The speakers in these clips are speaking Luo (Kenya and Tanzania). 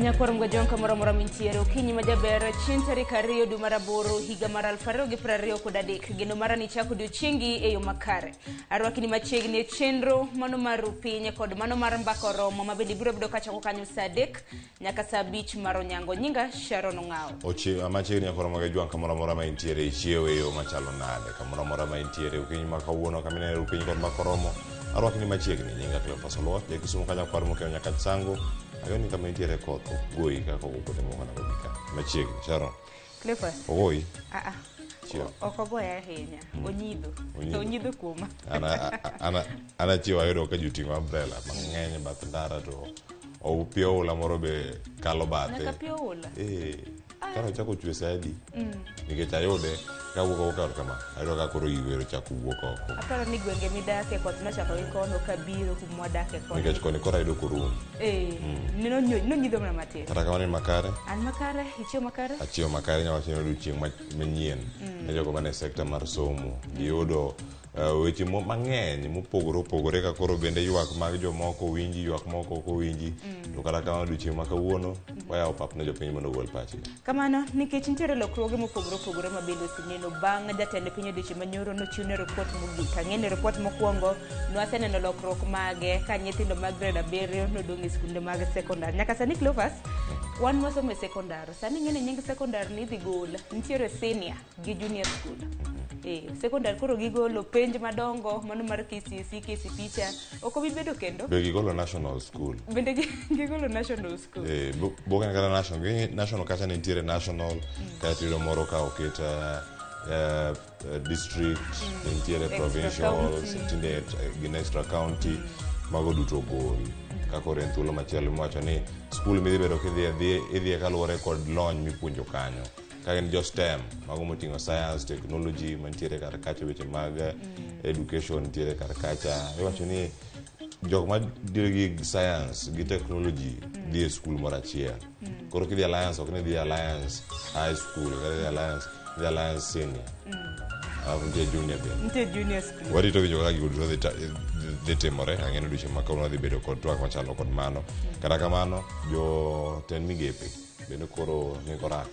Nyakwar mgajon kamora mora mintiere okinyi majaber chien tarik 2 dwe mar 8 higa mar 2023 geno mara ni chako odiochiengi e yo makare. Arwakni machiegni e chenro mano mar piny kod mano mar mbako romo mabende biro bedo kachako kanyo saa 3 nyaka saa 5 mar onyango. Nyinga Sharon Ong'ao. Machiegni Nyakwar mgajon kamora mora mintiere chiewo e yo machalo nade kamora mora mintiere okinyi makawuono kamine piny kod mbako romo. Arwakni machiegni nyinga Cleophas de Kisumu Kanyakwar mokeo nyaka Chango. Agoni kama intiere koth goi kako kote moko na gobika machiegni Sharon Cleophas ogoi okogoya ahinya onyido kuma ana chiwa ayudo ka juting'o umbrella mang'eny bath ndara to opio ula moro be kalo bathe nyaka pio ula karo chako chwe sadi nikech ayude kawuok oko kama ayudo ka koro iwero chako wuok oko. Aparo ni gwenge midake koth nachako gi kono kabiro kuma wadake kono nikech koni koro ayudo korum no nyidho mana matin kata kamano makare an makare ichio makare achio makare nyawacho ni odiochieng' manyien ne jogo mane sekta mar somo giyudo weche mang'eny mopogore opogore ka koro bende ywak mag jomoko winji ywak moko ok winji to kata kamano odiochieng' ma kawuono wayawo pap ne jopiny mondo ogol pachgi kamano nikech nitiere lokruoge mopogore opogore ma bende oseneno bang' jatend piny odiochieng' manyoro nochiwne ripot mogik. Ang'eni ripot mokwongo nwaseneno lokruok mage ka nyithindo mag grade 7 nodong' e skunde mag sekondar. Nyaka sani Cleophas wan mwasomo e sekondar sani ng'eni nying sekondar ni idhi gol nitiere senior gi junior school sekondar koro gigolo penj madongo mano mar KCSE KCPE cha ok obi bedo kendo be gigolo national school bende gigolo national school bogen kata national kata nitiere national kata ilo moro ka oketa district nitiere provincial tinde gin extra county mago duto gol kako rentulo machielo mwacho ni school midhi bedo kidhi kaluwore kod lony mipuonjo kanyo ka gin jo STEM mago moting'o science technology mantiere kar kacha weche mag education nitiere kar kacha iwacho ni jok ma dirigi science gi technology dhi e school moro achiel koro kidhi alliance ok ni dhi alliance high school kata dhi alliance senior ntie junior bende ntie junior school warito winjo kaka gigo duto dhi timore. Ang'eno odiochieng' ma kawuono dhi bedo kod twak machalo kod mano kata kamano jotend migepe bende koro niko rak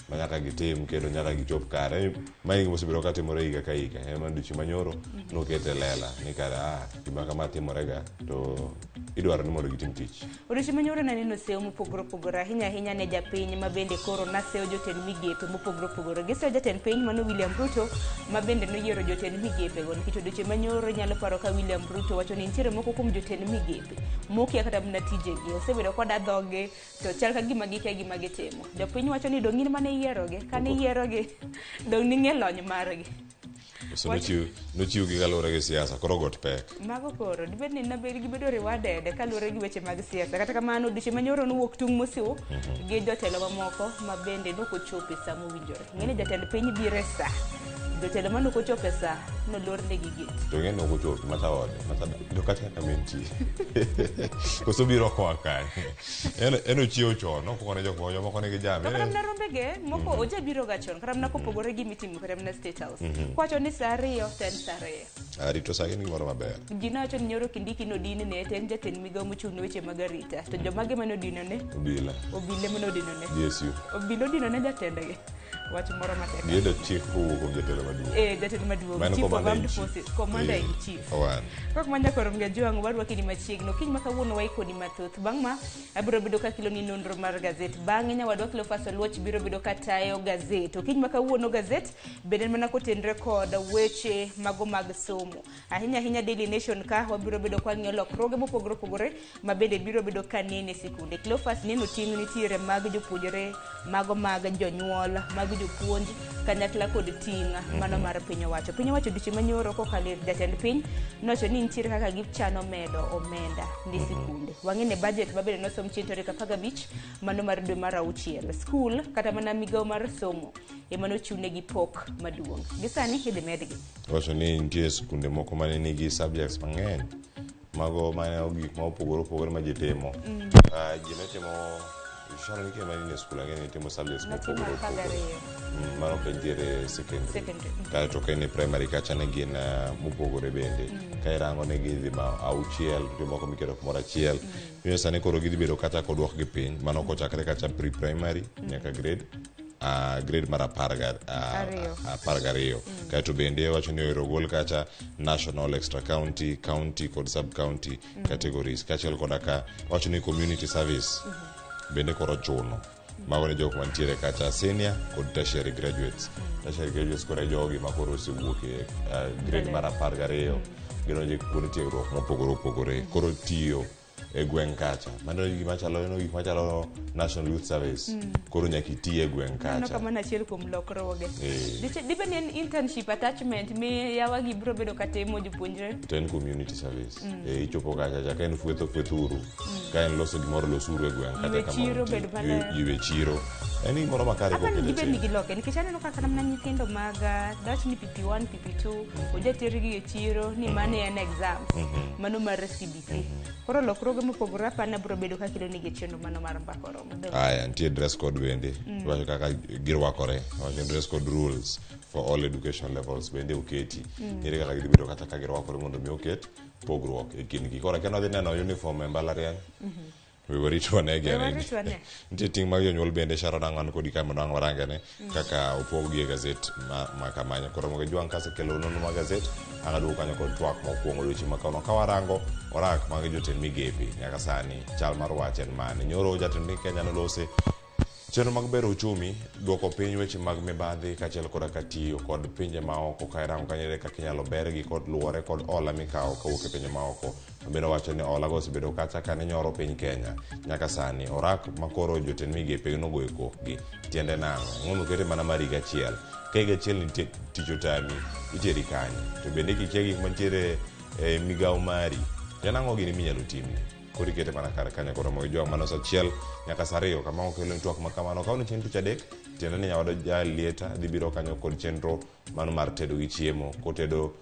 ma nyaka gitim kendo nyaka gichop kare maingi mosebedo ka timore higa ka higa ema odiochieng' manyoro nokete lela ni kare gima kama timorega to idwaro ni mondo gitim tich. Odiochieng' manyoro naneno seyo mopogore opogore ahinya ne japiny ma bende koro naseyo jotend migepe mopogore opogore. Giseyo jatend piny mano William Ruto ma bende noyiero jotend migepe go nikech odiochieng' manyoro nyalo paro ka William Ruto wacho ni nitiere moko kuom jotend migepe mokia kata mana tijegi osebedo koda dhoge to chal ka gima gikia gima gitimo. Jopiny wacho ni dong' in mane yieroge kane yieroge dong' ning'e lony margi so nochiw gi kaluwore gi siasa koro got pek mago koro dibed ni nabed gibedo riwadede kaluwore gi weche mag siasa. Kata kamano odiochieng' manyoro nowuok tung' mosiw gi jotelo mamoko ma bende nokochope sa mowinjore. Ng'eni jatend piny biro e sa jotelo ma nokochope sa nolor negi gate to ng'eni nokochope mataode kata kamenti koso biro kwa kanyo en ochiewo chon okone jomoko nigi jam kata mna rombege moko oje biro ga chon kata mna kopogore gi mitimo kata mna state house kwacho ni saa 2 ten saa 2 arito saa gini gimoro maber gina wacho ni nyoro Kindiki nodine ne ten jatend migawo mochung' ne weche mag arita to jomage mane odinone obile mane odinone DSU obile odinone jatendege wach moro matek giyudo chik kowuok jatelo maduong' jatelo maduong' chief of armed forces commander in chief kok manja korom ga jwang' warwaki ni machiegno kiny ma kawuono waikoni mathoth bang' ma abiro bedo ka kilo ni nonro mar gazet bang'e nyawadwa Cleophas Oluoch biro bedo ka tayo gazet kiny ma kawuono gazet bende mana kotenre kod weche mago mag somo ahinya Daily Nation ka wabiro bedo kwa ng'iyo lokruoge mopogore opogore ma bende biro bedo ka nene e sikunde. Cleophas neno ting' nitiere mag jopuonjre mago mag jonyuol mag jopuonj kanyakla kod ting' mano mar piny owacho odiochieng' manyoro kokalo jatend piny nowacho ni nitiere kaka gichano medo omenda ne sikunde. Wang'ene budget mabende nosom chien tarik 15 mano mar dwe mar 6 skul kata mana migawo mar somo ema nochiwne gi pok maduong' gisani idhi medgi. Wacho ni nitie sikunde moko mane nigi subjects mang'eny mago mane gik ma opogore ma ji timo ji netimo Sharon ke mani ne school ngene timo subjects na timo kagariyo mano ke dire secondary ka to ke ne primary ka chane gin mupogore bende ka irango ne gi ma auchiel to moko mikero mora achiel yo sane koro gidhi bedo kata kodwok gi piny mano ko chakre kacha pre primary nyaka grade grade mar apar gariyo kaeto bende wacho ni ero gol kacha national, extra county, county kod sub county categories kachiel koda ka wacho ni community service bende koro chuno mago ne jok mantiere kacha senior kod tertiary graduates koro jogi ma koro osewuok e grade mar apar gariyo gidonjo kuonde tiegruok mopogore opogore koro tiyo e gweng' kacha mano gik machalo National Youth Service koro nyaka iti e gweng' kacha kamano achiel kuom lokruoge dibe ni en internship attachment mi yawagi biro bedo katimo jopuonjre to en community service ichopo kacha ka en fwetho uru ka en loso gimoro losuru e gweng' kata kamano ywe chiro en gimoro makare ko gibe ni giloke nikech aneno kaka namna nyithindo mag dach ni PP1 PP2 ojatergi e chiro ni mane en exams mano mar CBC koro lokruoge mopogore apana biro bedo ka kilo nigi chenro mano mar mbakoro aya nitie dress code bende wacho kaka girwakore wacho dress code rules for all education levels bende oketi ere kaka gidhi bedo kata ka girwakore mondo mi oket pogruok e kindgi koro kendo dhi neno uniform e mbalariany we were rich one again nitie ting' mag jonyuol bende Sharon ang'wan kodi ka mondo ang' warangene kaka opog gi e gazet ma kamanya koro moge jwang' kasekelo nonro mag gazet ang' aduogo kanyo kod twak mokwongo dweche makauno ka warango orak mag jotend migepe nyaka sani chal mar wach en mane nyoro jatend piny Kenya nolose chenro mag bero uchumi duoko piny weche mag mibadhi kachiel koda ka tiyo kod pinje maoko ka irango kanyere kaka inyalo bergi kod luwore kod hola mikawo kawuok e pinje maoko bende wacho ni holago osebedo kacha kane nyoro piny Kenya nyaka sani orak makoro jotend migepe nogoyo kokgi tiende nang'o ng'ono kete mana mar higa achiel ka higa achiel ni tich otami iteri kanye to bende kikia gik mantiere e migawo mari en ang'o gini minyalo timni koro ikete mana kar kanyo koro mogo jwang' mano sa achiel nyaka sa ariyo kama okelo twak ma kamano kaune chien tich adek tiende ni nyawado jalieta dhi biro kanyo kod chenro mano mar tedo gi chiemo kotedo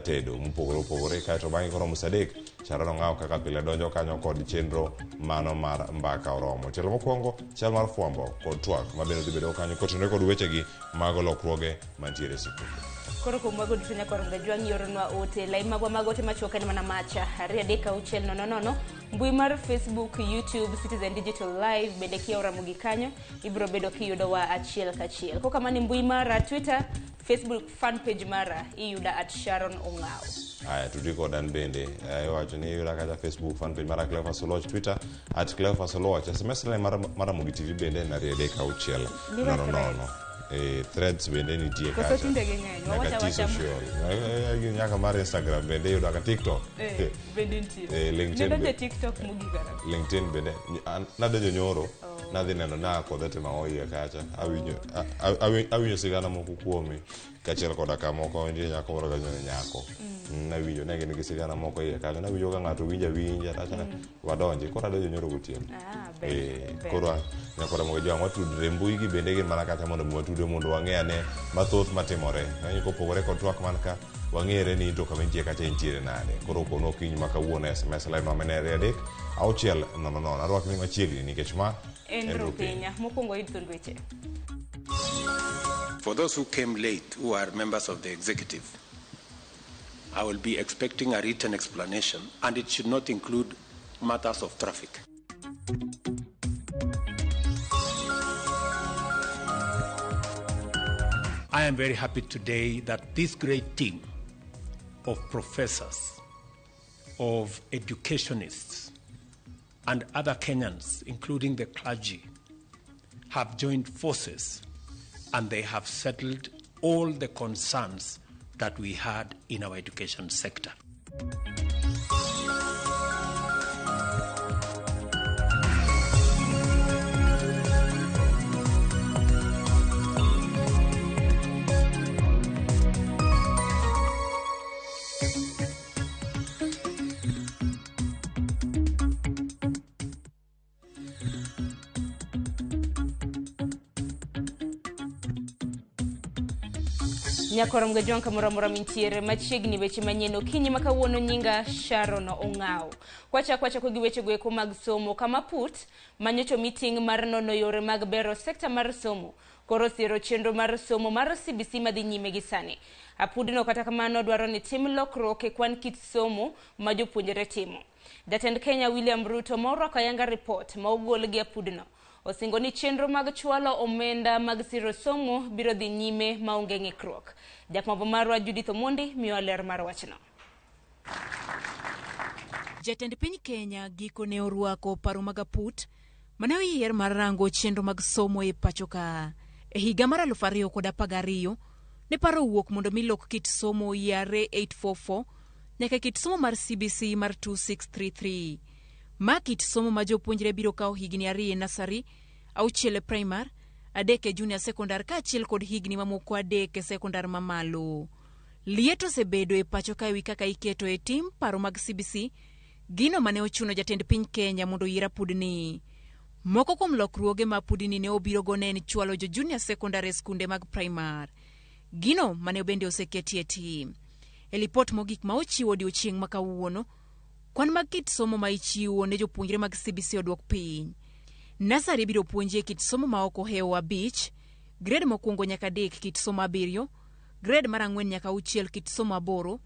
tedo mopogore opogore kaeto bang'e koro mo sa adek Sharon ong'aw kaka pile donjo kanyo kod chenro mano mar mbaka oromo telo mokwongo chal mar fwambo kod twak mabende dhi bedo kanyo kotenore kod wechegi mag lokruoge mantiere sikunde koro kuom mago duto nyaka ronga jwang' yoronwa ote lai magwa mag ote machuok en mana macha 2-3-6-000 mbui mar Facebook, YouTube, Citizen Digital Live bende kia Ramogi kanyo ibiro bedo kiyudowa achiel kachiel koka mani mbui mara Twitter, Facebook fan page mara iyuda @Sharon Ong'aw aya tudri kodan bende wacho ni iyuda kacha Facebook fan page mara Cleophas Oloch, Twitter @Cleophas Oloch, SMS line mara Ramogi TV bende na 2-3-6-000 threads bende nitie kacha nyaka mar Instagram bende yudo ka TikTok bende nitie LinkedIn bende nadonjo nyoro nadhi neno kodhe tema oiye kacha awinjo sigana moko kuome kachiel koda ka moko nitie nyako moro kanyone nyako nawinjo ne gin gi sigana moko iye kanyo nawinjo ka ng'ato winja tachana wadonje koro adonjo nyoro gotieno koro nyakora mogo jwang' watudre mbui gi bende gin mana kacha mondo mi watudre mondo wang'eane mathoth matimore kanyo kopogore kod twak man ka wang'ere ni to kama nitie kacha entiere nade koro kono kiny ma kawuono SMS line wamene 2-3-6-000 arwakni machiegni nikech ma en Rupinya mokwongo yud thund weche. For those who came late, who are members of the executive, I will be expecting a written explanation, and it should not include matters of traffic. I am very happy today that this great team of professors, of educationists, and other Kenyans, including the clergy, have joined forces and they have settled all the concerns that we had in our education sector. Nyakorom ga jonka moramora mintiere machiegni weche manyien okinyi makawuono nyinga Sharon Ong'aw. Kwacha ko weche goeko mag somo kama put manyocho meeting mar nono yore mag bero sekta mar somo. Koro siro chenro mar somo mar CBC madhi nyime gi sani. Apudno kata kamano dwaro ni tim lokruok e kwan kit somo ma jopuonjre timo. Jatend Kenya William Ruto morwako ayanga report ma ogol gi apudno. Osingo ni chenro mag chwalo omenda mag siro somo biro dhi nyime maonge ng'ikruok. Jakmabo marwa Judith Omondi miyo ler mar wachno. Jatend piny Kenya gikone orwako paro mag aput mane oyier mar rango chenro mag somo e pacho ka. E higa mar 2012 ne paro wuok mondo milok kit somo yare 844 nyaka kit somo mar CBC mar 2633. Ma kit somo ma jopuonjre biro kawo higni 2 nasari, 6 primar, 3 junior secondar ka achiel kod higni mamoko 3 secondar mamalo. Lieto sebedo e pacho ka ewi kaka iketo e tim paro mag CBC, gino mane ochuno jatend piny Kenya mondo yiera pudni. Moko kuom lokruoge ma pudni ne obiro gone en chwalo jo junior secondary skunde mag primar. Gino mane bende oseketi e tim. E lipot mogik ma ochiwo odiochieng' ma kawuono, kwan mag kit somo ma ichiwo ne jopuonjre mag CBC odwok piny. Nasari biro puonje kit somo ma oko hewa 5, grade mokwongo nyaka 3 kit somo 7, grade mar 4 nyaka 6 kit somo 8,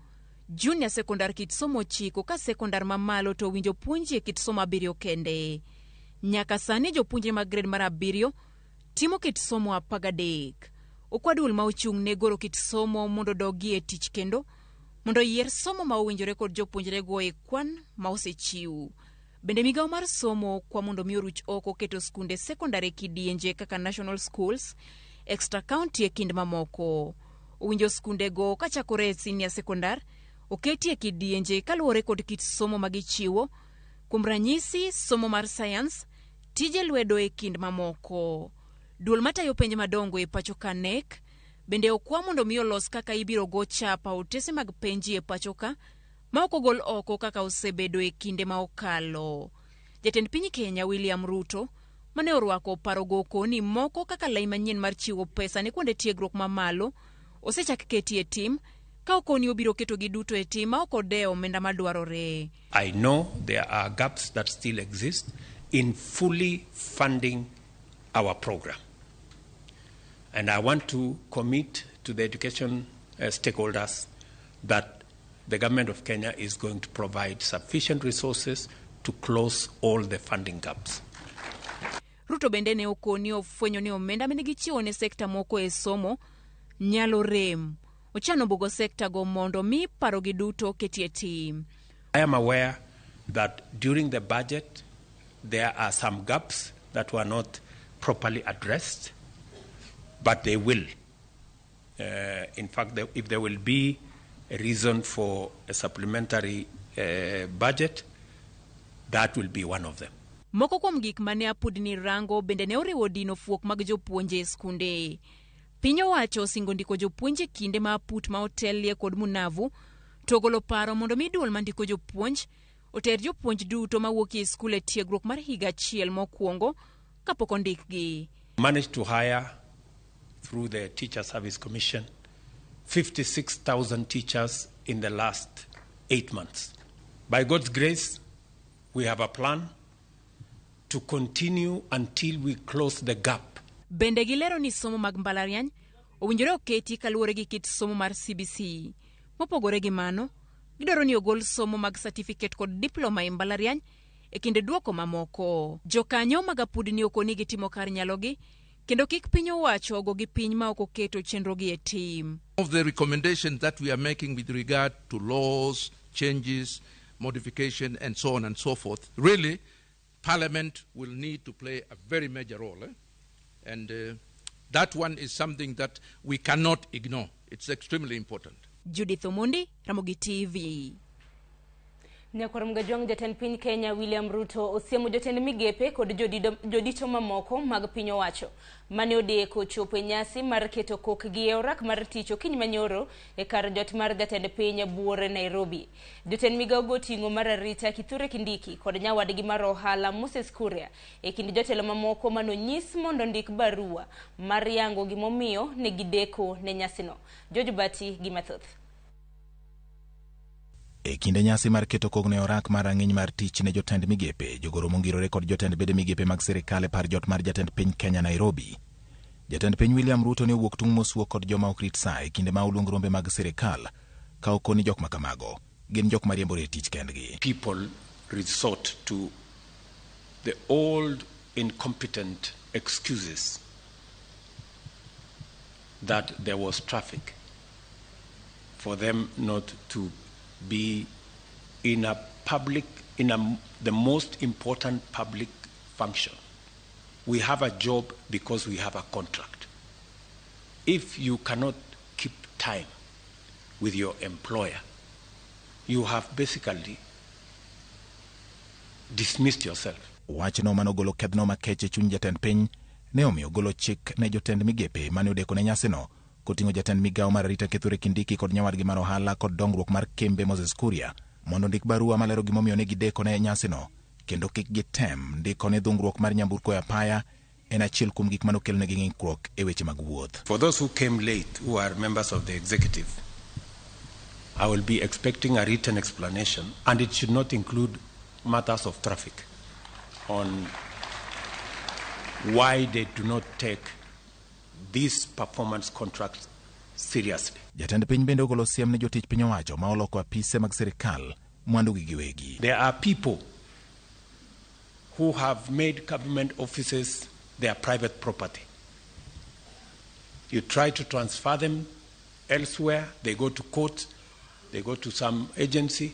junior secondar kit somo 9 ka secondar mamalo to winjo puonje kit somo 7 kende. Nyaka sani jopuonjre mag grade mar 7 timo kit somo 13. Okwadul ma ochung' ne goro kit somo mondo dogi e tich kendo mondo yier somo ma owinjore kod jopuonjre go e kwan ma osechiw. Bende migawo mar somo kwa mondo mi oruch oko keto skunde sekondari kidienje kaka national schools, extra county e kind mamoko. Owinjo skunde go kachakore e senior sekondar oketi e kidienje kaluwore kod kit somo magichiwo, kuom ranyisi somo mar science, tije lwedo e kind mamoko. Duol matayo penje madongo e pacho ka nek bende okwa mondo mi olos kaka ibiro go chapa otese mag penji e pacho ka ma ok ogol oko kaka osebedo e kinde ma okalo. Jatend piny Kenya William Ruto mane orwako paro goko ni moko kaka lai manyien mar chiwo pesa ne kuonde tiegruok mamalo osechak keti e tim ka okoni obiro keto gi duto e tim ma ok odewo omenda madwarore. I know there are gaps that still exist in fully funding our program. And I want to commit to the education stakeholders that the government of Kenya is going to provide sufficient resources to close all the funding gaps. Ruto bende ne okoni ofwenyo ni omenda mene gichiwo ne sekta moko e somo nyalo rem. Ochano bugo sekta go mondo mi paro gi duto keti e tim. I am aware that during the budget there are some gaps that were not properly addressed, but they will. In fact, if there will be a reason for a supplementary budget, that will be one of them. Moko kuom gik mane apudni rango bende ne oriwo dino fuok mag jopuonje e skunde. Piny owacho osingo ndiko jopuonje kinde ma aput ma otelie kod munavu to golo paro mondo mi duol mandiko jopuonj oter jopuonj duto mawuok e skul e tiegruok mar higa achiel mokwongo kapok ondikgi. Managed to hire through the Teacher Service Commission 56,000 teachers in the last 8 months. By God's grace, we have a plan to continue until we close the gap. Bende gilero ni somo mag mbalariany owinjore oketi kaluwore gi kit somo mar CBC. Mopogore gi mano, gidwaro ni ogol somo mag certificate kod diploma e mbalariany e kinde duoko mamoko. Jokanyo mag apudni okoni gitimo kar nyalogi kendo kik piny owacho ogo gi piny ma ok oketo chenro gi e tim. Of the recommendations that we are making with regard to laws, changes, modification, and so on and so forth, really, Parliament will need to play a very major role. And that one is something that we cannot ignore. It's extremely important. Judith Omondi, Ramogi TV. Nyakorom gajwang jatend piny Kenya William Ruto osiemo jotend migepe kod jodito mamoko mag piny owacho mane odeko chopo e nyasi mar keto kokgi e orak mar tich okiny manyoro e kar jot mar jatend piny buore Nairobi. Jotend migawo goting'o mar arita Kithure Kindiki kod nyawadgi mar ohala Moses Kuria e kind jotelo mamoko manonyis mondo ndik barua mar yango gimomiyo ne gideko ne nyasino. George Bati gi mathoth. E kinde nyasi mar keto kogne orak mar ang'iny mar tich ne jotend migepe, jogoro mongirore kod jotend bede migepe mag sirikal e par jot mar jatend piny Kenya Nairobi. Jatend piny William Ruto ne owuok tung' mosuo kod joma ok rit sa e kinde ma oluong rombe mag sirikal ka okoni jok makamago gin jok mariembore tich kendgi. People resort to the old incompetent excuses that there was traffic for them not to be in a public, the most important public function. We have a job because we have a contract. If you cannot keep time with your employer, you have basically dismissed yourself. Wachno manogolo kedhno makech e chuny jatend piny ne omiyo golo chik ne jotend migepe mane odeko ne nyasino koting'o jatend migawo mar arita Kithure Kindiki kod nyawadgi mar ohala kod dongruok mar kembe Moses Kuria mondo ndik barua malero gimomiyo ne gideko ne nyasino kendo kik gitem ndiko ne dhungruok mar nyamburko e apaya en achiel kuom gik manokelnegi ng'ikruok e weche mag wuoth. For those who came late, who are members of the executive, I will be expecting a written explanation, and it should not include matters of traffic on why they do not take these performance contracts seriously. Jatend piny bende ogolo siem ne jotich piny owacho ma oloko apise mag sirikal mwandu gi giwegi. There are people who have made government offices their private property. You try to transfer them elsewhere, they go to court, they go to some agency,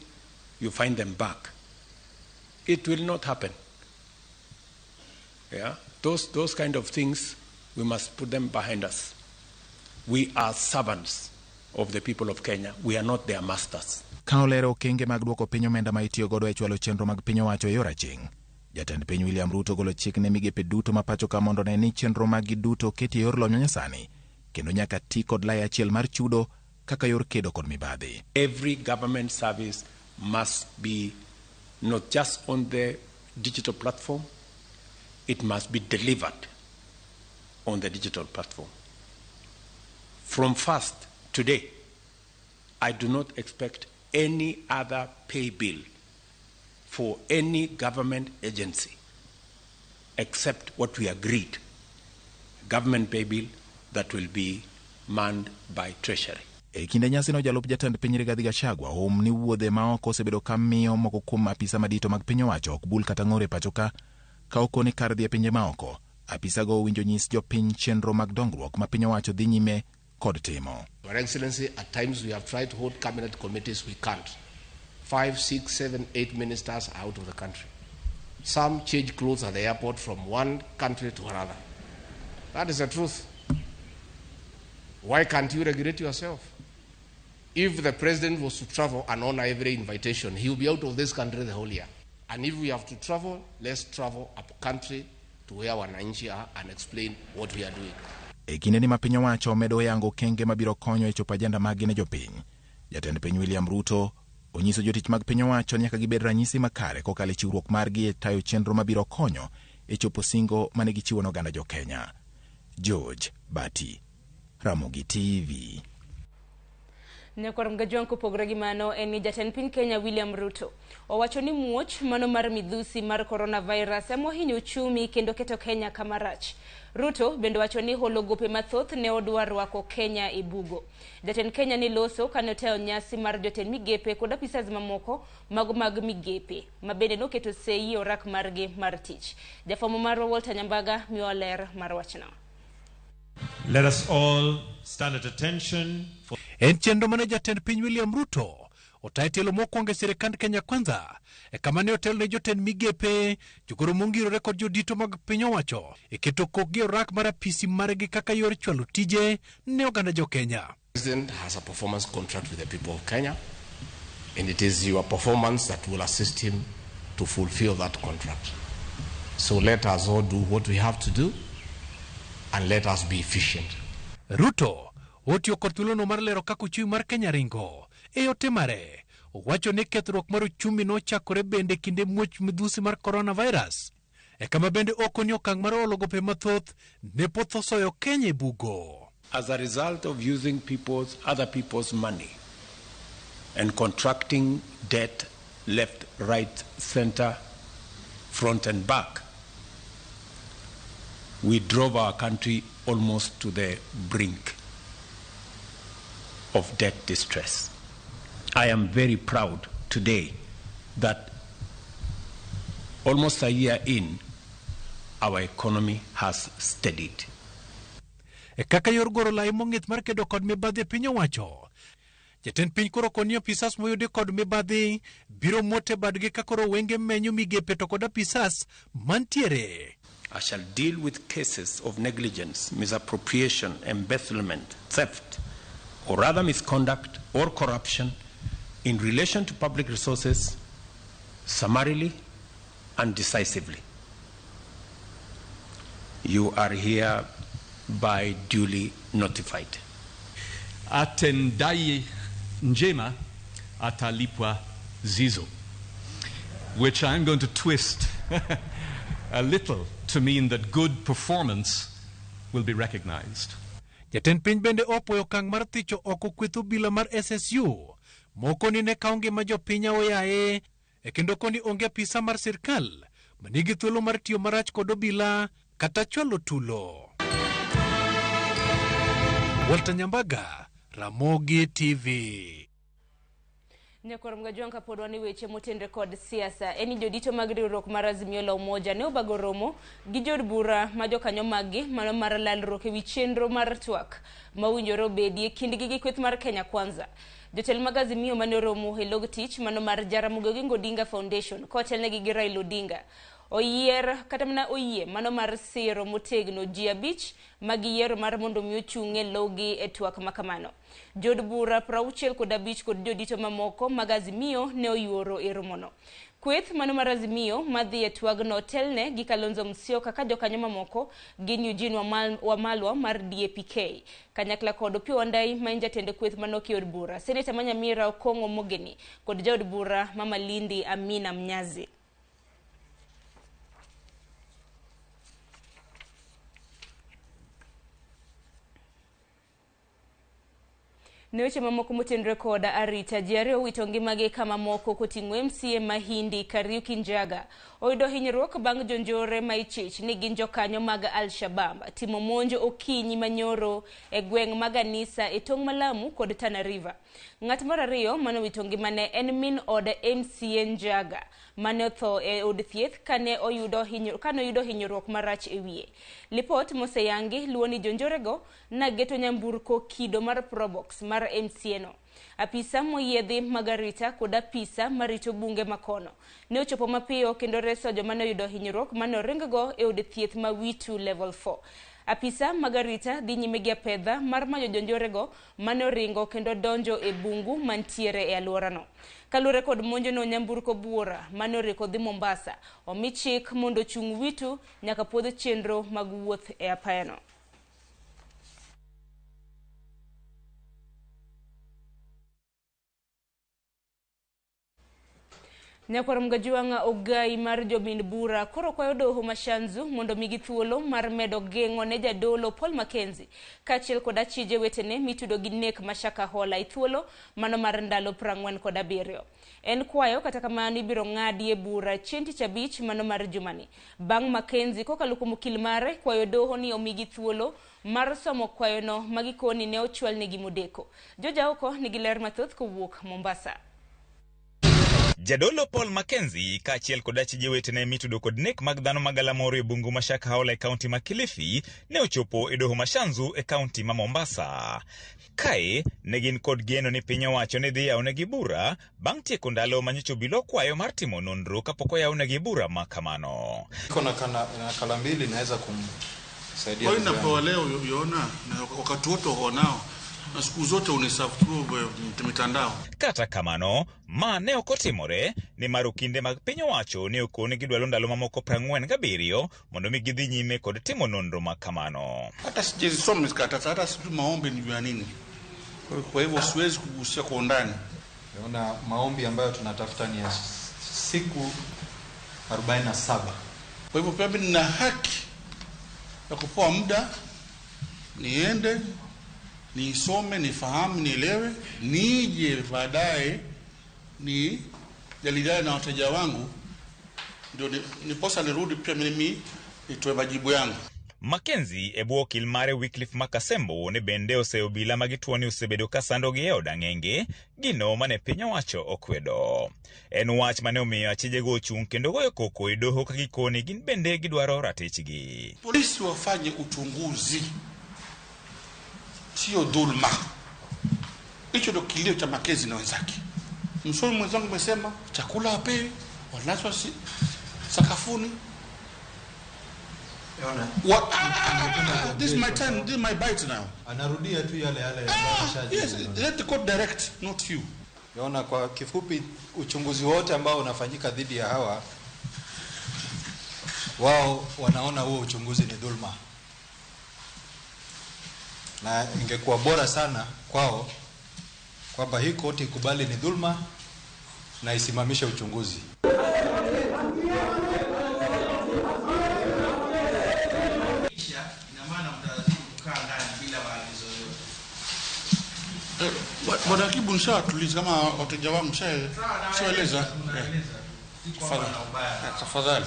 you find them back. It will not happen. Yeah? Those kind of things, we must put them behind us. We are servants of the people of Kenya. We are not their masters. Ka olero okenge mag duoko piny omenda ma itiyo godo e chwalo chenro mag piny owacho e yor aching, jatend piny William Ruto golo chik ne migepe duto ma pacho ka mondo ne ni chenro mag duto keti e yor lony manyasani kendo nyaka ti kod lai achiel mar chudo kaka yor kedo kod mibadhi. Every government service must be not just on the digital platform, it must be delivered on the digital platform. From first today, I do not expect any other pay bill for any government agency except what we agreed, government pay bill that will be manned by Treasury. E kinde nyasino jalup jatend piny Rigathi Gachagua ni wuodhe ma oko osebedo ka miyo moko kuom apisa madito mag piny owacho ok bul kata ng'ore pacho ka okoni kar dhi e pinje ma oko. Apisa go winjo nyis jopiny chenro mag dongruok ma piny owacho dhi nyime kod timo. Your Excellency, at times we have tried to hold cabinet committees, we can't. 5, 6, 7, 8 ministers are out of the country. Some change clothes at the airport from one country to another. That is the truth. Why can't you regulate yourself? If the president was to travel and honor every invitation, he will be out of this country the whole year. And if we have to travel, let's travel up country to where wananchi are and explain what we are doing. E kinde ni ma piny owacho medo yango kenge mabiro konyo e chopo ajenda mag ne jopiny, jatend piny William Ruto onyiso jotich mag piny owacho nyaka gibed ranyisi makare kokalo e chiwruok margi e tayo chenro mabiro konyo e chopo singo mane gichiwo ne oganda jo Kenya. George Bati, Ramogi TV. Nyakorom gajwang kopogore gi mano en ni jatend piny Kenya William Ruto owacho ni muoch mano mar midhusi mar coronavirus emohinyo uchumi kendo keto Kenya kama rach. Ruto bende wacho ni holo gope mathoth ne odwa rwako Kenya e bugo. Jatend Kenya ni loso kane otayo nyasi mar jotend migepe kod apisas mamoko mag migepe mabende noketo sei orak margi mar tich. Jafwambo mar Walter Nyambaga miyo ler mar wachno. Let us all stand at attention for en chenro mane jatend piny William Ruto otayo telo mokwongo e sirikand Kenya Kwanza e kama ne otelo ne jotend migepe jogoro mongirore kod jodito mag piny owacho e keto kokgi orak mar apisi margi kaka yor chwalo tije ne oganda jo Kenya. The president has a performance contract with the people of Kenya. And it is your performance that will assist him to fulfill that contract. So let us all do what we have to do and let us be efficient. Ruto otio kortulo no mar lero kako chui mar Kenya ringo e otemare wacho ne kethruok mar uchumi no chakore bende kinde muoch midhusi mar coronavirus e kama bende okoni okang' mar olo gope mathoth ne potho soyo Kenya bugo. As a result of using other people's money and contracting debt left, right, center, front and back, we drove our country almost to the brink of debt distress. I am very proud today that almost a year in, our economy has steadied. E kaka yor goro lai mong'ith mar kedo kod mibadhi piny owacho, jatend piny koro koni apisas moyudi kod mibadhi biro mote badgi ka koro wenge menyo migepe to kod apisas mantiere. I shall deal with cases of negligence, misappropriation, embezzlement, theft, or other misconduct or corruption in relation to public resources summarily and decisively. You are hereby duly notified. Atendai njema atalipwa zizo, which I'm going to twist a little to mean that good performance will be recognized. Jatend piny bende opoyo okang' mar thicho oko kweth obila mar SSU moko ni ne kaonge ma jopiny oyae e kendo koni onge apisa mar sirkal manigi thuolo mar tiyo marach kod obila kata chwalo tulo. Walter Nyambaga, Ramogi TV. Nyakor mgajwang kapodwa ni weche motendre kod siasa. Eni jodito mag riwruok mar Azimio la Umoja ne obago romo gi jod bura ma jokanyo maggi mano mar lalruok ewi chenro mar twak mawinjore obedie kindgi gi kweth mar Kenya Kwanza. Jotelo mag Azimio mane romo e log tich mano mar Jaramogi Odinga Foundation kotelnegi gi Raila Odinga oyier kata mana oyie mano mar siro motegno ji abich magiyiero mar mondo mi ochung'e logi e twak makamano. Jod bura 65 kod jodito mamoko mag Azimio ne oyuoro e romono. Kweth mano mar Azimio madhi e twagno telne gi Kalonzo Musyoka ka jokanyo mamoko gin Eugene Wamalwa mar DAPK kanyakla kod Opiyo Wandayi ma jatend kweth mano kiod bura, Seneta Manyamira Okong'o Mogeni kod jod bura Mama Lindi Amina Mnyazi. Neweche mamoko motenre koda arita jiare owito ngimagi kama moko koting'o MCA Mahindi Kariuki Njaga oyudo hinyruok bang' jonjore ma ichich ni gin jokanyo mag Al-Shabab timo monjo okinyi manyoro e gweng' mag Anisa e tong' Malamu kod Tana River. Ng'at mar ariyo mano wito ngimane en min od MCA Njaga mane otho e od thieth kane oyudo hinyruok marach e wiye. Lipot moseyangi luoni jonjorego nageto nyamburko kido mar Probox mar MCA no. Apisa moyiedhi magarita kod apisa marito bunge makono ne ochopo mapiyo kendo reso joma ne oyudo hinyruok mane oringgo e od thieth ma Witu level 4. Apisa magarita dhi nyime gi apedha mar manyo jonjorego mane oringo kendo donjo e bungu mantiere e alworano. Kalure kod monjono nyamburko buora mane oriko dhi Mombasa omi chik mondo chung' Witu nyaka podho chenro mag wuoth e apayano. Nyakor mgajuanga ogai mar jomin bura koro kwayo doho mashanzu mondo migi thuolo mar medo geng'o ne jadolo Paul Mackenzie kachiel kod achije wetene mitudo gi nek Mashaka Hola ithuolo mano mar ndalo 47. En kwayo kata kamano ibiro ng'adie bura chieng' tich abich mano mar jumani. Bang' Mackenzie kokalo kuom okil mare kwayo doho ni omigi thuolo mar somo kwayono magikoni ne ochwal negi modeko. Joja oko nigi ler mathoth kowuok Mombasa. Jadolo Paul Mackenzie kachiel kod achije wetene mitudo kod nek mag dhano magalamoro e bungu Mashaka Hola e kaunti ma Kilifi ne ochopo e doho mashanzu e kaunti ma Mombasa. Kae ne gin kod geno ni piny owacho ne dhi yawnegi bura bang' tieko ndalo manyocha bilo kwayo mar timo nonro kapok oyawnegi bura ma kamano. Kuna kala mbili naweza kumsaidia. Kwa nini leo uliona na wakati wote wanao na siku zote uniserve through mitandao. Kata kamano, ma ne okotimore ni marukinde mag piny owacho ne okone gidwalo ndalo mamoko 47 mondo mi gidhi nyime kod timo nonro ma kamano. Hata sijisoma hata sijui maombi ni ya nini. Kwa hivyo siwezi kugusia kwa undani. Naona maombi ambayo tunatafuta ni ya siku 47. Kwa hivyo pia mimi nina haki ya kupewa muda niende nisome, nifahamu, nielewe, nije baadaye ni jadiliane na wateja wangu, ndio niposa nirudi pia mimi nitoe majibu yangu. Mackenzie ebwo kilmare Wycliffe Makasembo ne bende oseobila magituoni osebedo kasando gi odang'enge gino mane piny owacho okwedo. En wach mane omiyo achijego ochung' kendo goyo koko e doho kagikoni gin bende gidwaro ratichgi. Polisi wafanye uchunguzi, sio dhulma. Hicho ndio kilio cha Mackenzie na wenzake. Msomi mwenzangu amesema chakula apewi, wanaswa sakafuni. This is my time, this is my bite now. Anarudia tu yale yes, let the court direct, not you. Yaona kwa kifupi uchunguzi wote ambao unafanyika dhidi ya hawa, wao wanaona huo uchunguzi ni dhulma. Na ingekuwa bora sana kwao kwamba hii koti ikubali ni dhulma na isimamishe uchunguzi. Bwana Kibu nishatuliza kama wateja wangu shaeleza. Tafadhali.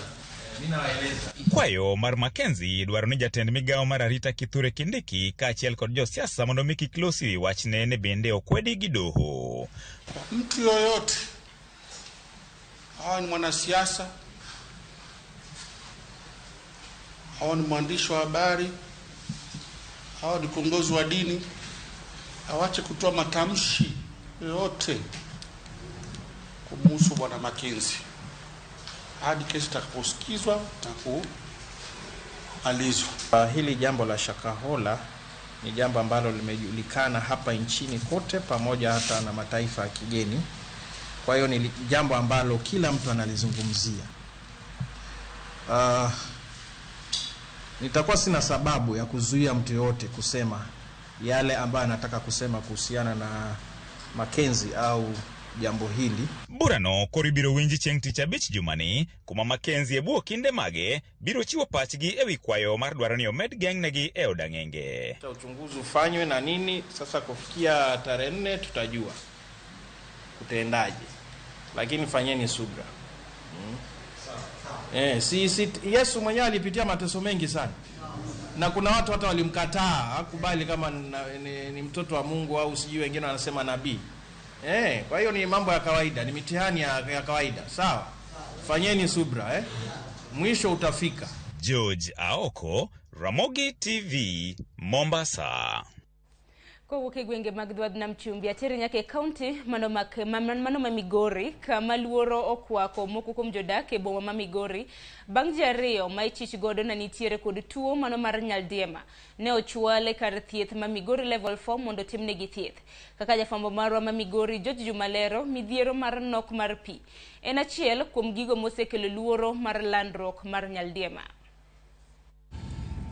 Kwayo mar Mackenzie dwaro ni jatend migao mar arita Kithure Kindiki kaachiel kod josiasa mondo mi kik losi wachne ne bende okwedi gi doho. Mtu yoyote, hawa ni mwanasiasa, hawa ni mwandishi wa habari, hawa ni kiongozi wa dini, awache kutoa matamshi yote kumhusu Bwana Mackenzie hadi kesi itakaposikizwa na kumalizwa. Hili jambo la Shakahola ni jambo ambalo limejulikana hapa nchini kote pamoja hata na mataifa ya kigeni. Kwa hiyo ni jambo ambalo kila mtu analizungumzia. Nitakuwa sina sababu ya kuzuia mtu yote kusema yale ambayo anataka kusema kuhusiana na Mackenzie au jambo hili. Burano koribiro winji chieng' tich abich jumani kuma Mackenzie ebwo kinde mage biro chiwo pachgi ewi kwayo mar dwaro ni omed geng'negi e odang'enge. Uchunguzi ufanywe na nini sasa kufikia tarehe 4 tutajua kutendaje. Lakini fanyeni subra. Yesu mwenyewe alipitia mateso mengi sana. Na kuna watu hata walimkataa, hakubali kama ni mtoto wa Mungu au sijui wengine wanasema nabii. Kwa hiyo ni mambo ya kawaida, ni mitihani ya kawaida. Sawa? Fanyeni subra, mwisho utafika. George Aoko, Ramogi TV, Mombasa. Kowuok e gwenge mag Dwadh Nam Chumbi atere nyaka e kaunti mano ma Migori kama luoro okwako moko kuom jodak e boma ma Migori bang' ji ariyo ma ichich godo na nitiere kod tuo mano mar nyaldiema ne ochwale kar thieth ma Migori level 4 mondo timnegi thieth. Kaka jafwambo marwa ma Migori George Jumalero, midhiero mar nok mar pi en achiel kuom gigo mosekelo luoro mar landruok mar nyaldiema.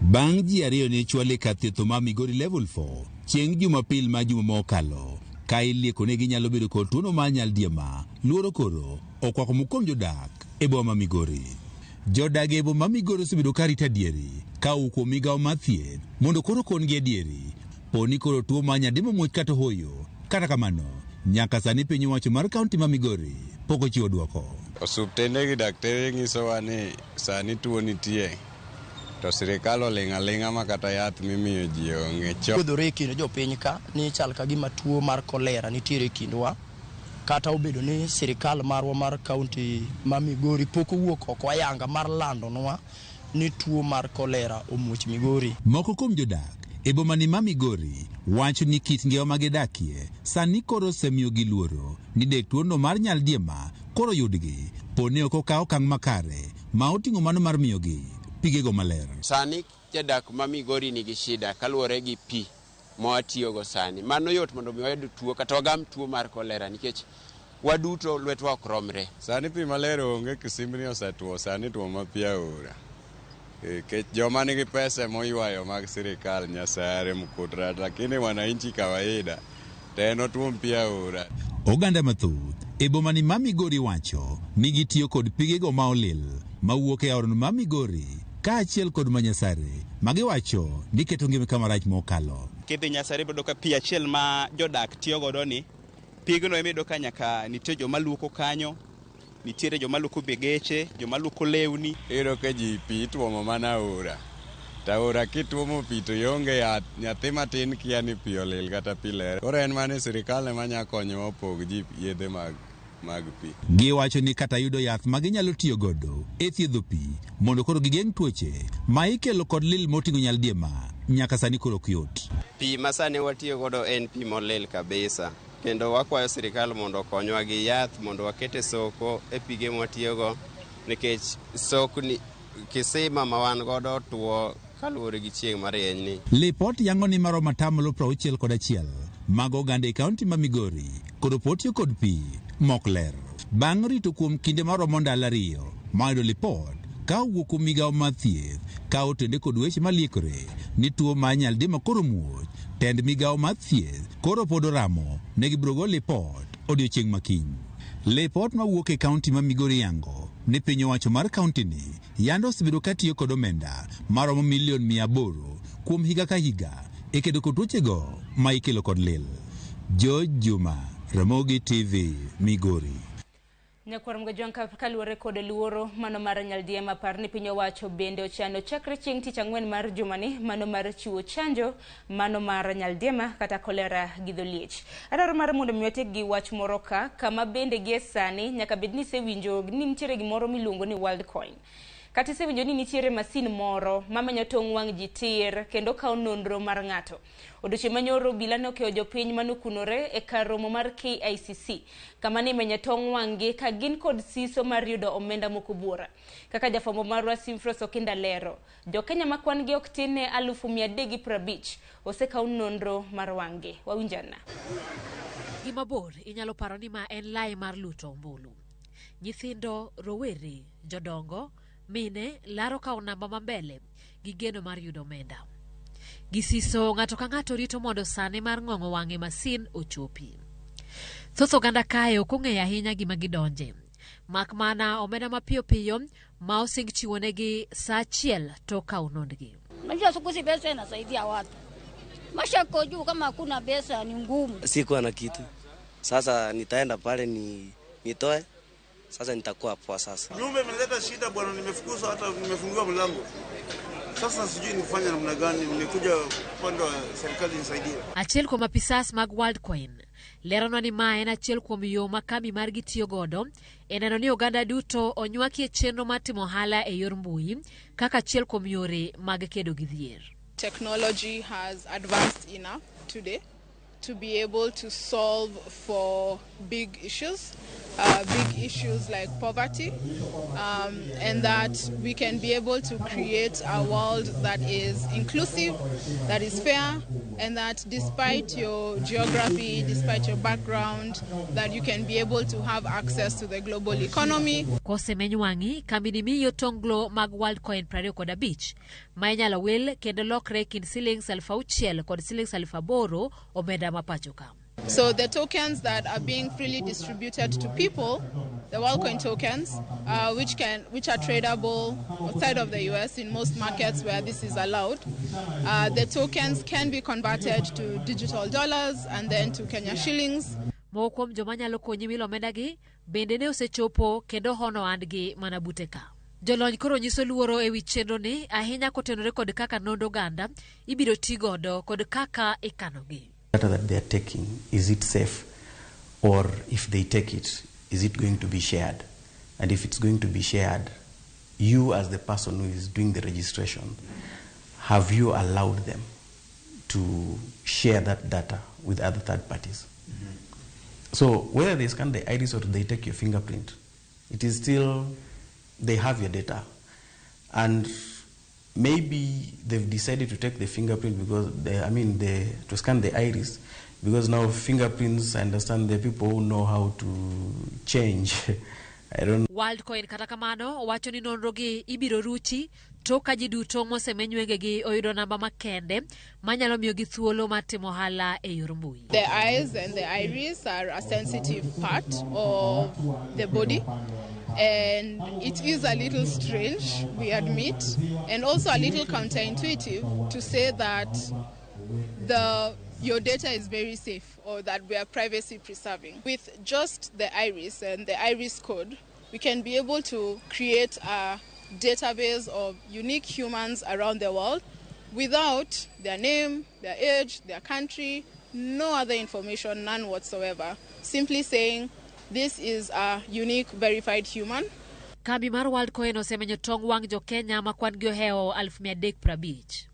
Bang' ji ariyo ne chwale kar thieth ma Migori level 4 chieng' Jumapil ma juma mokalo ka ilieko ne ginyalo bedo kod tuono mar nyaldiema. Luoro koro okwako mokom jodak e boma Migori. Jodak e boma Migori osebedo ka rito adieri ka kuom migawo mar thieth mondo koro kongi adieri poni koro tuo mar nyaldiema muoch kata hoyo. Kata kamano nyaka sani piny owacho mar kaunti ma Migori pok ochiwo dwoko. Osuptende gi daktari nyisowa ni sani tuo nitie to sirikal oling'aling'a ma kata yath mimiyo ji onge. Chodhore kendo jopiny ka ni chal ka gima tuo mar kolera nitiere kindwa, kata obedo ni sirikal marwa mar kaunti ma Migori pok owuok oko ayanga mar landonwa ni tuo mar kolera omuoch Migori. Moko kuom jodak e boma ni ma Migori wacho ni kit ngima ma gidakie sani koro osemiyo gi luoro ni de tuono mar nyaldiema koro yudgi poni ok okaw okang' makare ma oting'o mano mar miyogi pigego maler. Sani jadak ma Migori nigi shida kaluwore gi pi. mawatiyogo sani. Mano yot mondo mi wayud tuo kata wagam tuo mar kolera nikech waduto lwetwa ok romre. Sani pi maler onge, kisimbni osetuo, sani tuo ma pi aora. Nikech joma nigi pesa moywayo mag sirikal nyasare mkutra, lakini wananchi kawaida teno tuo pi aora. Oganda mathoth e boma ni ma Migori wacho ni gitiyo kod pigego ma olil mawuok e aorno ma Migori kaachiel kod manyasare magiwacho ni keto ngima kamarach mokalo. Kidhi Nyasare bedo ka pi achiel ma jodak tiyo godo ni pigno emido ka nyaka nitie joma luoko kanyo, nitiere joma luoko begeche, joma luoko lewni. Iro ka ji pi tuomo mana aora. Taora kituomo pi to yonge yath, nyathi matin kia ni pi olil kata pi ler. Koro en mane sirikal ema nya konyo opog ji yedhe mag pi. Giwacho ni kata yudo yath ma ginyalo tiyo godo e thiedho pi mondo koro gigeng' tuoche ma ikelo kod lil moting'o nyaldiema nyaka sani koro ok yot. Pi ma sani watiyo godo en pi molil kabisa. Kendo wakwayo sirikal mondo okonywa gi yath mondo wakete soko e pige mwatiyogo nikech sokni kisima ma wan godo tuo kaluwore gi chieng' marieny ni. Lipot yango ni maromo 61% mag oganda e kaunti ma Migori kod potiyo kod pi mok ler. Bang' rito kuom kinde maromo ndalo 2 mayudo lipot ka owuok kuom migawo mar thieth ka otende kod weche maliekore ni tuo mar nyaldiema koro muoch, tend migawo mar thieth koro pod oramo ne gibiro go lipot odiochieng' makiny. Lipot mawuok e kaunti ma Migori yango ni piny owacho mar kaunti ni yando osebedo katiyo kod omenda maromo milion 800 kuom higa ka higa e kedo kod tuochego ma ikelo kod lil. George Juma, Ramogi TV, Migori. Nyakwar mgajonka kaluwore kod luoro mano mar nyaldiema par ni piny owacho bende ochano chakre chieng' tich ang'wen mar jumani mano mar chiwo chanjo mano mar nyaldiema kata kolera gi dholiech. Adwaro mar mondo miwatiek gi wach moro kama bende gie sani nyaka bedni sewinjo ni nitiere gimoro miluongo ni Worldcoin. Kata sewinjo ni nitiere masin moro mamenyo tong' wang' ji tir kendo kawo nonro mar ng'ato. Odiochieng' manyoro obila ne okeyo jopiny manukunore e kar romo mar KICC kama ni menyo tong' wang'gi ka gin kod siso mar yudo omenda moko buora. Kaka jafwambo marwa Simfros Okinda lero, Jo-Kenya ma kwan gi ok tin ne 350,000 osekawo nonro mar wang'gi. Wawinjana. Gimabor inyalo paro ni ma en lai mar luto ombulu. Nyithindo, rowere, jodongo, mine laro kawo namba mambele gi geno mar yudo omenda. Gisiso ng'ato ka ng'ato rito mondo sane mar ng'ong'o wang'e masin ochopi. Thoth oganda kae ok ong'eyo ahinya gima gidonje. Mak mana omenda mapiyo piyo ma osing chiwonegi saa achiel to kawo nondgi. Unajua siku hizi pesa inasaidia watu. Maisha yako juu kama hakuna pesa ni ngumu. Sikuwa na kitu. Sasa nitaenda pale nitoe. Sasa nitakuwa poa sasa. Nyumba imeleta shida bwana, nimefukuzwa hata nimefungiwa mlango. Sasa sijui nifanye namna gani, nimekuja upande wa serikali nisaidie. Achiel kuom apisas mag Worldcoin leronwa ni ma en achiel kuom yo ma kambi margi tiyo godo e neno ni oganda duto onywaki e chenro mar timo ohala e yor mbui kaka achiel kuom yore mag kedo gi dhier. Technology has advanced enough today to be able to solve for big issues like poverty, and that we can be able to create a world that is inclusive, that is fair, and that despite your geography, despite your background, that you can be able to have access to the global economy. Kose menywangi kambini miyo tonglo mag Worldcoin 25 ma inyalo wil kendo lokre kind shillings 6,000 kod shillings 8,000 omenda mapachoka. So the tokens that are being freely distributed to people, the Worldcoin tokens, which are tradable outside of the US in most markets where this is allowed, the tokens can be converted to digital dollars and then to Kenya shillings. Mokom joma nyalo konyi milo omenda gi bende ne osechopo kendo hono andgi mana buteka. Jolony koro nyiso luoro e wi chenro ni ahinya kotenore kod kaka nondo ganda ibiro tigodo kod kaka ikanogi. Data that they are taking, is it safe? Or if they take it, is it going to be shared? And if it's going to be shared, you as the person who is doing the registration, have you allowed them to share that data with other third parties? So whether they scan the iris or they take your fingerprint, it is still, they have your data. And maybe they've decided to take the fingerprint because to scan the iris, because now fingerprints, I understand the people who know how to change. I don't. Worldcoin kata kamano wacho ni nonrogi ibiro ruchi toka ji duto mosemenywengegi oyudo namba makende manyalo miyo gi thuolo mar timo ohala e yor mbui. The eyes and the iris are a sensitive part of the body. And it is a little strange, we admit, and also a little counterintuitive to say that your data is very safe or that we are privacy preserving. With just the iris and the iris code, we can be able to create a database of unique humans around the world without their name, their age, their country, no other information, none whatsoever. Simply saying, this is a unique verified human. Kambi mar Worldcoin osemenyo tong wang jo Kenya makwan gi oheo 350.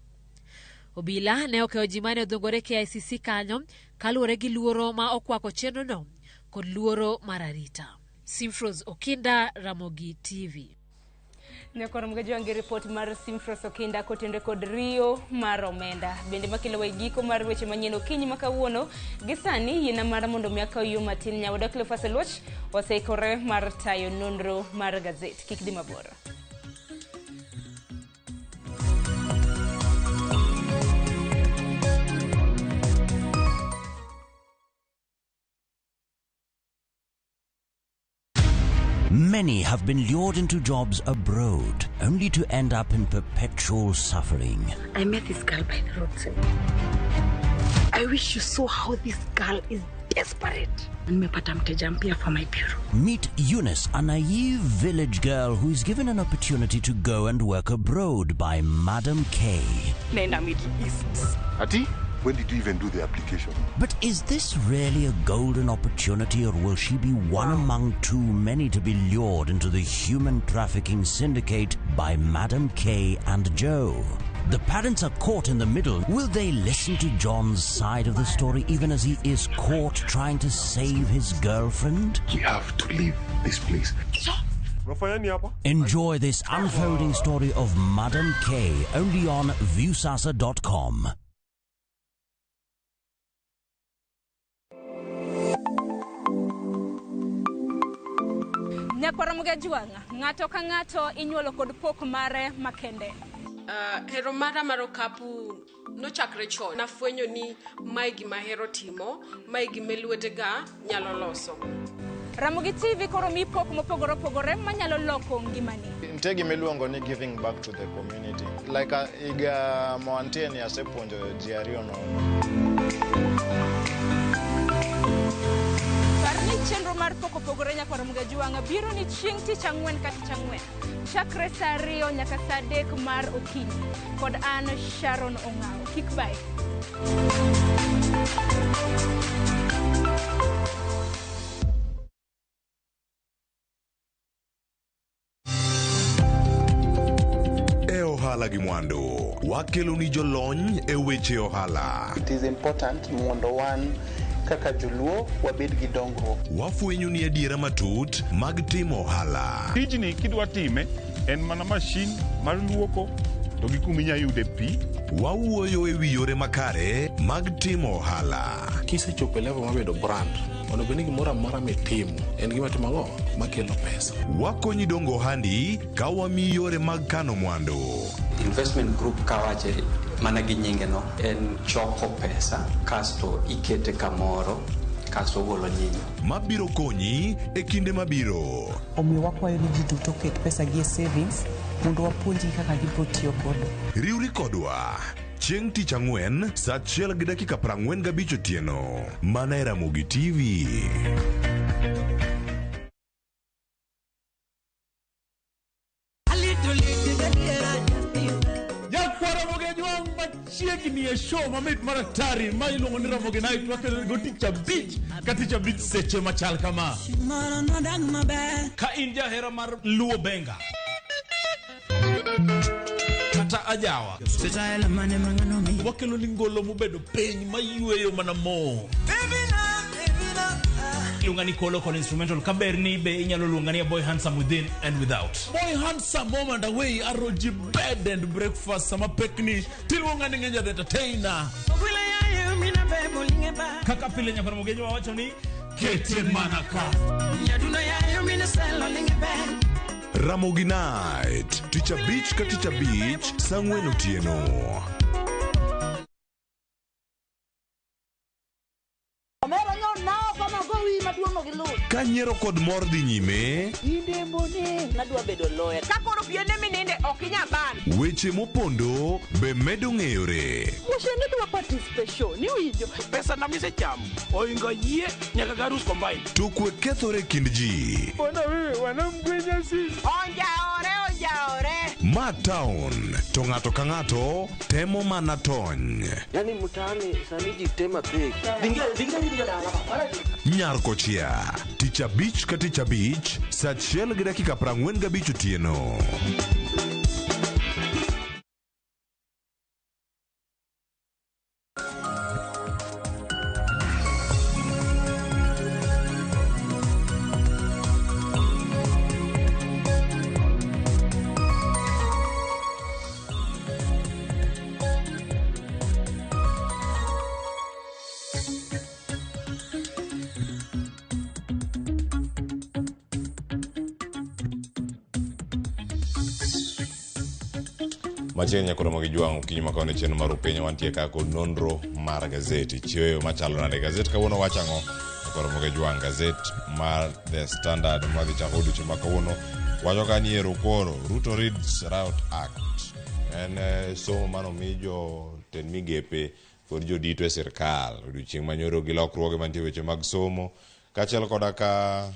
Obila ne okeo ji mane odhungore KICC kanyo kaluwore gi luoro ma okwako chenro no kod luoro mar arita. Simfros Okinda, Ramogi TV. Nyakoro mgejo angi report mar Simfros Okinda kotende kod Rio mar omenda. Bende makelo waigiko mar weche manyien okinyi makawuono gisani yena mara mondo miaka yo matin nyawoda Cleophas Loch oseikore mar tayo nonro mar gazet. Kik di mabor. Many have been lured into jobs abroad, only to end up in perpetual suffering. I met this girl by the roadside. I wish you saw how this girl is desperate. Nimepata mteja mpya for my bureau. Meet Eunice, a naive village girl who is given an opportunity to go and work abroad by Madam K. Nenda Middle East. Ati? When did you even do the application? But is this really a golden opportunity, or will she be one among too many to be lured into the human trafficking syndicate by Madam K and Joe? The parents are caught in the middle. Will they listen to John's side of the story even as he is caught trying to save his girlfriend? We have to leave this place. Enjoy this unfolding story of Madam K only on viewsasa.com. Nyakwara mugajuanga ngato ka ngato inyuolo kod pok mare makende. Hero mara marokapu no chakre chon. Nafwenyo ni maigi mahero timo, maigi meluetega nyalo loso. Ramogi TV koro mi pok mopogore opogore manyalo loko ngimani. Ntegi miluongo ni giving back to the community. Like iga moantien ya seponjo jiario no. Chenro mar poko pogore Nyakwara mugajuanga biro ni chieng' tich ang'wen ka tich ang'wen chakre saa 2 nyaka saa 3 mar okinyi kod an Sharon Ong'ao. Kik bai. Ohala gi mwando wakelo ni jolony e weche ohala. It is important mondo wan kaka joluo wabed gi dongruok. Wafwenyo ni adiera matut mag timo ohala. Tijni kidwa time en mana mashin mar luoko to gi kuminya yude pi. Wawuoyo e wi yore makare mag timo ohala. Kisechopo level mabedo brand, ono beni gimoro amora mitimo en gima timo ang'o makelo pesa. Wakonyi dongo handi ka wami yore mag kano mwandu. Investment group kawache mana gi nyinge no en choko pesa kasto ikete kamoro kasto golo nyinyo mabiro konyi e kinde mabiro. Omiyo wakwayo ni ji duto ket pesa gi savings mondo wapuonji kaka gibiro tiyo kodo. Riwri kodwa chieng' tich ang'wen saa 1:45 otieno mana e Ramogi TV. Chiegni e show mamit maratari ma iluongo ni Ramogi Night wakelo go ticha beach seche machal kama. Ka in jahera mar luo benga kata ajawa wakelo ni ngolo mobedo piny mayueyo mana mo. iluonga ni local instrumental kaber ni be inyalo luonga ni boy handsome within and without. Boy handsome moment away aroji bed and breakfast sama pekni tiluonga ni ng'enya the entertainer. Kaka pile nyakoro mogenyo wawacho ni kete manaka. Ramogi Night, Teacher Beach ka Teacher Beach, Sang'wen Otieno. Kanyiero kod mor dhi nyime. Inde mone nadwa bedo lawyer. Kakoro piene mininde okinya ban. Weche mopondo be medo ng'eyore. Mushende dwa participation. Ni winjo. Pesa na mise chamo. Oingo yie nyaka garus combine. To kwe kethore kind ji. Bona wewe wanamgwenya si. Onjaore. Ma town, to ng'ato ka ng'ato temo mana tony. Yani mtaani saniji tema pek. Nyarko chia, Teacher Beach ka Teacher Beach, saa 1:45 otieno. Machiegni nyakoro Ramogi Jwang' okinyi makone chenro mar piny wantie kako nonro mar gazeti chweyo machalo nade gazeti kawuono wacho ang'o nyakoro Ramogi Jwang' gazeti mar The Standard madhi chako odiochieng' ma kawuono wacho ka ni ero koro Ruto Reads Riot Act en somo manomi jotend migepe kod jodito e sirkal odiochieng' manyoro gi lokruoge mantie weche mag somo kaachiel koda ka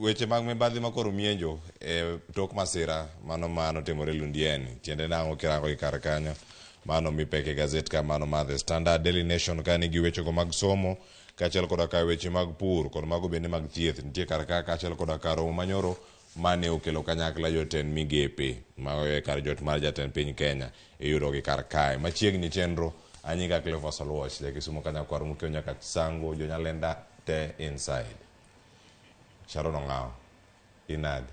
weche mag mibadhi makoro mienjo tok masira mano timore Lundiani tiende nang'o kirango gi kar kanyo mano mipeke gazet ka mano mar The Standard. Daily Nation ka nigi wechego mag somo kaachiel koda ka weche mag pur kod mago bende mag thieth nitie kar ka kaachiel koda ka romo manyoro mane okelo kanyakla jotend migepe maoe kar jot mar jatend piny Kenya iyudogi kar kae machiegni chenro anyinga Cleophas Oluoch jakisumo kanyakwar mukeo nyaka sango jonyalenda te inside. Sharon ong'ao inad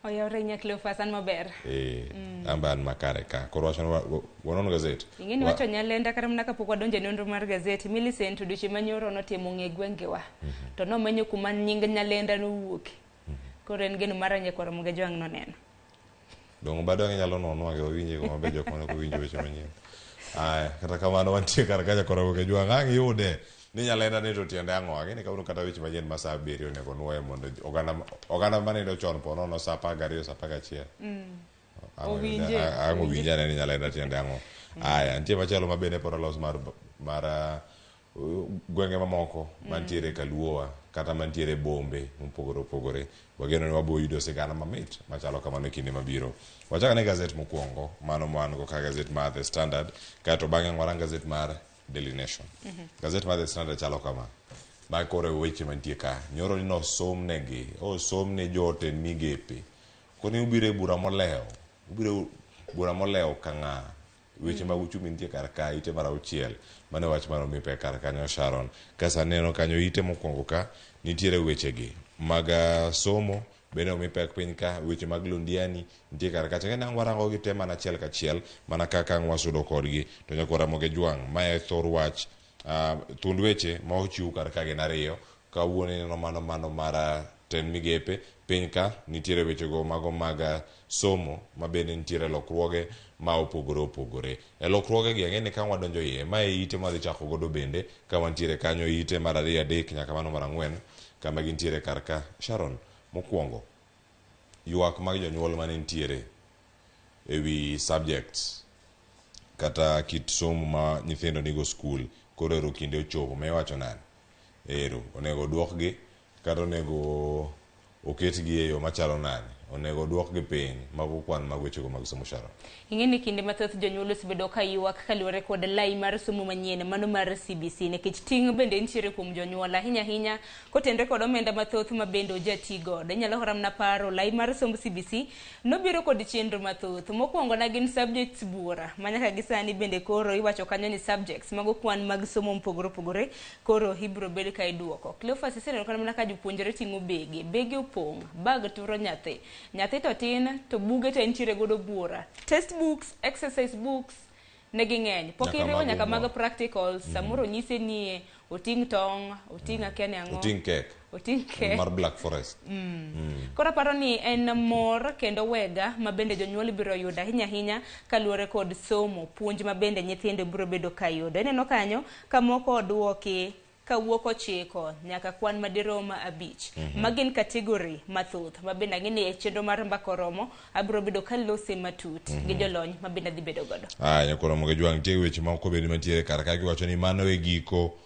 oyawre Cleophas an maber amba an makare ka koro wacho wonono gazeti ingeni wacho nyalenda kata mana kapok wadonjo e nonro mar gazeti Millicent odiochieng' manyoro notimo ng'e gwengewa to nomenyo kuma nying nyalenda nowuoke koro en geno mar nyakoro Ramogi Jwang' noneno dong bado nyalo nono age owinje go maber jok mane winjo weche manyien kata kamano wantie kar ka nyakoro Ramogi Jwang' ang' yude ni nyalenda ni to tiende ang'o agini kawuono kata weche manyien ma saa 7 onego nuoye mondo oganda manindo chon po nono saa 12 saa 11 ang' owinje ane ni nyalenda tiende ang'o nitie machielo ma bende pod olos mar gwenge mamoko mantiere Kaluowa kata mantiere bombe mopogore opogore wageno ni wabo yudo sigana mamit machalo kamano e kinde mabiro. Wachaka ne gazet mokwongo mano mwan go ka gazet mar The Standard kato bang'e ng'warang gazet mar Daily Nation. Gazet mar The Standard chalo kama ma koro weche mantie ka nyoro ni nosomnegi osomne jotend migepe koni ubire bura molewo ka ng'a weche mag uchumi nitie kar ka ite mar 6 mane wach mano mipe kar kanyo Sharon kasa neno kanyo ite mokwongo ka nitiere wechegi mag somo bende omipe piny ka weche mag Lundiani nitie kar ka chakena warango gi tema na achiel kachiel mana kaka wasudo kodgi to nyakoro Ramogi Jwang' mae thor wach thund weche ma ochiw kar ka gin ariyo kawuono mano mar tend migepe piny ka nitiere wechego mago mag somo ma bende nitiere lokruoge ma opogore e lokruoge gi ang'eni ka wadonjo iye mae ite madhi chako godo bende ka wantiere kanyo ite mar 2 3 nyaka mano mar 4 kama gintiere kar ka Sharon mokwongo ywak mag jonyuol mane nitiere ewi subjects kata kit somo ma nyithindo nigo skul koro ero kinde ochopo ma iwacho nani ero onego duokgi kata onego oketgi e yo machalo nani onego duok gi piny mago kwan mag wechego mag somo Sharon. Ing'eni kinde mathoth jonyuol osebedo ka ywak kaluwore kod lai mar somo manyien mano mar CBC nikech ting' bende nitiere kuom jonyuol ahinya kotenre kod omenda mathoth ma bende ojati godo. Inyalo horamna paro lai mar somb CBC nobiro kod chenro mathoth. Mokwongo na gin subjects buora manyaka gi sani bende koro iwacho kanyo ni subjects mago kwan mag somo mopogore opogore koro ibro bed ka iduoko. Cleophas iseneno kana mana ka jopuonjre ting'o bege opong', bag turo nyathi to tin to buge te nitiere godo buora. Textbooks, exercise books negi ng'eny. Pok iriwo nyaka mag practicals, samoro nyise ni oting' tong', oting' akiani ang'o. Oting' kek. Mar Black Forest. Koro paro ni en mor kendo wega ma bende jonyuol biro yudo ahinya kaluwore kod somo, puonj ma bende nyithindo biro bedo ka yudo. Ineno kanyo ka moko oduoki kawuok 9 nyaka kwan madirom 5. Magin kategori mathoth ma bende ang'eni e chenro mar mbako romo abiro bedo kalose matut gi jolony ma bende dhi bedo godo. Nyakoro Ramogi Jwang' nitie weche ma ok obed mantiere kar ka giwacho ni mano e giko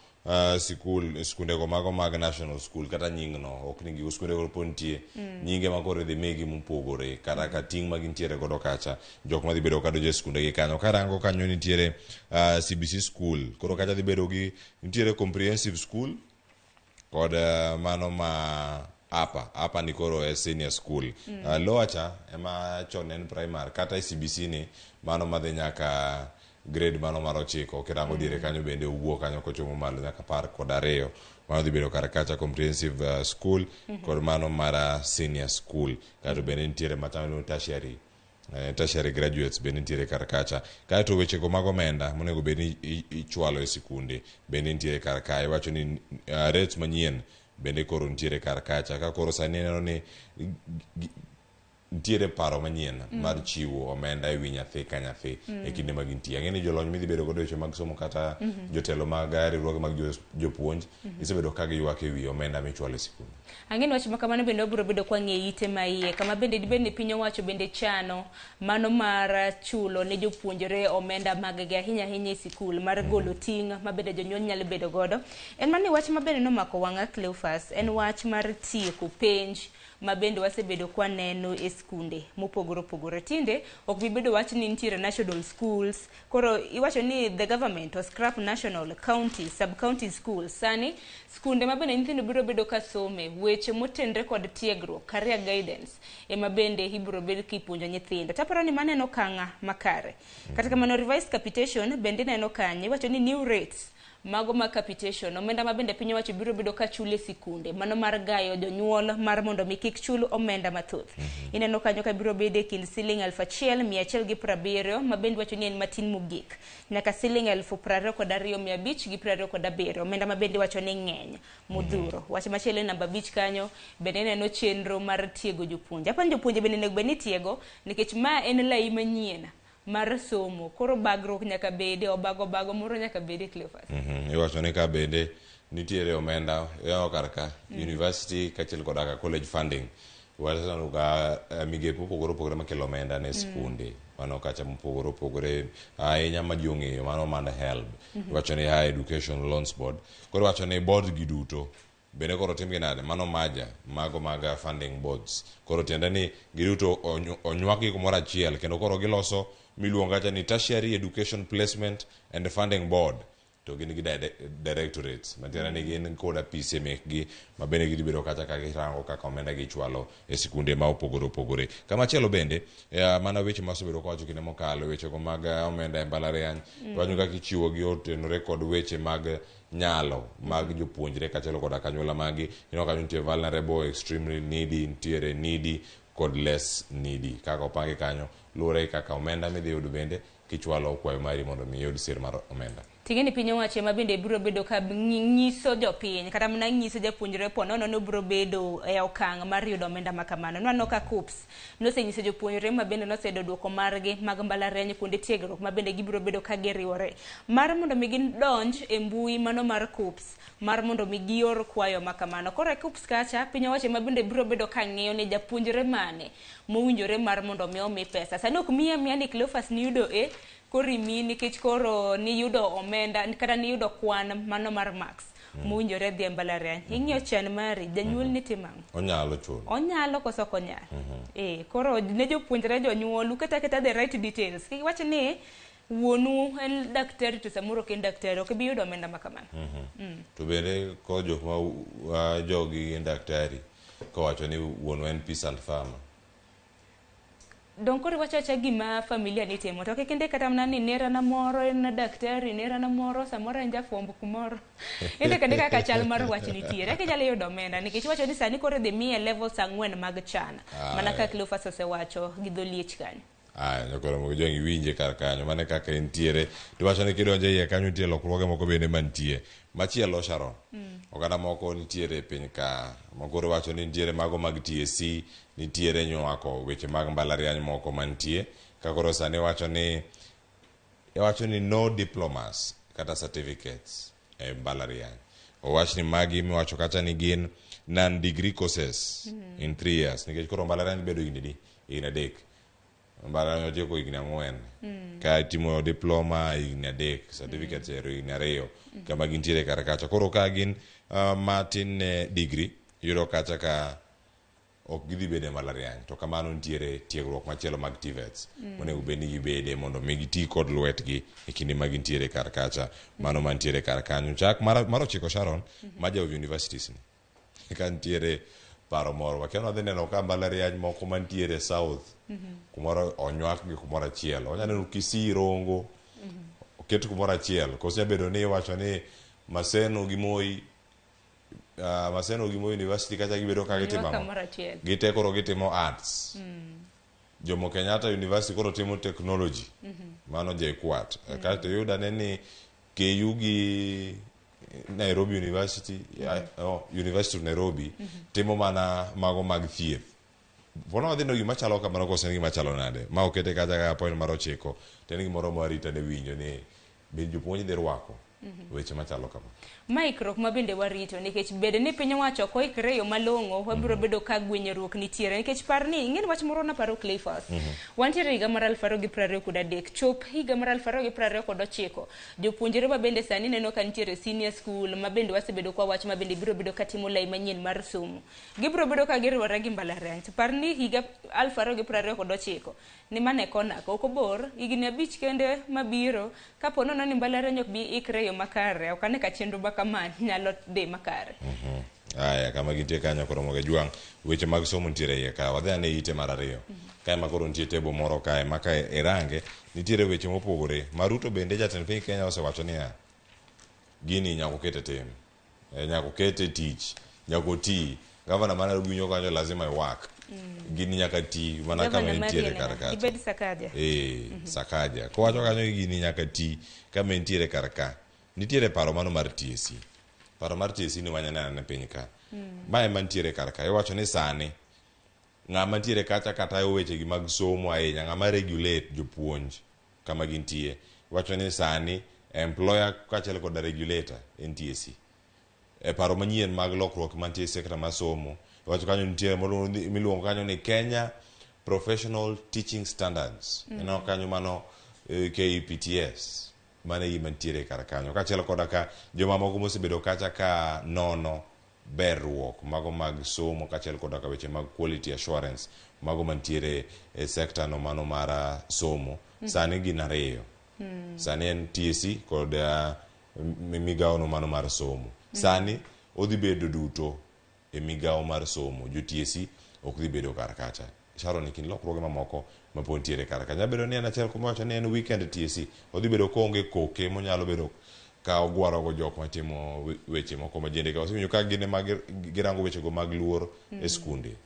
skundego mago mag national school kata nyingno ok ni gigo skundego po nitie nyinge makoro dhi migi mopogore kata ka ting' ma gintiere godo kacha jok ma dhi bedo ka donjo e skundegi kanyo. Karango kanyo nitiere CBC school, koro kacha dhi bedo gi nitiere comprehensive school kod mano ma apa ni koro e senior school. Lower cha ema chon en primary kata e CBC ni mano madhi nyaka grade mano mar 9 kirango diere kanyo bende owuok kanyo kochomo malo nyaka 12 mano dhi bedo kar kacha comprehensive school kod mano mar senior school kato bende nitiere matano tertiary graduates bende nitiere kar kacha. Kato wechego mag omenda monego bed ni ichwalo e sikunde bende nitiere kar kae. Wacho ni rates manyien bende koro nitiere kar kacha ka koro sani neno ni nitiere paro manyien mar chiwo omenda ewi nyathi ka nyathi e kinde mag intie. Ang'eni jolony midhi bedo godo weche mag somo kata jotelo mag riwruoge mag jopuonj isebedo ka giywak ewi omenda michwalo e sikunde. Ang'eni wach makamano bende obiro bedo kwa ng'e ite ma iye kama bende dibed ni piny owacho bende chano mano mar chulo ne jopuonjre omenda maggi ahinya e sikul mar golo ting' ma bende jonyuol nyalo bedo godo. En mani wach ma bende nomako wang'a Cleophas en wach mar tieko penj ma bende wasebedo kwa neno e skunde mopogore opogore. Tinde ok bi bedo wach ni nitiere national schools, koro iwacho ni the government was scrap national, county, sub-county schools. Sani skunde ma bende nyithindo biro bedo ka some weche motenre kod tiegruok, career guidance ema bende ibiro bedo kipuonjo nyithindo. Taparo ni maneno kang'a makare. Kata kamano revised capitation bende neno kanye, iwacho ni new rates mago ma capitation omenda ma bende piny owacho biro bedo ka chule sikunde mano mar gayo jonyuol mar mondo mi kik chul omenda mathoth. Ineno kanyo ka biro bede kind siling 1,170 ma bende wacho ni en matin mogik nyaka siling 22,527 omenda ma bende wacho ni ng'eny modhuro. Wach machielo namba 5 kanyo bende neno chenro mar tiego jopuonje. Apan jopuonje bende nego beni tiego nikech ma en lai manyien mar somo, koro bagruok nyaka bede, obago moro nyaka bede Cleophas. Iwacho ni ka bende nitiere omenda yao karka university kachiel koda college funding wacho ka migepo pogoro pogore makelo omenda ne skunde mano kacha mopogore opogore ahinya ma ji ong'eyo mano man HELB. Wacho ni Higher Education Loans Board, koro wacho ni board gi duto bende koro timgi nade mano mago mag funding boards, koro tiende ni giduto onywaki kumoro achiel kendo koro giloso miluonga ni tertiary education placement and funding board to gin gi directorates matiende ni gin koda pise mekgi ma bende gibedo kacha ka girango kaka omenda gichwalo e sikunde ma opogore opogore. Kamachielo bende mana weche masebedo kwacho kinde mokalo weche go mag omenda e mbalariany wanyo kaka ichiwo gi otenore kod weche mag nyalo mag jopuonjre kachiel koda kanyuola magi. Kanyo nitie vulnerable, extremely needy, nitiere needy kod less needy. Kaka opangi kanyo luore kaka omenda midhi yudo bende kichwalo kwayo mari mondo mi yud sir mar omenda. Tingeni piny owacho ma bende biro bedo ka nyiso jopiny kata mana nyiso japuonjre po nono biro bedo e okang' mar yudo omenda makamano. Nwano ka KUPS nosenyiso jopuonjre ma bende nosedo duoko margi mag mbalariany kuonde tiegruok ma bende gibiro bedo ka giriwore mar mondo mi gidonj e mbui mano mar KUPS mar mondo mi gior kwayo makamano. Koro e KUPS kacha piny owacho ma bende biro bedo ka ng'iyo ni japuonjre mane mowinjore mar mondo mi omi pesa. Sani ok miya ni Cleophas ni yudo koro imi nikech koro ni yudo omenda kata ni yudo kwan mano mar max muwinjore dhi e mbalariany. Ing'iyo chan mari, janyuol ni timang'. Onyalo chulo. Onyalo koso konyal. Koro ne jopuonjre jonyuol kata the right details. Kiwacho ni wuonu en daktari to samoro ken daktari, ok bi yudo omenda ma kamano. To bende ko jok ma jogi en daktari kowacho ni wuonu en peasant farmer. Don koro wachacha gima familia ni timo to kende kata mna ni nera na moro en daktari, nera na moro samoro en jafwambo kumoro. Ende kende kaka chal mar wach nitiere ke jalo yudo omenda nikech wacho ni sani koro dhi miye levels 4 mag chana mana kaka Cleophas osewacho gi dholiech kanyo. Nyakoro mo jongi winje kar kanyo mane kaka entiere to wacho ni kidonje iye kanyo nitie lokruoge moko bende mantie machielo Sharon. Oganda moko nitiere piny ka mokoro wacho ni nitiere mago mag TSC, nitiere nywako weche mag mbalariany moko mantie kakoro sani wacho ni no diplomas kata certificates e mbalariany. Owach ni magi miwacho kata ni gin non degree courses in 3 years nikech koro mbalariany bedo higni adek. Mbalariany otieko higni 4 ka timo diploma higni 3, certificates higni 2 kama gintiere kar kacha. Koro ka gin matin degree yudo kacha ka ok gidhi bede mbalariany to kamano nitiere tiegruok machielo mag TVETs monego bed ni gibede mondo mi giti kod lwetgi e kinde ma gintiere kar kacha. Mano mantiere kar kanyo chak mar 9 Sharon maja of universities ni ka nitiere paro moro wakiano dhi neno ka mbalariany moko mantiere south kumoro onywak gi kumoro achiel onyalo Kisii Rongo oket kumoro achiel koso bedo ni wacho ni Maseno gi Moi University kacha gibedo ka gitimo gite koro gitimo arts. Jomo Kenyatta University koro timo technology mano JKUAT kato yuda ni KU gi Nairobi University University of Nairobi timo mana mago mag thieth. Bono wadhi no gima chalo kamano koso gima chalo nade ma okete kacha ka point mar 9 ten gimoro marita ne winjo ni bin jopuonj dhi rwako weche machalo kamano. Micro kuma bende warito nikech bede ni piny owacho ko ikre yo malong'o wabiro bedo ka gwenyruok nitiere nikech par ni ing'en wach moro na paro Cleophas. Wantiere higa mar 2023 chop higa mar 2029 jopuonjre ma bende sani neno ka nitiere senior school ma bende wasebedo kwa wach ma bende biro bedo ka timo lai manyien mar somo. Gibiro bedo ka giriwore gi mbalariany. Par ni higa 2029 ni mane kona ko bor higni 5 kende mabiro kapo nono ni mbalariany ok bi ikre yo makare ok ane ka chenro kama nyalo dhi makare. Aya kama gintie kanyo koro moge jwang weche mag somo nitiere iye ka wadhi ane ite mar 2 kae ma koro nitie tebo moro kae ma ka irange nitiere weche mopogore. Maruto bende jatend piny Kenya osewacho niya gini nyako kete tim nyako kete tich nyako ti gavana mana gwinyo kanyo lazima iwak gini nyaka ti mana kama nitiere kar kacha ibed Sakaja Sakaja ko wacho kanyo gini nyaka ti kama nitiere kar ka. Nitiere paro mano mar TSC. Paro mar TSC ni wanyana ne piny ka. Mae mantiere kar ka. Iwacho ni sani ng'ama ntiere kacha kata weche gi mag somo ahinya ng'ama regulate jopuonj kama gintie. Iwacho ni sani employer kaachiel kod regulator en TSC. Paro manyien mag lokruok mantie sekta mar somo. Iwacho kanyo nitiere miluongo kanyo ni Kenya Professional Teaching Standards. Eno kanyo mano KPTS. Mane gima ntiere kar kanyo kaachiel koda ka joma moko mosebedo kacha ka nono berruok mago mag somo kaachiel koda ka weche mag quality assurance mago mantiere e sekta no mano mar somo sani gin 2 sani en TSC kod migawo no mano mar somo sani odhi bedo duto e migawo mar somo jo TSC ok dhi bedo kar kacha. Sharon ni kin lokruoge mamoko ma pontiere kar ka nyabedo ni en achiel kuma wacho ni en weekend TSC odhi bedo konge koke monyalo bedo ka ogwaro go jok matimo weche moko ma jende ka osinyo ka gine mag girango weche go mag luor e skunde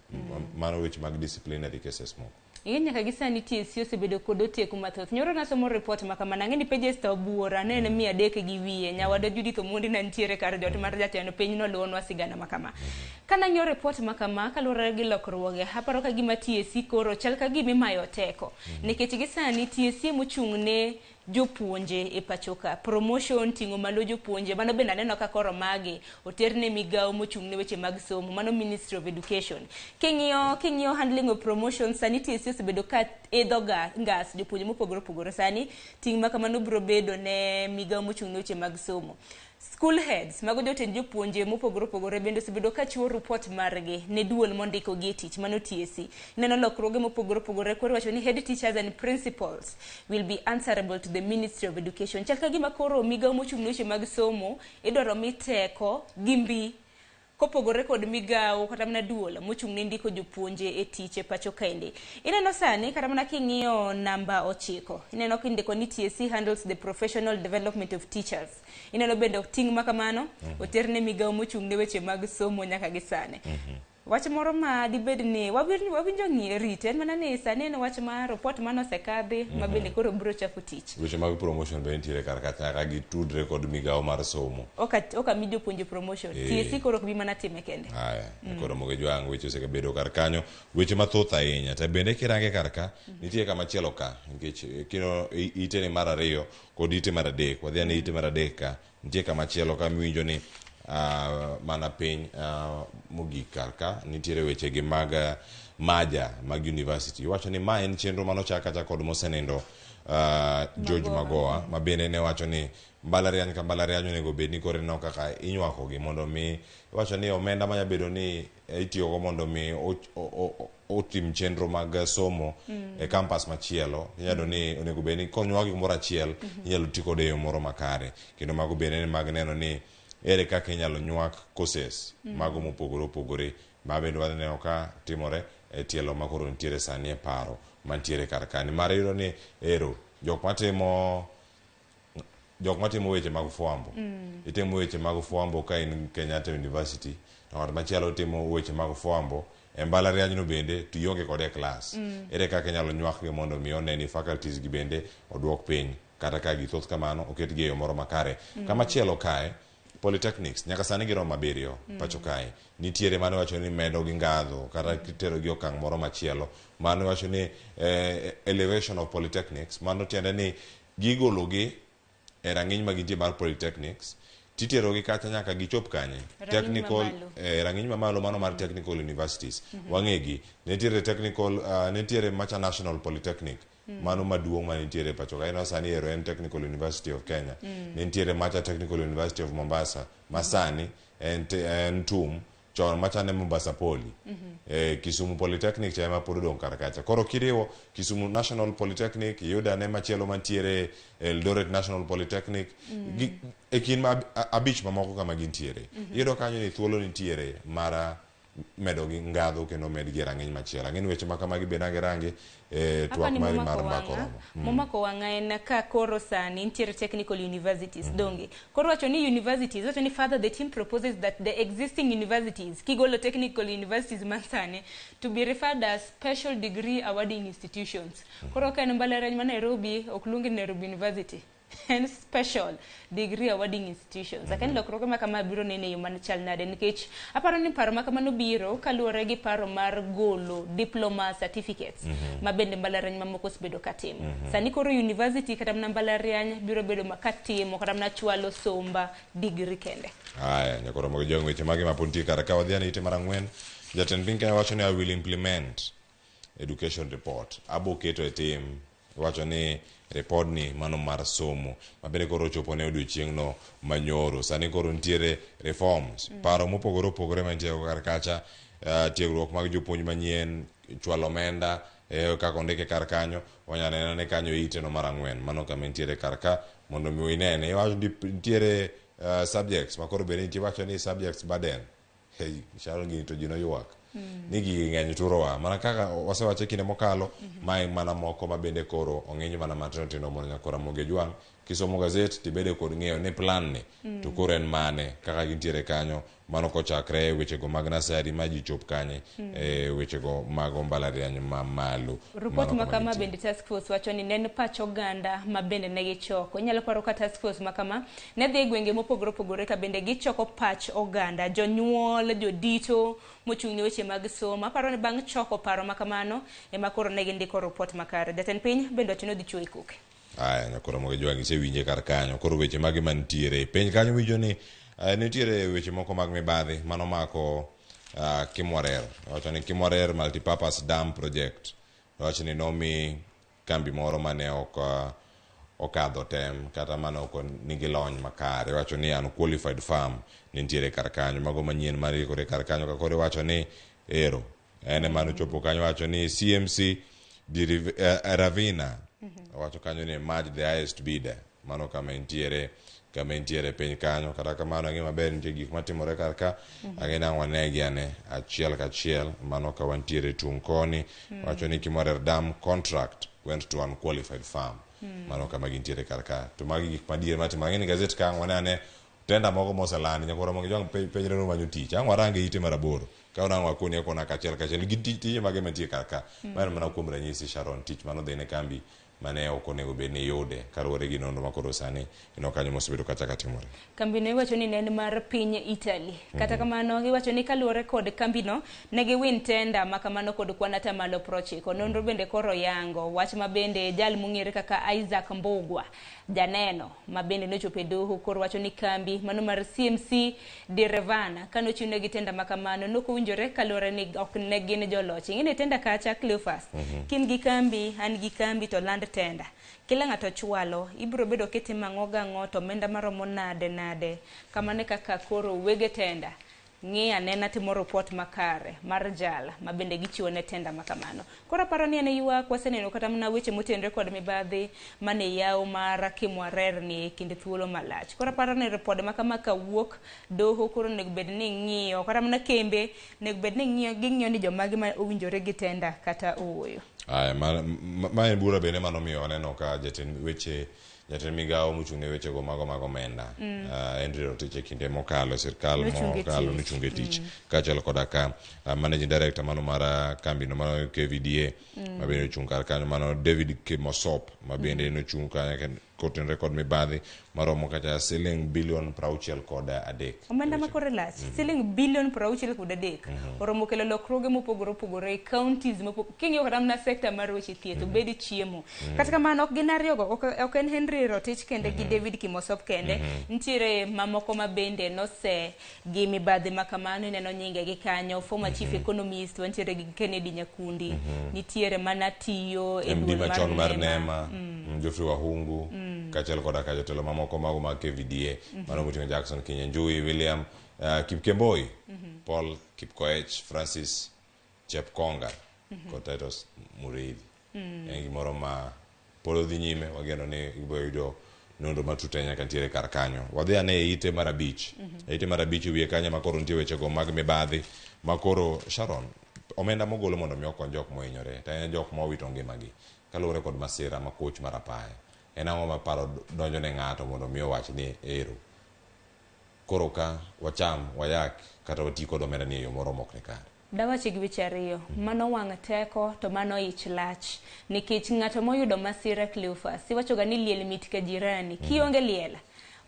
mano weche mag disciplinary cases moko. Nyaka gisani TSC osebedo kod otieko mathoth. Nyoro nasomo report makamana ng'eni pages to buora ne 300 gi wiye nyawado Judith Omondi na ntiere kar jot mar jatend piny no luonwa sigana makama. Kana nyo report makama kalore gi lokruoge aparo ka gima TSC koro chal ka gima imayo teko nikech gisani TSC mochung'ne jopuonje e pachoka promotion tingo malo jopuonje mano bende aneno ka koro magi oterne migawo mochung'ne weche mag somo mano Ministry of Education. King'iyo handling of promotion sani TSC osebedo ka edhoga ngas jopuonje mopogore opogore sani ting' ma kamano biro bedo ne migawo mochung'ne weche mag somo. School heads mago jotend jopuonje mopogore opogore bende osebedo ka chiwo report margi ne duol mondiko gi tich mano TSC. Neno lokruoge mopogore opogore koro wacho ni head teachers and principals will be answerable to the Ministry of Education. Chal ka gima koro migawo mochung' weche mag somo idwaro miteko gi mbi kopogore kod migawo kata mana duol mochung' ne ndiko jopuonje e tich e pacho kaende. Ineno sani kata mana king'iyo namba 9 ineno kindiko ni TSC handles the professional development of teachers. Ineno bende ting' makamano oterne migawo mochung' ne weche mag somo nyaka gi sani. Wach moro ma dibed ni wawinjo ng'ie rite en mana ni sani en wach mar report manosekadhi ma bende koro biro chako tich. Weche mag promotion be nitiere kar kacha ka gitudre kod migawo mar somo. Oka mi jopuonje promotion. TSC koro ok bi mana time kende. Aya, koro moge jwang weche osebedo kar kanyo, weche mathoth ahinya. Ta bende kirange kar ka nitie kama chielo ka nikech kino ite ni mar 2 kod ite mar 3. Wadhi ane ite mar 3 ka nitie kama chielo ka miwinjo ni mana piny mogik kar ka nitiere weche gi mag maja mag university. Wacho ni ma en chenro manochaka kod mosenindo George Magoha ma bende ne wacho ni mbalariany ka mbalariany onego bed ni kore no kaka inywako gi mondo mi wacho ni omenda manya bedo ni itiyo go mondo mi otim chenro mag somo e campus machielo. Inyalo ni onego bed ni konywako gimoro achiel inyalo ti kode yo moro makare kendo mago bende ni mag neno ni ere kaka inyalo nywak courses mago mopogore opogore ma bende waneno ka timore e tielo makoro nitiere sani e paro mantiere kar kani mar yudo ni ero jok matimo weche mag fwambo itimo weche mag fwambo ka in Kenyatta University to ng'at machielo timo weche mag fwambo e mbalariany no bende to ionge kode class ere kaka inyalo nywak gi mondo mi one ni faculties gi bende oduok piny kata ka githoth kamano oket gi e yo moro makare. Kama chielo kae polytechnics nyaka sani giromo 7 pacho kae nitiere mano wacho ni medo gi ngadho kata kitero gi okang' moro machielo mano wacho ni elevation of polytechnics mano tiende ni gigolo gi e rang'iny ma gintie mar polytechnics titero gi kacha nyaka gichop kanye technical rang'iny mamalo mano mar technical universities wang'egi nitiere technical nitiere Macha National Polytechnic mano maduong' ma nitiere pacho ka ino sani ero en Technical University of Kenya nitiere Macha Technical University of Mombasa masani en TUM chon Macha ne Mombasa Poly Kisumu Polytechnic cha ema pod odong' kar kacha koro kiriwo Kisumu National Polytechnic yuda ne machielo mantiere Eldoret National Polytechnic e kin abich mamoko kama gintiere yudo kanyo ni thuolo nitiere mara medo gi ngadho kendo med gi rang'iny machielo ng'en weche makamagi be range twak mari mar mbakoro momako wang'a en ka koro sani nitiere technical universities donge koro wacho ni universities wacho ni further the team proposes that the existing universities kigolo technical universities masani to be referred as special degree awarding institutions koro ka en mbalariany ma Nairobi ok luongi Nairobi University and special degree awarding institutions. Akan lokruoge ma kama biro nene yo man chal nade nikech aparo ni paro ma kamano biro kaluwore gi paro mar golo diploma certificates ma bende mbalariany mamoko osbedo katimo. Sani koro university kata mana mbalariany biro bedo makatimo kata mana chwalo somba degree kende. Aya nyakoro mogo jongo weche magi mapunti kara ka wadhi ite mar 4 jatend piny Kenya wacho ni I will implement education report abo keto e tim wacho ni report ni mano mar somo mabende koro chopo ne odiochieng' no manyoro sani koro nitiere reforms paro mopogore opogore mantiere kar kacha tiegruok mag jopuonj manyien chwalo omenda kaka ondike kar kanyo wanyane ne kanyo ite no mar 4 mano kama nitiere kar ka mondo mi inene iwacho nitiere subjects makoro bende nitie wacho ni subjects burden chalo gini to jino ywak nigi ng'eny turowa mana kaka wasewache kinde mokalo mai mana moko mabende koro ong'eny mana matino tino mondo nyakora moge jwang kisomo gazet tibede kod ng'eyo ni plan ni to koro en mane kaka gintiere kanyo mano kochakre wechego mag nasari ma ji chop kanye wechego mag mbalariany ma malo report makama bende task force wacho ni nen pach oganda ma bende ne gichoko inyalo paro ka task force makama ne dhi gwenge mopogore opogore ka bende gichoko pach oganda jonyuol jodito mochung' ne weche mag somo aparo ni bang' choko paro makamano ema koro ne gindiko report makare jatend piny bende wacho ni odhi chuo ikuke. Aya nyakoro moge jwang isewinje kar kanyo koro weche magi mantiere piny kanyo winjo ni nitiere weche moko mag mibadhi mano mako Kimwarer wacho ni Kimwarer multipurpose dam project wacho ni nomi kambi moro mane ok okadho tem kata mano ok nigi lony makare. Wacho ni unqualified farm nitiere kar kanyo, mago manyien marikore kar kanyo ka koro wacho ni ero ene mano chopo kanyo wacho ni CMC di Ravina wacho kanyo ni merge the highest bidder, mano kama intiere piny kanyo. Kata kamano ang'e maber nitie gik matimore kar ka, ang'e nang'wanegi ane achiel kachiel, mano ka wantiere tung' koni wacho ni Kimwarer Dam contract went to unqualified farm, mano kama gintiere kar ka. To magi gik madier matimore. Ang'e ni gazet ka ang'wane ane tenda moko moselandi nyaka Ramogi jwang' penjre no manyo tich, ang'warange ite maraboro ka unang' wakoni akona kachiel kachiel gi tije mage mantie kar ka. Mano mana kuom ranyisi Sharon, tich mano dhi ne kambi mane ok onego bed ni yude kaluwore gi nonro makoro sani kanyo mosebedo kachaka timore. Kambino iwacho ni ne en mar piny Italy. Kata kamano giwacho ni kaluwore kod kambino ne giwin tenda makamano kod kwan atamalo 90. Nonro bende koro yango wach mabende jal mong'ere kaka Isaac Mbugwa janeno mabende nochopo e doho koro wacho ni kambi mano mar CMC di Ravina kanochune gi tenda makamano nokowinjore kaluwore ni ok ne gin joloch. Ing'e tenda kacha Cleophas, kin gi kambi an gi kambi to land tenda kila ng'ato chwalo ibro bedo kitimo ang'o gang'o to omenda maromo nade kamane kaka koro wege tenda ng'i anena timo report makare mar jala mabende gichiwo ne tenda makamano. Koro paro ni ane ywak waseneno kata mana weche motenore kod mibadhi mane yaw mar Kimwarer ni kinde thuolo malach. Koro paro ni report makama kawuok doho koro nego bed ni ng'iyo kata mana kembe nego bed ni ng'iyo ni jomagi ma owinjore gi tenda kata oyo. Aya ma en bura bende mano miyo aneno ka jatend migawo mochung'ne weche go mago omenda Henry Rotich kinde mokalo sirkal mokalo nochunge tich kaachiel koda ka managing director mano mar kambi no mano KVDA mabende ochung' kar kanyo mano David Kimosop mabende nochung' kanyo kotenore kod mibadhi maromo kata siling bilion 63. Omenda makore lach siling bilion 63 oromo kelo lokruoge mopogore opogore counties mopogore king'iyo kata mana sekta mar weche thieth obed chiemo. Kata kamano ok gin ariyogo, ok en Henry Rotich kende gi David Kimosop kende, nitiere mamoko mabende nose gi mibadhi makamano ineno nyinge gi kanyo. Former chief economist wantiere gi Kennedy Nyakundi, nitiere mana tiyo e duol mar Nema Geoffrey Wahungu kaachiel koda ka jotelo mamoko mago mag KVDA mano moting'o Jackson Kinyanjui, William Kipkemboi, Paul Kipkoech, Francis Chepkonga kod Titus Mureithi. En gimoro ma polo dhi nyime, wageno ni ibo yudo nonro matut nyaka ntiere kar kanyo. Wadhi ane e ite mar abich. Ite mar abich wiye kanyo makoro nitie wechego mag mibadhi makoro Sharon omenda mogolo mondo mi okony jok mohinyore to en jok mowito ngimagi kaluwore kod masira makoch mar apaya. En ang'o ma paro donjo ne ng'ato mondo mi owach ni ero koro ka wacham wayak kata wati kod omenda ni e yo moro mok ne kare. Dawache gi weche ariyo, mano wang' teko to mano ich lach. Nikech ng'ato moyudo masira Cleophas, iwachoga ni liel mit ka jirani, kionge liel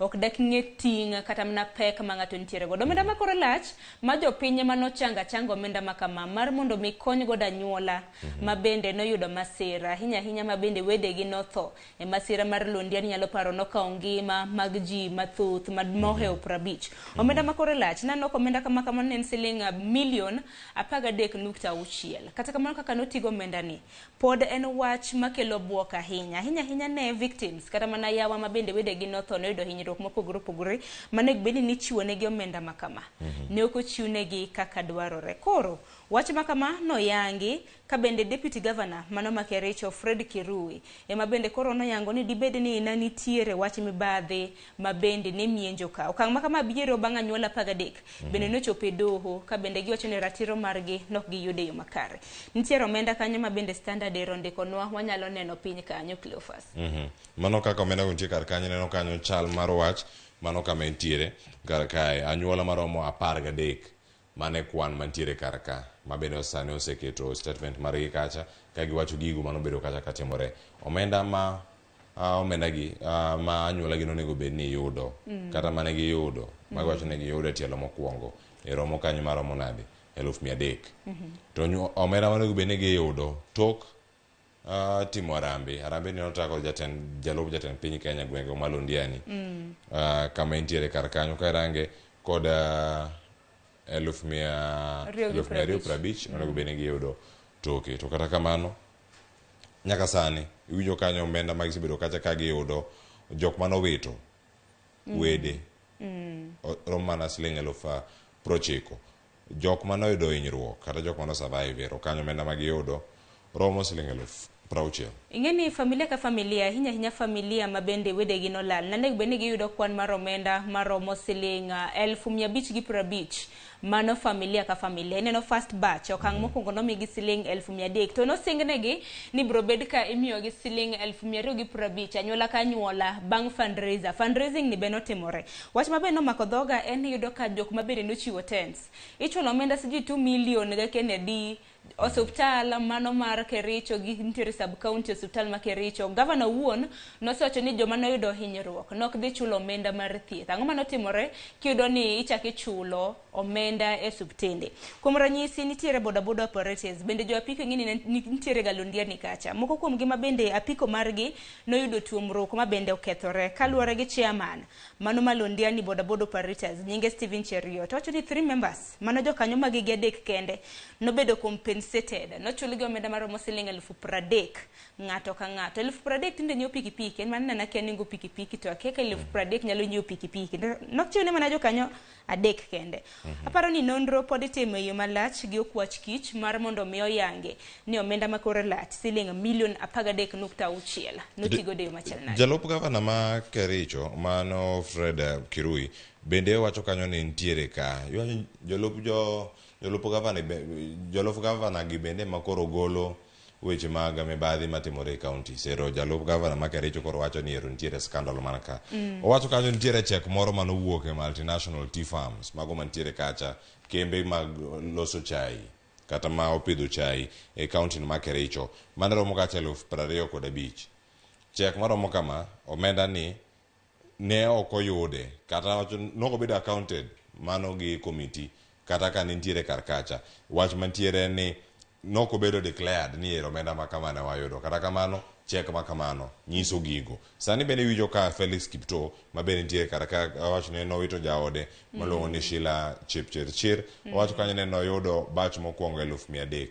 ok dak ng'e ting' kata mana pek ma ng'ato nitiere godo. Omenda makoro lach ma jopiny manochanga omenda makama mar mondo mi kony godo anyuola mabende noyudo masira ahinya mabende wedegi notho e masira mar Londiani. Nyalo paro nokawo ngima mag ji mathoth mohewo 50. Omenda makoro lach naneno omenda kama ne en siling milion 13.6. Kata kamano kaka notigo omenda ni pod en wach makelo buok ahinya ne victims kata mana yawa mabende wedegi notho noyudo hinyruok mopogore opogore mane bende ni chiwo negi omenda makama ne ok ochiw negi kaka dwarore. Koro wach makama noyangi ka bende deputy governor mano Makericho Fred Kirui ema bende koro noyango ni dibed ni nitiere wach mibadhi mabende ne mienjo ka okang' makama biro bang' anyuola 13 bende nochopo e doho ka bende giwacho ni ratiro margi nok giyude yo makare. Nitiere omenda kanyo mabende Standard ero ndikonwa wanyalo neno piny kanyo Cleophas. Mano kaka omenda nitie kar kanyo neno kanyo chal mar wach mano kama entiere kar kae anyuola maromo 13 mane kwan mantiere kar ka mabende sani oseketo statement margi kacha ka giwacho gigo mano bedo kacha katimore. Omenda gi ma anyuola gi nonego bed ni yudo kata mane giyudo magiwacho ne giyudo e tielo mokwongo e romo kanyo maromo nade 300,000 to omenda manego bed ni giyudo tok timo arambe ni notako jalup jatend piny Kenya gwenge ma Londiani kama entiere kar kanyo ka range kod 250,000 onego bed ni giyudo toke. To kata kamano nyaka sani iwinjo kanyo omenda ma gisebedo kacha ka giyudo jok manowito wede romo mana siling 90,000. Jok manoyudo hinyruok kata jok manosurvive kanyo omenda ma giyudo romo siling 60,000. Ingeni familia ka familia hinya familia mabende wedegi nolal nanego bende giyudo kwan mar omenda maromo siling 550 mano familia ka familia. Ineno first batch okang' mokwongo nomigi siling 300,000 to nosingnegi ni bro bed ka imiyogi siling 250 anyuola ka anyuola bang' fundraising ni be notimore. Wach mabe nomako dhoga en yudo ka jok mabende nochiwo tents ichulo omenda siji 2 million ga Kennedy osuptal mano mar Kericho gi nitiere sub county osuptal ma Kericho. Governor wuon nosewacho ni joma noyudo hinyruok nok dhi chulo omenda mar thieth. Ang'o mano timore kiyudo ni ichaki chulo omenda e subtende. Kuom ranyisi nitiere bodaboda operatives bende jo apiko ng'ini nitiere galondia ni kacha. Moko kuom gima bende apiko margi noyudo tuomruok ma bende okethore kaluwore gi chairman mano malondia ni bodaboda operatives nyinge Steven Cheruiyot. Wacho ni 3 members mano jokanyo magigi adek kende nobedo compensated nochulgi omenda maromo siling 30,000 ng'ato ka ng'ato. 30,000 tinde nyiewo pikipiki en mana na keningo pikipiki to kaka 30,000 nyalo nyiewo pikipiki nokchiwne mana jokanyo adek kende. Aparo ni nonro pod itimo e yo malach gi okwach kich mar mondo mi oyange ni omenda makore lach siling 13.6 notigo de yo machal nade. Jalup gavana ma Kericho mano Fred Kirui bende wacho kanyo ni ntiere ka jolup gavana gi bende makoro golo weche mag mibadhi matimore e county. Sero jalup gavana ma Kericho koro wacho ni ero ntiere scandal man ka. Owacho kanyo nitiere chek moro manowuok e multinational tea farms mago mantiere kacha kembe mag loso chai kata ma opidho chai e county ma Kericho mane romo kacha 25,000. Chek maromo kama omenda ni ne okoyude kata nokobedo accounted mano gi committee kata ka nitiere karkacha. Wach mantiere ni nokobedo declared ni omenda makamane wayudo kata kamano chek makamano nyiso gigo. Sani bende wijo ka Felix Kipto mabende nitiere karaka wacho ne nowito jaode malongo ni Sheila Chepchirchir wacho kanyo ne noyudo batch mokwongo 300,000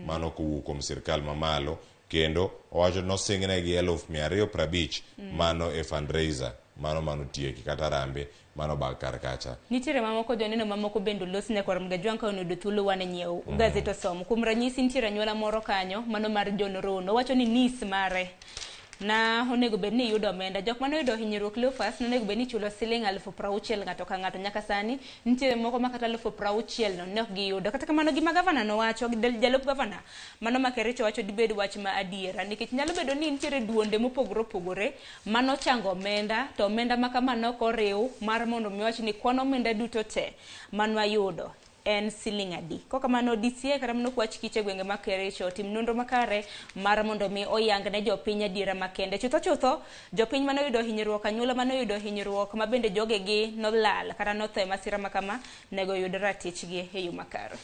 mano kuwuok kuom sirkal mamalo kendo wacho nosingne gi 250,000 mano e fundraiser mano tieki kata rambe mano bag karkacha. Nitiere mamoko joneno mamoko bende losne kwarom gajwang ka onudo thulo wane nyiew gazet osomo. Kuom ranyisi nitiere anyuola moro kanyo mano mar John Rono wacho ni nis mare na onego bed ni yudo omenda. Jok mane oyudo hinyruok Lufas onego bed ni chulo siling 60,000 ng'ato ka ng'ato. Nyaka sani nitiere moko ma kata 60,000 no ne ok giyudo. Kata kamano gima gavana no wacho jalup gavana mano ma Kericho wacho dibed wach ma adiera nikech nyalo bedo ni nitiere duonde mopogore opogore mano chango omenda to omenda ma kamano koriw mar mondo mi wach ni kwan omenda duto te mano ayudo en siling adi. Koka mano DCI kata mano kwach kiche gwenge ma Kericho tim nonro makare mar mondo mi oyang ne jopiny adiera makende. Chutho jopiny mano yudo hinyruok anyuola mano yudo hinyruok ma bende jogegi nolal kata notho masira makama nego yud ratichgi e yo makare.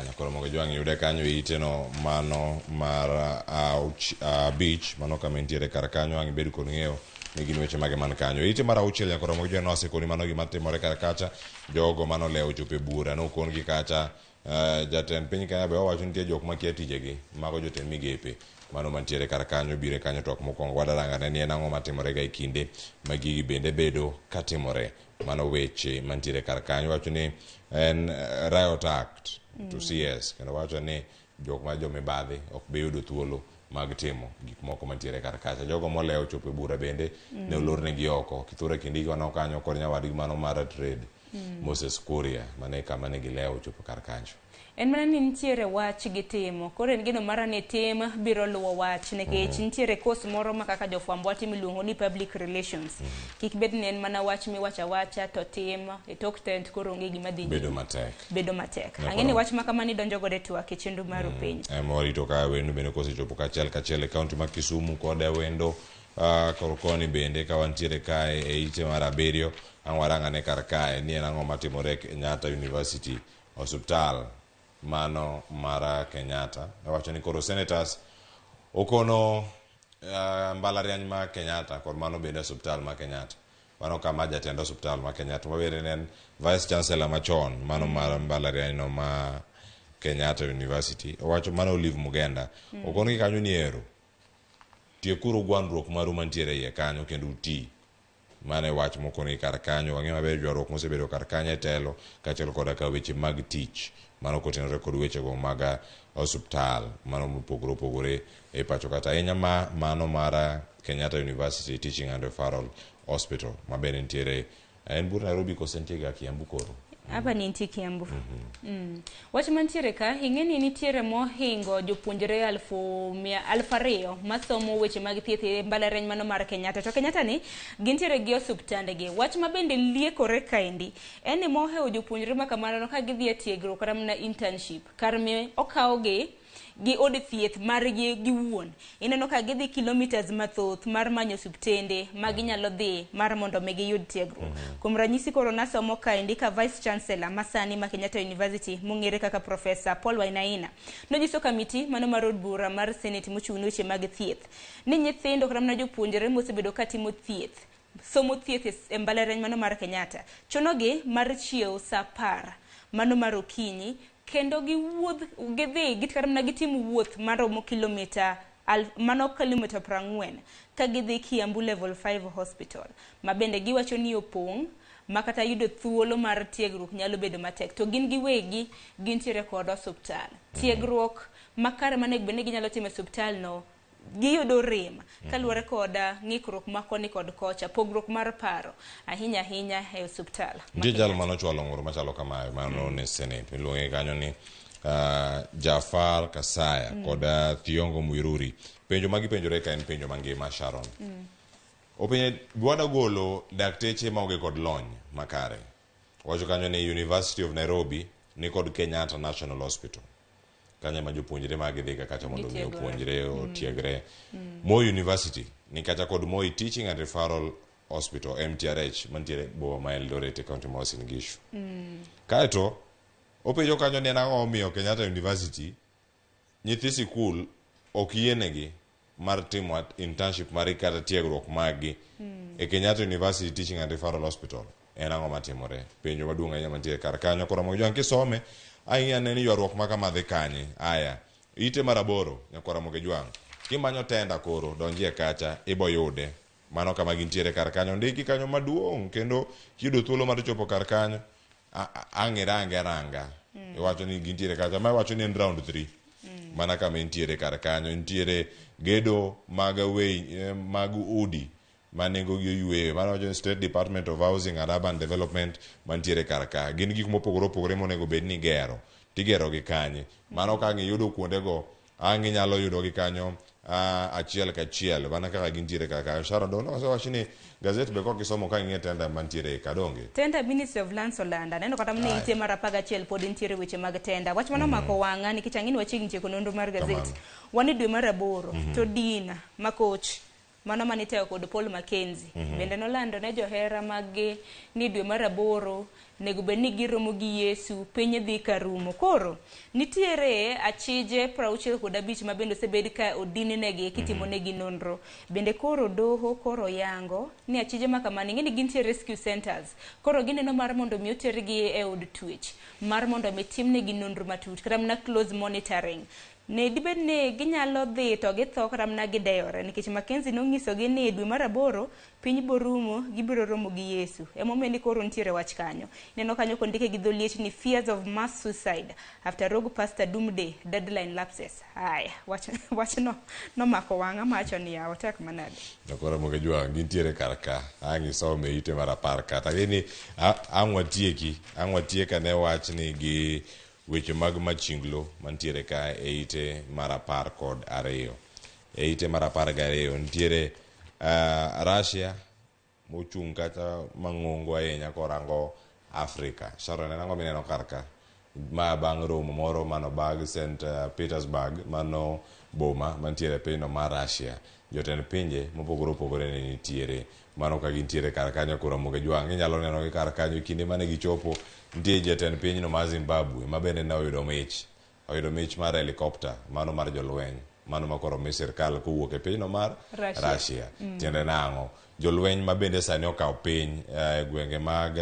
Nyakoro mogo jwang yude kanyo iteno mano mar beach mano kama nitiere kar kanyo ang bedo kod ng'eyo ni gin weche mage man kanyo. Ite mar auchiel nyakoro mogo jwang nosekoni mano gima timore kar kacha jogo mano lewo chope bura nokon gi kacha jatend piny Kenya be owacho nitie jok makia tijegi mago jotend migepe mano mantiere kar kanyo bire kanyo tok mokwongo wadarangane ni en ang'o matimore ga e kinde ma gigi bende bedo katimore. Mano weche mantiere kar kanyo wacho ni en riot act to CS kendo wacho ni jok ma jomibadhi ok be yudo thuolo mag timo gik moko mantiere kar kacha. Jogo molewo chope bura bende ne olornegi oko kithure kindiki wano kanyo kod nyawadgi mano mar trade Moses Kuria mane kama ne gilewo chopo kar kanyo. En mana ni nitiere wach gitimo koro en gino mara ni tim biro luwo wach nekech nitiere course moro ma kaka jofwambo watimo iluongo ni public relations. Kik bed ni en mana wach miwacha wacha to tim e tok tent koro onge gima dhi bedo matek. Ang'eni wach ma kamani donjo godo e twak e chenro mar piny. Morito ka wendo bende kosechopo kachiel e kaunti ma Kisumu kod wendo korokoni bende ka wantiere kae e ite mar abiriyo ang' warang'ane kar kae ni en ang'o matimore Kenyatta University Hospital mano mara Kenyatta. Wacho ni koro senators okono mbalariany ma Kenyatta kod mano bende hospital ma Kenyatta. Mano kama jatend hospital ma Kenyatta mabere nen vice chancellor machon mano mar mbalariany no ma Kenyatta University. Wacho mano Olive Mugenda okono gi kanyo ni ero tiekuru gwandruok maru mantiere iye kanyo kendo uti. Mane wach moko ni kar kanyo wang'e maber ywaruok mosebedo kar kanyo e telo kaachiel koda ka weche mag tich mano kotenore kod wechego mag osuptal mano mopogore opogore e pacho kata ahinya mano mar Kenyatta University Teaching and Referral Hospital mabende nitiere en bur Nairobi kose nitiere Kiambu koro. Hapa ni ntie Kiambu. Wach mantiere ka ing'eni nitiere mohingo jopuonjre 200,000 masomo weche mag thieth e mbalariany mano mar Kenyatta. To Kenyatta ni gintiere gi osuptande gi. Wach mabende liekore kaendi en ni moheo jopuonjre makamano ka gidhi e tiegruok kata mana internship kar mi okawgi gi od thieth margi giwuon. Ineno ka gidhi kilometers mathoth mar manyo suptende ma ginyalo dhi mar mondo mi giyud tiegruok. Kuom ranyisi koro nasomo kaendi ka Vice Chancellor masani ma Kenyatta University mong'ere kaka Professor Paul Wainaina nojiso kamiti mano mar od bura mar Senate mochung' weche mag thieth ni nyithindo kata mana jopuonjre mosebedo katimo thieth somo thieth e mbalariany mano mar Kenyatta chonogi mar chiew saa 10 mano mar okinyi kendo gidhi gitkara mana gitimo wuoth maromo kilomita 40 ka gidhi Kiambu level 5 hospital mabende giwacho ni opong' makata yudo thuolo mar tiegruok nyalo bedo matek to gin giwegi gintiere kod osuptal tiegruok makare mane bende ginyalo timo e osuptal no giyudo rem kaluwore kod ng'ikruok makoni kod kocha pogruok mar paro ahinya e osuptal. Ndiye jal mano chwalo ng'uro machalo kamayo mano ne Senate miluonge kanyo ni Jafar Kasaya kod Thiongo Muiruri. Penjo magipenjore ka en penjo mangima Sharon. Openje dwada golo dakteche maonge kod lony makare. Wacho kanyo ni University of Nairobi ni kod Kenyatta National Hospital. Kanya ma jopuonjre magidhi kacha mondo mi opuonjre otiegre. Moi University ni kacha kod Moi Teaching and Referral Hospital MTRH mantiere bo ma Eldoret County ma Uasin Gishu. Kaeto openjo kanyo ni ang'o omiyo Kenyatta University nyithi sikul ok yienegi mar timo internship mar kata tiegruok magi e Kenyatta University Teaching and Referral Hospital. En ang'o matimore? Penjo maduong' ahinya mantiere kar kanyo koro mo jwan kisome ai aneni ywaruok maka madhi kanye. Aya ite maraboro nyakora moge jwang kimanyo tenda koro donjie kacha ibo yude mano kama gintiere kar kanyo ndiki kanyo maduong' kendo yudo thuolo mar chopo kar kanyo ranga iwacho ni gintiere kacha ma iwacho ni en round 3 mana kama intiere kar kanyo ntiere gedo mag mag udi manengo gi yue mano jo State Department of Housing and Urban Development mantiere kar ka gin gik mopogore opogore monego bed ni gero tigero gi kanye mano ka ngiyudo kuonde go angi nyalo yudo gi kanyo achiel ka chiel bana kaka gintiere kar ka Sharon no so wachini gazette be ko kisomo ka ng'iye tenda mantiere kadonge tenda Ministry of Lands Olanda neno kata mne ite mar 11 pod ntiere weche mag tenda wach mano mako wanga nikech ang'ini wachigni tieko nonro mar gazette wani dwe mar 8 to Dina Makoch mano maniteo kod Paul Mackenzie bende nolando ne johera maggi ni dwe mar 8 nego bed ni giromo gi Yesu piny dhi karumo koro nitiere achije 65 ma bende osebed ka odini negi kitimo negi nonro bende koro doho koro yango ni achije makamani ng'eni gintie rescue centers koro gineno mar mondo mi otergi e od twech mar mondo mi timnegi nonro matut kata mana close monitoring ne dibed ne ginyalo dhi to githo kata mana gideyore nikech Mackenzie nong'isogi ni dwe mar 8 piny borumo gibiro romo gi Yesu emomiyo ni koro ntiere wach kanyo neno kanyo kondike gi dholiech ni fears of mass suicide after rogue pastor doomsday deadline lapses haya wach no mako wanga macho ni ya otak manade nakora moge jwa gintiere karka angi some ite mar 10 kata gini angwatieka ne wach ni gi weche mag machinglo mantiere ka e ite mar 12 e ite mar 12 ntiere Russia mochung' kata mang'ongo ahinya korango Afrika. Sharon nango mineno karka ma bang' romo moro mano bag St. Petersburg mano boma mantiere pino mar Russia. Jotend pinje mopogore opogore ne nitiere mano ka gintiere kar kanyo koro moge jwang' inyalo neno gi kar kanyo kinde mane gichopo ntie jatend pinyno mar Zimbabwe ma bende ne oyudo mich mar helicopter mano mar jolweny mano makoro mi sirkal kowuok e pinyno mar Russia. Tiende nang'o jolweny ma bende sani okaw piny e gwenge mag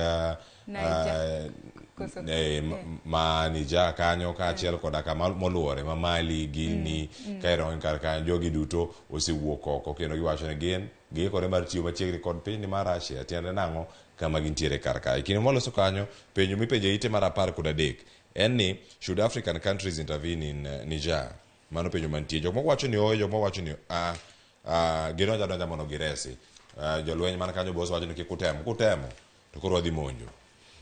manija kanyo ka achiel koda ka moluore ma mali gini kairong kar kanyo jogi duto osewuok oko kendo giwacho ni gin giikore mar tiyo machiegni kod piny mar Russia tiende nang'o kama gintiere kar kae. Kinde moloso kanyo penjo mipenjo ite mar 13 en ni should African countries intervene in Niger? Mano penjo mantie. Jok moko wacho ni oyo, jok moko wacho ni gidonja mondo giresi. Jolweny man kanyo boss wacho ni kutemo to koro wadhi monjo.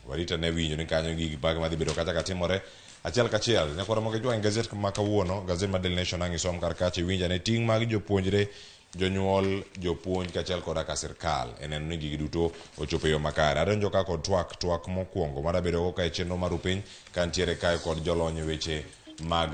Warita ne winjo ni kanyo gigi bag madhi bedo kacha katimore achiel kachiel. Ne Ramogi jwang gazet ma kawuono, gazet ma Daily Nation angisom kar kacha winja ne ting mag jopuonjre, jonyuol, jopuonj kachiel koda ka sirkal eneno ni gigi duto ochopo yo makare. Adonjo ka kod twak mokwongo mar bedo go ka chenro mar piny kantiere kae kod jolony weche mag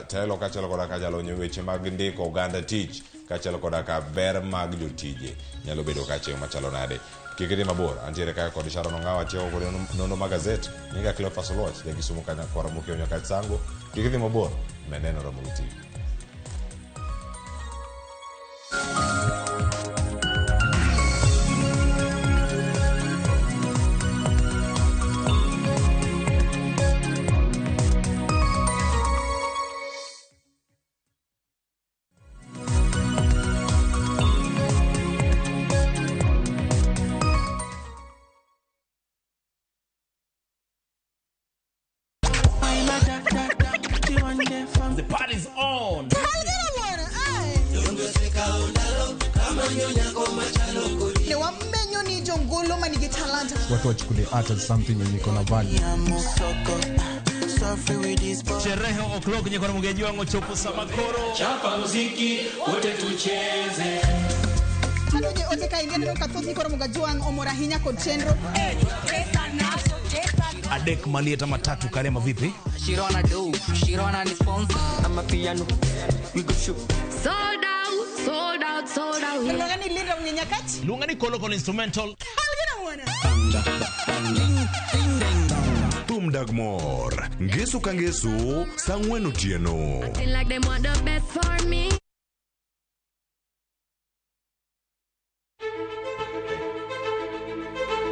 telo kachiel koda ka jalony weche mag ndiko oganda tich kachiel koda ka ber mag jotije nyalo bedo ka chieng' machalo nade. Kikiri mabor antiere kae kod Sharon Ongawa tiyo kod nono magazet nyinga Cleophas Oloch jagisumu kanya kora mukio nyaka sango. Kikiri mabor meneno Ramogi TV. The party's on. Watu wachukulie art as something yenye iko na value. Sherehe o'clock nye kwa Ramogi jwang chopo samakoro. Chapa muziki wote tucheze. Tuje oteka ingia ndo kathothi kwa Ramogi jwang omora hinya kod chenro. Adek Malieta matatu Karema vipi? Shirona do, Shirona ni sponsor. I'm a piano. We go shoot. Sold out. Lungani linda mnyenyakati? Lungani kolokon instrumental. Tumdagmor, ngesu kangesu, sangwenu tieno. I feel like them want the best for me.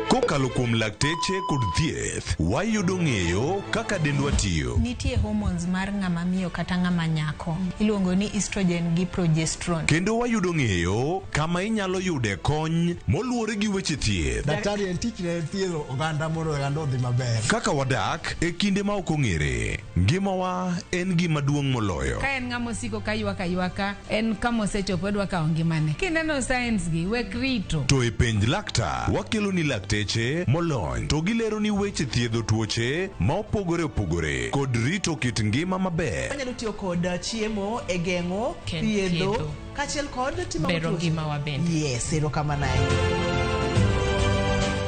Kokalo kuom lakteche kod thieth, wayudo ng'eyo kaka dendwa tiyo. Nitie hormones mar ng'ama miyo kata ng'ama nyako. Iluongo ni estrogen gi progesterone. Kendo wayudo ng'eyo kama inyalo yude kony moluwore gi weche thieth. Daktari en tich ne thiedho oganda mondo oganda odhi maber. Kaka wadak e kinde ma ok ong'ere, ngimawa en gima duong' moloyo. Ka en ng'ama osiko ka ywaka, en kama osechopo dwa kawo ngimane. Kineno science gi wek rito. To e penj laktar, wakelo ni lakteche molony to gilero ni weche thiedho tuoche ma opogore kod rito kit ngima maber. Wanyalo tiyo kod chiemo e geng'o thiedho kachiel kod timo bero ngima wa bende. Yes, erokamano.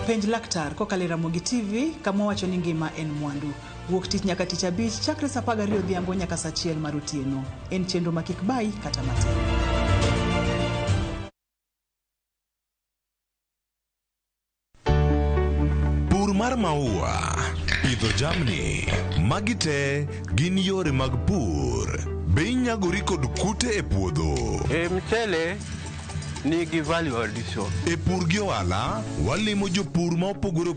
Penj laktar kokalo Ramogi TV kama wacho ni ngima en mwandu. Wuok tich nyaka tich abich chakre saa 12 odhiambo nyaka saa 1 mar otieno. En chenro ma kik bai kata matin. Mar maua, pidho jamni, magi te gin yore mag pur. Be inyagori kod kute e puodho? Mchele nigi value addition. E pur gi ohala, walimo jopur ma opogore.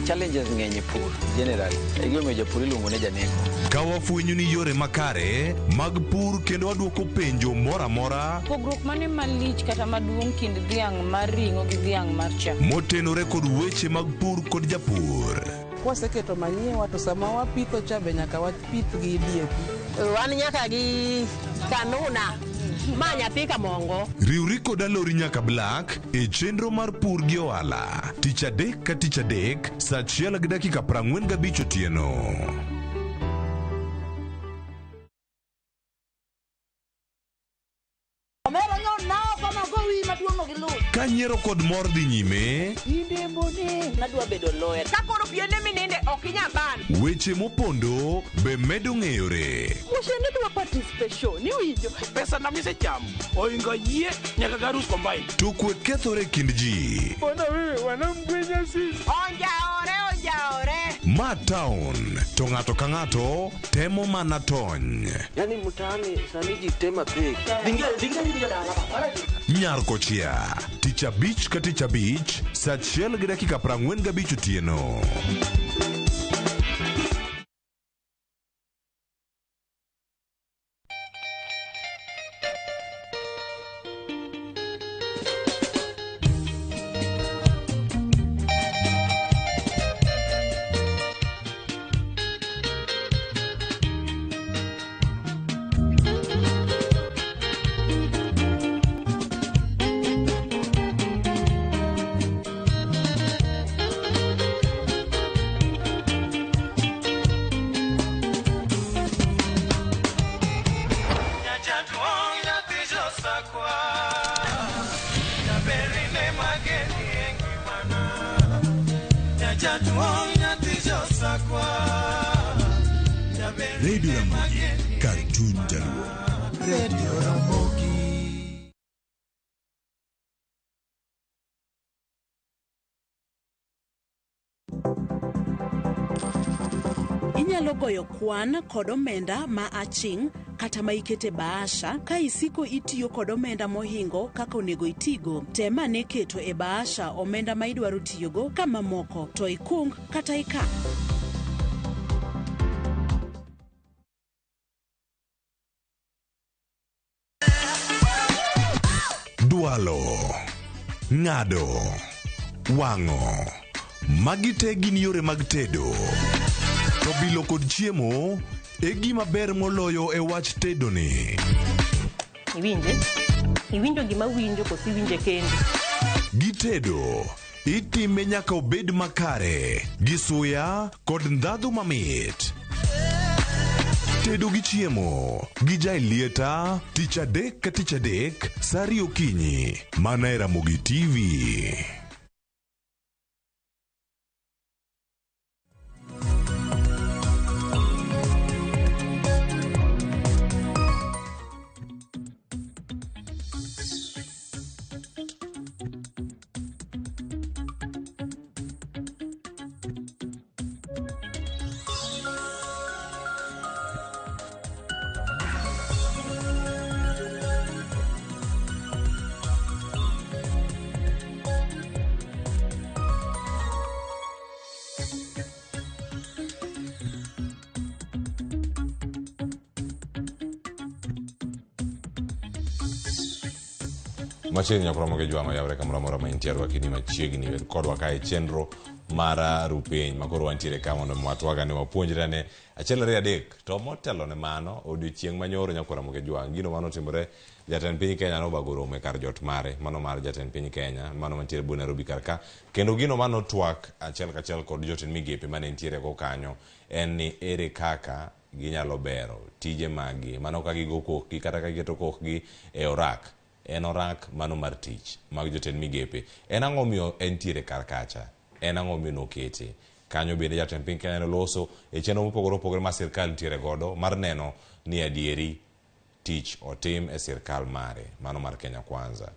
Challenges ng'eny e pur, generally. E gima jopur iluongo ne janeko. Ka wafwenyo ni yore makare mag pur kendo waduoko penjo mora. Pogruok mane malich kata maduong' kind dhiang' mar ring'o gi dhiang' mar chak. Motenore kod weche mag pur kod japur. Kwaseketo manyiwa to sama wapitho cha be nyaka wapith gi DAP. Wan nyaka gi kanuna. Ma nyathi ka mongo. Riwri kod alori nyaka Black e chenro mar pur gi ohala. Tich adek ka tich adek, saa 1 gi dakika 45 otieno. Ka nyiero kod mor dhi nyime, inde mbone nadwa bedo lawyer. Ka koro piende mininde ok inyaban. Weche mopondo be medo ng'eyore. Mushende dwa participation ni winjo. Pesa na mise cham. Oingo yie nyaka garus combine. To kwe kethore kind ji. Bona wewe wanamgwenya sisi. Onjaore. Ma town, to ng'ato ka ng'ato temo mana tony. Yani mtaani sani ji tema pek. Dingia dala. Nyar kochia, tich abich ka tich abich, saa 1 gi dakika 45 otieno. sakwa Jaberine mageni engimana Nyajatuong nyatijo sakwa Radio Ramogi, Cartoon Jaluo. Radio Ramogi. Inyalo goyo kwan kod omenda ma aching' kata ma ikete bahasha ka isiko itiyo kod omenda mohingo kaka onego itigo. Tema ne keto e bahasha omenda ma idwaro tiyogo kama moko to ikung kata ikan. Dualo, ng'ado, wang'o, magi te gin yore mag tedo. To bilo kod chiemo e gima ber moloyo e wach tedo ni. Iwinjo gima winjo kosi winje kendi. Gi tedo itime nyaka obed makare gi suya kod ndhadhu mamit. Tedo gi chiemo gi jai lieta tich adek ka tich adek sari okinyi mana e Ramogi TV. Machiegni nyakura moge jwang'o yawre kamoro moro ma intiere wakini machiegni ved kodwa ka e chenro mara rupeny makoro wantiere ka mondo mwatwaga ne wapuonjre ne achiel ariyo adek to motelo ne mano odiochieng' manyoro nyakura moge jwang' gino mano timore jatend piny Kenya no bago romo e kar jot mare mano mar jatend piny Kenya mano mantiere bu Nairobi kar ka kendo gino mano twak achiel kachiel kod jotend migepe mane ntiere go kanyo en ni ere kaka ginyalo bero tije magi mano ka gigo kokgi kata ka giketo kokgi e orak en orak mano mar tich mag jotend migepe en ang'o miyo entiere kar kacha en ang'o miyo nokete kanyo bende jatend piny Kenya noloso e chenro mopogore opogore ma sirkal ntiere godo mar neno ni adieri tich otim e sirkal mare mano mar Kenya Kwanza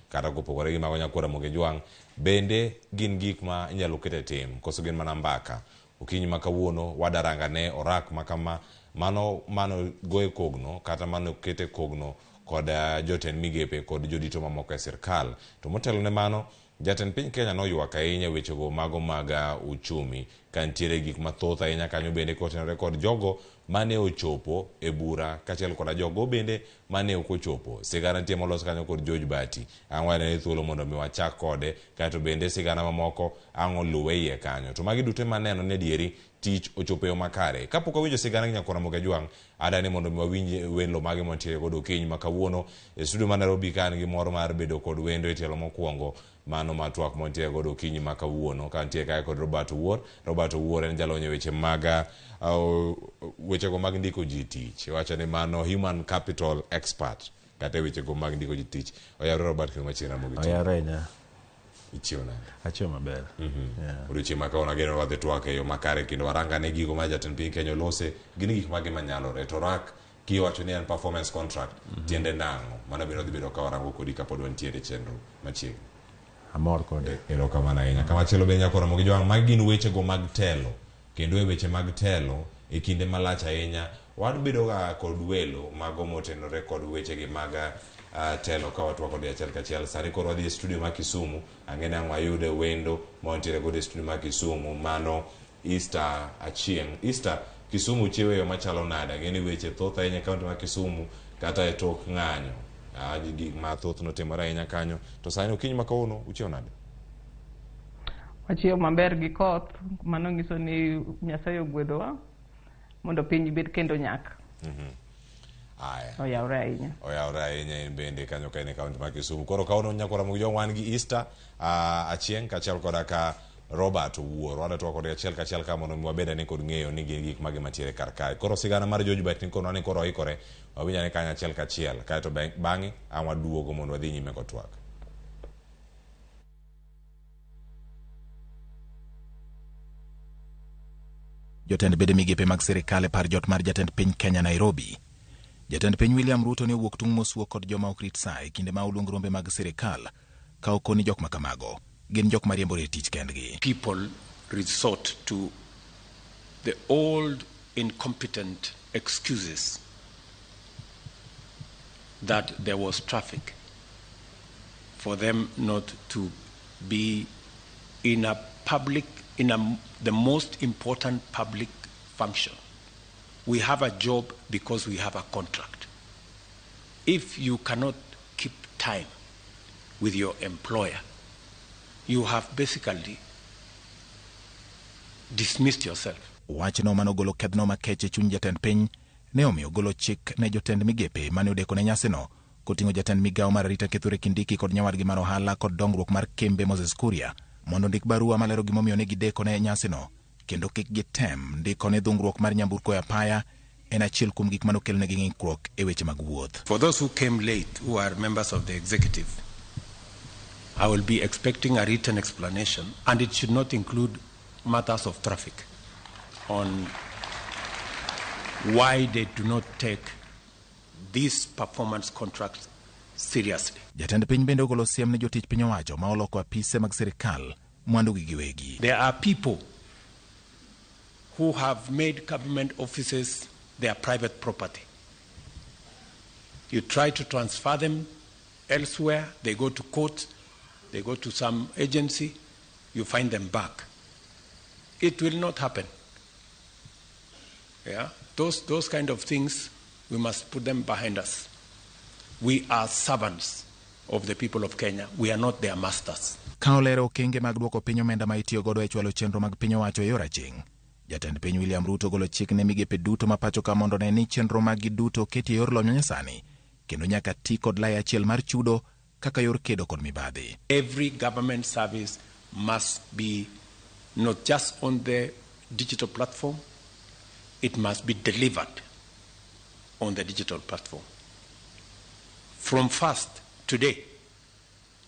kata kopogore gi mago nyakura moge jwang' bende gin gik ma inyalo kete tim koso gin mana mbaka okinyi ma kawuono wadaranga ne orak makama mano goe kogno kata mano kete kogno kod jotend migepe kod jodito mamoko e sirkal to motelo ne mano jatend piny Kenya noywak ahinya wechego mago mag uchumi ka ntiere gik mathoth ahinya kanyo bende kotenore kod jogo mane ochopo e bura kachiel kod jogo bende mane ok ochopo. Sigana nitie molos kanyo kod George Bati ang'o ne thuolo mondo mi wachak kode kato bende sigana mamoko ang'o luwe iye kanyo to magi duto maneno ne dieri tich ochopo yo makare kapok awinjo sigana gi nyakora moge jwang' adani mondo mi wawinj welo mage montiere godo okinyi ma kawuono e studio ma Nairobi kan gi moro mar bedo kod wendo e tielo mokwongo mano matwak montiere godo okinyi ma kawuono ka ntie kae kod Robert Owuor en jalony e weche mag wechego mag ndiko ji tich wacho ni mano human capital expert kata wechego mag ndiko ji tich oyawre Robert kendo machiegni Ramogi oyawre nya ichiwo nade achiwo maber odiochieng' ma kawuono ageno wadhi twak e yo makare kendo waranga ne gigo ma jatend piny Kenya olose gin gik mage manyalore to rak kiwacho ni en performance contract tiende nang'o mano biro dhi bedo ka warango kodi kapod wantiere chenro machiegni amor kode erokamano ahinya kamachielo be nyakora mogi jwang' magi gin wechego mag telo kendo e weche mag telo e kinde malach ahinya wabedo ga kod welo mago motenore kod wechegi mag telo ka watwa kod achiel kachiel sani koro wadhi e studio ma Kisumu ang'e nang'o ayude wendo montiere kod e studio ma Kisumu mano Easter achieng' Easter Kisumu chiewo yo machalo nade ang'e ni weche thoth ahinya kaunti ma Kisumu kata e tok ng'anyo gik mathoth notimore ahinya kanyo to sani okinyi ma kawuono uchiewo nade? Wachiewo maber gi koth mano nyiso ni Nyasaye ogwedhowa mondo piny bed kendo nyak. Oyawre ahinya en bende kanyo ka en e kaunti ma Kisumu koro kawuono nyakora mogi jwang' wan gi Easter achieng' kachiel koda ka Robert Wuoro wada to kod achiel kachiel ka mondo wabeda ni kod ng'eyo ni gin gik mage mantiere kar kae. Koro sigana mar George Bet ni kono ni koro ikore wawinja ni kanya achiel kachiel kaeto bang'e an waduogo mondo wadhi nyime kotwak. Jotend bede migepe mag sirikal par jot mar jatend piny Kenya Nairobi. Jatend piny William Ruto ne owuok tung' mosuo kod joma ok rit sa e kinde ma oluong rombe mag sirikal ka okoni jok ma kamago gin jok mariembore tich kendgi. People resort to the old incompetent excuses that there was traffic for them not to be in a public, the most important public function. We have a job because we have a contract. If you cannot keep time with your employer, you have basically dismissed yourself. Wachno manogolo kedhno makech e chuny jatend piny ne omiyo golo chik ne jotend migepe mane odeko ne nyasino koting'o jatend migawo mar arita Kithure Kindiki kod nyawadgi mar ohala kod dongruok mar kembe Moses Kuria mondo ndik barua malero gimomiyo ne gideko ne nyasino kendo kik gitem ndiko ne dhungruok mar nyamburko e apaya en achiel kuom gik manokelnegi ng'ikruok e weche mag wuoth. For those who came late, who are members of the executive, I will be expecting a written explanation, and it should not include matters of traffic on why they do not take these performance contracts seriously. Jatend piny bende ogolo siem ne jotich piny owacho ma oloko apise mag sirikal mwandu gi giwegi. There are people who have made government offices their private property. You try to transfer them elsewhere, they go to court, they go to some agency, you find them back. It will not happen. Yeah? Those kind of things, we must put them behind us. We are servants of the people of Kenya. We are not their masters. Ka olero okenge mag duoko piny omenda ma itiyo godo e chwalo chenro mag piny owacho e yor aching, jatend piny William Ruto golo chik ne migepe duto ma pacho ka mondo ne ni chenro mag duto keti e yor lony manyasani kendo nyaka ti kod lai achiel mar chudo kaka yor kedo kod mibadhi. Every government service must be not just on the digital platform, it must be delivered on the digital platform. From first today,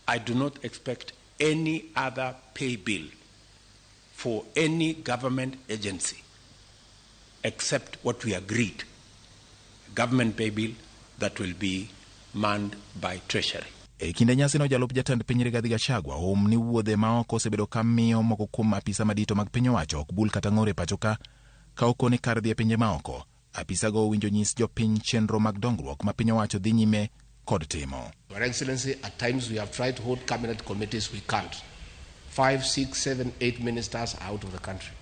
I do not expect any other pay bill for any government agency except what we agreed, a government pay bill that will be manned by Treasury. E kinde nyasino jalup jatend piny Rigathi Gachagua ni wuodhe ma oko osebedo ka miyo moko kuom apisa madito mag piny owacho ok bul kata ng'ore pacho ka okoni kar dhi e pinje ma oko. Apisa go winjo nyis jopiny chenro mag dongruok ma piny owacho dhi nyime kod timo. Your Excellency, at times we have tried to hold cabinet committees, we can't. 5, 6, 7, 8 ministers are out of the country.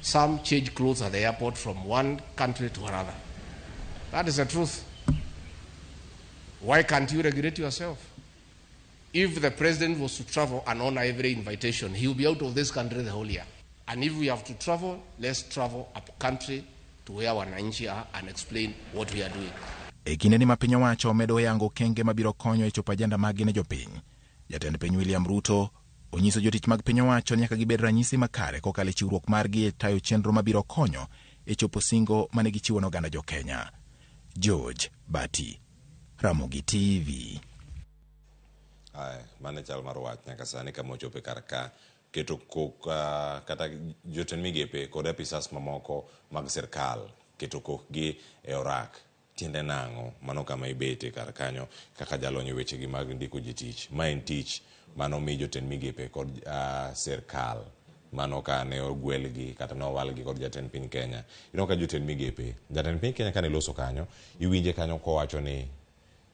Some change clothes at the airport from one country to another. That is the truth. Why can't you regulate yourself? If the president was to travel and honor every invitation, he will be out of this country the whole year. And if we have to travel, let's travel up country to where wananchi are and explain what we are doing. E kinde ni ma piny owacho medo yango kenge mabiro konyo e chopo ajenda magi ne jopiny, jatend piny William Ruto onyiso jotich mag piny owacho nyaka gibed ranyisi makare kokalo e chiwruok margi e tayo chenro mabiro konyo e chopo singo mane gichiwo ne oganda jo Kenya. George Bati, Ramogi TV. Mane chal mar wach nyaka sani kama ochope kar ka keto kok kata jotend migepe kod apisas mamoko mag sirkal keto kokgi e orak. Tiende nang'o mano kama ibete kar kanyo kaka jalony e wechegi mag ndiko ji tich. Ma en tich mano mi jotend migepe kod sirkal mano ka ne ogwelgi kata ne owalgi kod jatend piny Kenya. Ino ka jotend migepe, jatend piny Kenya kane loso kanyo, iwinje kanyo kowacho ni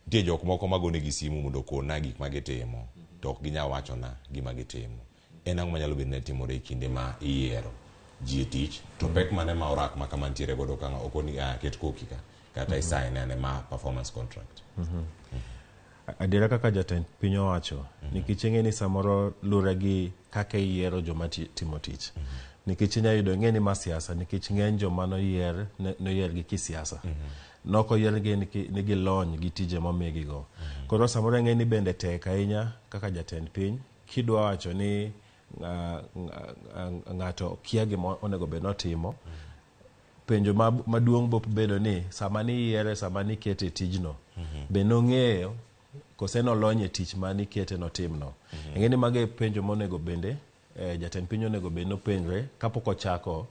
nitie jok moko magonegi simu mondo okona gik magitimo to ok ginyal wachona gima gitimo. En ang'o manyalo bedo ni timore e kinde ma iyiero ji e tich to pek mane ma orak ma kama ntiere godo ka okoni ket koki ka kata isain ane ma performance contract. Adiera kaka jatend piny owacho nikech ing'e ni samoro lure gi kaka iyiero joma timo tich. Nikech inya yudo ng'e ni ma siasa nikech ng'eny joma noyier gi kisiasa. Noko yier gi nigi lony gi tije momigi go. Koro samoro ng'e ni bende tek ahinya kaka jatend piny kidwa wacho ni ng'ato kia gima onego bed notimo. Penjo maduong' bo bedo ni sama ni yiere, sama ni kete tijno, be nong'eyo kose nolony e tich ma ni kete notimno. Ing'eni mage penjo monego bende jatend piny onego bed nopenjre kapok ochako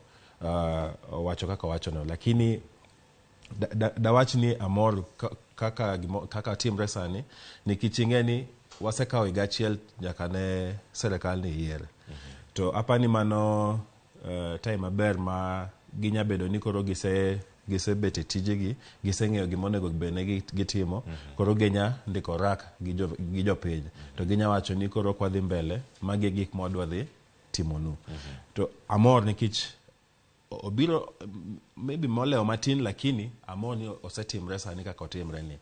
wacho kaka wachono. Lakini dawach ni amor kaka timre sani nikech ing'eni wasekawo higa achiel nyaka ne serikal ni yier. To apani mano time maber ma ginya bedo ni koro gisebet e tijegi, giseng'eyo gimonego bene gitimo, koro ginya ndiko rak gi jopiny. To ginya wacho ni koro kwa dhi mbele, magi gik mwadwa dhi timonu. To amor nikech obiro maybe moleo matin, lakini amor ni osetimre sani kaka otimre ni.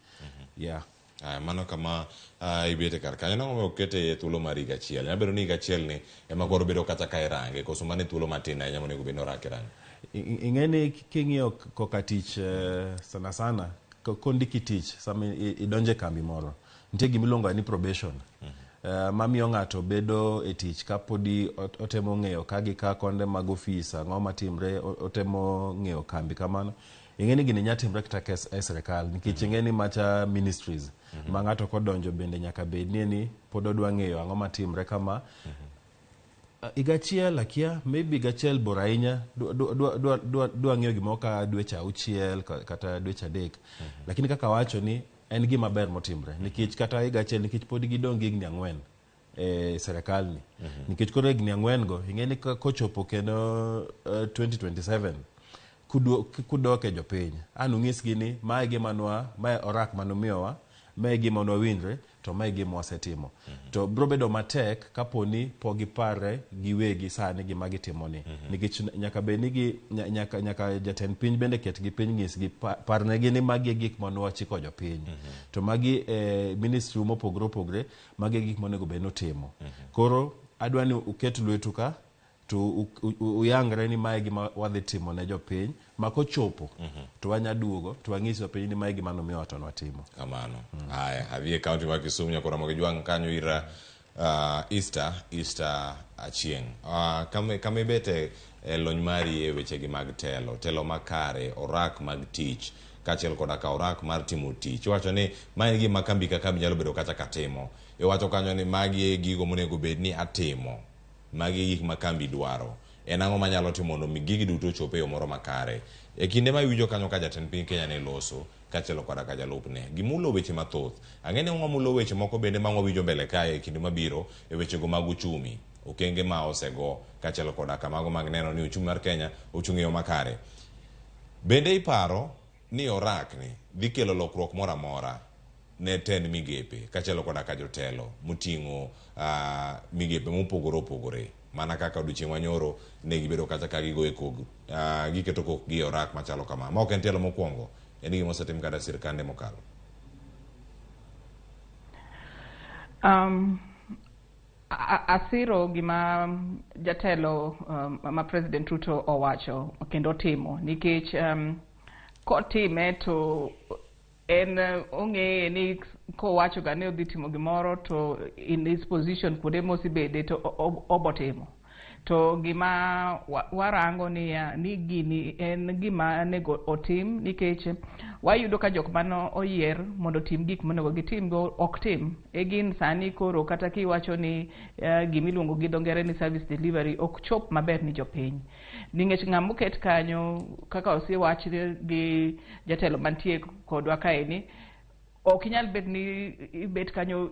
Yeah. Mano kama ibete kar kanyo nang'o okete thuolo mar higa achiel. Nyalo bedo ni higa achiel ni ema koro bedo kata ka irange, koso mane thuolo matin ahinya monego bed norake range. Ing'eni king'iyo koka tich sana sana kondiki tich sama idonje kambi moro, nitie gimiluongo ni probation. Mamiyo ng'ato bedo e tich kapodi otemo ng'eyo kagi ka konde mag ofis ang'o matimre, otemo ng'eyo kambi kamano. Ing'eni gini nya timre kata e serikal nikech ing'eni macha ministries ma ng'ato kodonjo bende nyaka bedni ni pod odwa ng'eyo ang'o matimre kama. Higa achiel akia, maybe higa achiel bor ahinya, dwa ng'eyo gimoro ka dweche 6 kata dweche 3. Lakini kaka wacho ni en gima ber motimre nikech kata higa achiel nikech pod gidong' higni 4 e serikal ni. Nikech koro higni 4 go ing'eni kochopo kendo 2027 kudok e jopiny, ung'isgi ni mae gima mae orak manomiyowa, mae gima nwawinjre, to mae gima wasetimo. To bro bedo matek kaponi pogipare giwegi sani gima gitimoni. Nikech nyaka bedni nyaka jatend piny bende ketgi piny ng'isgi parnegi ni magi gik manwachiko jopiny. To magi ministry mopogre opogre, magi gik monego bed notimo. Koro adwa ni uket lwetu ka to uyangre ni mae gima wadhi timo ne jopiny, makochopo to wanya duogo to wang'isi jopiny ni mae gima nomiyo to nwatimo. Kamano. Haya, adhi kaunti ma Kisumu nyaka Ramogi jwang' kanyo ira Easter achieng'. Kama ibete lony mari e wechegi mag telo makare, orak mag tich, kachiel koda ka orak mar timo tich. Wacho ni mae gima kambi ka kambi nyalo bedo kata katimo. Wacho kanyo ni magi e gigo monego bed ni atimo. Magi gik ma kambi dwaro. En ang'o manyalo timo mondo mi gigi duto chope yo moro makare. E kinde ma iwinjo kanyo ka jatend piny Kenya ne loso, kachielo koda ka jalupne, gimulo weche mathoth. Ang'eni wamulo weche moko bende ma wawinjo mbele kae e kinde mabiro e wechego mag uchumi. Okenge ma osego kachielo koda kamago mag neno ni uchumi mar Kenya ochung' e yo makare. Bende iparo ni orak ni dhi kelo lokruok moro amora ne tend migepe kachielo koda ka jotelo moting'o migepe mopogore opogore, mana kaka odiochieng' manyoro ne gibedo kata ka gigo e kog giketo kokgi orak machalo kama. Ma ok en telo mokwongo, en gima osetim kada sirikande mokalo. Asiro gima jatelo ma President Ruto owacho kendo timo nikech kotime to en ong'eye ni kowacho ga ne odhi timo gimoro to in his position kuonde mosibede to obotimo. To gima warango ni gini en gima nego otim nikech wayudo ka jok mano oyier mondo tim gik monego gitim go ok tim. Gin sani koro kata kiwacho ni gimiluongo gi dho ngere ni service delivery ok chop maber ni jopiny. Ningech ng'ama oket kanyo kaka osewach gi jatelo mantie kodwa kaeni, ok inyal bet ni ibet kanyo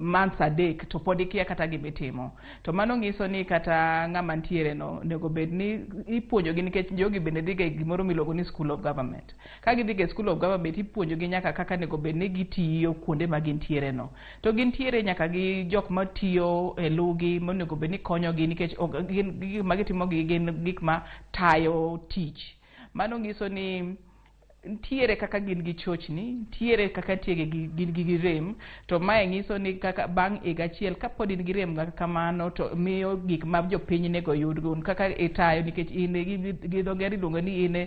months adek to pod ikia kata gimitimo. To mano ng'iso ni kata ng'ama ntiere no nego bed ni ipuonjogi nikech jogi bende dhiga gimoro miluongo ni School of Government. Ka gidhiga School of Government ipuonjogi nyaka kaka nego bed ni gitiyo kuonde ma gintiere no. To gintiere nyaka gi jok matiyo e lugi monego bed ni konyogi nikech gik ma gitimo gin gik ma tayo tich. Mano ng'iso ni ntiere kaka gin gi chochni, ntiere kaka tiege gin gi rem, to mae ng'iso ni kaka bang' higa achiel kapod in gi rem kamano to miyo gik ma jopiny nego yudgo kaka itayo nikech in gi dho ngere iluongo ni in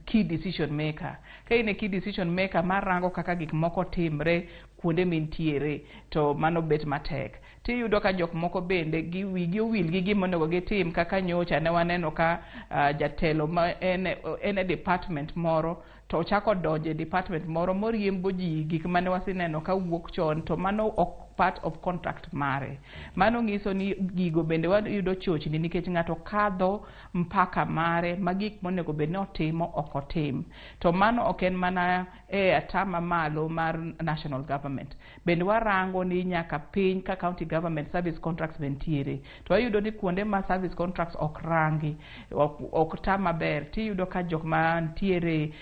key decision maker. Ka in key decision maker marango kaka gik moko timre kuonde mintiere to mano bet matek. Tiyudo ka jok moko bende wigi owil gi gimonego gitim, kaka nyocha ne waneno ka jatelo ma en department moro to ochako donje department moro moriembo ji gik mane wasineno ka wuok chon, to mano ok part of contract mare. Mano ngiso ni gigo bende wayudo chochni nikech ng'ato kadho mpaka mare ma gik monego bed ni otimo ok otim. To mano ok en mana atama malo mar national government. Bende warango ni nyaka piny ka county government service contracts bentiere. To wayudo ni kuonde ma service contracts ok rangi, ok ta maber, tiyudo ka jok mantiere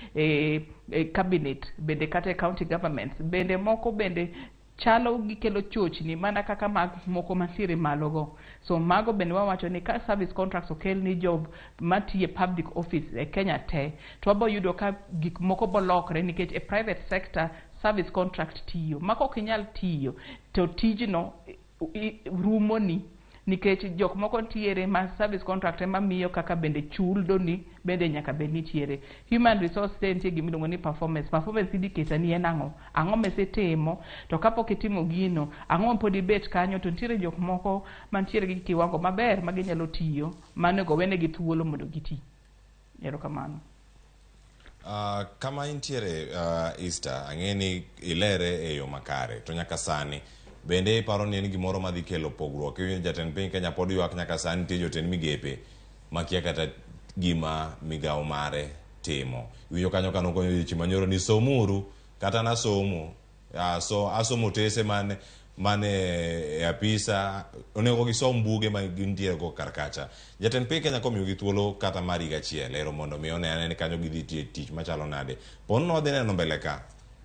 cabinet bende kata county governments bende moko bende chalo gikelo chochni mana kaka mag moko mantiere malogo. So mago bende wawacho ni ka service contracts okel ni job matiye public office e Kenya te, to wabo yudo ka gik moko bolokre nikech e private sector service contract tiyo. Mako kinyal tiyo to tijno rumoni nikech jok moko tiere ma service contract ema miyo kaka bende chuldo ni bende nyaka bed ni tiere. Human resource nitie gimiluongo ni performance indicator ni en ang'o mesetimo, to kapok itimo gino ang'o pod ibet kanyo, to nitiere jok moko mantiere gi kiwango maber ma ginyalo tiyo, manego wenegi thuolo mondo giti. Erokamano. Kama intiere Easter, ang'eni ilere e yo makare, to nyaka sani bende iparo ni en gimoro madhi kelo pogruok. Jatend piny Kenya pod ywak nyaka sani nitie jotend migepe makia kata gima migawo mare timo. Winjo kanyo kano konyo ji manyoro ni somuru kata nasomo, asomo tese mane e apisa, onego gisom buge ma gintiere go karkacha. Jatend piny Kenya komiyo gi thuolo kata mar higa achiel ero mondo mi one ni kanyo gidhi tiyo tich machalo nade. Pono wadhi neno mbele ka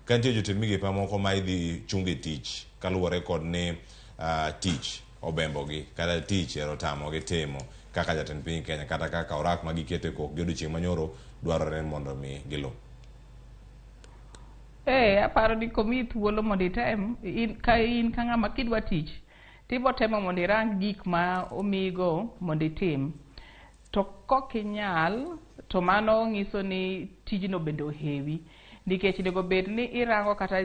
nitie jotend migepe moko ma idhi chunge tich kaluwore kod ni tich obembogi kata tich ero tamogi timo kaka jatend piny Kenya, kata kaka orak ma giketo e kok gi odiochieng' manyoro dwarore mondo mi gilu. Aparo ni komi thuolo mondo item, in ka ng'ama kidwa tich tibo temo mondo irang gik ma omigo mondo itim, to kokinyal to mano ng'iso ni tijno bende ohewi, nikech nego bed ni irango kata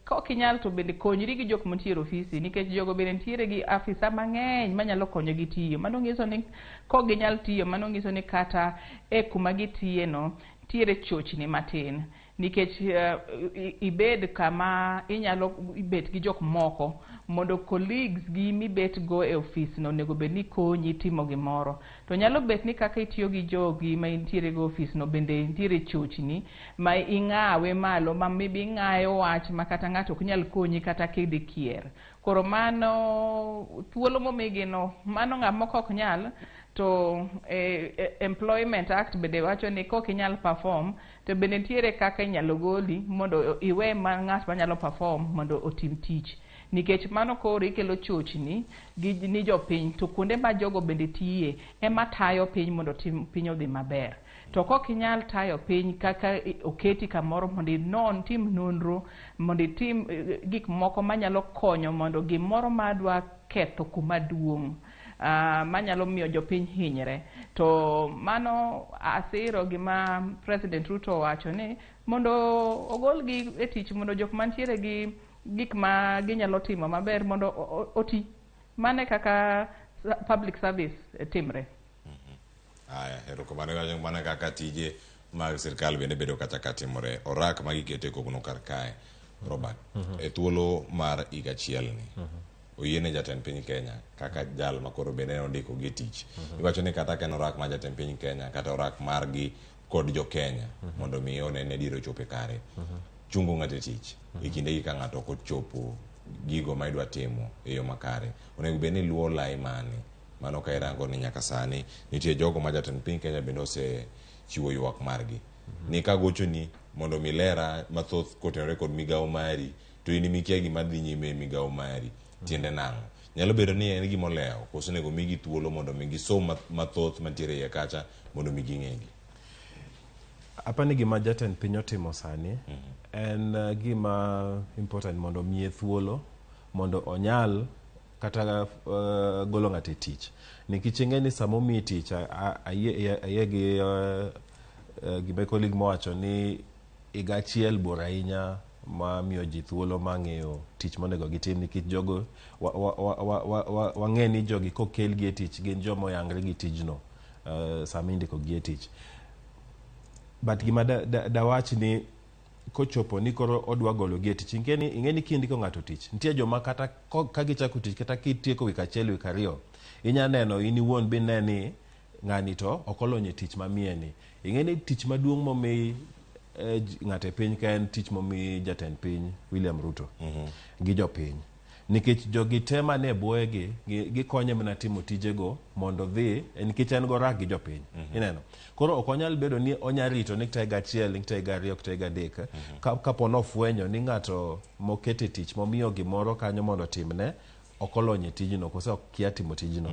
kokinyal to bende konyri gi jok mantiere ofisi, nikech jogo bende ntiere gi afisa mang'eny manyalo konyo gi tiyo. Mano ng'iso ni koginyal tiyo, mano ng'iso ni kata kuma gitiye no tiere chochni matin, nikech ibed kama inyalo ibet gi jok moko mondo colleagues gi mibet go e office no nego bed ni konyi timo gimoro. To nyalo bet ni kaka itiyo gi jogi ma intiere go office no bende ntiere chochni ma ing'awe malo, ma maybe ing'ayo wach ma kata ng'ato ok nyal konyi kata kidhi kier. Koro mano thuolo momigi no, mano ng'ama ok nyal to Employment Act bende wacho ni kok inyal perform to bende ntiere kaka inyalo goli mondo iwe ng'at manyalo perform mondo otim tich, nikech mano koro ikelo chochni ni jopiny, to kuonde ma jogo bende tiye ema tayo piny mondo piny odhi maber. To kok inyal tayo piny kaka oketi kamoro mondo inon, tim nonro, mondo itim gik moko manyalo konyo mondo gimoro madwa ketho kuma duong' manyalo miyo jopiny hinyre, to mano asiro gima President Ruto wacho ni mondo ogolgi e tich, mondo jok mantiere gi gik ma ginyalo timo maber mondo oti. Mane kaka public service timre. Erokamano, mana kaka tije mag sirkal bende bedo kata timore. Orak ma gikete kogno kar kae, Robert, e thuolo mar higa achiel ni oyiene jatend piny Kenya kaka jal makoro bende ondiko gi tich. Iwacho ni kata ken orak mar jatend piny Kenya kata orak margi kod jo Kenya mondo mi one ne diro chope kare. Chungo ng'ate tich e kinde gi ka ng'ato ok ochopo gigo ma idwa timo e yo makare, onego bed ni luwo lai mane. Mano ka irango ni nyaka sani nitie jogo ma jatend piny Kenya bende osechiwo ywak margi ni kagocho ni mondo milera mathoth kotenore kod migawo mari, to in mikia gima dhi nyime migawo mari, tiende nang'o? Nyalo bedo ni en gima olewo, koso nego migi thuolo mondo mi gisom mathoth mantiere iye kacha mondo mi ging'egi. Apani gima jatend piny otimo sani en gima important mondo miye thuolo mondo onyal kata golo ng'ate tich, nikech ing'e ni samo mi tich ayie gi gima colleague mowacho ni higa achiel bor ahinya ma miyo ji thuolo mang'eyo tich monego gitim nikech jogo wang'e ni jogi kokelgi e tich gin joma oyangre gi tijno sama indiko gi e tich. But gima dawach ni kochopo ni koro odwa golo gi e tich, ing'e ni kindiko ng'ato tich, nitie joma kata ka gichako tich kata kitieko wik achiel wik ariyo inya neno in iwuon bi ne ni ng'ani to okolonye tich mamieni. Ing'e ni tich maduong' momi ng'ate piny ka en tich momi jatend piny William Ruto gi jopiny, nikech jogi te mane bwoye gikonye mana timo tijego mondo dhi nikech en gorak gi jopiny. Ineno, koro ok onyal bedo ni onya rito ni kta higa achiel ni kta higa ariyo kta higa adek kapo nofwenyo ni ng'ato mokete tich momiyo gimoro kanyo mondo timne okolonye tijno kose ok kia timo tijno.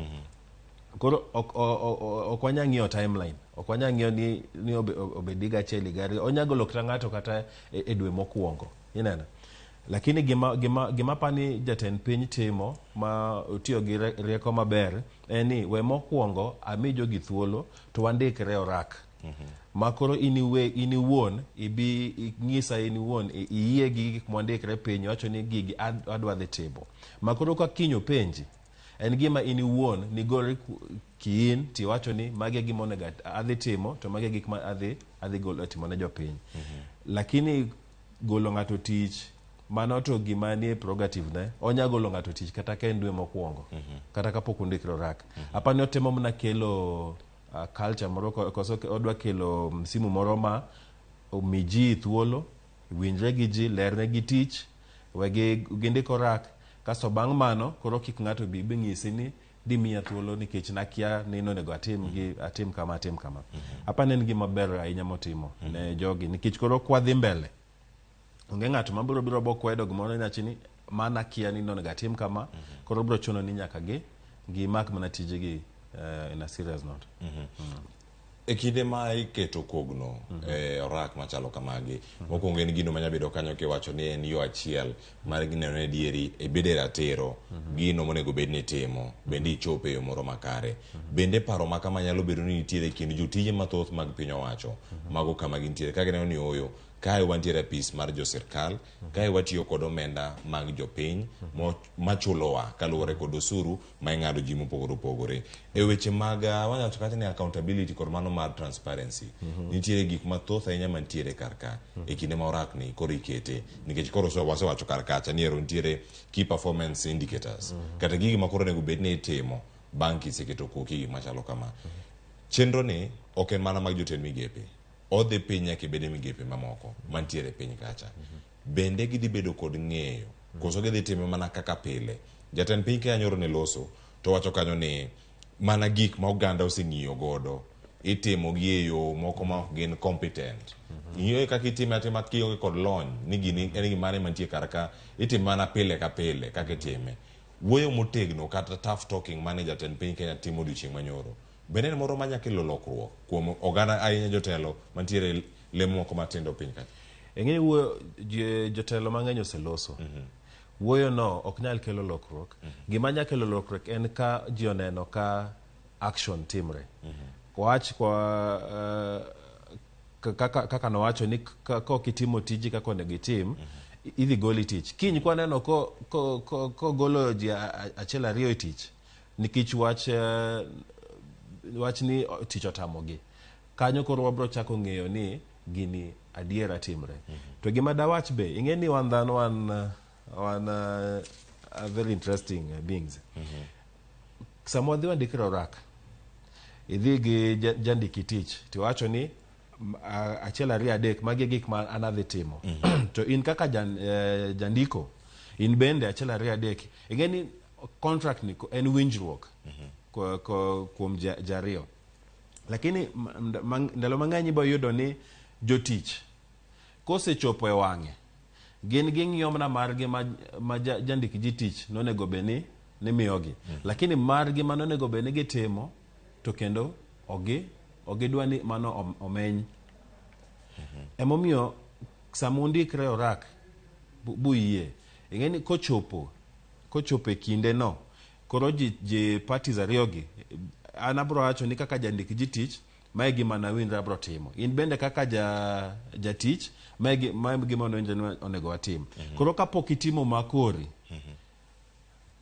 Koro ok wanya ng'iyo timeline, ok wanya ng'iyo ni obed higa achiel higa ariyo, onya golo kata ng'ato kata e dwe mokwongo. Ineno, lakini gima pani jatend piny timo ma otiyo gi rieko maber en ni we mokwongo ami jogi thuolo to wandikre orak. Ma koro in iwuon ibi ng'isa in iwuon iyie gi gik mwandikre piny wacho ni gigi adwa dhi timo. Ma koro ka kinyo penji en gima in iwuon nigore kiin tiwacho ni mage gima onego adhi timo to mage gik ma adhi golo timo ne jopiny. Lakini golo ng'ato tich mano to gima nie prerogative ne onya golo ng'ato tich kata ka en dwe mokwongo kata kapok ondikre orak. Apani otemo mana kelo culture moro koso odwa kelo msimu moro ma mi ji thuolo winjre gi ji lerne gi tich gindiko orak kasto bang' mano koro kik ng'ato bi ng'isi ni di miya thuolo nikech nakia ni nonego atim kama. Apani en gima ber ahinya motimo ne jogi nikech koro kwadhi mbele onge ng'ato mabiro bokwedo gimoro nyachi ni mana kia ni nonego atim kama, koro biro chuno ni nyaka gimak mana tijegi in a serious note. E kinde ma iketo kogno orak machalo kamagi, mokwongo en gino manya bedo kanyo kiwacho ni en yo achiel mar gineno ne dieri e bede ratiro gino monego bed ni timo bende ichope yo moro makare. Bende paro makama nyalo bedo ni nitiere kind jotije mathoth mag piny owacho mago kama gintiere ka gineno ni oyo kae wantiere apis mar jo sirkal, kae watiyo kod omenda mag jopiny machulowa kaluwore kod osuru ma ing'ado ji mopogore opogore. E weche mag wanyacho kata ni accountability kod mano mar transparency, nitiere gik mathoth ahinya mantiere karka e kinde ma orak ni koro ikete nikech koro wasewacho karkacha ni ero nitiere key performance indicators kata gigi ma koro onego bed ni itimo bang' kiseketo koki machalo kama. Chenro ni ok en mana mag jotend migepe, odhi piny nyaka bede migepe mamoko mantiere piny kacha. Bende gidhi bedo kod ng'eyo koso gidhi time mana kaka pile. Jatend piny ka nyoro ne loso to wacho kanyo ni mana gik ma oganda oseng'iyo godo itimo gi e yo moko ma gin competent. Ng'iyo kaka itime atima kionge kod lony ni gini en gimane mantie karka itime mana pile ka pile kaka itime. Wuoyo motegno kata tough talking mane jatend piny Kenya timo odiochieng' manyoro bende en moro manya kelo lokruok kuom oganda ahinya jotelo mantiere lemo moko matindo piny kacha. Eng'e wuoyo jotelo mang'eny oseloso. Wuoyo no ok nyal kelo lokruok. Gima nya kelo lokruok en ka ji oneno ka action timre. Wach kaka nowacho ni kokitimo tiji kaka onego itim idhi goli tich. Kiny kwa neno kogolo ji achiel ariyo e tich nikech wach ni tich otamogi. Kanyo koro wabro chako ng'eyo ni gini adiera timre. To gima dawach be ing'e ni wan dhano wan very interesting beings. Sama wadhi wandikre orak idhi gi jandiki tich tiwacho ni achiel ariyo adek magi gik ma an adhi timo. To in kaka jandiko in bende achiel ariyo adek ing'e ni contract ni en winjruok kuom jariyo. Lakini ndalo mang'eny ibo yudo ni jotich kosechopo e wang'e gin ging'iyo mana margi ma jandik ji tich nonego bed ni miyogi. Lakini margi ma nonego bed ni gitimo to kendo ogidwa ni mano omeny. Emomiyo sama undikre orak buyie ing'e ni kochopo e kinde no koro ji parties ariyogi an abro wacho ni kaka jandik ji tich mae gima nawinjra abro timo. In bende kaka jatich mae gima onego watim. Koro kapok itimo makori,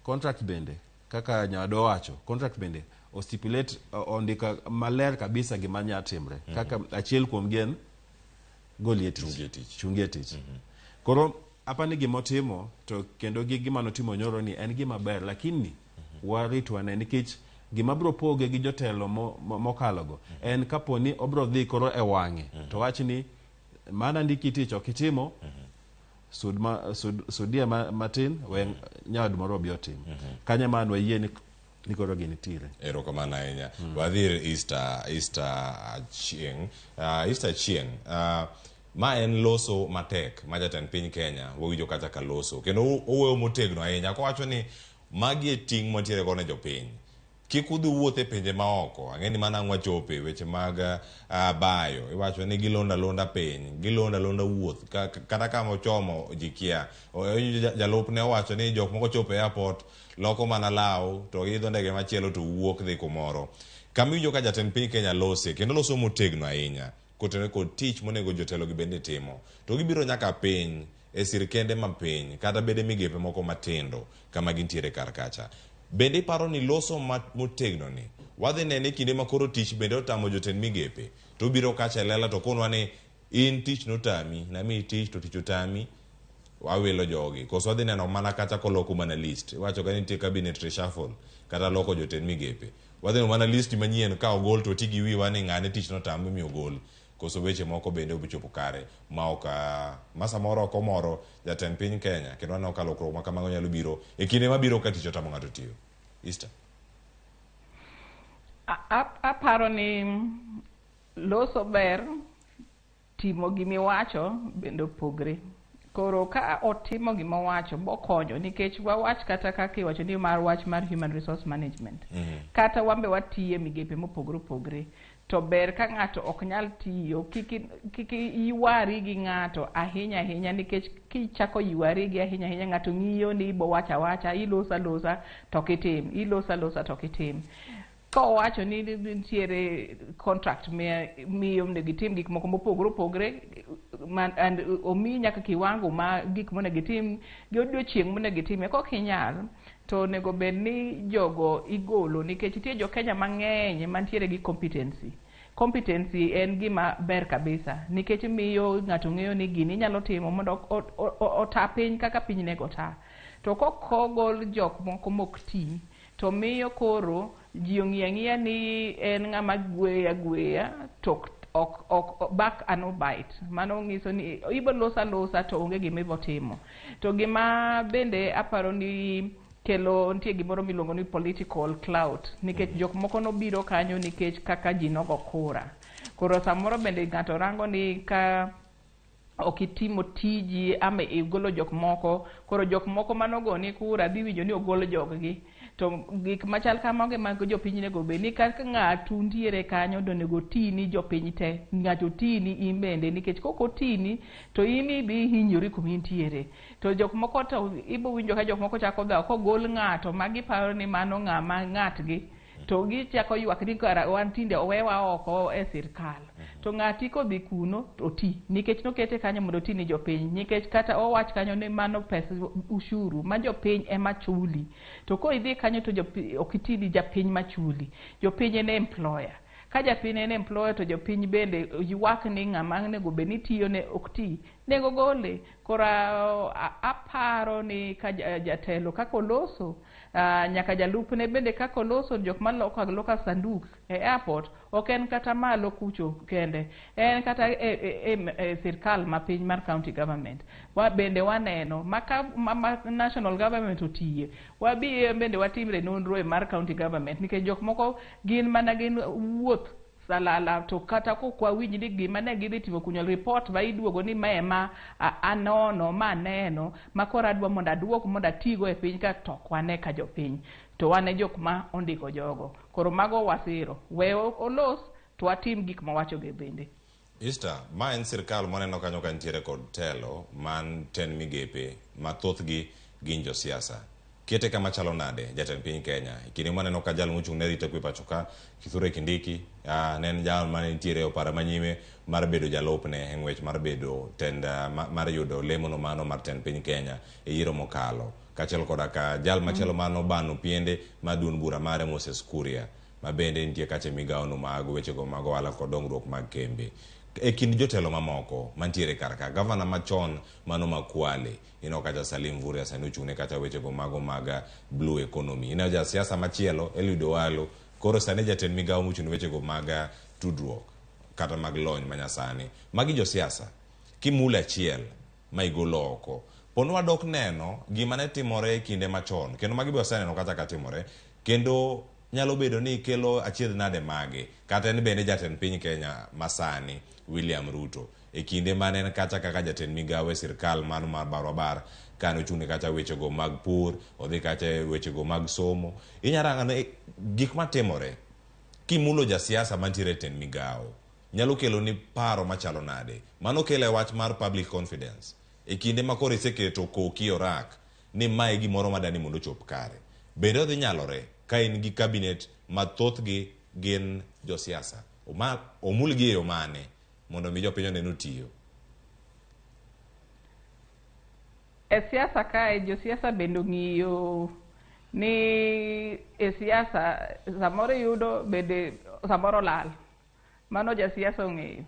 contract bende kaka nyado wacho, contract bende o stipulate ondika maler kabisa gima nya timre. Kaka achiel kuom gen golie tich, chungie tich. Koro apani gima otimo to kendo gima notimo nyoro ni en gima ber, lakini warit wane nikech gima bro poge gi jotelo mokalogo en kaponi obro dhi koro e wang'e to wach ni mana ndiki tich okitimo sudia matin we nyawad moro biotim kanya man wayie ni koro gini tire. Erokamano ahinya. Wadhir Easter chieng. Ma en loso matek ma jatend piny Kenya wawinjo kata ka loso kendo owuoyo motegno ahinya kowacho ni magi e ting' mantiere go ne jopiny. Kik udhi wuoth e pinje maoko, ang'eni mana ang'wa chope weche mag bayo iwacho ni gilonda piny, gilonda wuoth kata kama ochomo jikia. Jalupne owacho ni jok moko chopo e airport loko mana law to idho ndege machielo to wuok dhi kumoro. Kamiwinjo ka jatend piny Kenya lose kendo loso motegno ahinya kotenore kod tich monego jotelo gi bende timo, to gibiro nyaka piny e sirkende ma piny kata bede migepe moko matindo kama gintiere kar kacha. Bende paro ni loso motegno ni wadhi nene kinde makoro tich bende otamo jotend migepe to biro kacha lela to konwa ni in tich notami nami tich to tich otami wawilo jogi koso wadhi neno mana kacha koloko mana list iwacho ka nitie cabinet reshuffle kata loko jotend migepe wadhi neno mana list manyien ka ogol to tigi wiwa ni ng'ane tich notami mi ogol koso weche moko bende obichopo kare ma ok masa moro ok omoro jatend piny Kenya kendo aneno ka lokruok ma kamago nyalo biro e kinde mabiro ka tich otamo ng'ato tiyo. Easter aparo ni loso ber, timo gimiwacho bende opogre. Koro ka otimo gima wacho bokonyo nikech wawach kata kaka iwacho ni mar wach mar human resource management kata wambe watiye migepe mopogre opogre to ber ka ng'ato ok nyal tiyo kik iwari gi ng'ato ahinya nikech kichako iwari gi ahinya ng'ato ng'iyo ni bo wacha ilosa to kitim kowacho ni nitiere contract miyo negitim gik moko mopogre opogre omi nyaka kiwango ma gik monegitim gi odiochieng' monegitim kokinyal to onego bed ni jogo igolo nikech nitie jo Kenya mang'eny mantiere gi competency en gima ber kabisa nikech miyo ng'ato ng'eyo ni gini nyalo timo mondo ota piny kaka piny nego ta to kokogol jok moko mok ti to miyo koro ji ong'ia ni en ng'ama gweya to ok back and bite mano ng'iso ni ibo losa to onge gima ibo timo. To gima bende aparo ni kelo nitie gimoro miluongo ni political clout nikech jok moko nobiro kanyo nikech kaka ji nogo kura. Koro samoro bende ng'ato rango ni ka okitimo tiji ama igolo jok moko koro jok moko manogo ni kura dhi winjo ni ogol joggi to gik machal kamago mag jopiny nego bed ni kaka ng'atu ntiere kanyo donego tini jopiny te ng'ato tini in bende nikech koko tini to in ibi hinyori kumintiere to jok moko to ibo winjo ka jok moko chako dha kogol ng'ato magiparo ni mano ng'ama ng'atgi to gichako ywak ni kara wan tinde owewa oko e sirkal to ng'ati kodhi kuno to ti nikech nokete kanyo mondo ti ni jopiny nikech kata owach kanyo ni mano pesa ushuru ma jopiny ema chuli to ko idhi kanyo to ok ti ni japiny machuli jopiny en employer ka japiny en employer to jopiny bende ywak ni ng'ama nego bed ni tiyo ne ok ti nego gole. Kora aparo ni ka jatelo kako loso nyaka jalupne bende kako loso jok maloka sanduk e airport ok en kata malo kucho kende en kata e sirkal ma piny mar county government bende waneno maka national government otiye wabi bende watimre nonro e mar county government nikech jok moko gin mana gin wuoth salala to kata kokwa winj ni gima ne gidhi timo kunyal report ma iduogo ni ma ema anono ma neno ma kora adwa mondo aduok mondo atigo e piny ka tok wane ka jopiny to wane jok ma ondiko jogo koro mago wasiro we olos to watim gik mawacho ge bende. Easter ma en sirkal moneno kanyo ka nitiere kod telo man ten migepe ma thothgi gin josiasa Kete kama chalo nade jatend piny Kenya. Kinde maneno ka jal mochung' ne rito kwe pacho ka Kithure Kindiki nen jal mane nitiere opara manyime mar bedo jalopne e ng'wech mar bedo tend mar yudo lemono mano mar tend piny Kenya e yiero mokalo. Kachiel koda ka jal machielo mano bano piende madun bura mare Moses Kuria ma bende nitie kache migawono mag wechego mag ohala kod dongruok mag kembe. E kind jotelo mamoko mantiere karka gavana machon mano Makwale kacha Salim Vuria sani ochung'ne kata wechego mago mag blue economy. Ja siasa machielo Eliud Owalo koro sani jatend migawo mochung'ne wechego mag tudruok kata mag lony manyasani. Magi jo siasa kimule achiel ma igolo oko. Pono wadok neno gima ne timore kinde machon kendo magi biro seneno kata ka timore kendo nyalo bedo ni kelo achiedh nade mage kata en bende jatend piny Kenya masani William Ruto e kinde mane en kacha kaka jatend migawo e sirkal mano mar barwabar kano ochung'ne kacha wechego mag pur odhi kacha wechego mag somo. Inyarang'ane gik matimore kimulo jasiasa mantiere tend migawo nyalo kelo ni paro machalo nade. Mano kelo wach mar public confidence e kinde makoro iseketo koki orak ni mae gimoro madani mondo chop kare. Bende odhi nyalore ka in gi cabinet mathothgi gin josiasa omulgi e yo mane mondo mi jopiny oneno tiyo. E siasa kae josiasa bende ong'iyo ni e siasa samoro yudo bende samoro lal. Mano jasiasa ong'eyo.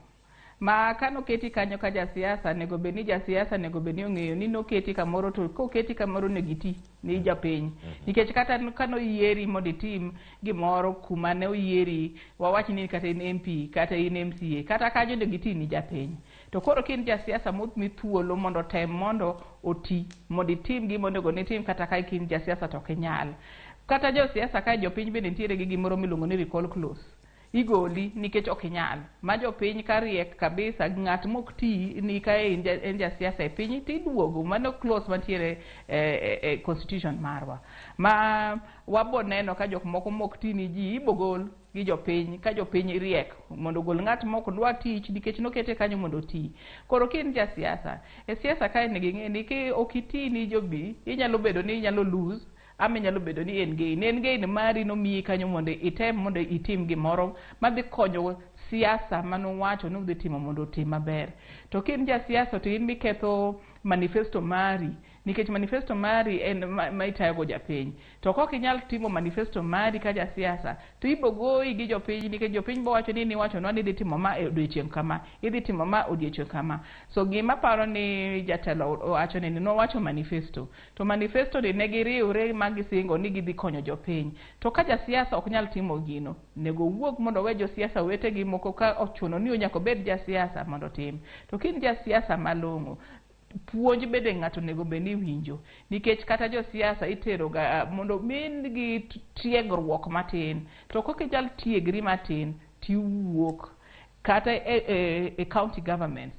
Ma kanoketi kanyo ka jasiasa nego beni jasiasa nego beni ong'eyo ni noketi kamoro to koketi kamoro negiti ni japiny. Nikech kata kano yieri mondo itim gimoro kuma ne oyieri wawach ni kata in MP kata in MCA kata kanyo negiti ni japiny. To koro kin jasiasa mi thuolo mondo tem mondo oti mondo itim gima onego ni tim kata ka kin jasiasa to kinyal. Kata josiasa ka jopiny bende nitiere gi gimoro miluongo ni recall clause. Igoli nikech ok inyal. Ma jopiny kariek kabisa ng'at mok ti ni ka en jasiasa e piny tiduogo mano clause mantiere e constitution marwa. Ma wabo neno ka jok moko mok ti ni ji ibogol gi jopiny ka jopiny riek mondo gol ng'at moko dwa tich nikech nokete kanyo mondo ti. Koro kin jasiasa e siasa kae ne ging'e ni ki ok iti ni jobi inyalo bedo ni inyalo lose ama nyalo bedo ni en gain mari nomiyi kanyo mondo item mondo itim gimoro madhi konyo siasa manowacho ni udhi timo mondo otim maber. To kin jasiasa to in miketho manifesto mari nikech manifesto mari en ma itayogo japiny. To kok inyal timo manifesto mari ka jasiasa to ibogoyi gi jopiny nikech jopiny bo wacho ni niwachonwa ni idhi timo ma e odiechieng' kama idhi timo ma odiechieng' kama. So gima paro ni jatelo wacho ni nowacho manifesto to manifesto ni ne giriwre magisingo ni gidhi konyo jopiny. To ka jasiasa ok nyal timo gino nego wuok mondo we josiasa wetegi moko ka ochuno ni onyako bed jasiasa mondo tim. To kin jasiasa malong'o puonj bende ng'ato nego beni winjo nikech kata josiasa itero ga mondo min gi tiegruok matin to kok inyal tiegri matin tiwuok kata e county government.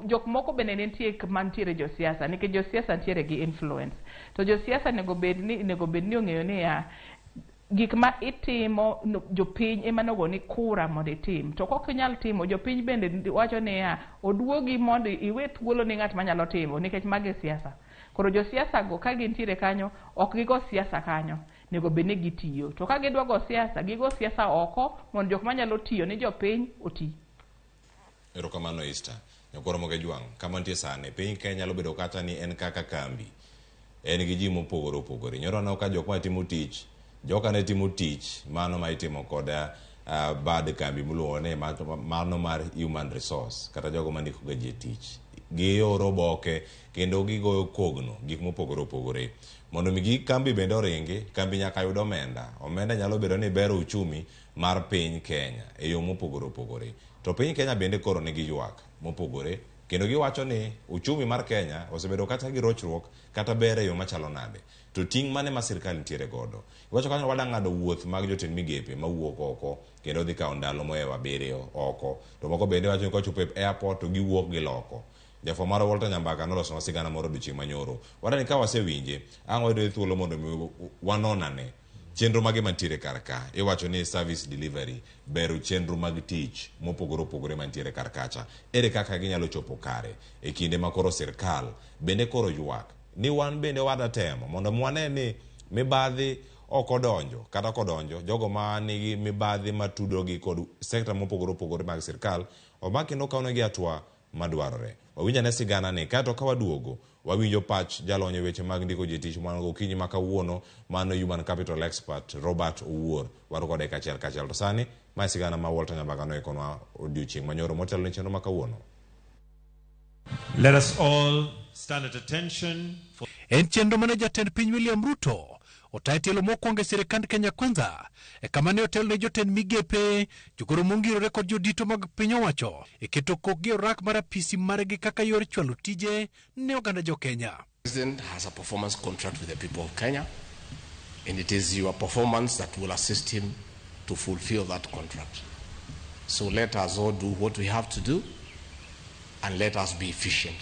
Jok moko bende nitie mantiere josiasa nikech josiasa ntiere gi influence. To josiasa nego bed ni ong'eyo ni gik ma itimo jopiny ema nogo ni kura mondo itim. To kok inyal timo jopiny bende wacho ni oduogi mondo iwe thuolo ni ng'at manyalo timo nikech magi siasa. Koro josiasa go ka gintiere kanyo ok gigo siasa kanyo nego bed ni gitiyo. To ka gidwa go siasa gigo siasa oko mondo jok manyalo tiyo ni jopiny oti. Erokamano Easter. Nyokoro Moge Jwang' kama nitie sani piny Kenya nyalo bedo kata ni en kaka kambi. En gi ji mopogore opogore. Nyoro aneno ka jok ma timo tich joka ne timo tich mano ma itimo kod bad kambi miluongo ni mano mar human resource kata jogo mandiko ga ji tich. Gioro oboke kendo gigoyo kogno gik mopogore opogore mondo mi kambi bende oringi. Kambi nyaka yud omenda. Omenda nyalo bedo ni bero uchumi mar piny Kenya e yo mopogore opogore. To piny Kenya bende koro nigi ywak mopogore kendo giwacho ni uchumi mar Kenya osebedo kata gi rochruok kata bere yo machalo nade. To ting' mane ma sirkal nitiere godo. Iwacho kanyo wada ng'ado wuoth mag jotend migepe mawuok oko kendo dhi kawo ndalo moewa abiriyo oko. To moko bende wacho ni kochopo e airport to giwuok gi loko. Jafo mar Walter Nyambaka noloso sigana moro odiochieng' manyoro. Wada ni ka wasewinje ang' wayudo thuolo mondo wanonane chenro mage mantiere kar ka. Iwacho ni service delivery bero chenro mag tich mopogore opogore mantiere kar kacha. Ere kaka ginyalo chopo kare e kinde ma koro sirkal bende koro ywak ni wan bende wadatemo mondo mwane ni mibadhi okodonjo kata kodonjo jogo ma nigi mibadhi matudogi kod sekta mopogore opogore mag sirkal omaki no kaunegi atwa madwarore. Wawinja ne sigana ni kato ka waduogo wawinjo pach jalonyo weche mag ndiko jitich mano gokinyi makawuono mano human capital expert Robert Owuor waro kode kachiel to sani ma sigana ma Walter Nyambaga no ikonwa odiochieng' manyoro motelo ne chenro makawuono. Let us all stand at attention for en chenro mane jatend piny William Ruto otayo tielo mokwongo e sirikand Kenya Kwanza e kama ne otel ne jotend migepe jogoro mongirore kod jodito mag piny owacho e keto kokgi orak mar apisi margi kaka yor chwalo tije ne oganda jo Kenya. The president has a performance contract with the people of Kenya, and it is your performance that will assist him to fulfill that contract. So let us all do what we have to do and let us be efficient.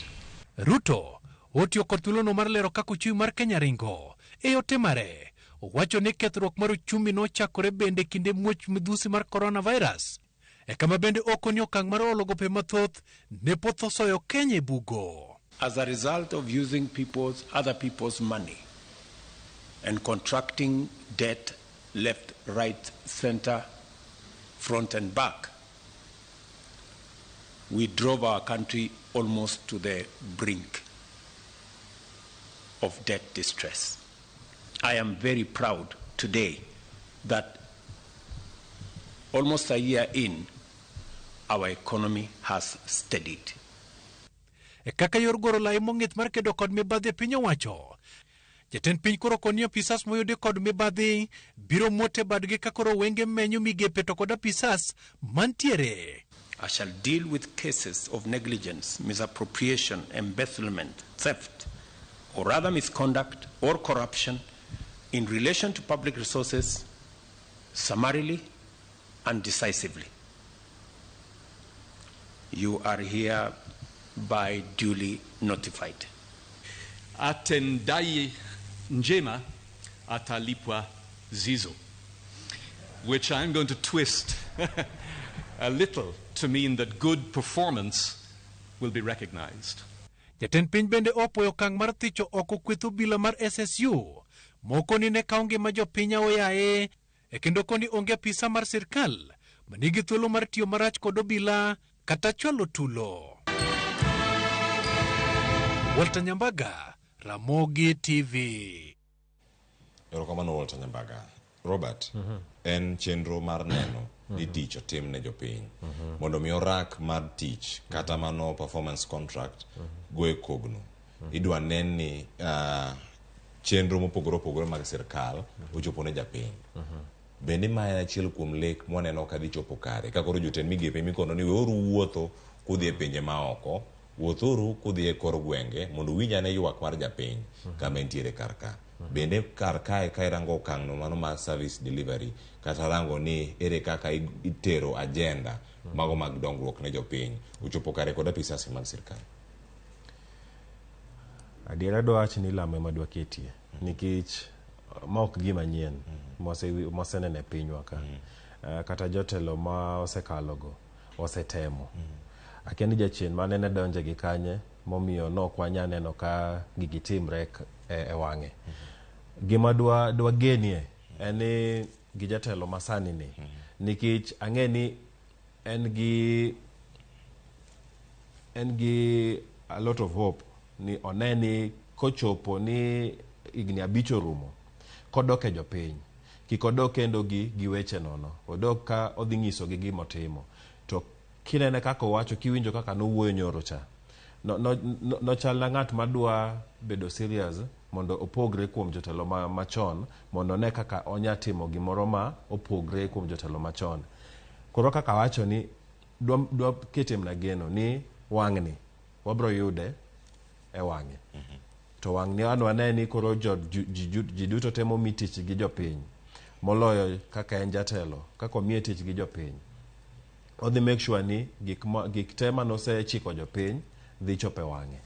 Ruto otiyo kod thuolono mar lero kaka uchumi mar Kenya ringo e yote mare. Owacho ni kethruok mar uchumi nochakore bende kinde muoch midhusi mar coronavirus. E kama bende okoni okang' mar olo gope mathoth ne potho soyo Kenya e bugo. As a result of using other people's money and contracting debt left, right, center, front and back, we drove our country almost to the brink of debt distress. I am very proud today that almost a year in, our economy has steadied. E kaka yor goro lai mong'ith mar kedo kod mibadhi e piny owacho, jatend piny koro koni apisas moyudi kod mibadhi biro mote badgi ka koro wenge menyo migepe to kod apisas mantiere. I shall deal with cases of negligence, misappropriation, embezzlement, theft, or other misconduct or corruption in relation to public resources summarily and decisively. You are hereby duly notified. Atendai njema atalipwa zizo, which I'm going to twist a little to mean that good performance will be recognized. Jatend piny bende opoyo okang' mar thicho oko kweth obila mar SSU moko ni ne kawo ngima jopiny aoyaye e kendo koni onge apisa mar sirkal manigi thuolo mar tiyo marach kod obila kata chwalo tulo. Walter Nyambaga, Ramogi TV. Erokamano Walter Nyambaga. Robert, en chenro mar neno ni tich otim ne jopiny mondo mi orak mar tich kata mano performance contract go e kogno. Idwa nen ni chenro mopogore opogore mag sirkal ochopo ne japiny. Bende ma en achiel kuom lek mwaneno ka dhi chopo kare ka koro jotend migepe mikono ni weuru wuotho kudhi e pinje maoko, wuothuru kudhi e kor gwenge mondo winjane ywak mar japiny kama entiere karka. Bende karkae ka irango okang' no mano mar service delivery kata rango ni ere kaka itero agenda mago mag dongruok ne jopiny ochopo kare kod apisas mag sirkal. Adiera do wach ni lamo ema dwa ketie nikech ma ok gima nyien mosenene pinywa ka kata jotelo ma osekalogo osetemo. Akia ni jachien mane ne donje gi kanye momiyo nok wanya neno ka gigi timre e wang'e. Gima dwa genie en ni gi jatelo masani ni nikech ang'e ni en gi a lot of hope ni oneni kochopo ni igni abicho rumo kodok e jopiny kik odok kendo gi weche nono, odok ka odhi nyiso gi gimotimo to kinene kaka owacho kiwinjo kaka nowuoyo nyoro cha no chal na ng'at madwa bedo serious mondo opogre kuom jotelo machon mondo ne kaka onya timo gimoro ma opogre kuom jotelo machon. Koro kaka wacho ni dwa kete mna geno ni wang'ni wabro yude e wang'e. To wang'ni wane ni koro ji duto temo mi tich gi jopiny moloyo kaka en jatelo kaka omiye tich gi jopiny. Odhi make sure ni gik te manosechiko jopiny dhi chope wang'e.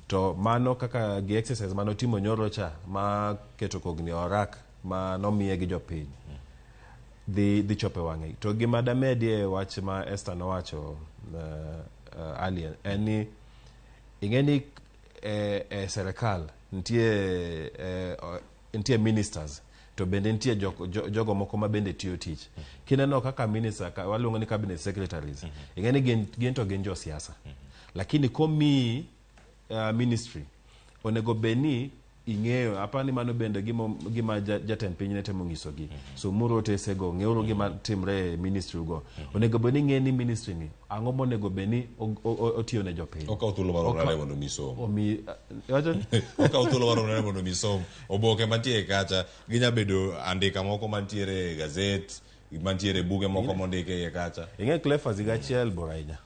To mano kaka gi exercise mano timo nyoro cha ma keto kogni orak ma nomiye gi jopiny dhi chope wang'e. To gima damedie wach ma Esther nowacho alien en ni ing'eni e serikal nitie ministers to bende nitie jogo moko ma bende tiyo tich. Kineno kaka minister waluongo ni cabinet secretaries. Ingeni gin to gin jo siasa. Lakini komi ministry onego beni ing'eyo apani mano bende gima jatend piny ne temo ng'isogi. So muro tesego ng'euro gima timre ministry go. Onego beni ng'eni ministry ni ang'o monego beni otiyo ne jopiny. Okaw thuolo maromre mondo misom. Okaw thuolo maromre mondo misom. Oboke mantie kacha ginya bedo andika moko mantiere gazet, mantiere buge moko mondike ye kacha. Ing'e Cleophas gachiel borainya.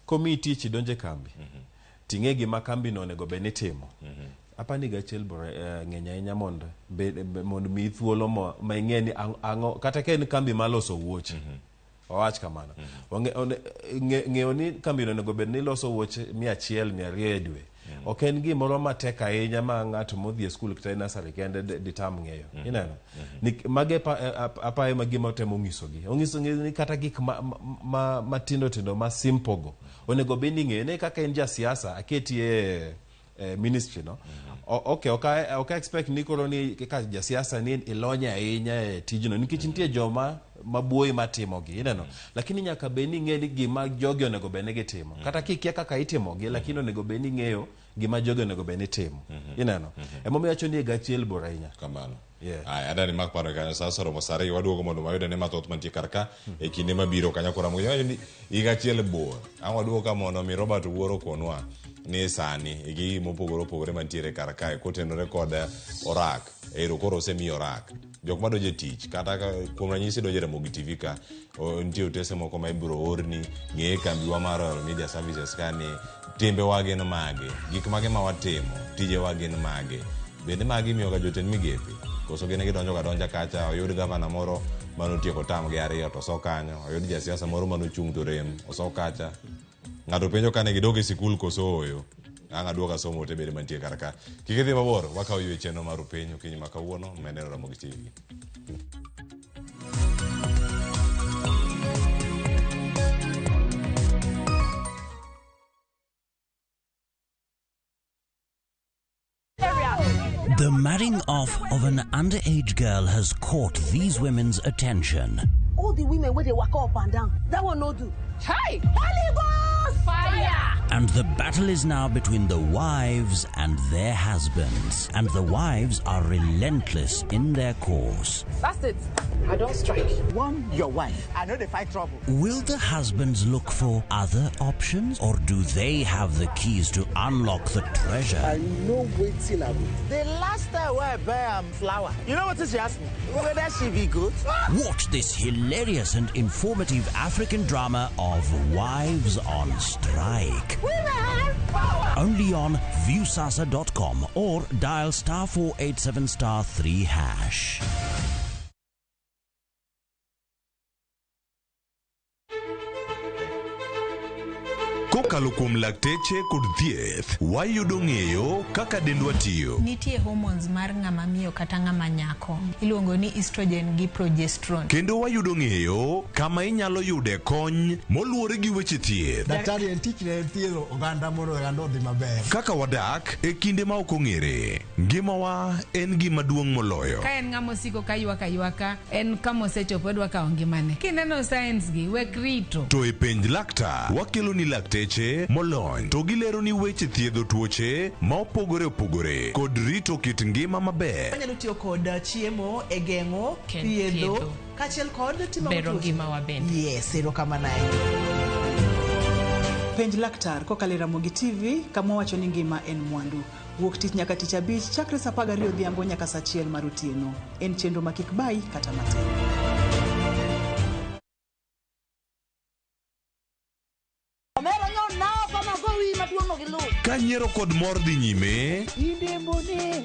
Komi tich donje kambi. Ting'e gima kambi no onego beni timo. Apani gachiel ng'enya ahinya mondo mi thuolo ma ing'eni ang'o kata ka en kambi maloso wuoche. Owach kamano. Ng'eyo ni kambi no onego bed ni loso wuoche 100 200 e dwe. Ok en gimoro matek ahinya ma ng'ato modhi e skul kata nursery kende ditam ng'eyo. Ineno. Mage apaye ma gima temo ng'isogi. Ong'iso ni kata gik matindo tindo ma simple go. Onego bed ni ng'ene kaka en ja siasa aketie ministry no. Okay, expect ni koro ni ka ja siasa ni ilonya ahinya e tijno nikech nitie joma mabuoyi matimogi, ineno. Lakini nyaka beni ng'eni gima jogi onego beni gitimo. Kata kikia kaka itimogi, lakini onego beni ng'eyo gima jogi onego beni timo. Ineno. Emomiyo acho ni gachiel borainya. Kamano. Ai adani mak paro kanyo sasa romo sare waduogo mondo mayude ne mathoth mantie karka e kinde mabiro kanya kora moyo ni gachiel bor. Ang waduogo ka mondo mi Robert wuoro konwa ni sani igi mopogore mantiere karka kotenore kod orak. Ero koro osemi orak. Jok madonje tich kata kuom ranyisi donje Ramogi TV ka nitie otese moko ma ibiro orni ng'e kambiwa mar media services kani timbe wagin mage gik mage ma watimo tije wagin mage bende magi miyo ga jotend migepe koso gene gidonjo ga donja kacha oyud gavana moro manotieko tam gi 2 to so kanyo oyud jasiasa moro manochung' to rem oso kacha ng'ato penjo kane gidog e sikul koso oyo anga duoga somo te bede mantie karaka kikidhi mabor wakaw ywe chenro mar penyo kinyi makawuono meneno Ramogi TV. The marrying off of an underage girl has caught these women's attention. All the women where they walk up and down, that one no do. Hey, Holy Ghost, fire! And the battle is now between the wives and their husbands. And the wives are relentless in their cause. That's it. I don't strike. One, your wife. I know they fight trouble. Will the husbands look for other options? Or do they have the keys to unlock the treasure? I know waiting I will. The last time I buy flour, you know what she asked me? Whether she be good? Watch this hilarious and informative African drama of Wives on Strike. Women power! Only on viewsasa.com or dial *487*3#. Kokalo kuom lakteche kod thieth, wayudo ng'eyo kaka dendwa tiyo. Nitie hormones mar ng'ama miyo kata ng'ama nyako. Iluongo ni estrogen gi progesterone. Kendo wayudo ng'eyo kama inyalo yude kony moluwore gi weche thieth. Daktari en tich ne thiedho oganda mondo oganda odhi maber. Kaka wadak e kinde ma ok ong'ere. Ngimawa en gima duong' moloyo. Ka en ng'ama osiko ka ywaka, en kama osechopo dwa kawo ngimane. Kineno science gi wek rito. To e penj laktar, wakelo ni lakteche molony to gilero ni weche thiedho tuoche ma opogore kod rito kit ngima maber. Wanyalo tiyo kod chiemo e geng'o thiedho kachiel kod timo bero ngima waben. Yes, erokamano. Penj laktar kokalo Ramogi TV kama wacho ni ngima en mwandu. Wuok tich nyaka tich abich chakre saa 12 odhiambo nyaka saa 1 mar otieno. En chenro ma kik bai kata matin. Ka nyiero kod mor dhi nyime,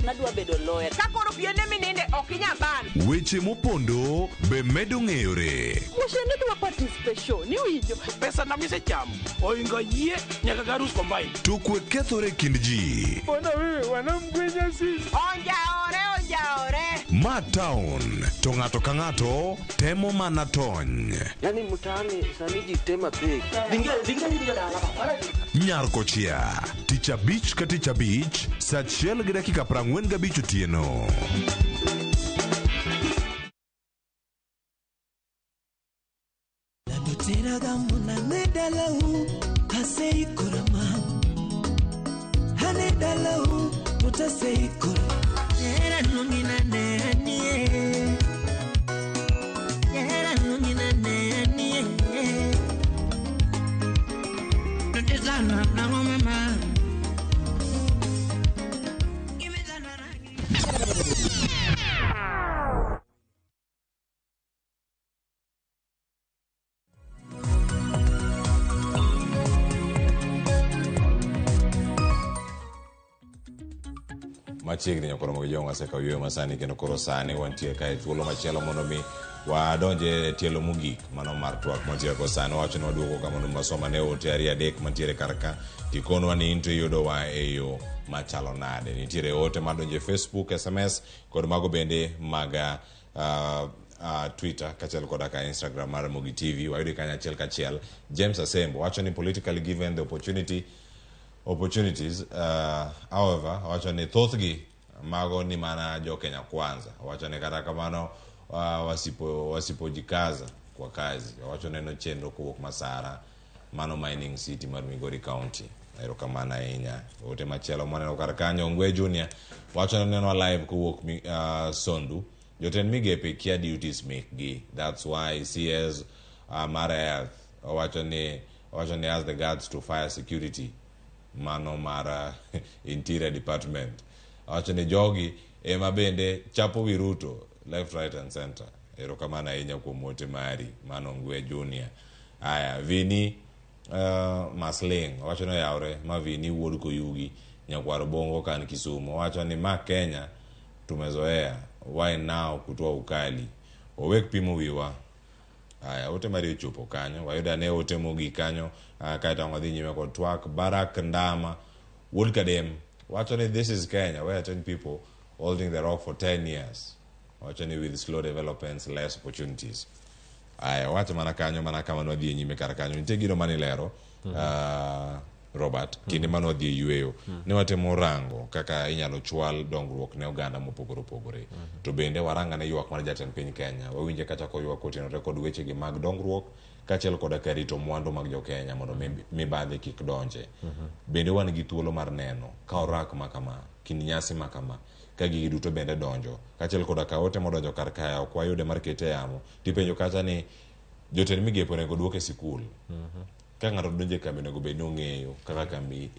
Nadwa bedo lawyer. Ka koro piende mininde ok inyaban. weche mopondo be medo ng'eyore. Mushende dwa participation, ni winjo. Pesa na mise cham, oingo yie nyaka garus combine. To kwe kethore kind ji. Bona wewe wanamgwenya sisi. Onjaore. Ma town to ng'ato ka ng'ato temo mana tony. Yani mtaani sani jitema pek. Nyarkochia, tich abich ka tich abich, saa 1 gi dakika 45 otieno. Machiegni nyakoro mo jonga se ka ywe masani kendo koro sani wantie kai thuolo machielo mondo mi wadonje tielo mogik mano mar twak mantie ko sani wacho ni waduogo ka mondo masoma ne ote ari adek mantiere karka tikonwa ni into yudo wa eyo machalo nade nitiere ote madonje Facebook SMS kod mago bende maga Twitter kachel koda ka Instagram mar Ramogi TV wayudi kanya kachiel James Asembo wacho ni politically given the opportunities however wacho ni thothgi mago ni mana jo Kenya kwanza wacho ni kata kamano wasipojikaza kwa kazi wacho neno chenro kuwuok Masara mano mining city mar Migori County erokamano ahinya ote machielo moneno kar kanyo Ngwe Junior wacho neno live kuwuok Sondu jotend migepe kia duties mekgi that's why CS Mara wacho ni as the guards to fire security mano mara interior department wacho ni jogi ema bende chapo wiruto left right and center erokamano ahinya kuom ote mari mano Ngwe Junior aya Vini Masling wacho ni yaure ma Vini wuod Koyugi nyakwaro bongo kan Kisumu wacho ni ma Kenya tumezoea why now kutoa ukali owek pimo wiwa aya ote mari ochopo kanyo wayuda ne ote mogi kanyo kaita ngadhi nyime kod twak Barak Ndama wuod Kadem wacho ni this is Kenya where 10 people holding the rock for 10 years wacho ni with slow developments less opportunities aya wacho mana kanyo mana kama no dhi nyime kar kanyo nitie gino manilero Robert kinde mano dhi yueyo ne watemo rango kaka inyalo chwal dongruok ne oganda mopogore opogore to bende waranga ne ywak mar jatend piny Kenya wawinje kata ko ywak otenore kod weche gi mag dongruok kachel kod karito mwandu mag jo Kenya mondo mibadhi kik donje bende wan gi thuolo mar neno ka orak makama kini nyasi makama ka gigi duto bende donjo kachel kod ka ote modonjo kar kaya ok wayude mar kete yamo tipenjo kacha ni jotend migepe onego duoke sikul ka ng'ato donje kambi nego bed nong'eyo kaka kambi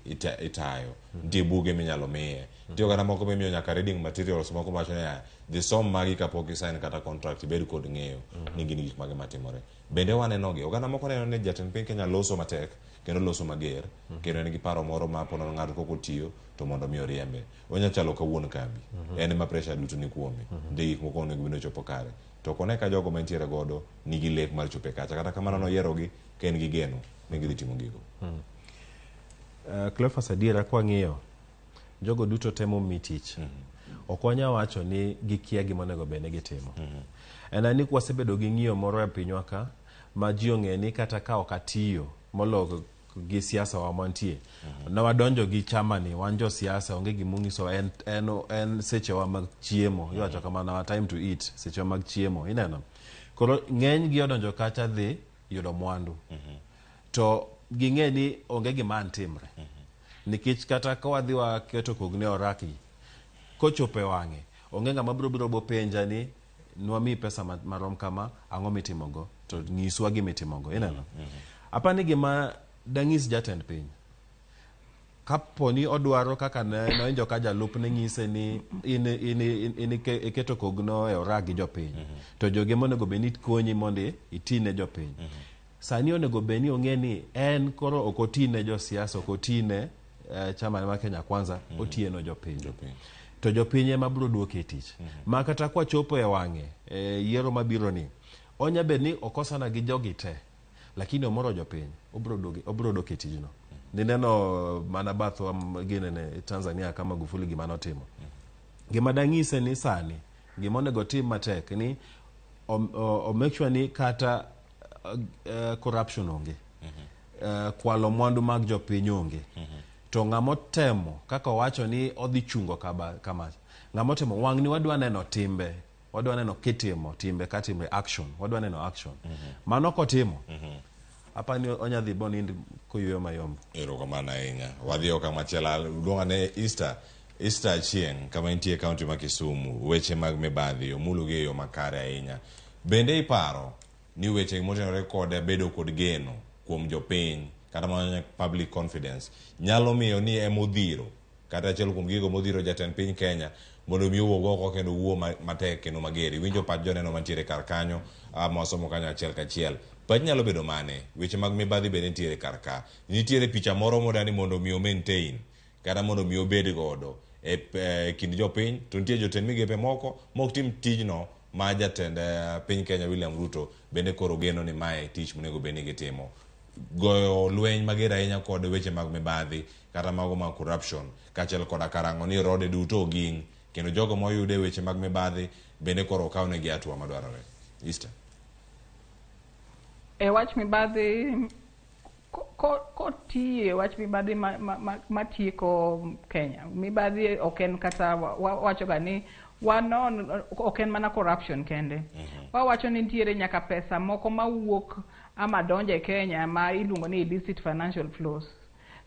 itayo nitie buge minyalo miye nitie oganda moko mimiyo nyaka reading materials moko mawacho ni dhi som magi kapok isign kata contract bed kod ng'eyo ni gin gik mage matimore bende wanenogi oganda moko neno ni jatend piny Kenya loso matek kendo loso mager kendo en gi paro moro ma pono ng'ato koko tiyo to mondo mi oriembe onya chalo ka wuon kambi en ma pressure duto ni kuome ndi gik moko onego bed chopo kare to kone ka jogo mantiere godo nigi lek mar chope kacha kata kamano noyierogi ka en gi geno nigi timo gigo Cleophas adiera kwa ng'iyo jogo duto temo mitich ok wanya wacho ni gikia gima onego bene gitimo en ani kwasebedo gi ng'iyo moro e pinywa ka ma ji ong'e ni kata ka ok atiyo molo gi siasa wa mantie na wadonjo gi chama ni wan jo siasa onge gimungiso en seche wa mag chiemo iwacho kamano our time to eat seche wa mag chiemo ineno koro ng'eny gi odonjo kacha dhi yudo mwandu to ging'e ni onge gima antimre nikech kata ka wadhi waketo kogne oraki kochope wang'e onge ng'ama biro bo penja ni nwami pesa marom kama ang'o mitimogo to nyiswa gimitimogo ineno apani gima dang'is jatend piny kaponi odwaro kaka noinjo ka jalup ne ng'ise ni in iketo kogno e oragi jopiny to joge monego bed ni konyi mondo itine jopiny sani onego bed ni ong'e ni en koro ok otine josiasa ok otine chama ma Kenya kwanza otieno jopiny to jopiny ema biro duoke tich ma kata kwa chopo e wang'e yiero mabiro ni onya bed ni okosana gi jogi te lakini omoro jopiny obiro doke tijno nineno mana bathwa gine ne Tanzania kama Magufuli gima notimo gima dang'ise ni sani Gimonego tim matek ni o make sure ni kata corruption onge. Kwalo mwandu mag jopiny onge. To ng'amotemo kaka wacho ni odhi chungo kama. Ng'amotemo wang' ni wadwa neno timbe. Wadwa neno kitimo timbe katimbe action. Wadwa neno action. Mano kotimo. Apa ni onyadhi bonind kuyuyo mayom. Erokamano ahinya. Wadhi okang' machielo luonga ne Easter chieng' kama intie kaunti ma Kisumu, weche mag mibadhi omulogi e yo makare ahinya. Bende iparo ni weche motenore kod bedo kod geno kuom jopiny kata mana public confidence nyalo miyo ni emodhiro kata achiel kuom gigo modhiro jatend piny Kenya mondo mi owuog oko kendo wuo matek kendo mageri winjo pach joneno mantiere kar kanyo masomo kanyo achiel kachiel. Pach nyalo bedo mane weche mag mibadhi bende nitiere kar ka. Nitiere picha moro modani mondo mi maintain kata mondo mi obed godo e kind jopiny, to nitie jotend migepe moko mok tim tijno ma jatend piny Kenya William Ruto bende koro geno ni mae tich monego bende gitimo. Goyo lweny mager ahinya kod weche mag mibadhi kata mago mag corruption kachiel koda karango ni rode duto oging' kendo jogo moyude weche mag mibadhi bende koro okawnegi hatua madwarore. Easter. E wach mibadhi kotiye wach mibadhi matieko Kenya. Mibadhi oken kata wacho gani wanon oken mana corruption kende. Wawacho ni nitiere nyaka pesa moko mawuok ama donje Kenya ma iluongo ni illicit financial flows.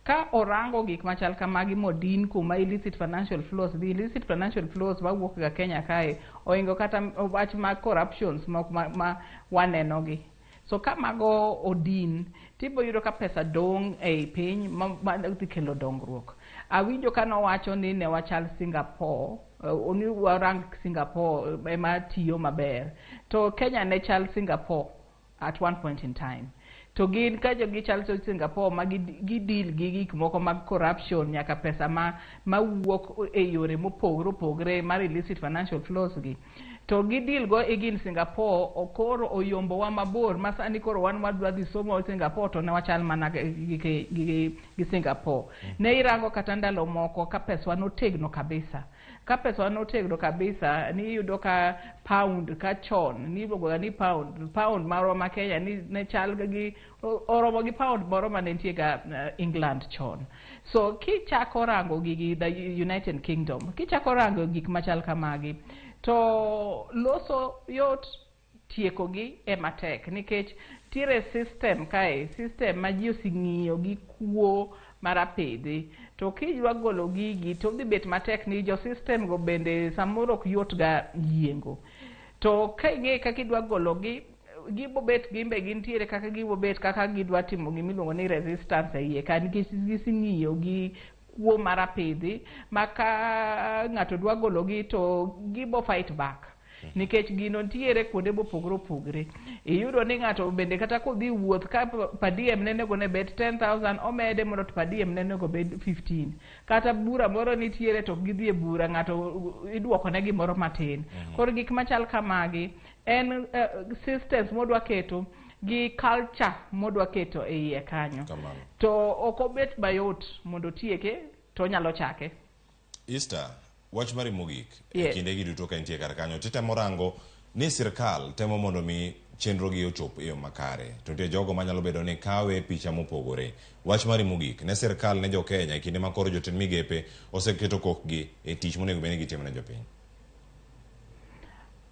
Ka orango gik machal kamagi modin kuma illicit financial flows, the illicit financial flows mawuok ga Kenya kae oingo kata wach ma corruptions ma wanenogi. So kamago odin tibo yudo ka pesa dong e piny ma dhi kelo dongruok. Awinjo ka nowacho ni ne wachal Singapore, oni warang Singapore ema tiyo maber. To Kenya ne chal Singapore at one point in time. To gin ka jogi chal Singapore ma gidil gi gik moko mag corruption nyaka pesa ma wuok e yore mopogre mar illicit financial flows gi. To gidil go egin Singapore okoro oyombo wa mabor masani koro wan wadwa dhi somo Singapore to ne wachal mana gi Singapore. Ne irango kata ndalo moko ka pesa notegno kabisa. Ka pesa notegno kabisa ni yudo ka pound ka chon ni iluongo ni pound maro ma Kenya ne chal gi oromo gi pound moro ma ne nitie ga England chon. So kichako rango gi the United Kingdom, kichako rango gik machal kamagi, to loso yot tieko gi ematek nikech tire system ma ji osing'iyo gi kuo marapedhi. To kijwa golo gigi to dhi bet matek ni jo system go bende samoro ok yot ga yiengo. To ka ing'e kaka idwa golo gi gibobet gimbe gintiere kaka gibobet kaka gidwa timo gimiluongo ni resistance e iye ka nikech gising'iyo gi kuo marapedhi maka ng'ato dwa golo gi to gibo fight back. Nikech gino ntiere kuonde mopogre. Iyudo ni ng'ato bende kata kodhi wuoth ka padiem nenego ne bet 10,000 omede mondo to padiem nenego bed 15. Kata bura moro nitiere to gidhi e bura ng'ato iduoko ne gimoro matin. Koro gik machal kamagi en systems modwa keto gi culture modwa keto e iye kanyo. To okobet bayot mondo tieke to nyalo chake. Easter, wach mari mogik kinde gi duto ka intie kar kanyo titemo rango ni sirkal temo mondo mi chenro gi ochop e yo makare to nitie jogo manyalo bedo ni kawe picha mopogore. Wach mari mogik ne sirkal ne jo Kenya kinde ma koro jotend migepe oseketo kokgi e tich monego bed ni gitimo ne jopiny.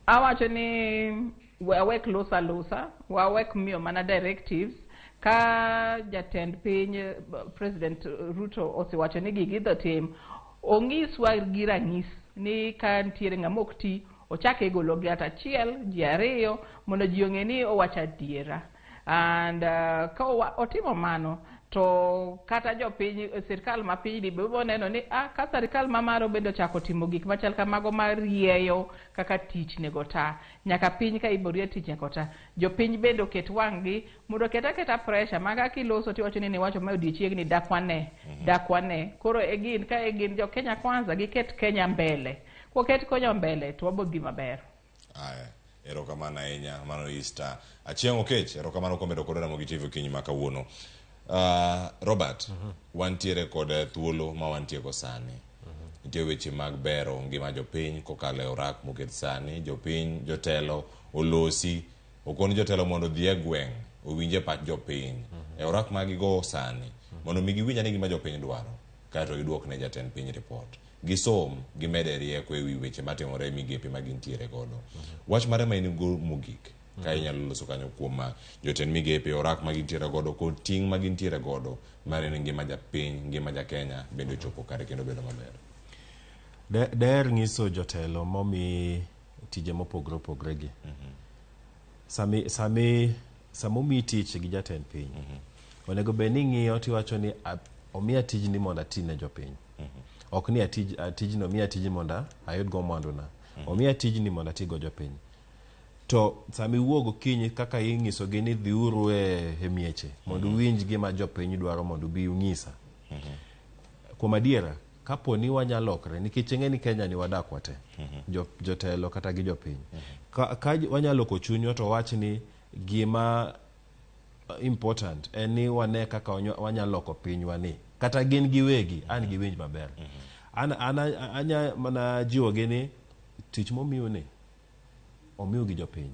Awacho ni wawek losa wawek miyo mana directives ka jatend piny President Ruto osewacho ni gidho tim ong'iswa gi ranyisi ni ka ntiere ng'ama ok ti ochake golo gi ata achiel ji ariyo mondo ji ong'e ni owacho adiera. And ka otimo mano to kata jopiny sirkal ma pinyni biro neno ni ka sirkal mamaro bende ochako timo gik machal kamago marieyo kaka tich nego ta nyaka piny ka iborie tich nego ta jopiny bende oket wang'gi mondo keta pressure maka kiloso tiwacho ni wacho ma odiochiegni dakwane koro egin ka egin jo Kenya kwanza giket Kenya mbele koket Kenya mbele to wabodhi maber. Erokamano ahinya mano Easter achieng' okech erokamano kuom bedo kod Ramogi TV kiny ma kawuono. Robert, wantiere kod thuolo ma wantieko sani. nitie weche mag bero ngima jopiny kokalo e orak moket sani. Jopiny jotelo olosi okon jotelo mondo dhi e gweng' owinje pach jopiny e orak magigo sani mondo mi giwinj ni gima jopiny dwaro kaeto giduok ne jatend piny report. Gisom gimede rieko e wi weche matimore e migepe magintiere godo. Wach mare ma in go mogik ka inyalo loso kanyo kuom jotend migepe orak magintiere godo kod ting' magintiere godo mare ni ngima japiny ngima ja Kenya bende chopo kare kendo bedo maber. Der nyiso jotelo momi tije mopogre opogre gi. Samomi tich gi jatend piny. Onego bed ni ng'iyo tiwacho ni omiya tijni mondo atine jopiny. Ok ni tijno omiya tijni mondo ayud go mwanduna. Omiya tijni mondo atigo jopiny. To sami wuogo kinyi kaka ing'isogi ni dhiuru e mieche mondo winj gima jopiny dwaro mondo bi ung'isa. Kuom adiera kapo ni wanyalokre nikech ng'e ni Kenya ni wadak wate jotelo kata gi jopiny. Ka wanyaloko chunywa to wach ni gima important en ni wane kaka wanyaloko pinywa ni kata gin giwegi an gi winj maber. Anya mana jiwogi ni tich momiu ni omiu gi jopiny.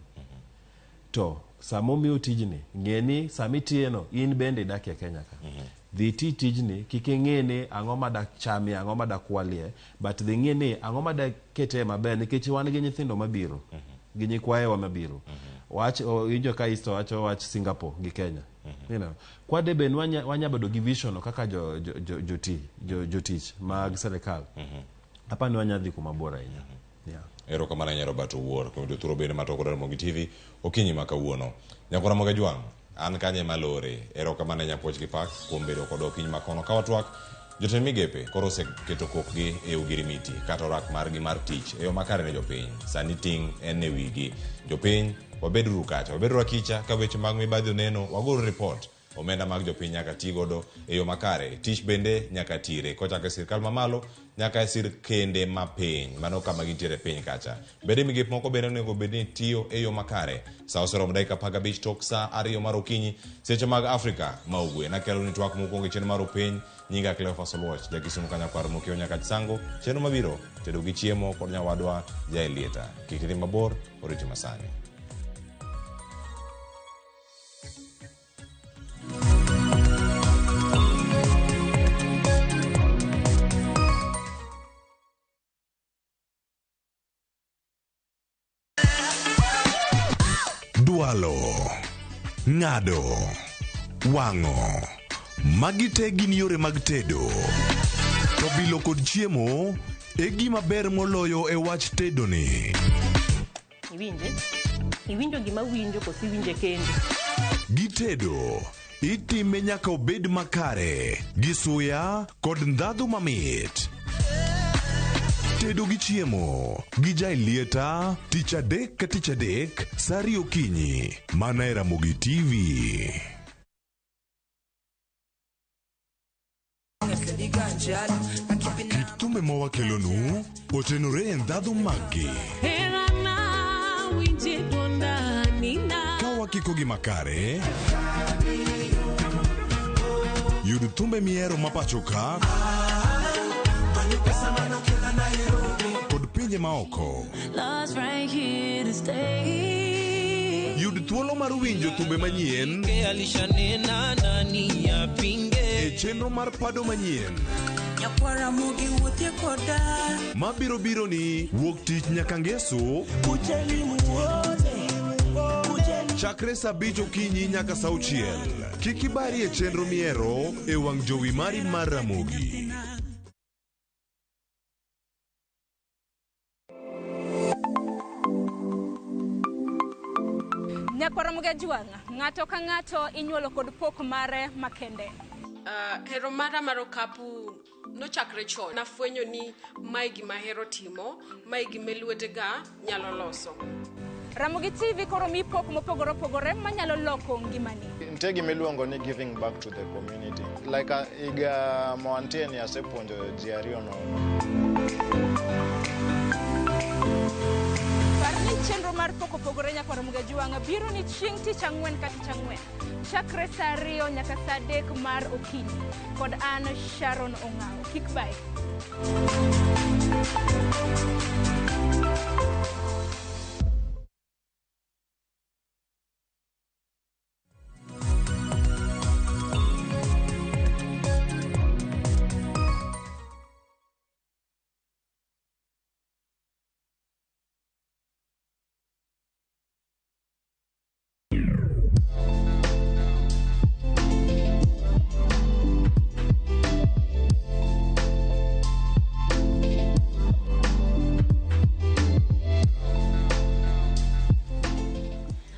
To samomiu tijni ng'e ni samitieno in bende idak e Kenya ka. Dhi ti tijni kik ing'e ni ang'o madak chami ang'o madak kwalie but dhi ng'e ni ang'o madak kete maber nikech wan gi nyithindo mabiro gi nyikwayewa mabiro. Wach injo ka isto wacho wach Singapore gi Kenya. You know, kwade ben wanya bedo gi vision kaka jotich mag serikal. Hapa ni wanya dhi kuma bora ina. Ero kamana nyaro bato wuor ko do turo bene matoko Ramogi TV okinyi makawuono. Nyakora Ramogi Jwang an kanye malore. Ero kamana nyapoch gi pak kuom bedo kod okinyi makono ka watwak jotend migepe koro oseketo kokgi e ugirimiti kata orak margi mar tich e yo makare ne jopiny. Sani ting' en e wigi. Jopiny wabedru kacha wabedru akicha ka weche mag mibadhi oneno wagoro report. Omenda mag jopiny nyaka ti godo e yo makare. Tich bende nyaka tire kochako sirkal mamalo nyaka e sirkende mapiny mano kama gintiere piny kacha. Bende migepe moko bende onego bed ni tiyo e yo makare. Sa osero dakika 15 tok sa 2 mar okinyi seche mag Afrika ma ugwe. Nakelo ni twak mokwongo chien mar piny nyinga Cleophas Oluoch jakisumu kanya kwar mokio nyaka chisango cheno mabiro tedo gi chiemo kod nyawadwa Jaelieta. Kik idhi mabor oriti masani. Dualo, ng'ado, wang'o, magi te gin yore mag tedo. To bilo kod chiemo e gima ber moloyo e wach tedo ni. Iwinjo gima winjo kosi winje kendi. Gi tedo itime nyaka obed makare gi suya kod ndhadhu mamit. Tedo gi chiemo gi Jaelieta tich adek ka tich adek saa 2 okinyi mana e Ramogi TV. Kit thumbe mawakelonu otenore e ndhadhu maggi. Ka wakiko gi makare yud thumbe miero mapacho ka kod pinje maoko. Yud thuolo mar winjo thumbe manyien e chenro mar pado manyien mabiro biro ni wuok tich nyaka ngeso chakre saa 5 okinyi nyaka saa 6. Kik ibari e chenro miero e wang' jowi mari mar Ramogi. Nyakwa Ramogi Jwang, ng'ato ka ng'ato inyuolo kod pok mare makende. Hero mara mar okapu nochakre chon. Nafwenyo ni mae gima hero timo, mae gima lwetega nyalo loso. Ramogi TV koro mi pok mopogore opogore manyalo loko ngimani. Nitie gima iluongo ni giving back to the community. Like iga moantie ni asepuonjo ji ariyo Parni chenro mar pok opogore nyaka Ramogi Jwang' biro ni chieng' tich ang'wen ka tich ang'wen chakre saa 2 nyaka saa 3 mar okinyi kod an Sharon Ong'ao. Kik bai.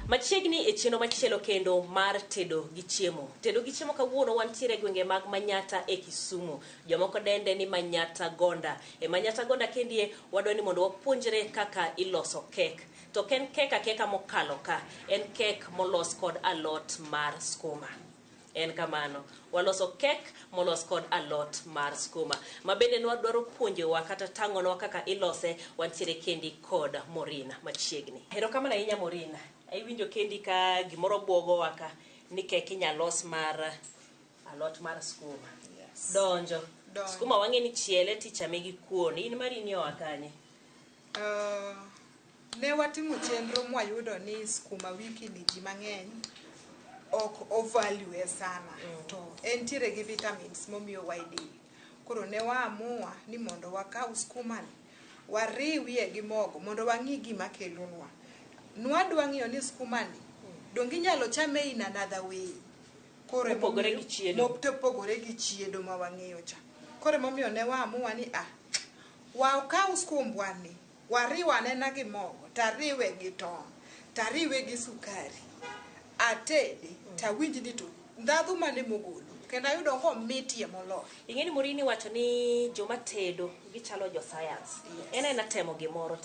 Machiegni e cheno machielo kendo mar tedo gi chiemo. Tedo gi chiemo kawuono wantiere gwenge mag Manyata e Kisumu. Jomoko dende ni Manyata Gonda. E Manyata Gonda kendie wadwa ni mondo wapuonjre kaka iloso kek. To ken kek akeka mokalo ka. En kek molos kod alot mar skuma. En kamano. Waloso kek molos kod alot mar skuma. Mabende nwadwaro puonjowa kata tang'onwa kaka ilose wantiere kendi kod Morina machiegni. Hero kamano ahinya Morina. Iwinjo kendi ka gimoro buogo waka ni kek inyalos mar alot mar skuma. Yes. Donjo. Skuma wang'e ni chiele tichame gi kuon. In mari ni oa kanye? Ne watimo chenro mwayudo ni skuma wiki ni ji mang'eny ok ovalue sana. To entiere gi vitamins momiyo waidi. Koro ne waamua ni mondo wakaw skuma ni wariwie gi mogo mondo wang'i gima kelonwa. Nwadwa ng'iyo ni skuma ni dongi nyalo chame in another way. Koro opogore gi chiedo. Opogore gi chiedo ma wang'iyo cha. Koro momiyo ne waamua ni wakaw skumbwa ni wariwe anena gi mogo, tariwe gi tong', tariwe gi sukari. Atede tawinj ni to ndadhu mane mogolo kendo ayudo komitie moloyo. Ing'eni Morini wacho ni joma tedo gichalo jo science. En temo gimoro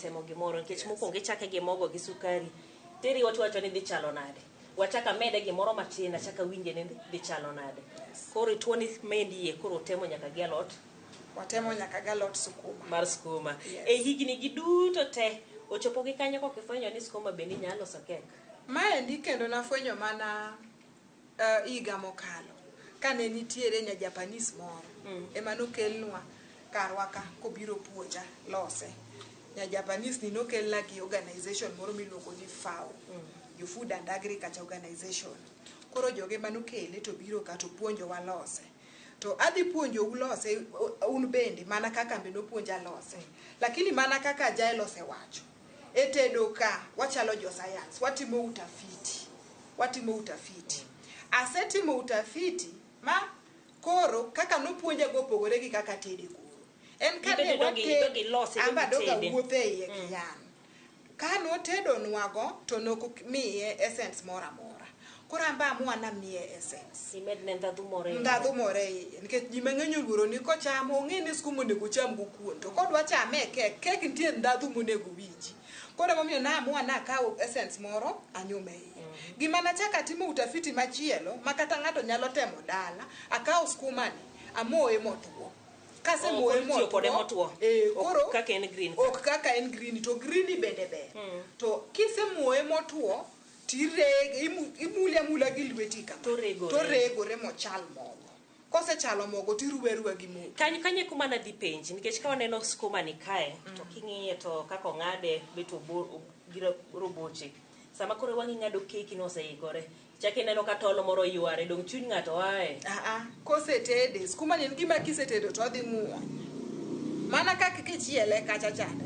nikech mokwongo ichake gi mogo gi sukari. Teri wacho ni dhi chalo nade. Wachaka mede gimoro matin achaka winje ni dhi chalo nade. Koro tuoni mendie koro temo nyaka gi alot. Watemo nyaka gi alot skuma. Mar skuma. E higni gi duto te ochopo gi kanyo kokifwenyo ni skuma bende nyalo loso kek. Maendi kendo nafwenyo mana higa mokalo. Kane nitiere nya Japanese moro ema nokelnwa karwa ka kobiro puonja lose. Nya Japanese ni nokelna gi organization moro miluongo ni FAO, jo Food and Agriculture Organization. Koro joge manokele to biro ka to puonjo wa lose. To adhi puonjo ulose un bende mana kaka mbe nopuonja lose. Lakini mana kaka jaelose wacho. Etedo ka wachalo jo science, watimo utafiti. Asetimo utafiti ma koro kaka nopuonja go pogore gi kaka tede koro. En kane amba doga wuothe iye gi yan. Ka notedo nwago to nokmiye essence mora mora. Koro amba amua na miye essence. Imedne ndadhu more. Ndadhu more iye. Nikech ji mang'eny oluoro ni kochamo ong'e ni skuma onego cham go kuon. To kodwa chame kek nitie ndadhu monego winji. Koro momiyo naamua nakawo essence moro anyume iye. Gima nachaka timo utafiti machielo makata ng'ato nyalo temo dala, akawo skuma ni amoye motuo. Kase moye motuo. Koro kaka en green. Ok kaka en green to green bende ber. To kise moye motuo tirege imule amula gi lweti ka. To regore mochal mogo. Kose chalo mogo tiruwe gi mogo. Kanye kuma na dhi penji nikech ka waneno skuma ni kae to king'iye to kaka ong'ade beto gira roboche. Sama koro wangi ng'ado keki no oseikore. Chake neno ka tolo moro yware dong chuny ng'ato ae. Kose tede skuma ni gima kisetedo to odhi ng'uon. Mana kaka kichiele kacha chande.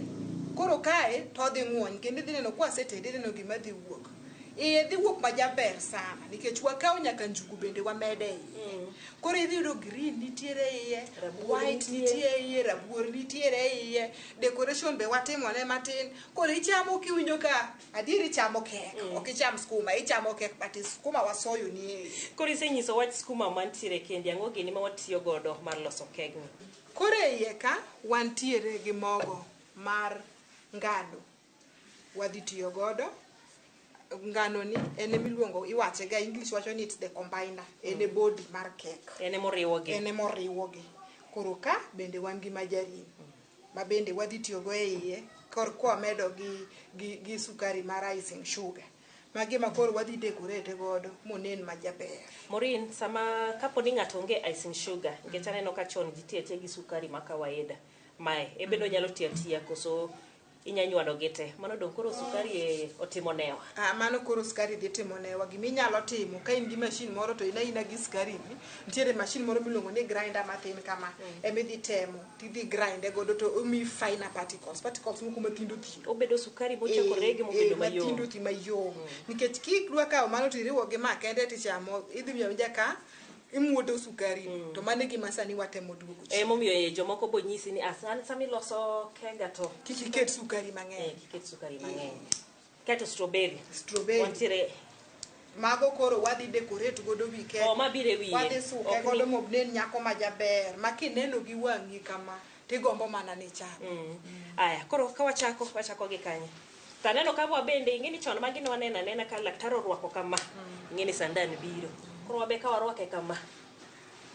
Koro kae to odhi ng'uon kendo idhi neno kwa setede neno gima dhi wuok. Dhi wuok majaber sana nikech wakawo nyaka njugu bende wamede iye. Koro idhi yudo green nitiere iye, white nitiere iye, rabuor nitiere iye, decoration be watimo ne matin. Koro ichamo kiwinjo ka adieri chamo kek, ok icham skuma, ichamo kek but skuma wasoyo ni iye. Koro isenyiso wach skuma mantiere kendi ang'o gini ma watiyo godo mar loso kegni. Koro iye ka wantiere gi mogo mar ngano. Wadhi tiyo godo ngano ni ene miluongo iwache ga English wacho ni it's the combiner ene body mar cake ene moriwogi koro ka bende wan gi majarin ma bende wadhi tiyo go e iye korko medo gi sukari mar icing sugar magi makoro wadhi decorate godo monen majaber. Morin, sama kapo ni ng'ato onge icing sugar, nikech aneno ka chon ji tiyo gi sukari ma kawaida, mae ebedo nyalo tiyo koso inyanyuado gite mano dong koro sukari otimo newa. Mano koro sukari dhi timo newa. Gima inyalo timo ka in gi machine moro to ina gi sukari ni, nitiere machine moro miluongo ni grinder matin kama emidhi temo tidhi grinde godo to omi finer particles moko mathindo thindo. Obedo sukari mochako rege mobedo mayom. Mathindo mayom. Nikech kidwa kawo mano tiriwo gi makende tichamo, idhi winja ka imuodo sukari to mane gima sani watemo duogo. Momiyo jomoko bo nyisi ni sami loso kega to kik iket sukari mang'eny. Keto strawberry. Wantiere mago koro wadhi decorate godo wi kek. Mabire wiye. Wadhi suke godo monen nyako majaber makineno gi wang'i kama tigombo mana ni chako. Aya, koro ka wachako gi kanye. Taneno ka bende ingeni chon magino wanena ka laktar orwako kama. Ingeni sandan biro. Koro wabe ka warwake kama.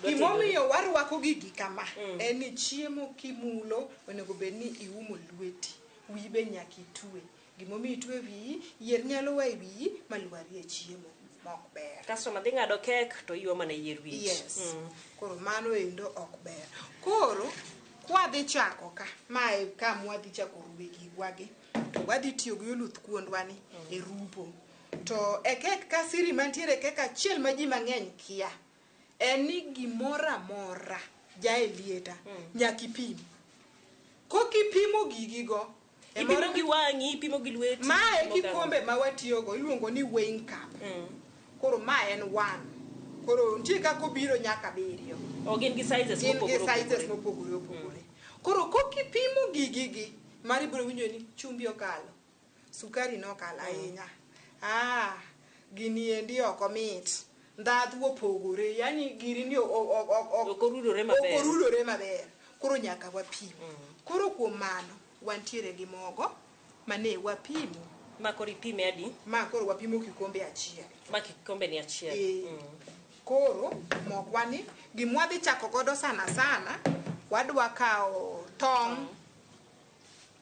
Gimomiyo warwako gigi kama en ni chiemo kimulo onego bed ni iumo lweti, wiyi be nyaka itwe. Gimomiyo itwe wiyi, yier nyalo wa wiyi malwari e chiemo mok ber. Kasto madhi ng'ado kek to iwa mana yier wich. Yes. Koro mano endo ok ber. Koro kwadhi chako ka, mae kamwa dhi chako ruwe gigwagi, to wadhi tiyo gi oluth kuondwani e rupo. To e kek kasiri mantiere kek achiel ma ji mang'eny kia en ni gimora mora jae lieta nyaka ipim. Kokipimo gigigo ipimo gi wang'i, ipimo gi lweti. Mae kikombe ma watiyogo iluongo ni weighing cup. Koro ma en 1. Koro nitie kaka obiro nyaka 7. Gin gi sizes mopogore opogore. Koro kokipimo gigigi mari biro winjo ni chumbi okalo, sukari nokalo ahinya. Gini endi oko mit. Ndadhu opogore, yani giri ni okorudore maber. Koro nyaka wapim. Koro kuom mano wantiere gi mogo mane wapimo. Ma koro ipime adi? Ma koro wapimo kikombe achiel. Ma kikombe ni achiel. Koro mogwani gimwadhi chako godo sana wadwa kawo tong'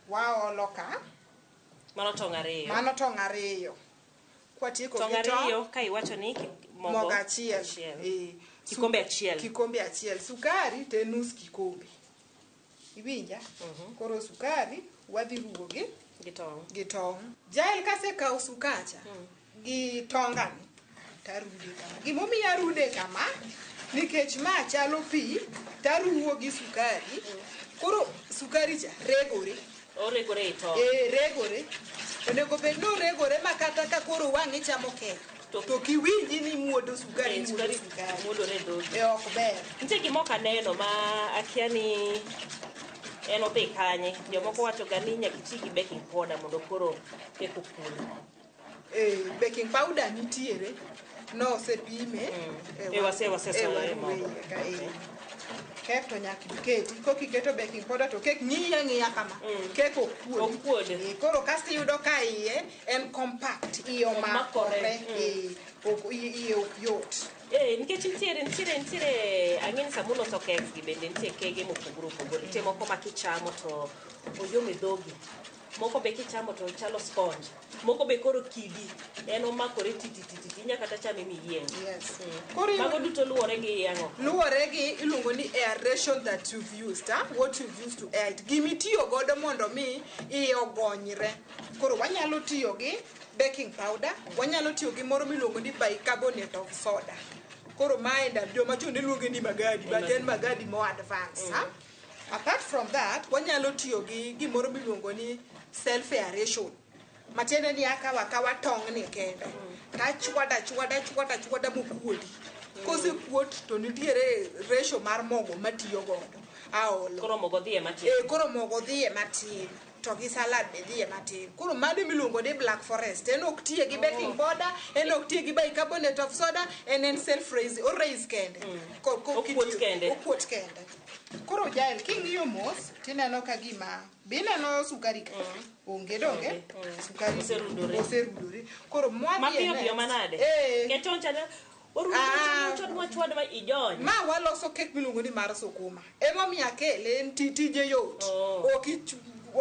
waolo ka. Mano tong' ariyo. Kwatieko tong' ariyo ka iwacho ni mogo achiel. Kikombe achiel. Sukari te nus kikombe. Iwinja? Koro sukari wadhi ruwo gi tong'. Jael kase kawo sukacha gi tongani tarude kama. Gimomiyo arude kama nikech ma chalo pi taruwo gi sukari. Koro sukari cha regore. Oregore e tong'. Regore. Onego bed no regore makata ka koro wang'i chamo kek. To kiwinji ni muodo sukari. Muodore dhogi. Ok ber. Nitie gimoko aneno ma akia ni en odhi kanye. Jomoko wacho ga ni nyaka iti gi baking powder mondo koro kek okul. Baking powder nitiere. No sepime. Kek to nyaka iketi. Kokiketo baking powder to kek ng'iya kama. Kek okuod. Koro kasto iyudo ka iye en compact. Iye omakore. Iye ok yot. Nikech nitiere ang'eni sama uloso keks gi bende nitie kege mopogore opogore. Nitie moko ma kichamo to oyom e dhogi. Moko be kichamo to chalo sponge. Moko be koro kidi. En omakore titi. Nyaka kata chame miyieng'. Yes. Mago duto luwore gi yang'o. Luwore gi iluongo ni aeration that you've used. What you've used to air it. Gimitiyo godo mondo mi iye ogonyre. Koro wanyalo tiyo gi baking powder. Wanyalo tiyo gi moro miluongo ni bicarbonate of soda. Koro mae joma chon iluonge ni magadi. But en magadi more advanced. Apart from that, wanyalo tiyo gi gimoro miluongo ni self aeration. Matiende ni akawa tong' ni kende. Chwada mokuodi. Kose kuot to nitiere ratio mar mogo matiyo godo. Aolo. Koro mogo dhiye matin. Koro mogo dhiye matin. To gi salad be dhiye matin. Koro mano miluongo ni black forest. En ok tiye gi baking powder, en ok tiye gi bicarbonate of soda, en self raise or raise kende. Okuot kende. Koro jael king'iyo mos tineno ka gima bineno sukari ka. Onge donge. Sukari oserudore. Koro mwadhi mapiyo manade. Keton chana chwadwa ma ijony. Ma waloso kek miluongo ni mar sukuma. Emomiyo akele en tije yot.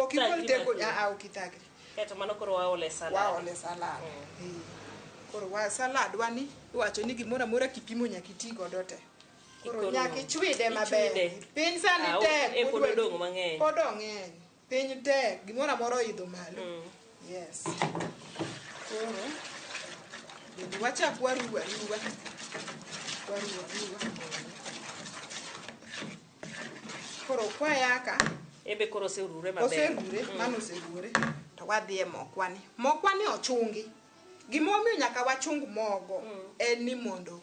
okigol teko okithagri keto mano koro waole salad waole salad koro wa salad wani iwacho ni gimoro amora kipimo nyaka iti godo te koro nyaka ichwide maber piny sani tek pod odong' mang'eny piny tek gimoro amora idho malo yes koro bende wachak waruwa koro kwayaka ebe koro oserure maber oserure mano oserure to wadhi e mokwani ochungi gimomiyo nyaka wachung mogo en ni mondo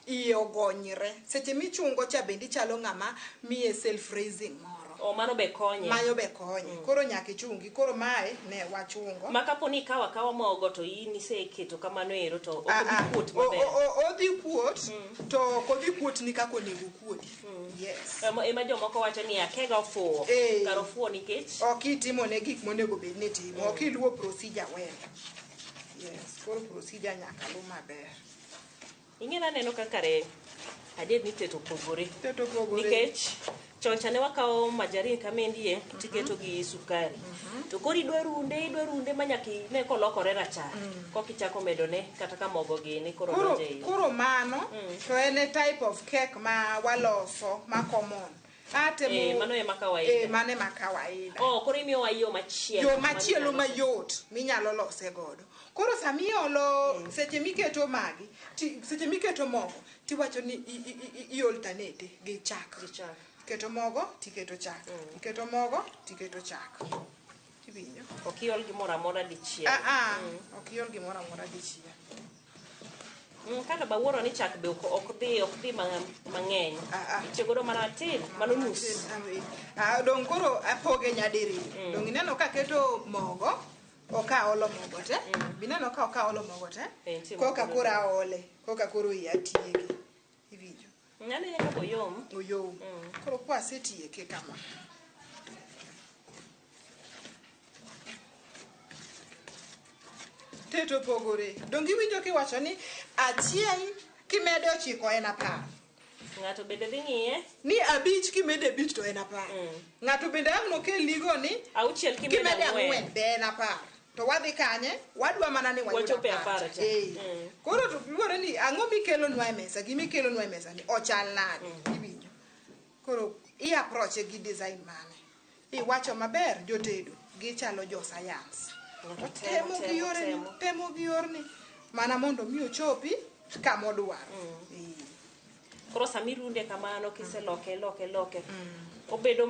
iye ogonyre seche michungo cha bende chalo ng'ama miye self raising moro mano be konye koro nyaka ichungi koro mae ne wachungo ma kapo ni kawa mogo to in iseketo kamano ero to ok odhi kuot maber odhi kuot to ok odhi kuot ni kako nego kuot yes ema jomoko wacho ni akega ofuo karo ofuo nikech ok itimo ne gik monego bed ni timo ok iluwo procedure well yes koro procedure nyaka lu maber ing'ena neno kankare adier ni teto pogore nikech chon cha ne wakawo majarin kamendie tiketo gi sukari to koro idwa runde ma nyaka ine kolokore rachar kokichako medone kata ka mogo gini koro mano to en a type of cake ma waloso ma common mano ema kawaida mano ema kawaida koro imiyowa yo machielo mayot minyalo lose godo koro samiolo seche miketo mogo tiwacho ni ioltanete gi chak keto mogo tiketo chak iketo mogo tiketo chak tiwinjo ok iol gimoro amora dichiel ok iol gimoro amora dichiel kata bawuoro ni chak be ok dhi mang'eny itiyo godo mana matin mano nus dong koro apoge nyadiriyo dong ineno kaketo mogo okaolo mogo te bineno ka okaolo mogo te koka koro aole koka koro atieke iwinjo ng'ane ka oyom koro kwasetieke kama teto pogore dong iwinjo kiwacho ni achiel kimede 9 en 10 ng'ato bende dhi ng'iye ni 5 kimede 5 to en 10 ng'ato bende ang' nokelnigo ni 6 kimede 4 be en 10 to wadhi kanye wadwa mana ni wachope 10 koro to luore ni ang'o mikelonwa e mesa gimikelonwa e mesa ni ochal nade iwinjo koro i approach gi design mane iwacho maber jotedo gichalo jo science temo gi yorni mana mondo mi ochopi kama odwaro koro samirunde kamano kiseloke obedo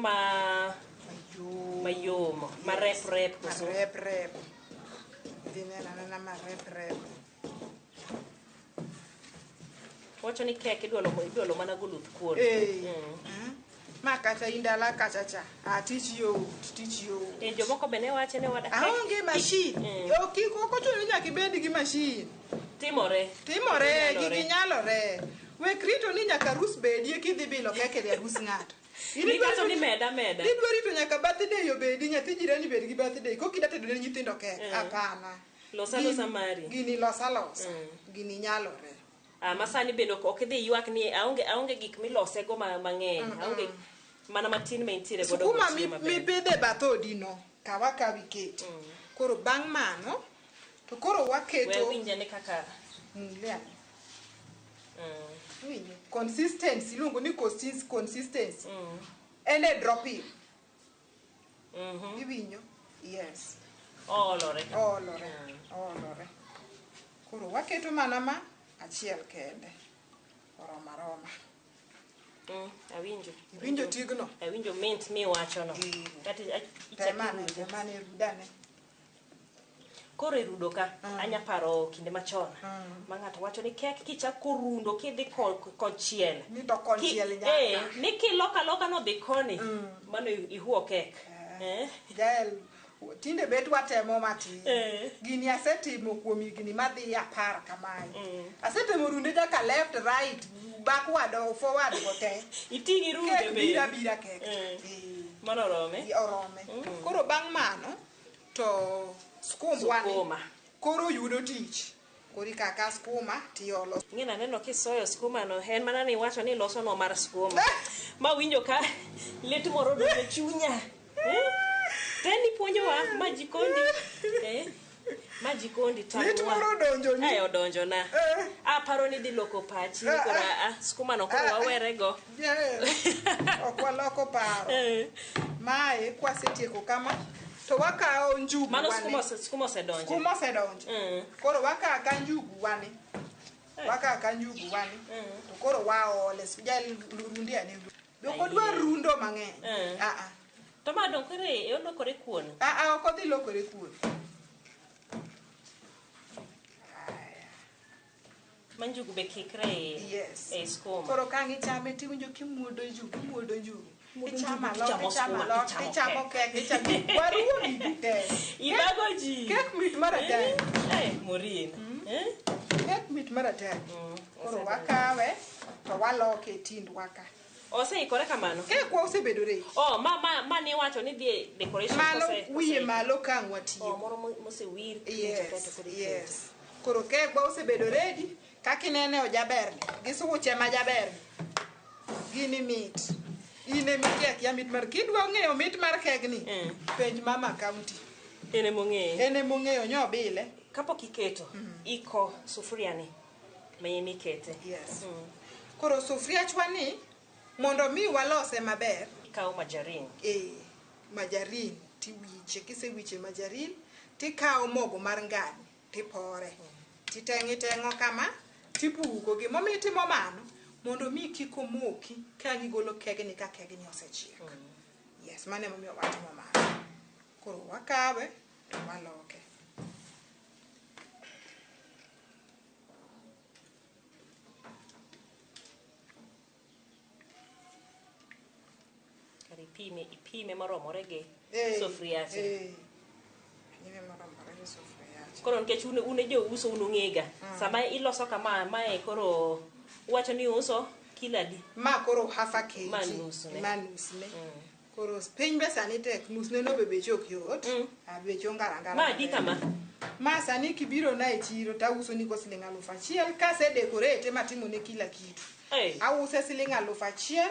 mayom marep koso rep dinena marep wacho ni kek idwalo mana goluth kuon ma kata indala kacha cha tich yo jomoko bene wacho ni wada aonge machine kiko chuno nyaka ibed gi machine timore gigi nyalore we krito ni nyaka rus bedie kidhi bilo keke e rus ng'ato idwaro ni meda idwaro rito nyaka birthday obedi nyathi jirani bed gi birthday kokida tedo ne nyithindo kek hapana losa mari gini losa gini nyalore masani bende ok idhi ywak ni aonge gik milose go mang'eny aonge mana matin ma intiere godo skuma mipidhe bath odino kawi kete koro bang' mano to koro waketo winje ni kaka consistency iluongo ni consistency and a dropping iwinjo yes olore koro waketo mana ma achiel kende oroma awinjo tigno awinjo mint miwacho no kati temane rudane koro irudo ka anyaparo kinde machon ma ng'ato wacho ni kek kichako rundo kidhi konchiel ni kiloka no dhi koni mano ihuo kek jael tinde bet watemo matin gini asetimo kuom higni madhi 10 kamae asetemo runde nyaka left right backward or forward gote itingi runde bira kek mano orome koro bang' mano to skuma koro yudo tich kori kaka skuma tiolo ng'ina neno kisoyo skuma no en mana ni wacho ni loso no mar skuma ma winjo ka lit moro donjo chunya Teni puonjowa majikondi. Majikondi tanwa. Lit moro donjo ni. Odonjo na. Paro ni dhi loko pachi kora skuma no koro wawere go. Ok waloko paro. Mae kwasetieko kama to wakao njugu wane. Mano skuma osedonjo. Skuma osedonjo. Koro wakaka njugu wane. Wakaka njugu wane. To koro waole sijali rundi ane. Doko dwa rundo mang'eny. To ma dokore olokore kuon. Ok odhi lokore kuon. Manjugu be kikre skuma. Koro kangi chame tiwinjo kimuodo njugu. Ichama lot, ichamo kek, ichamo waruo kek. Ibago ji. Kek mit marateng. Morin. Kek mit marateng. Koro wakawe to waloke tind waka. Oseikore kamano. Kek wa osebedo re. Ma ni wacho ni dhi decoration kose. Malo wiye malo kang watiyo. Moro mosewir. Yes. Koro kek wa osebedo ready. Kakinene ojaber. Gisuche ma jaber. Gini mit. Ine mit ya mit mar kidwa ng'eyo mit mar kegni. Penj mama county. Ene mong'eyo nyobile. Kapok iketo iko sufuria ni. Mayeni kete. Yes. Koro sufuria chwani mondo mi walose maber. Ikawo majarin. Majarin tiwiche, kisewiche majarin tikawo mogo mar ngano tipore. Titeng'o kama tipuko gimomi timo mano mondo mi kiko moki ka gigolo kegni ka kegni osechiek. Yes, mane momiyo watimo mano. Koro wakawe to waloke. Ipime moromore gi sufria cha. Ipime moromore gi sufria cha. Koro nikech une jo uso unung'ega. Sama iloso kama mae koro wacho ni uso kila di. Ma koro half a kg. Manusne. Koro piny be sani tek nusne no bebe chok yot. Becho ngarangara. Ma di kama. Ma sani kibiro na e chiro ta uso ni ko siling 1,000 ka se decorate matimo ne kila kitu. Ause siling 1,000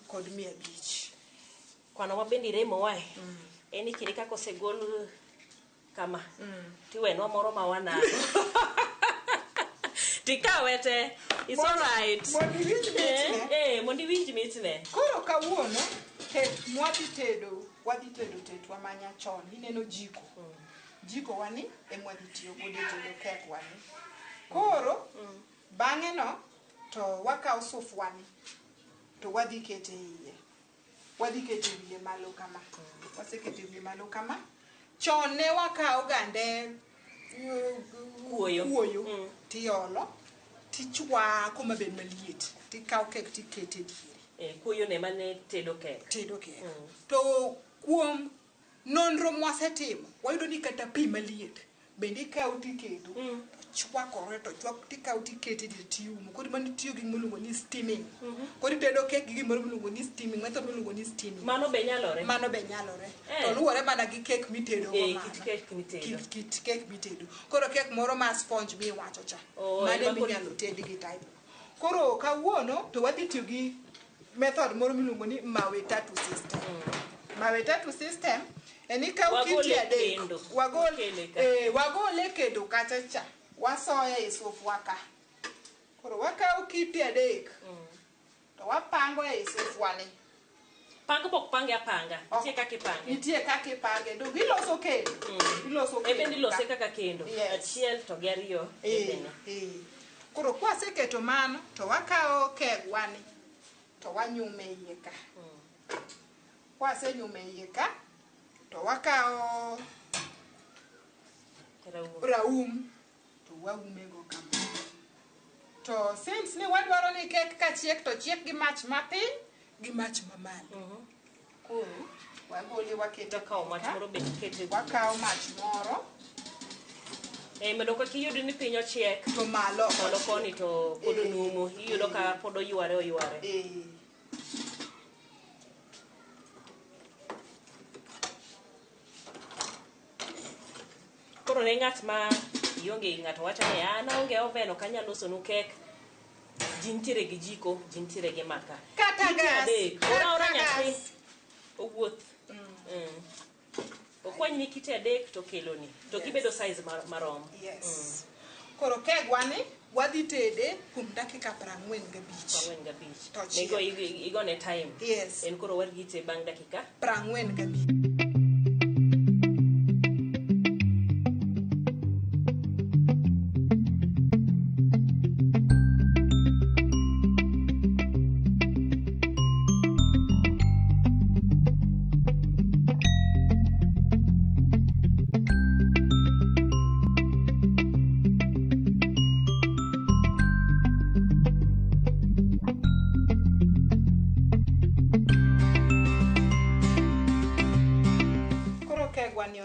kod 500. Kwano mabendi remo wae. Eni kirika kosegol kama. Tiwenwa moro mawana. Tikawete. It's all right. Mondi winj mitne. Koro kawuono wadhi tedo tetwa manya chon. Ineno jiko. Jiko wani emwadhi tiyo godo tedo kek wani. Koro bang'e no to wakawo sufwani to wadhi kete iye. Wadhi kete wiye malo kama. Wasekete wiye malo kama. Chon ne wakawo gande kuoyo. Tiolo. Tichwako mabed maliet. Tikawo kek tikete diere. Kuoyo ne mane tedo kek. To kuom nonro mwasetimo, wayudo ni kata pi maliet bende ikawo tiketo. Chwakore to chwak tikawo tikete diere tiumo. Koro mano tiyo gi gimoluongo ni steaming. Koro tedo kek gi gimoro miluongo ni steaming. Method miluongo ni steaming. Mano be nyalore. To luwore mana gi kek mitedo go mano. Kit kek mitedo. Koro kek moro ma sponge miwacho cha. Mane minyalo ted gi type. Koro kawuono to wadhi tiyo gi method moro miluongo ni mawe tatu system. Mawe tatu system eni kawo kiti adek. Wagole kendo kacha cha. Wasoye e sufwa ka. Koro wakawo kiti adek. To wapango e sufwa ni. Pango pok pange apanga. Nitie kaka ipange. Do giloso kendo. Ebendi lose kaka kendo. Achiel to gi ariyo. Koro kwaseketo mano to wakawo keg wani to wanyume iye ka. Kwasenyume iye ka to wakawo raum to waume go kama. To since ni wadwaro ni kek ka chiek to chiek gi mach matin gi mach mamalo. Koro wagole wakete kawo mach moro be kete. Wakawo mach moro. Medo ka kiyudo ni piny ochiek to malo koni to pod numu. Iyudo ka pod oyware. Koro ne ng'at ma ionge ng'ato wacho ni an aonge oven ok anyalo losonu kek. Jintiere gi jiko, jintiere gi maka. Kata gas. Ora nyathi. Owuoth. Okwany ni kite adek to keloni. To gibedo size marom. Yes. Koro kegwani wadhi tede kuom dakika 45. To chiek. Igone time. Yes. En koro wargite bang' dakika 45.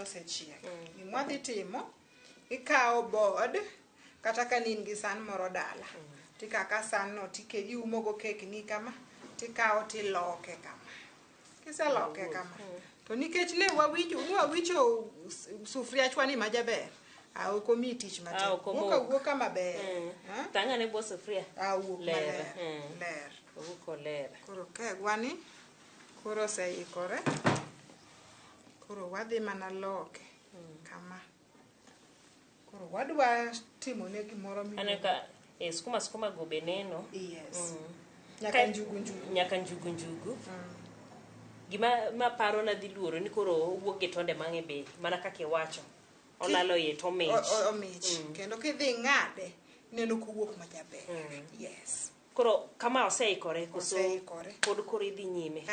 Osechiek. Gima dhi timo, ikawo board kata ka in gi san moro dala. Tikaka san no iumo go kek ni kama, tikawo tiloke kama. Kiseloke kama. To nikech ne wawicho sufria chwani majaber. Ok omi tich matek. Wuok maber. Tang'ane bo sufria. Wuok maler. Ler. Wuok ler. Koro kegwani koro oseikore. Koro wadhi mana loke kama. Koro wadwa timo ne gimoro aneka skuma go beneno. Yes. Nyaka njugu. Gima maparo na dhi luoro ni koro wuok gi tonde mang'e be mana kaka iwacho. Olalo ye to mich. Omich. Kendo kidhi ng'ade neno kuwuok majaber. Yes. Koro kama oseikore pod koro idhi nyime.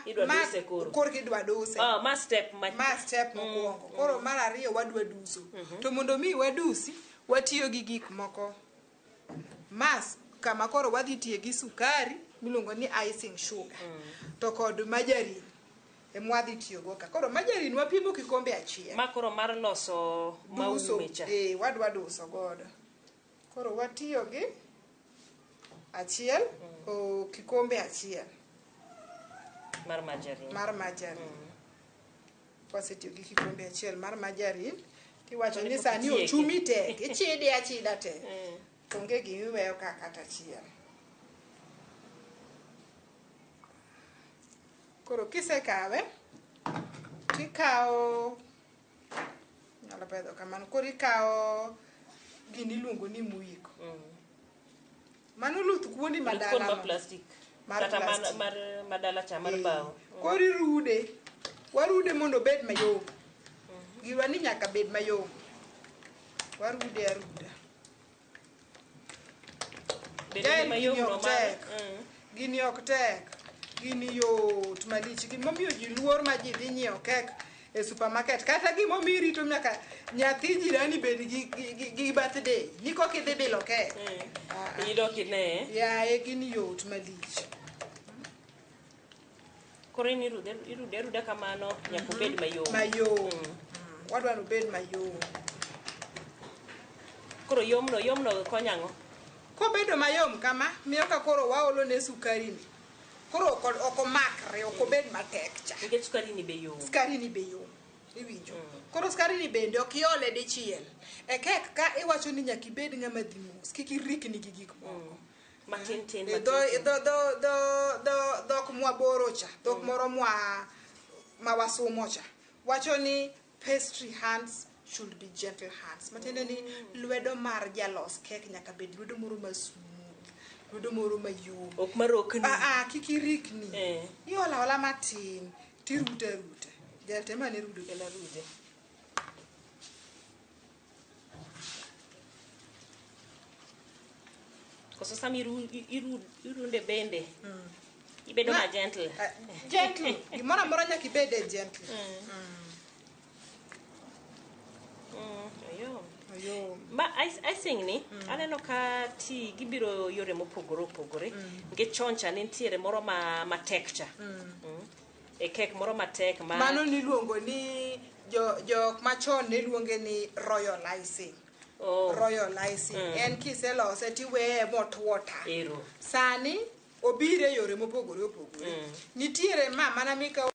Idwa duse koro. Koro idwa duse. Ma step mokwongo. Koro mar ariyo wadwa duso. To mondo mi wadusi, watiyo gi gik moko. Kama koro wadhi tiyo gi sukari miluongo ni icing sugar. To kod majarin. Wadhi tiyo go ka. Koro majarin wapimo kikombe achiel. Ma koro mar loso maumecha. Wadwa duso godo. Koro watiyo gi achiel o kikombe achiel mar majarin. Wasetiyo gi kikombe achiel mar majarin, tiwacho ni sani ochumi tek, ichide achida tek. Onge gimiweyo kata achiel. Koro kisekawe, tikawo nyalo pedho kamano. Koro ikawo gini luongo ni mwiko. Mano luth kuondi madala no. Plastic. Kata madala cha mar bao. Koro irude. Warude mondo bed mayom. Giwa ni nyaka bed mayom. Warude aruda. Bed mayom no mar. Gini ok tek. Gini yot malich. Gimomiyo ji luor ma ji dhi nyiewo kek e supermarket. Kata gimomiyo rito nyaka nyathi jirani bed gi birthday. Ni kok idhi bilo kek. Idokine. Gini yot malich. Koro irude kamano nyaka bed mayom. Wadwa no bed mayom. Koro yomno konyango. Kobedo mayom kama, miyo ka koro waolo ne sukari ni. Koro oko makre, oko bed matek cha. Nikech sukari ni be yom. Iwinjo. Koro sukari ni bende ok iole dichiel. E kek ka iwacho ni nyaka ibed ng'ama dhi mos, kik irikni gi gik moko. Matin. Dhok mwaboro cha, dhok moro mawasumo cha. Wacho ni pastry hands should be gentle hands. Matiende ni lwedo mar jalos kek nyaka bed lwedo moro smooth, lwedo moro mayom. Ok marokni. Kik irikni. Iola matin, tirude. Jaltema ne rude. Koso sami irunde bende. Ibedo ma gentle. Gentle. Gimora mora nyaka ibede gentle. Ma icing ni aneno ka gibiro yore mopogore. Nikech choncha ne ntiere moro matek cha. E kek moro matek ma mano niluongo ni jok machon ne luonge ni royal icing. Royal icing. En kiselose tiweye motwo ta. Sani obire yore mopogore. Nitiere mana mika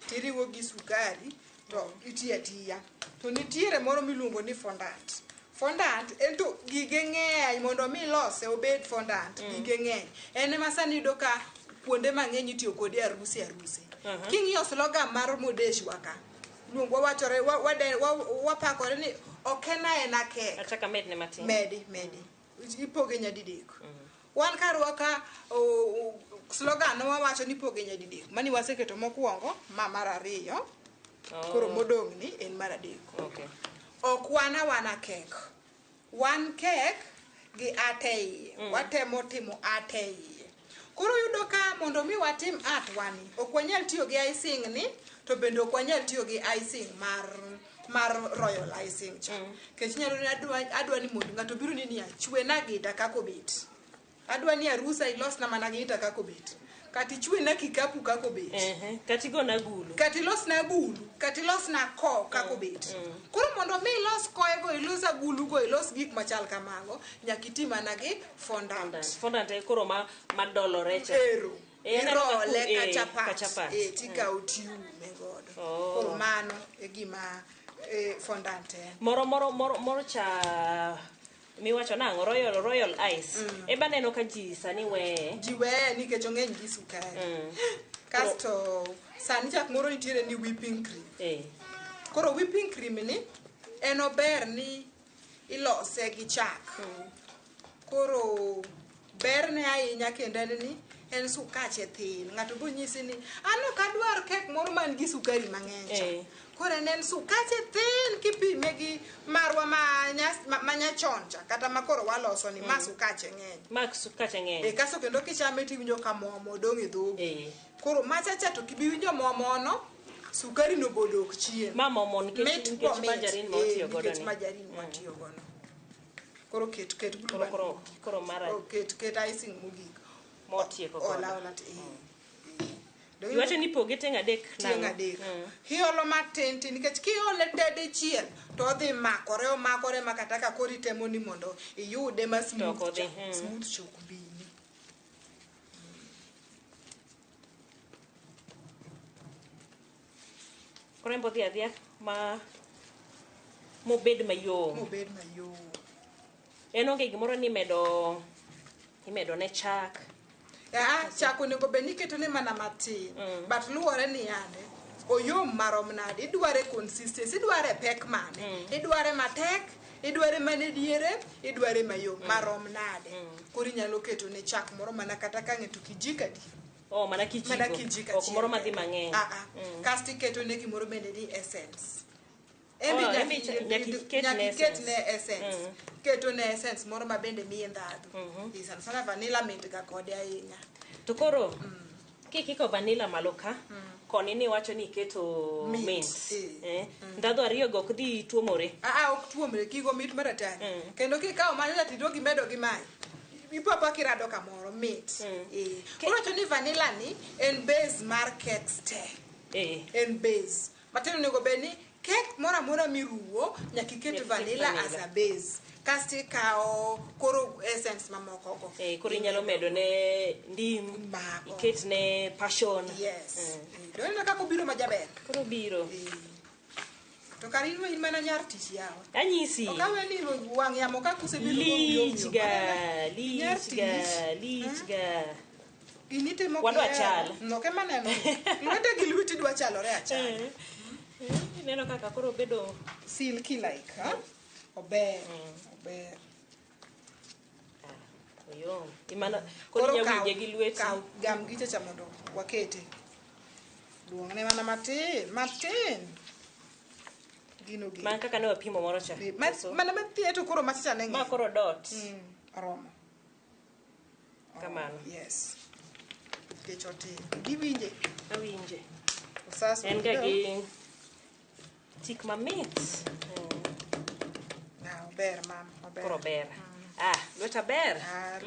tiriwo gi sukari to itiya tiya. To nitiere moro miluongo ni fondant. Fondant ento gige ng'eny mondo mi lose obed fondant gige ng'eny. En ema sani do ka kuonde mang'eny itiyo kode arusi. King'iyo slogan mar Modesh waka luong wawachore wapakore ni okena ena kek achaka med ne matin medi ipoge nyadidek wan karwa ka slogan wawacho ni poge nyadidek mani waseketo mokwongo mar ariyo koro modong ni en mar adek ok wana kek wan kek gi ate watemo timo ate koro yudo ka mondo mi watim art wani ok wanyal tiyo gi icing ni to bende ok wanyal tiyo gi icing mar royal icing cha kech nyalo ni adwa ni mondo ngato biro ni achwe na gita kako bit adwa ni arusa ilos na mana gita kako bit kati chwe na kikapu kako bit kati go na gulu kati los na gulu kati los na ko kako bit koro mondo mi los ko ego ilos gulu go ilos gik machal kamago nyakiti mana gi fondant koro madolore cha irole kachapat tika utiume godo koro mano e gima fondant moro cha miwacho nango royal ice eba neno ka ji sani weye nikech ong'eny gi sukari kasto sani chak moro nitiere ni whipping cream koro whipping cream ni en ober ni ilose gi chak koro berne ahinya kendo en ni en sukache thin ng'ato bo nyisi ni an ok adwar kek moro man gi sukari mang'eny koro en sukache thin kipime gi marwa manyachon cha kata makoro waloso ni ma sukache ng'eny kaso kendo kichame tiwinjo ka mo dong' e dhogi koro machacha to kibi winjo mono sukari no bodok chien nikech majarin motiyo godo ni koro ket koro mara ket icing mogik motieko ola iwacho ni poge tieng' adek hiolo matin tin nikech kiole tede chiel to odhi makore makata ka kori temo ni mondo iyude ma smooth chok bini koro embo dhi adhiya mobed mayom en onge gimoro ni imedo ne chak chak onego bed ni iketo ne mana matin but luwore ni yande oyom marom nade idware consistency idware pek mane idware matek idware mane diere idware mayom marom nade koro inyalo keto ne chak moro mana kata ka ng'eto kijikadi mana kijiko ok moro madhi mang'eny kasto iketo ne gimoro bende ni essence nyakiket ne essence keto ne essence moro ma bende miye ndhadhu sana vanilla mint ga kode ahinya to koro kikiko vanilla malo ka koni ni wacho ni iketo mint ndhadhu ariyo go ok dhi tuomore ok tuomore kigo mit maratani kendo kikawo manila tido gimedo gi mai ipapa kirado kamoro mit koro wacho ni vanilla ni en base mar cakes te en base matino nego bed ni kek mora mora miruwo nyaka iket vanilla as a base kasto ikawo koro essence mamoko go koro inyalo medo ne ndim iket ne passion doneno kako biro majaber koro biro to kar in mana nyar tich yawa anyisi okawe ni wang' yamo ka kusebiro lichga gini timo wadwa chal noke maneno lwete gi lweti dwa chalore achal neno kaka koro bedo silky like ober oyom imana koro nyawinje gi lweti gam gichacha mondo wakete duong'ne mana matin gino gi man kaka ne wapimo moro cha mana mathieto koro machacha ne ma koro dot romo kamano yes kechote diwinje awinje sasa en ga gi tik mamit ober mam ober koro ber lweta ber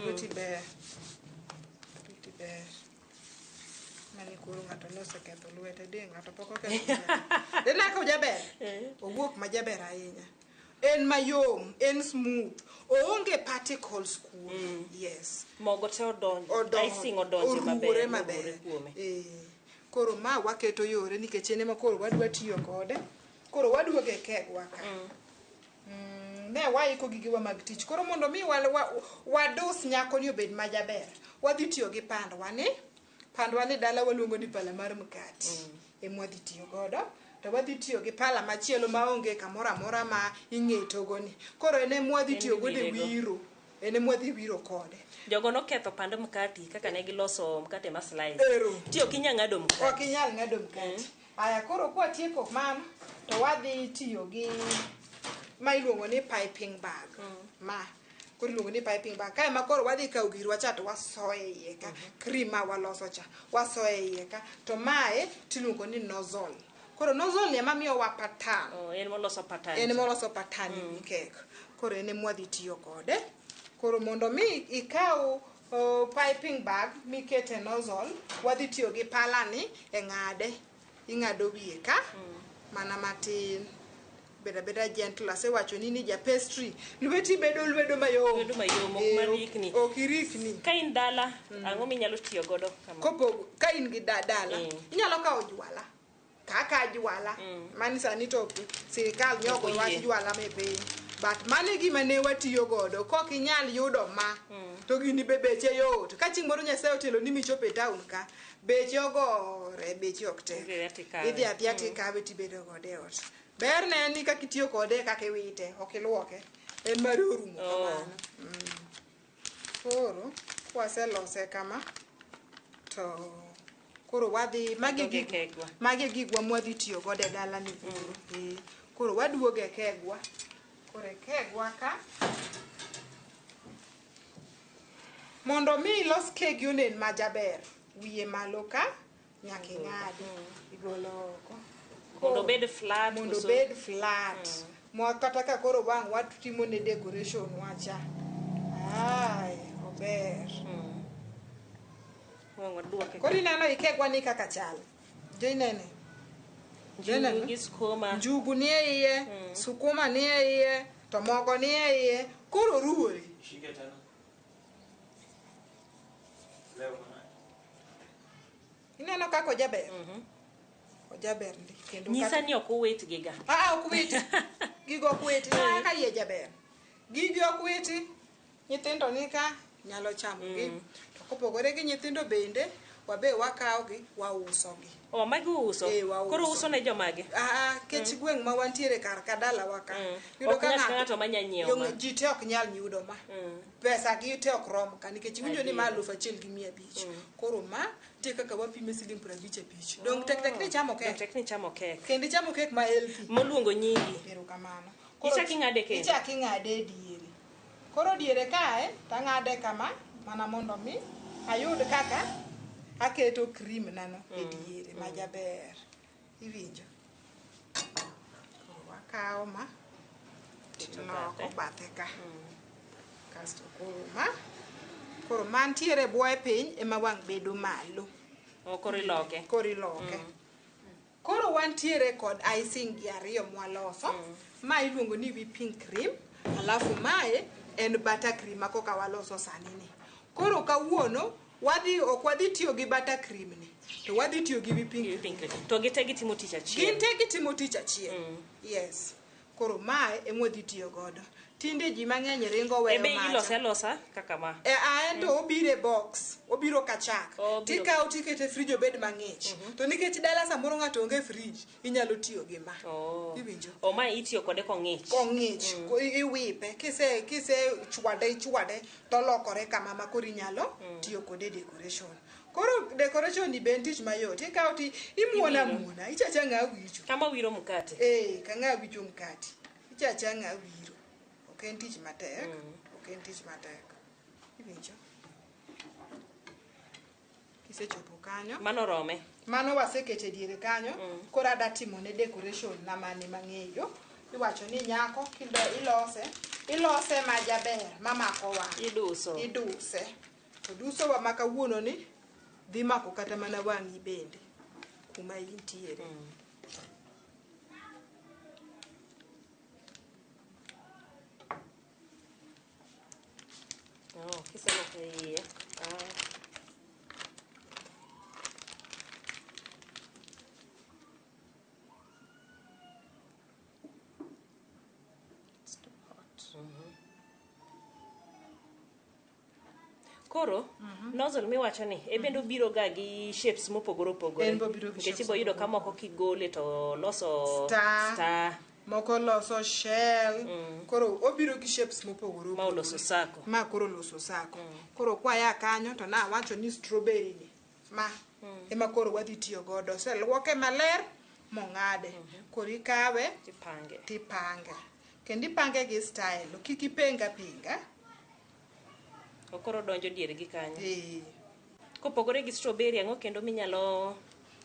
lweti ber mani koro ng'ato noseketho lwete de ng'ato pok oketho de naka ojaber owuok majaber ahinya en mayom en smooth oonge particles kuome yes mogo te icing odonje maber koro ma waketo yore nikech ene ma koro wadwa tiyo kode koro waduoge kegwa ka ne waiko gigewa mag tich koro mondo mi wadus nyako ni obed majaber wadhi tiyo gi pandwa ni dala waluongo ni pala mar mkati emwadhi tiyo godo to wadhi tiyo gi pala machielo maonge kamoro amora ma ing'etogo ni. Koro ene mwadhi tiyo go de wiro. Ene mwadhi wiro kode. Jogo noketho pande mkati kaka ne giloso mkate ma slice. Tiyo kinya ng'ado mkate. Ok inyal ng'ado mkate. Aya koro kwatieko mano to wadhi tiyo gi ma iluongo ni piping bag. Ma koro iluongo ni piping bag. Kae ma koro wadhi kawo girwa cha to wasoye iye ka. Cream ma waloso cha. Wasoye iye ka. To mae tiluongo ni nozzle. Koro nozzle ema miyowa patan. En moloso patan. En moloso patan ni kek. Koro ene mwadhi tiyo kode. Koro mondo mi ikaw piping bag mikete nozzle, wadhi tiyo gi pala ni e ng'ade. Ing'ado wiye ka mana matin. Beda gentle. Asewacho ni ja pastry lweti bedo lwedo mayom. Lwedo mayom ok marikni. Ok irikni. Ka in dala ang'o minyalo tiyo godo kama? Kopo ka in gi dala inyalo kawo jwala. Kaka jwala. Mani sani to sirikal nyogo wach jwala me piny. But mane gima ne watiyo godo kok inyal yudo ma to gini be beche yot. Ka chieng' moro Nyasaye otelo ni michopo e town ka beche ogore, beche ok tek. Idhi adhiya tikawe tibedo gode e ot. Ber ne ni kaka itiyo kode kaka iwite, ok ilwoke. En mar orumo kamano. Koro waselose kama to koro wadhi magi gigwa mwadhi tiyo godo e dala ni. Koro waduoge kegwa. Koro kegwa ka mondo mi ilos kegi onen majaber, wiye malo ka nyaka ing'adi igolo oko mondo bed flat. Mondo bed flat. Kata ka koro wang' watimo ne decoration wacha. Ai, ober. Koro ineno ikegwa ni kaka chal. Joinene. Njugu gi skuma. Njugu ni e iye, sukuma ni e iye, to mogo ni e iye. Koro ruori. Ineno kako jaber. Ojaber ndi kendo nyisa ni ok uwit giga. Ok wit. Gigo ok wit. Ka iye jaber. Gigi ok witi. Nyithindo ni ka nyalo chamo gi. To kopogore gi nyithindo bende wabe wakawo gi wauso gi. Magi uso? Koro uso ne jomage? Kech gweng' ma wantiere kar kadala waka. Yudo ka ng'ato manya nyiewo ma. Ji te ok nyal yudo ma. Pesa gi te ok rom ka nikech winjo ni ma 1,500. Koro ma tie kaka wapime siling 50. Dong tek ni chamo kek. Tek ni chamo kek. Kendi chamo kek ma healthy. Moluongo nyingi. Erokamano. Ichaki ng'ade kendo. Ichaki ng'ade diere. Koro diere kae tang'ade kama mana mondo mi ayud kaka aketo cream nano e diere majaber. Iwinjo. Koro wakawo ma tiloko bathe ka. Kasto koro mantiere bwoye piny ema wang' bedo malo. Koro iloke. Koro wantiere kod icing gi ariyo mwaloso. Ma iluongo ni whipping cream. Alafu mae en butter cream ma koka waloso sani ni. Koro kawuono ok wadhi tiyo gi butter cream ni. To wadhi tiyo gi whipping cream. To gite gitimo tich achiel. Ginte gitimo tich achiel. Yes. Koro mae emwadhi tiyo godo. Tinde ji mang'eny ringo weyo macha. Ebe ilose alosa kaka ma. Aento obiro e box, obiro kachak. Tikawo tikete fridge obed mang'ich. To nikech dala samoro ng'ato onge fridge, inyalo tiyo gi ma. Iwinjo? Ma itiyo kode kong'ich. Kong'ich. Iwipe. Kise chwade tolokore kama ma koro inyalo tiyo kode decoration. Koro decoration ni ben tich mayot. Ikawo ti imuona. Ichacha ng'a wicho. Kama wiro mkate. Ka ng'a wicho mkate. Ichacha ng'a wiro. Ok en tich matek. Iwinjo? Kisechopo kanyo. Mano rome. Mano wasekete diere kanyo. Koro ada timo ne decoration na mane mang'eyo. Iwacho ni nyako ilose majaber mamako wang'. Iduse. To duso wa maka wuono ni dhi mako kata mana wang'i bende. Kuma intiere. Kiseloko iye. Koro nozzle miwacho ni bendo biro ga gi shapes mopogore opogore. En bo biro gi shapes. Nikech ibo yudo ka moko kigole to loso star. Moko loso shell. Koro obiro gi shapes mopogore opogore. Ma loso sako. Ma koro loso sako. Koro kwaya kanyo to na wacho ni strawberry ni ma ema koro wadhi tiyo godo. Luoke maler mong'ade. Koro ikawe tipange. Kendo ipange gi style. Kik ipenga pinga. Okoro donjo diere gi kanyo. Kopogore gi strawberry ang'o kendo minyalo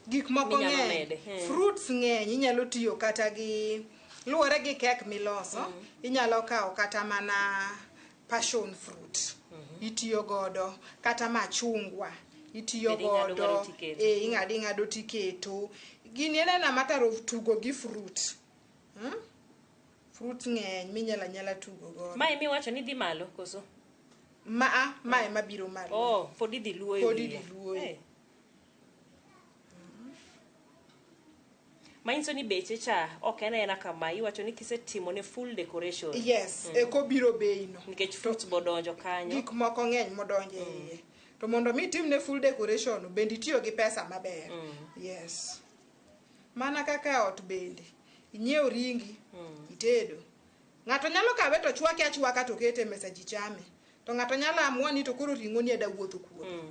gik moko ng'eny. Fruits ng'eny inyalo tiyo kata gi luwore gi kek miloso. Inyalo kawo kata mana passion fruit. Itiyo godo kata machungwa. Itiyo godo. Ing'ado tiketo. Gini en na matter of tugo gi fruit. Fruit ng'eny minyala tugo godo. Mae miwacho ni dhi malo koso? Mae mabiro malo. Pod idhi luo. Mainso ni beche cha ok ena kama iwacho ni kisetimo ne full decoration. Yes, eko biro bei no. Nikech fruits bodonjo kanyo. Gik moko ng'eny modonjo iye. To mondo mi tim ne full decoration bende itiyo gi pesa maber. Yes. Mana kaka ot bende. Inyiew ringi, itedo. Ng'ato nyalo kawe to chwake achwaka to kete mesa ji chame. To ng'ato nyalo amua ni to koro ring'o ni ada wuotho kuoto.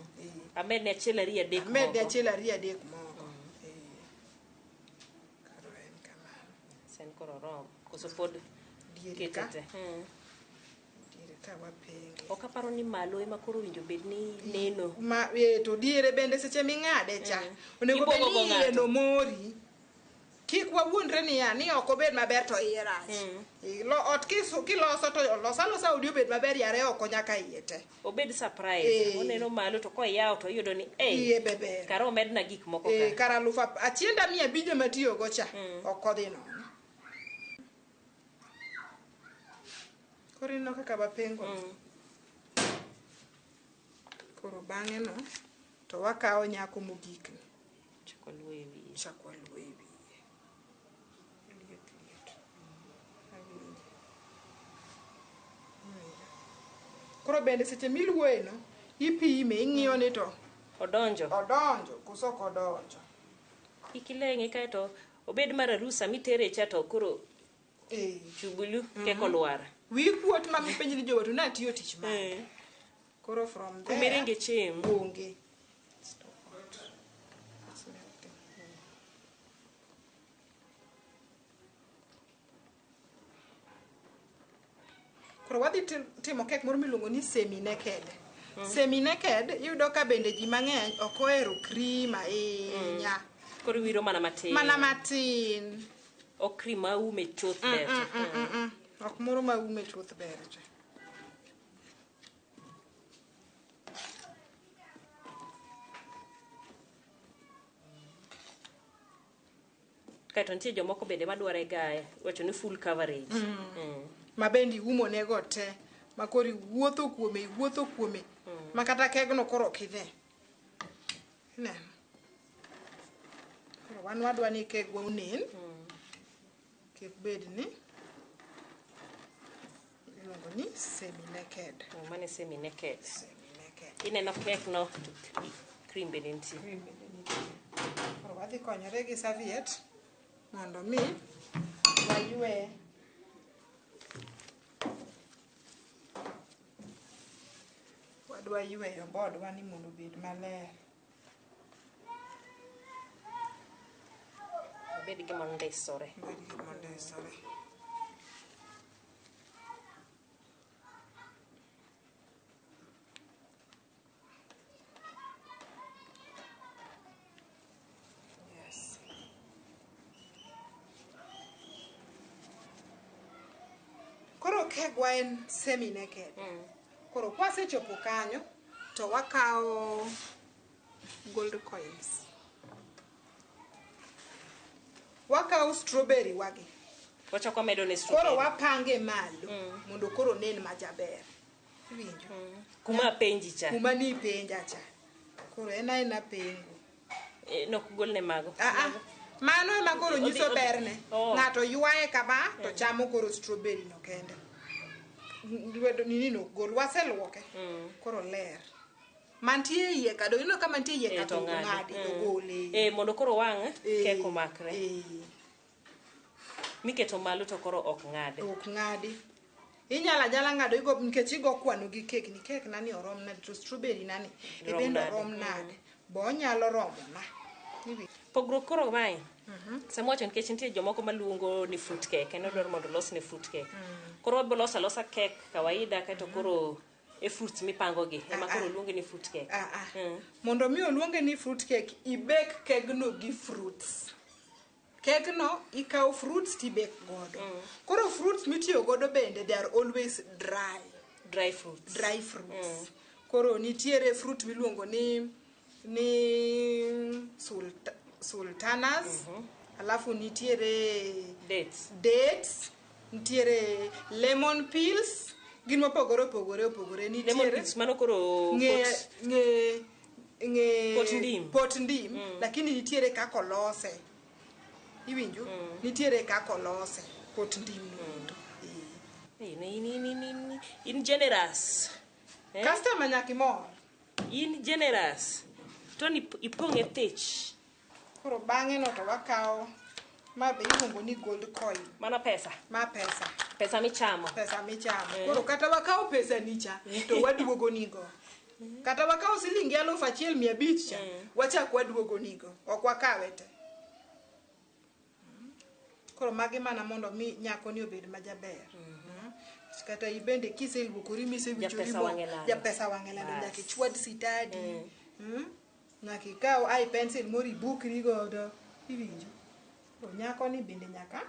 Amed ne achiel ariyo adek moko. Amed ne achiel ariyo adek moko. Karo en kamano. Sen koro rom. Koso pod ketete. Diere ka wapenge. Ok aparo ni malo ema koro winjo bed ni neno. To diere bende seche ming'ade cha. Onego bed ni iye no mori. Kik wawuondre ni ok obed maber to iye rach. Ot kiloso to losa audio bed maber yare oko nyaka iye te. Obed surprise. Oneno malo to koyawo to iyudo ni iye beber. Kara omedna gik moko ka. Kara 1,500 matiyo go cha ok odhi nono. Koro ino kaka wapengo. Koro bang'e no to wakawo nyako mogik ni. Chako luo e wiye. Koro bende seche miluoe no ipime ing'iyo ni to odonjo koso ok odonjo. Ikileng'e kae to obed mar arusa mitere cha to koro chubulu keko lwar. Wi kuot ma mipenji ni jowato na tiyo tich ma. Koro from there kumirenge chem onge. Koro wadhi timo kek moro miluongo ni semi naked. Semi naked yudo ka bende ji mang'eny ok ohero cream ahinya. Koro wiro mana matin. Ok cream ma ume chuth ber. Ok moro ma ume chuth ber cha. Kaito nitie jomoko bende madware ga wacho ni full coverage. Ma bendi umo nego te ma kori wuotho kuome ma kata kegno koro kidhe ne koro wan wadwa ni kegwa unen kik bed ni iluongo ni semi naked. Mane semi naked. Ineno kek no cream bende nitie. Koro wadhi konyore gi serviette mondo mi waywe wadwa yweyo bodwa ni mondo bed maler. Bed gi mondisore. Yes. Koro kegwa en semi naked. Koro kwasechopo kanyo to wakawo gold coins. Wakawo strawberry wagi. Wachako medo ne strawberry. Koro wapange malo mondo koro nen majaber. Winjo. Kuma penji cha. Kuma ni penja cha. Koro ena pengo. Nok golne mago. Mano ema koro nyiso berne. Ng'ato ywaye kaba to chamo koro strawberry no kende. Nini no gol waseluoke. Koro ler. mantie iye kado ino kama mantie iye kato ngadi ogole mondo koro wang keko makre miketo malo to koro ok ngadi inyala jala ngado igo nikech igo kwano gi kek ni kek nani orom nade to strawberry nani e bendo rom nade bo nyalo romo na pogruok koro mai samocho nikech nitie jomoko maluongo ni fruit cake eno dwaro mondo los ni fruit cake koro losa cake kawaida kato koro e fruits mipango gi ema koro luonge ni fruit cake mondo mi oluonge ni fruit cake ibek kegno gi fruits kegno ikaw fruits tibek godo koro fruits mitiyo godo bende they are always dry fruits koro nitiere fruit miluongo ni sultanas alafu nitiere dates nitiere lemon peels gin mopogore nitiere mano koro pot ndim lakini nitiere kako lose iwinjo nitiere kako lose pot ndim in generous customer nyakimor in generous to ipong'e thich koro bang'e no to wakawo ma be iluongo ni gold coin mana pesa michamo koro kata wakawo pesa nicha to waduogo nigo kata wakawo silingi 1,500 cha wachak waduogo nigo ok wakawe te koro magi mana mondo mi nyako ni obed majaber kata ibende kiseluokori misewichori ja pesa wang'elando nyaka ichwad sitadi nyaka ikaw ai pencil mori bukri godo iwinjo nyako ni bende nyaka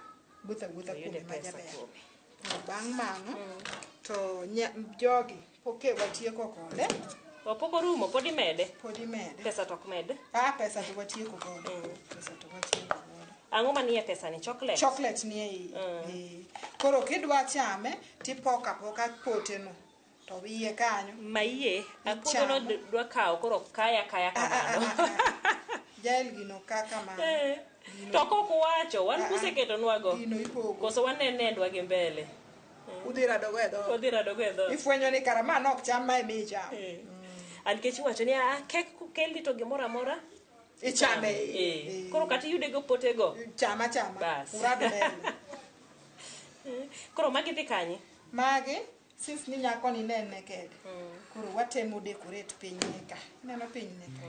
wuotha kuome majaber bang' mano to jogi poke watieko kode pok orumo pod imede pesa to ok med pesa to watieko godo ang'o manie pesa ni chocolate ni ei koro kidwa chame tipoka pote no to wiye kanyo maiye apogo no dwa kawo koro kaya kamano jael gino kaka ma to kok wacho wan kuseketo nwago koso wanenendwa gi mbele udhira dogo e dho ifwenyo ni kara ma nok cham ma emicha ankech wacho ni kek keldi to gimoro amora ichame koro kata iyude go potego chama urado mbele koro magi dhi kanye magi since ni nyako ni nene kede koro watemo decorate piny ka neno piny ne ka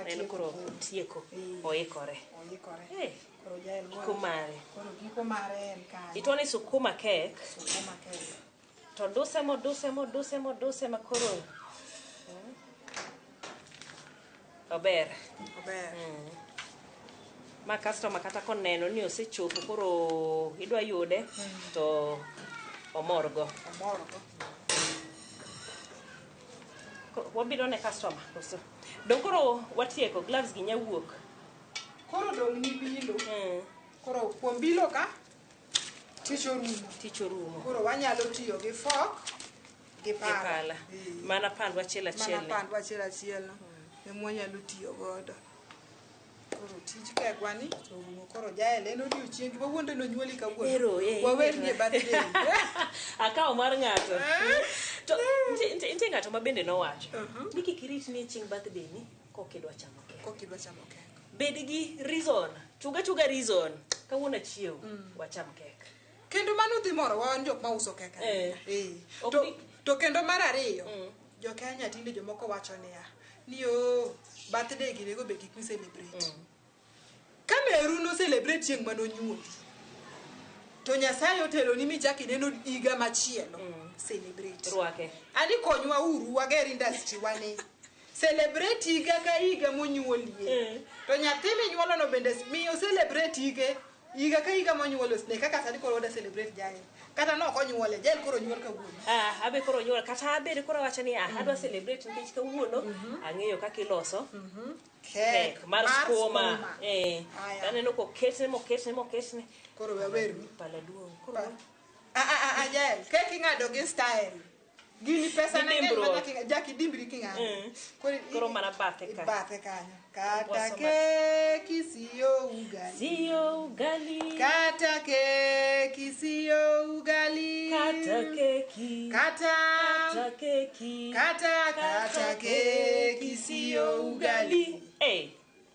en koro tieko oikore giko mare en kanyo itoni sukuma cake to duse ma koro ober ma customer kata koneno ni osechopo koro idwa yude to omorgo wabiro ne customer koso dong koro watieko gloves gi nyawuok koro dong ni bilo koro kuom bilo ka tich orumo koro wanyalo tiyo gi fork gi pala mana pandwa achiel no emwanyalo tiyo godo koro tij kegwani orumo koro jael en odiochiengi wawuonde nonyuoli kawuono wawernie birthday akawo mar ng'ato to nitie ng'ato ma bende nowacho ni kik irit ni chieng' birthday ni kokidwa chamo kek bed gi reason chuga reason kawuono achiew wacham kek kendo mano dhi moro wan jok ma uso kek to kendo mar ariyo jo Kenya tinde jomoko wacho ni birthday gi nego be kik mi celebrate ka Meru no celebrate chieng' manonyuoli to Nyasaye otelo ni michaki neno higa machielo celebrate rwake ani konywa uru wager industry wane celebrate higa ka higa monyuolie. To nyathi minyuolo no bende miyo celebrate higa ka higa monyuolo ne kaka sani koro wada celebrate jael. Kata no konyuole jael koro nyuol kawuono. Abe koro nyuol kata abe koro wacha ni adwa celebrate nikech kawuono ang'eyo kaka iloso cake mar skuma. Aneno ko ketne koro waweru pala duong koro jael cake ing'ado gi style. Gini pesa na ng'eny jaki dimbri king'ado. Koro mana bathe kanyo. Kata keki siyo ugali. Kata keki siyo ugali. Kata keki siyo ugali.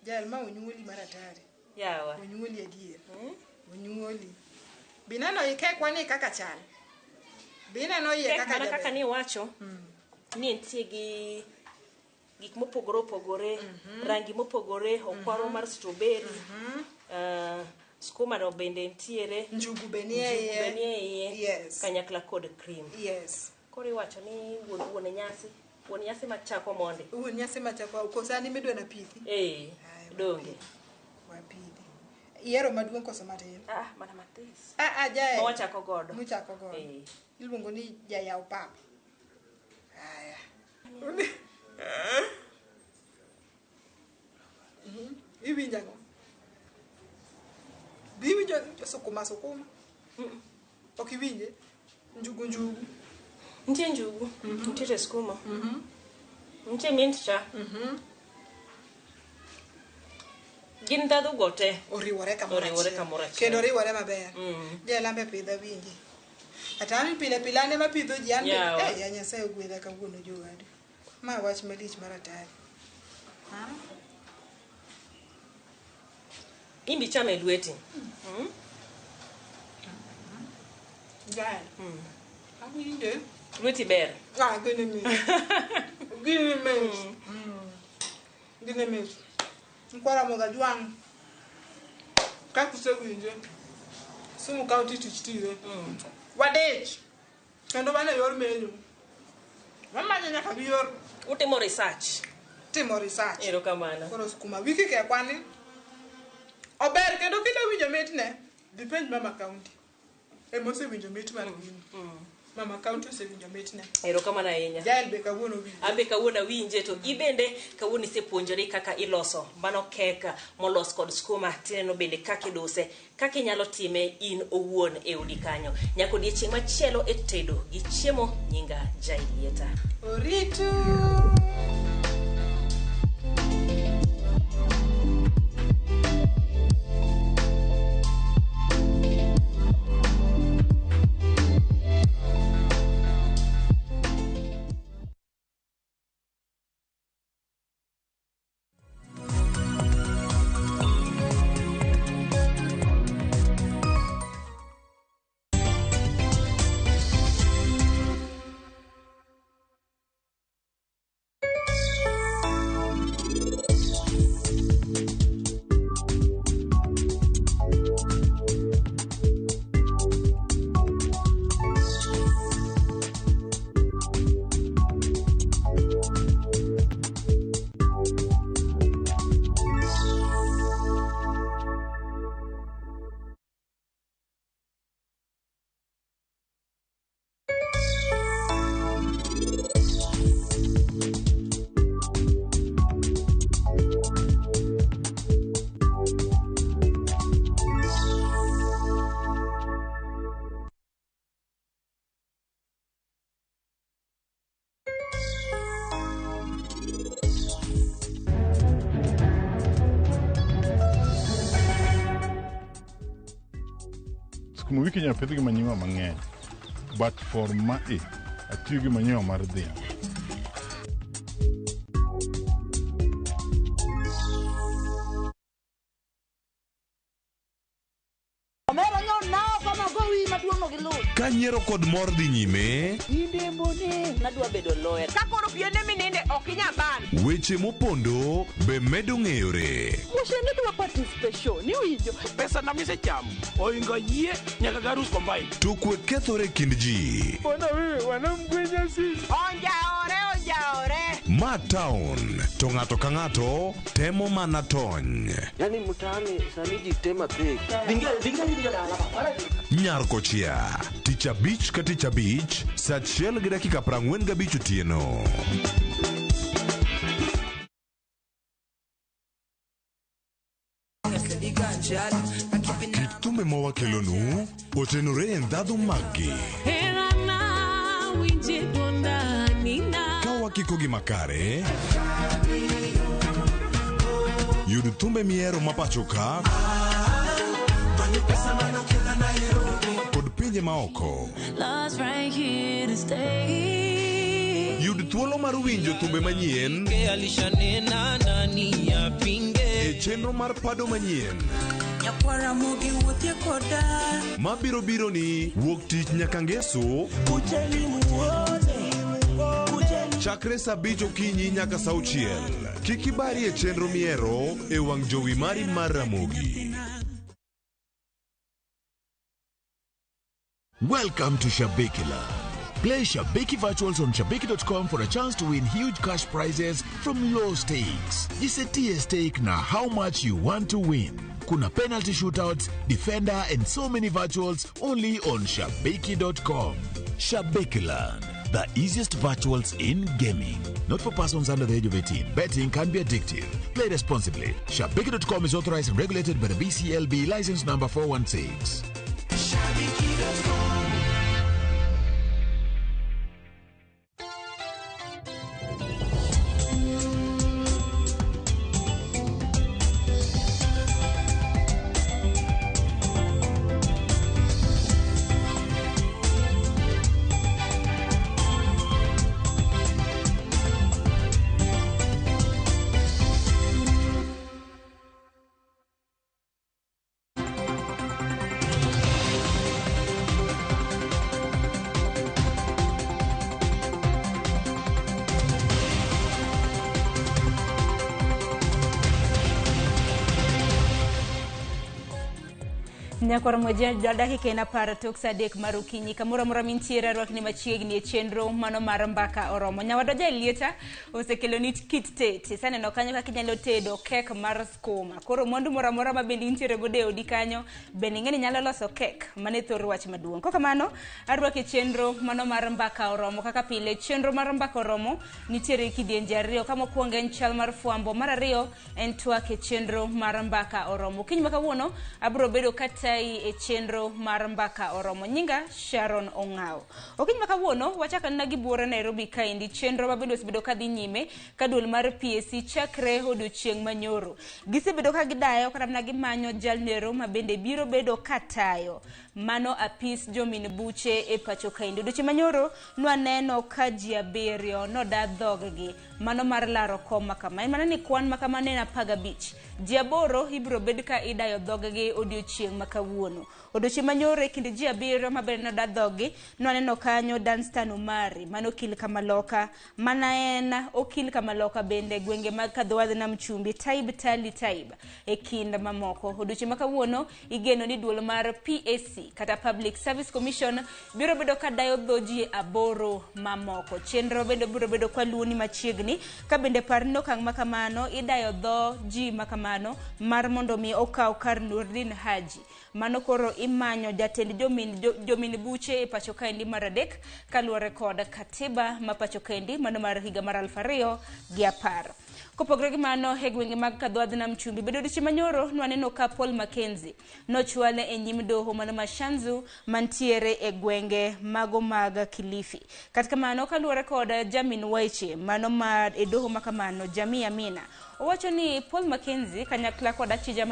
Jael ma onyuoli maratari. Yawa. Onyuoli adier. Onyuoli. Binano ikekwa ni kaka chal. Binano iye kaka ni wacho. Ni entie gi gik mopogore rangi mopogore okwaro mar strawberry skuma no bende ntiere njugu benie yes kanyakla kod cream yes koro iwacho ni wuon nyasi machako monde wuon nyasi machako kosani midwe na pithi donge wapithi iero maduong koso matin mana matis jae mwachako godo iluongo ni jayaw pap haya iwinjago diwinjo sukuma ok iwinje njugu ntie njugu ntie skuma ntie mint cha gin dadho gote oriwore kamoro kendo riwore maber jelambe pidha winji atami pile ane mapidho ji an ya Nyasaye ogwedha kawuono jowadu ma wach malich maratari imbi chame lweti jael awinje lweti ber gini mes nkwara moga jwang kakuse winje sumu kaunti tich tire wadich kendo bane yor menyo mamanya nyaka gi yor utimo research ero kamano koro skuma wiki ke kwani ober kendo kida winjo mitne depend mama county mose winjo mit mar wini mama county ose winjo mitne ero kamano ahinya jael be kawuono winjo abe kawuono winje to ibende kawuono isepuonjori kaka iloso mano keka molos kod skuma tineno bende kaka iduse kaka inyalo time in owuon e udi kanyo nyaka odiochieng' machielo e tedo gi chiemo nyinga Jailieta oritu Skuma wiki inyalo pidh gi manyiwa mang'eny, but for mae atiyo gi manyiwa mar dhiang'. Kanyiero kod mor dhi nyime, nadwa bedo lawyer kakoro piende mininde ok inyaban weche mopondo be medo ng'eyore. Mushene dwa participation ni winjo pesa na mise cham oingo yie nyaka garus combine to kwe kethore kind ji. Bona wewe wanamgwenya sisi onjaore Ma ma town to ng'ato ka ng'ato temo mana tony. Yani mtaani saniji tema pek. Nyarkochia tich abich ka tich abich saa 1:45 otieno. Kit thumbe mawakelonu otenore e ndhadhu maggi. Ka wakiko gi makare, yud thumbe miero mapacho ka kod pinje maoko. Yud thuolo mar winjo thumbe manyien e chenro mar pado manyien mabiro biro ni wuok tich nyaka ngeso chakre saa 5 okinyi nyaka saa 6. Kik ibari e chenro miero e wang' jowi mari mar Ramogi. Welcome to Shabikila. Play Shabiki Virtuals on Shabiki.com for a chance to win huge cash prizes from low stakes. Jisetie stake na how much you want to win. Kuna penalty shootouts, defender and so many virtuals only on Shabiki.com. Shabikiland, the easiest virtuals in gaming. Not for persons under the age of 18. Betting can be addictive. Play responsibly. Shabiki.com is authorized and regulated by the BCLB license number 416. Shabiki.com. Nyakoro moja dakika ina para tok saa 3 mar okinyi kamoro mora mintiere rwakni machiegni e chenro mano mar mbaka oromo. Nyawadwa Jalieta osekelo ni kit tet saneno kanyo kaka inyalo tedo kek mar skuma. Koro mwandu mora mora ma bende intiere gode e odi kanyo bende ng'eni nyalo loso kek mane thor wach maduong'. Kaka mano arwake chenro mano mar mbaka oromo kaka pile. Chenro mar mbaka oromo nitiere kidienje ariyo. Kama mokwongo en chal mar fwambo, mar ariyo en twak e chenro mar mbaka oromo. Kiny makawuono abro bedo kata e chenro mar mbaka oromo. Nyinga Sharon Ong'ao. Okiny makawuono wachaka na gibuora Nairobi kaendi chenro mabendo osebedo kadhi nyime ka duol mar PSC chakre odiochieng' manyoro. Gisebedo ka gidayo kata mana gimanyo jalnero mabende biro bedo katayo mano apis jomin buche e pacho kaendi. Odiochieng' manyoro nwaneno ka ji 7 noda dhoggi mano mar laro kom makama. Mana ni kwan makama ne na 15. Ji 8 ibiro bed ka idayo dhoggi odiochieng' makawuono. Odiochieng' manyoro kind ji 7 mabende noda dhoggi nwaneno kanyo Danstan Umari mano okil Kamaloka, mana en okil Kamaloka bende gwenge mag Kadhwadh nam Chumbi, Taib Tali Taib e kind mamoko. Odiochieng' makawuono igeno ni duol mar PSC kata Public Service Commission biro bedo kadayo dhoji 8 mamoko. Chenro bende biro bedo kwa luoni machiegni ka bende parno kang' makamano idayo dho ji makamano mar mondo mi okaw kar Nurdin Haji. Mano koro imanyo jatend jomin buche e pacho kaendi mar adek kaluwore kod katiba ma pacho kaendi mano mar higa mar 2010. Kopogre gi mano e gwenge mag Kadhwadh nam Chumbi bedo odiochieng' manyoro nwaneno ka Paul Mackenzie nochwale e nyim doho mano Mashanzu mantiere e gwenge mago mag Kilifi. Katika mano kaluwore kod Jamin Waiche mano mar e doho makamano Jamii Amina owacho ni Paul Mackenzie kanyakla kod achije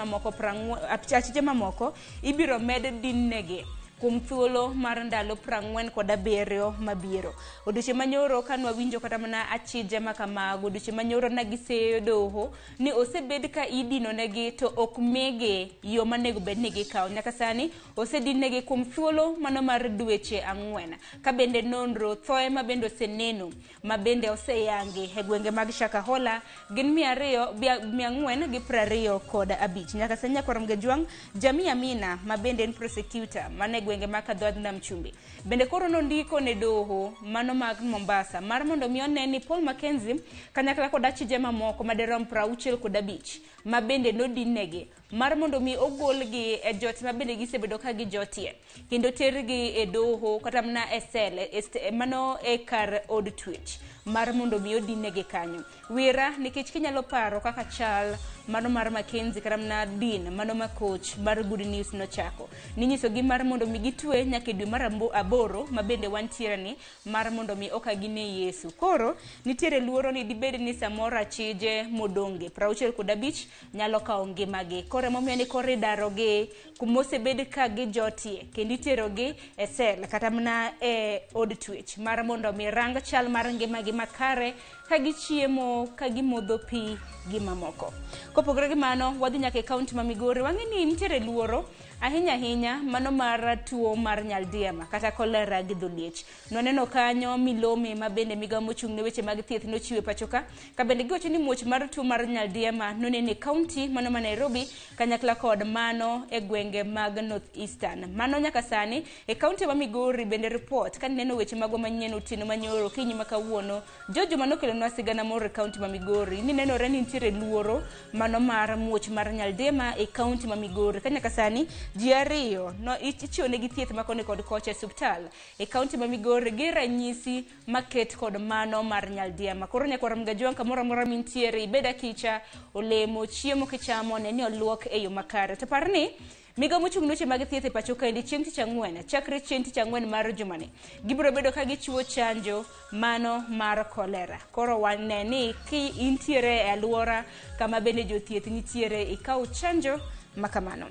mamoko ibiro med dinnegi kuom thuolo mar ndalo 47 mabiro. Odiochieng' manyoro kanwa winjo kata mana achije makamago odiochieng' manyoro na giseyo doho ni osebed ka idino negi to ok mege yo manego bed ni gikaw. Nyaka sani osedinegi kuom thuolo mano mar dweche 4 ka bende nonro thoe ma bende oseneno ma bende oseyangi e gwenge mag Shakahola gin 425. Nyaka sani Nyakorom Gejwang' Jamii Amina ma bende en prosecutor mane gwenge ma kadhodh nam chumbi. Bende koro nondiko ne doho mano mag Mombasa mar mondo mi one ni Paul Mackenzie kanyakla kod achije mamoko maderom 65 ma bende nodinegi mar mondo mi ogolgi e jot ma bende gisebedo ka gijotie kendo tergi e doho kata mana e sel mano e kar od twech mar mondo mi odinegi kanyo. Wira nikech kinyalo paro kaka chal mano mar Mackenzie kata mana din mano ma coach mar Good News nochako ninyiso gi mar mondo mi gitwe nyaka dwe mar aboro ma bende wantiere ni mar mondo mi oka gine Yesu. Koro nitiere luoro ni dibed ni samoro achije modonge 65 nyalo kawo ngimagi. Koro momiyo ni koro idarogi kumosebed ka gijotie kendo iterogi e sel kata mana e od twech mar mondo mi rang chal mar ngimagi makare ka gichiemo, ka gimodho pi gi mamoko. Kopogore gi mano, wadhi nyaka e kaunti ma Migori. Wang'e ni nitiere luoro ahinya mano mar tuo mar nyaldiema kata kolera gi dholiech. Noneno kanyo Milome ma bende migawo mochung' ne weche mag thieth nochiwe pachoka ka bende giwacho ni muoch mar tuo mar nyaldiema nonene kaunti mano ma Nairobi kanyakla kod mano e gwenge mag North Eastern. Mano nyaka sani e kaunti ma Migori bende report ka neno weche mago manyien otieno manyoro kinyi ma kawuono Jojo manokelo na sigana moro e kaunti ma Migori ni nenore ni nitiere luoro mano mar muoch mar nyaldiema e kaunti ma Migori. Kanyaka sani ji ariyo no ichiwo ne gi thieth makoni kod koche osuptal e kaunti ma Migori gi ranyisi maket kod mano mar nyaldiema. Koro nyakwara mgajwang kamoro amora mintiere ibeda kicha olemo chiemo kichamo ne ni oluok e yo makare. To parni migawo mochung' ne weche mag thieth e pacho kaendi chieng' tich ang'wen chakre chieng' tich ang'wen mar jumani gibiro bedo ka gichiwo chanjo mano mar kolera. Koro wane ni ki intiere e alwora kama bende jothieth nitiere ikaw chanjo makamano.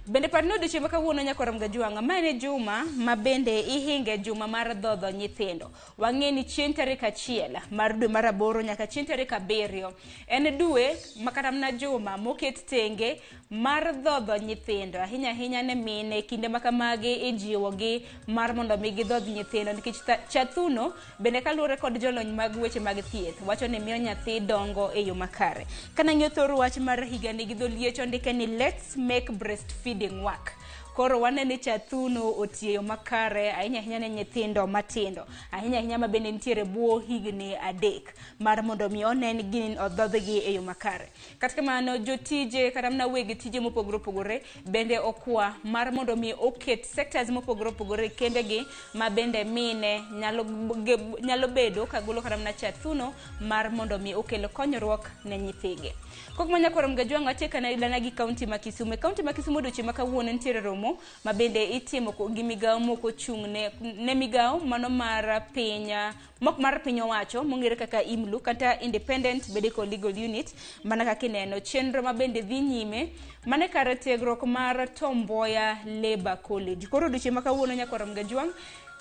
Bende parno odiochieng' ma kawuono nyakwara mgajwanga mane juma ma bende ihinge juma mar dhodho nyithindo. Wang'e ni chieng' tarik 1 mar dwe mar 8 nyaka chieng' tarik 7 en dwe makata mana juma moket tenge mar dhodho nyithindo ahinya ne mine kinde makamagi ijiwogi mar mondo mi gidhodh nyithindo nikech chathuno bende kaluwore kod jolony mag weche mag thieth wacho ni miyo nyathi dongo e yo makare. Kana ng'iyo thor wach mar higa ni gi dholiech ondike ni let's make breastfeeding work. Koro wanene chathuno otiyo makare ahinya ne nyithindo matindo ahinya ma bende nitiere buo higni 3 mar mondo mi onen gin odhodhgi e yo makare. Kata kamano jotije kata mna weg tije mopogore bende okwa mar mondo mi oket sectors mopogore kembegi ma bende mine nyalo bedo kagolo kata mna chathuno mar mondo mi okel konyruok ne nyithige. Kok manya kwara mgajwang ateka na ilana gi kaunti ma Kisumu. Kaunti ma Kisumu odiochieng' ma kawuono nitiere romo ma bende itimo gi migawo moko chung' ne migawo mano mar piny owacho mong'ere kaka IMLU kata Independent Medical Legal Unit. Mana kaka ineno chenro ma bende dhi nyime mane kar tiegruok mar Tom Mboya Labour College. Koro odiochieng' ma kawuono nyakwara mgajwang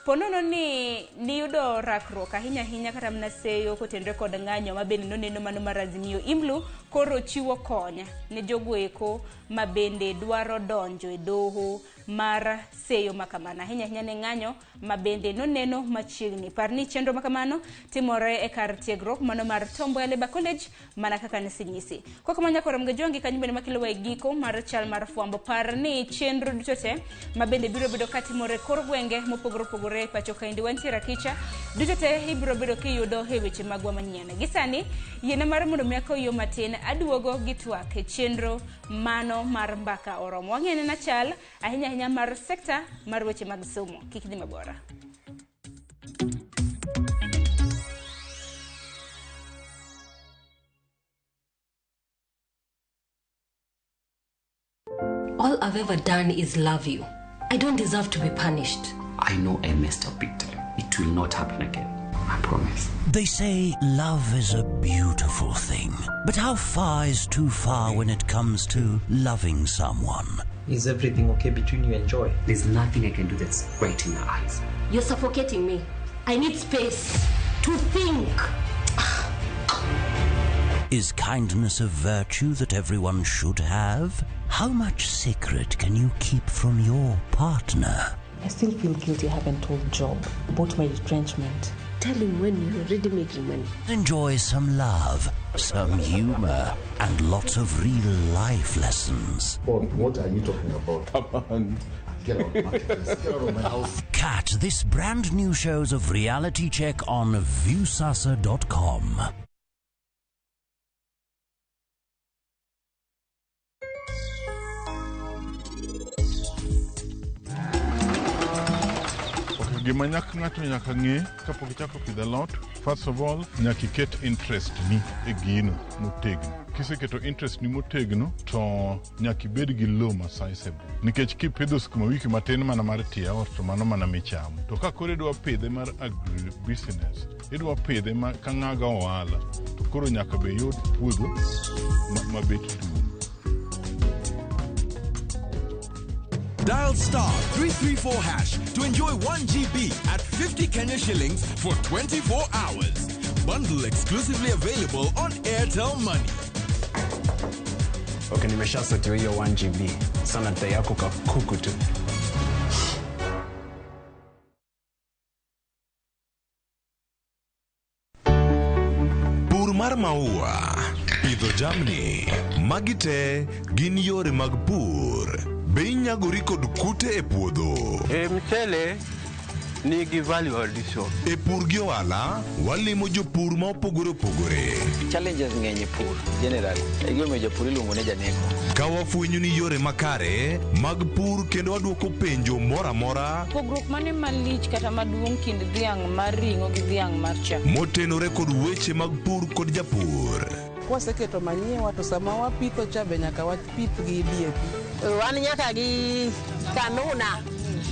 ponono ni yudo rakruok ahinya kata mna seyo kotenre kod ng'anyo ma bende noneno mano mar Azimio. IMLU koro chiwo kony ne jogoeko ma bende dwaro donjo e doho mar seyo makamana ahinya ne ng'anyo ma bende noneno machiegni. Parni chenro makamano timore e kar tiegruok mano mar Tom Mboya Labour College mana kaka nisinyisi. Koko manya kwara mgajwangi kanyo bende makilo e giko mar chal mar fwambo. Parni chenro duto te ma bende biro bedo katimore kor gwenge mopogore pacho kaendi wantiere kicha duto te ibiro bedo kiyudo e weche magwa manyien. Gisani yiena mar mondo miako yo matin aduogo gi twak e chenro mano mar mbaka oromo. Wang'ene na chal ahinya mar sekta mar weche mag somo. Kik dhi mabora. All I've ever done is love you. I don't deserve to be punished. I know I messed up big time. It will not happen again. I promise. They say love is a beautiful thing. But how far is too far when it comes to loving someone? Is everything okay between you and Joy? There's nothing I can do that's right in her eyes. You're suffocating me. I need space to think. Is kindness a virtue that everyone should have? How much secret can you keep from your partner? I still feel guilty I haven't told Job about my retrenchment. Tell him when you're already making money. Enjoy some love, some humor, and lots of real life lessons. What are you talking about? Come on. Get out of my face. Get out of my house. Catch this brand new shows of Reality Check on viewsasa.com. Gima ng'ato nyaka ng'e kapok ichako pidho alot, first of all nyaka iket interest ni e gino motegno. Kiseketo interest ni motegno to nyaka ibed gi low ma sizable, nikech kipidho skuma wiki matin mana mar tie ot to mano mana michamo. To ka koro idwa pidhe mar agri business, idwa pidhe ma ka ng'aga ohala, to koro nyaka be yud puodho mabet dum. Dial *334# to enjoy 1 GB at 50 Kenya shillings for 24 hours. Bundle exclusively available on Airtel Money. Okay, nimeshasotiwa hiyo 1 GB. Sana tayako ka kuku tu. Pur mar maua, pidho jamni, magi te gin yore mag pur. Be inyagori kod kute e puodho. Mchele nigi value addition. E pur gi ohala, walimo jopur ma opogore opogore. Challenges ng'eny pur generally. Egome jopur iluongo ne janego. Ka wafwenyo ni yore makare mag pur kendo waduoko penjo mora mora. Pogruok mane malich kata maduong' kind dhiang' mar ring'o gi dhiang' mar chak. Motenore kod weche mag pur kod japur. Kwaseketo manyiwa to sama wapitho cha be nyaka wapith gi DAP. Wan nyaka gi kanuna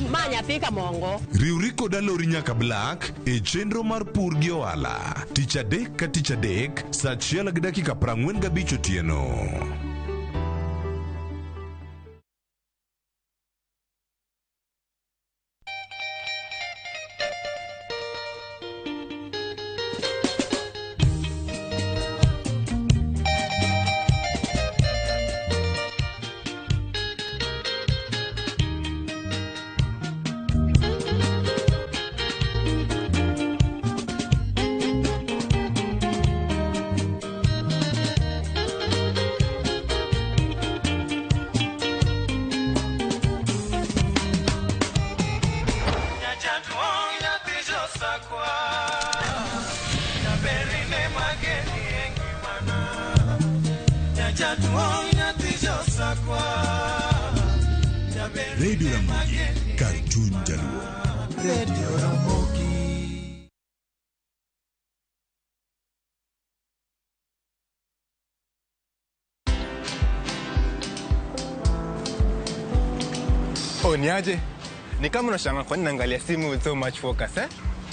ma nyathi kamongo. Riwri kod alori nyaka Black e chenro mar pur gi ohala. Tich adek ka tich adek, saa 1:45 otieno. Radio Ramogi, Cartoon Jaluo. Radio Ramogi. Niaje? Ni kama unashangaa kwa nini naangalia simu with so much focus, eh?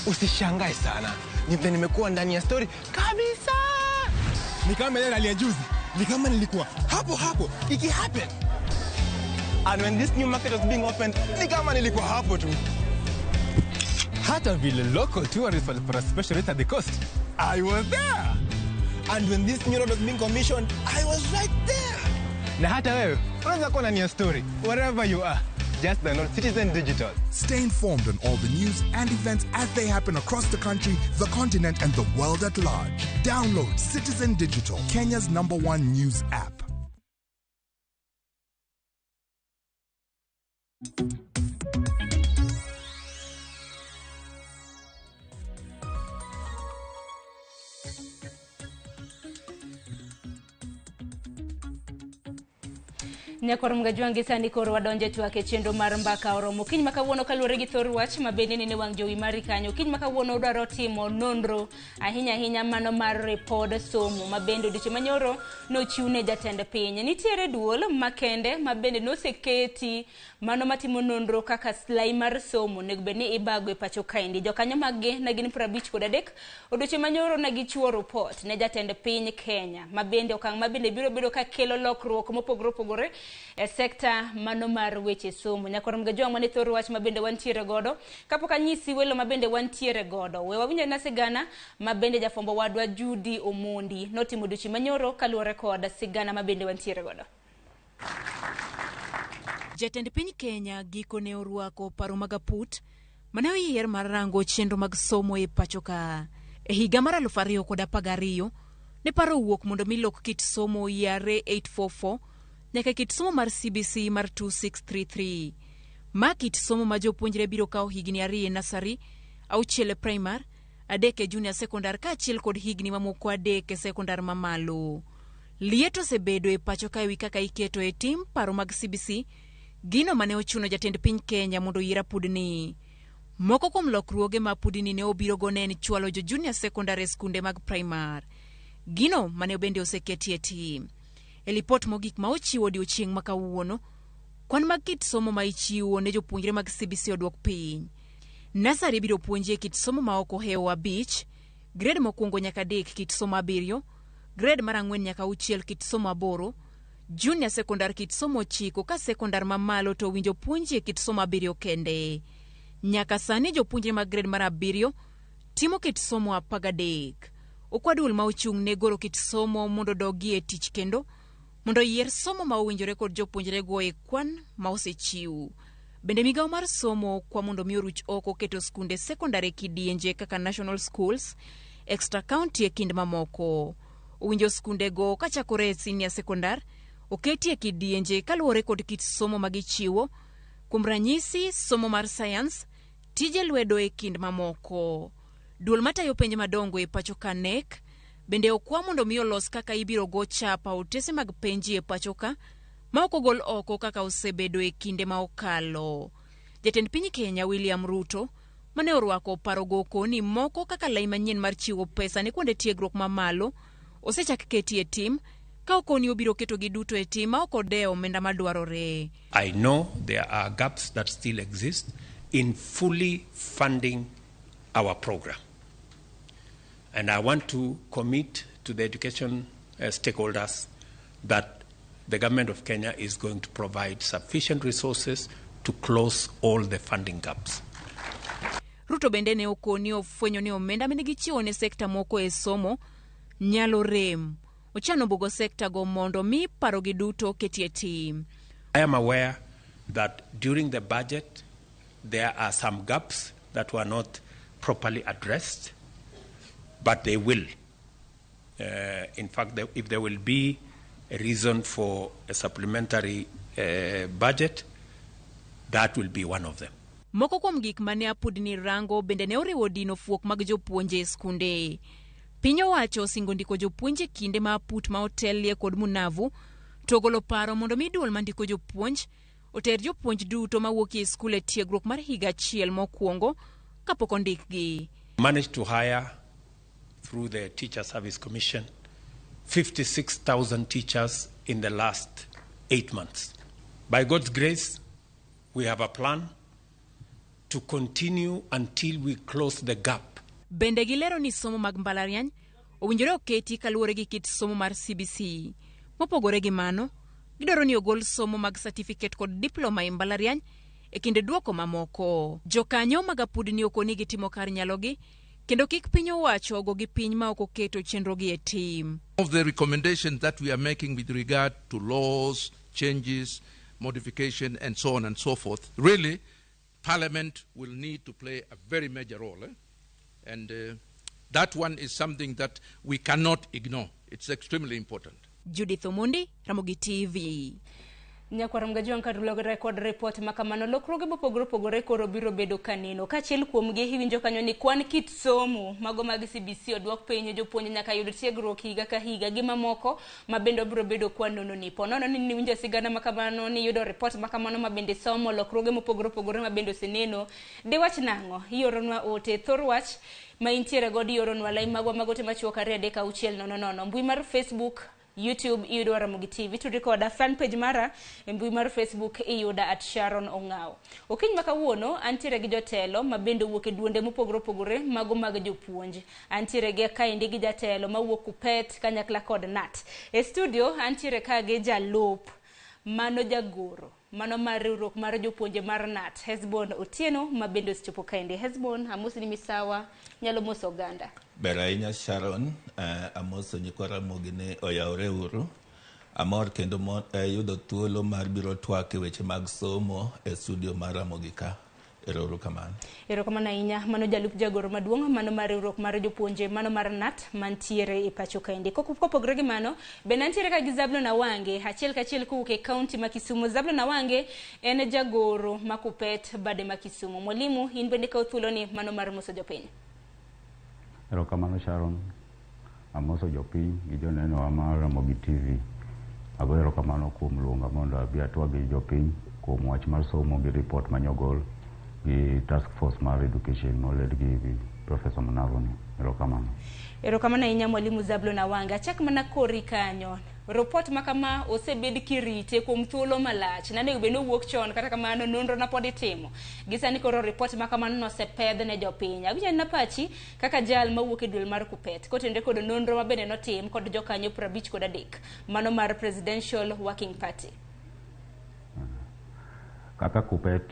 Usishangae sana. Nimekuwa ndani ya story kabisa. Ni kama ile hali ya juzi. Ni kama nilikuwa hapo iki happen. And when this new market was being opened, ni kama nilikuwa hapo tu. Hata vile local tourists for a special rate at the coast, I was there. And when this new road was being commissioned, I was right there. Na hata wewe, unaweza kuwa ndani ya story wherever you are. Just download Citizen Digital. Stay informed on all the news and events as they happen across the country, the continent, and the world at large. Download Citizen Digital, Kenya's #1 news app. Nyakor mgajwangi sani koro wadonje tuake chenro mar mbaka oromo. Kiny makawuono kaluwore gi thor wach mabende nene wang' jowi mari kanyo. Kiny makawuono udwaro timo nonro ahinya mano mar repod somo mabende odiochieng' manyoro nochiwne jatend piny. Nitiere duol makende mabende noseketi mano matimo nonro kaka slai mar somo nego bedni ibago e pacho kaendi. Jokanyo maggi ne gin 53 odiochieng' manyoro ne gichiwo report ne jatend piny Kenya mabende okang' mabende biro bedo ka kelo lokruok mopogore opogore e sekta mano mar weche somo. Nyakor mgajwang' mane thor wach mabende wantiere godo kapok anyisi welo mabende wantiere godo. We wawinjo na sigana mabende jafombo wadwa Judy Omondi notimo odiochieng' manyoro kaluwore kod sigana mabende wantiere godo. Jatend piny Kenya gikone orwako paro mag aput mane oyier mar rango chenro mag somo e pacho ka. E higa mar 2012 ne paro wuok mondo milok kit somo yare 844 nyaka kit somo mar CBC mar 2633. Ma kit somo ma jopuonjre biro kawo higni 2 e nasari, 6 e primar, 3 e junior secondar ka achiel kod higni mamoko 3 e sekondar mamalo. Lieto osebedo e pacho ka ewi kaka iketo e tim paro mag CBC, gino mane ochuno jatend piny Kenya mondo yiera pudni. Moko kuom lokruoge ma pudni ne obiro go ne en chwalo jo junior secondar e skunde mag primar. Gino mane bende oseketi e tim. E lipot mogik ma ochiwo odiochieng' ma kawuono, kwan mag kit somo ma ichiwo ne jopuonjre mag CBC odwok piny. Nasari biro puonji e kit somo ma ok ohewo 5, grade mokwongo nyaka 3 kit somo 7, grade mar 4 nyaka 6 kit somo 8, junior secondar kit somo 9 ka sekondar mamalo to winjo puonji e kit somo 7 kende. Nyaka sani jopuonjre mag grade mar 7 timo kit somo 13. Okwadul ma ochung' ne goro kit somo mondo dogi e tich kendo mondo yier somo ma owinjore kod jopuonjre go e kwan ma osechiw. Bende migawo mar somo kwa mondo mi oruch oko keto skunde sekondari kidienje kaka national schools, extra county e kind mamoko. Owinjo skunde go kachakore e senior sekondar oketi e kidienje kaluwore kod kit somo magichiwo, kuom ranyisi somo mar science, tije lwedo e kind mamoko. Duol matayo penj madongo e pacho ka NEC bende okwa mondo mi olos kaka ibiro go chapa otese mag penji e pacho ka ma ok ogol oko kaka osebedo e kinde ma okalo. Jatend piny Kenya William Ruto mane orwako paro goko ni moko kaka lai manyien mar chiwo pesa ne kuonde tiegruok mamalo osechak keti e tim ka okoni obiro keto gi duto e tim ma ok odewo omenda madwarore. I know there are gaps that still exist in fully funding our program. And I want to commit to the education stakeholders that the government of Kenya is going to provide sufficient resources to close all the funding gaps. Ruto bende ne okoni ofwenyo ni omenda mene gichiwo ne sekta moko e somo nyalo rem. Ochano bugo sekta go mondo mi paro gi duto keti e tim. I am aware that during the budget there are some gaps that were not properly addressed, but they will. In fact, if there will be a reason for a supplementary budget, that will be one of them. Moko kuom gik mane apudni rango bende ne oriwo dino fuok mag jopuonje e skunde. Piny owacho osingo ndiko jopuonje kinde ma aput ma otelie kod munavu to golo paro mondo mi duol mandiko jopuonj oter jopuonj duto ma wuok e skul e tiegruok mar higa achiel mokwongo kapok ondikgi. Managed to hire through the Teacher Service Commission 56,000 teachers in the last 8 months. By God's grace, we have a plan to continue until we close the gap. Bende gilero ni somo mag mbalariany owinjore oketi kaluwore gi kit somo mar CBC. Mopogore gi mano, gidwaro ni ogol somo mag certificate kod diploma e mbalariany e kinde duoko mamoko. Jokanyo mag apudni okoni gitimo kar nyalogi kendo kik piny owacho ogo gi piny ma ok oketo chenro gi e tim. Of the recommendations that we are making with regard to laws, changes, modification and so on and so forth, really Parliament will need to play a very major role. And that one is something that we cannot ignore. It's extremely important. Judith Omondi, Ramogi TV. Nyakwara mgajiwa nkarulogo record report makamano lokroge bopogore pogore koro biro bedo kanino kachiel kuomgi hiwinjo kanyo ni kwan kit somo mago mag CBC odwok piny jopuonj nyaka yud tiegruok higa ka higa gi mamoko mabende biro bedo kwan nono ni ponono ni winjo sigana makamano ni yudo report makamano mabende somo lokroge mopogore pogore mabende oseneno de wach nango ioronwa ote thor wach ma intiere godi ioronwa lai magwa magote machuo kare deka uchiel nono mbui mar Facebook YouTube iyudo Ramogi TV to recorda fan page mara mbui mar Facebook iyuda @Sharon Ongao. Okiny makawuono antiere gi jotelo mabende wuok e duonde mopogore pogore mago mag jopuonj. Antiere gi kaindi gi jatelo mawuok Kupet kanyakla kod Nat. E studio antiere ka gi jalup mano jagoro mano mar riwruok mar jopuonje mar Nat Hesbon Otieno mabende osechopo kaindi. Hesbon amosi ni misawa nyalo moso oganda. Berainya Sharon, amoso nyikwa Ramogi ne oyawre uru. Amor kendo yudo thuolo mar biro twak e weche mag somo e studio mar Ramogi ka. Erokamano ahinya mano jalup jagoro maduong' mano mar riwruok mar jopuonje mano mar NAT mantiere e pacho kaendi. Kopogore gi mano be nantiere ka gi Zablon Awange achiel kachiel kowuok e kaunti ma Kisumu. Zablon Awange en jagoro ma Kupet bade ma Kisumu. Mwalimu in bende ka thuolo ni mano mar moso jopiny. Erokamano Sharon, amoso jopiny gi joneno mar Ramogi TV. Agoyo erokamano kuom luonga mondo abi atwa gi jopiny kuom wach mar somo gi report manyogol gi task force mar education moled gi Professor Munavoni. Erokamano ahinya mwalimu Zablon Awange. Achak mana kori kanyo. Report makama osebed kirite kuom thuolo malach. Nane beno wuok chon kata kamano nonro na pod itimo. Gisani koro report makama no sepedh ne jopiny. Awinjo na pachi kaka jal mawuok e duol mar Kupet. Kotende kod nonro mabende notim kod jokanyo 53 mano mar Presidential Working Party. Kaka Kupet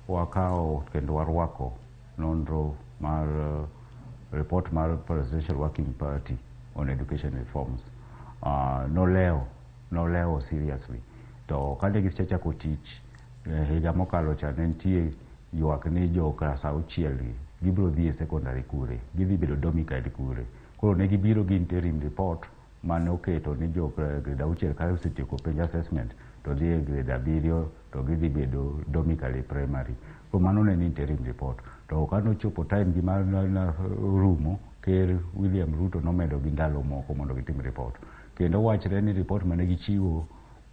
wakao kendo warwako nonro mar report mar Presidential Working Party on Education Reforms. No leo seriously. To kande gichako tich higa mokalo cha nentie ywak ni jo klas auchiel gibiro dhi e secondary kure, gidhi bedo domicile kure. Koro ne gibiro gi interim report mane oketo ni jo grade auchiel ka osetieko penj assessment to dhi e grade 7 to gidhi bedo domicile primary. Koro mano ne interim report. To kano chopo time gi mar rumo, Ker William Ruto nomedo gi ndalo moko mondo gitim report. Kendo wachre ni report mane gichiwo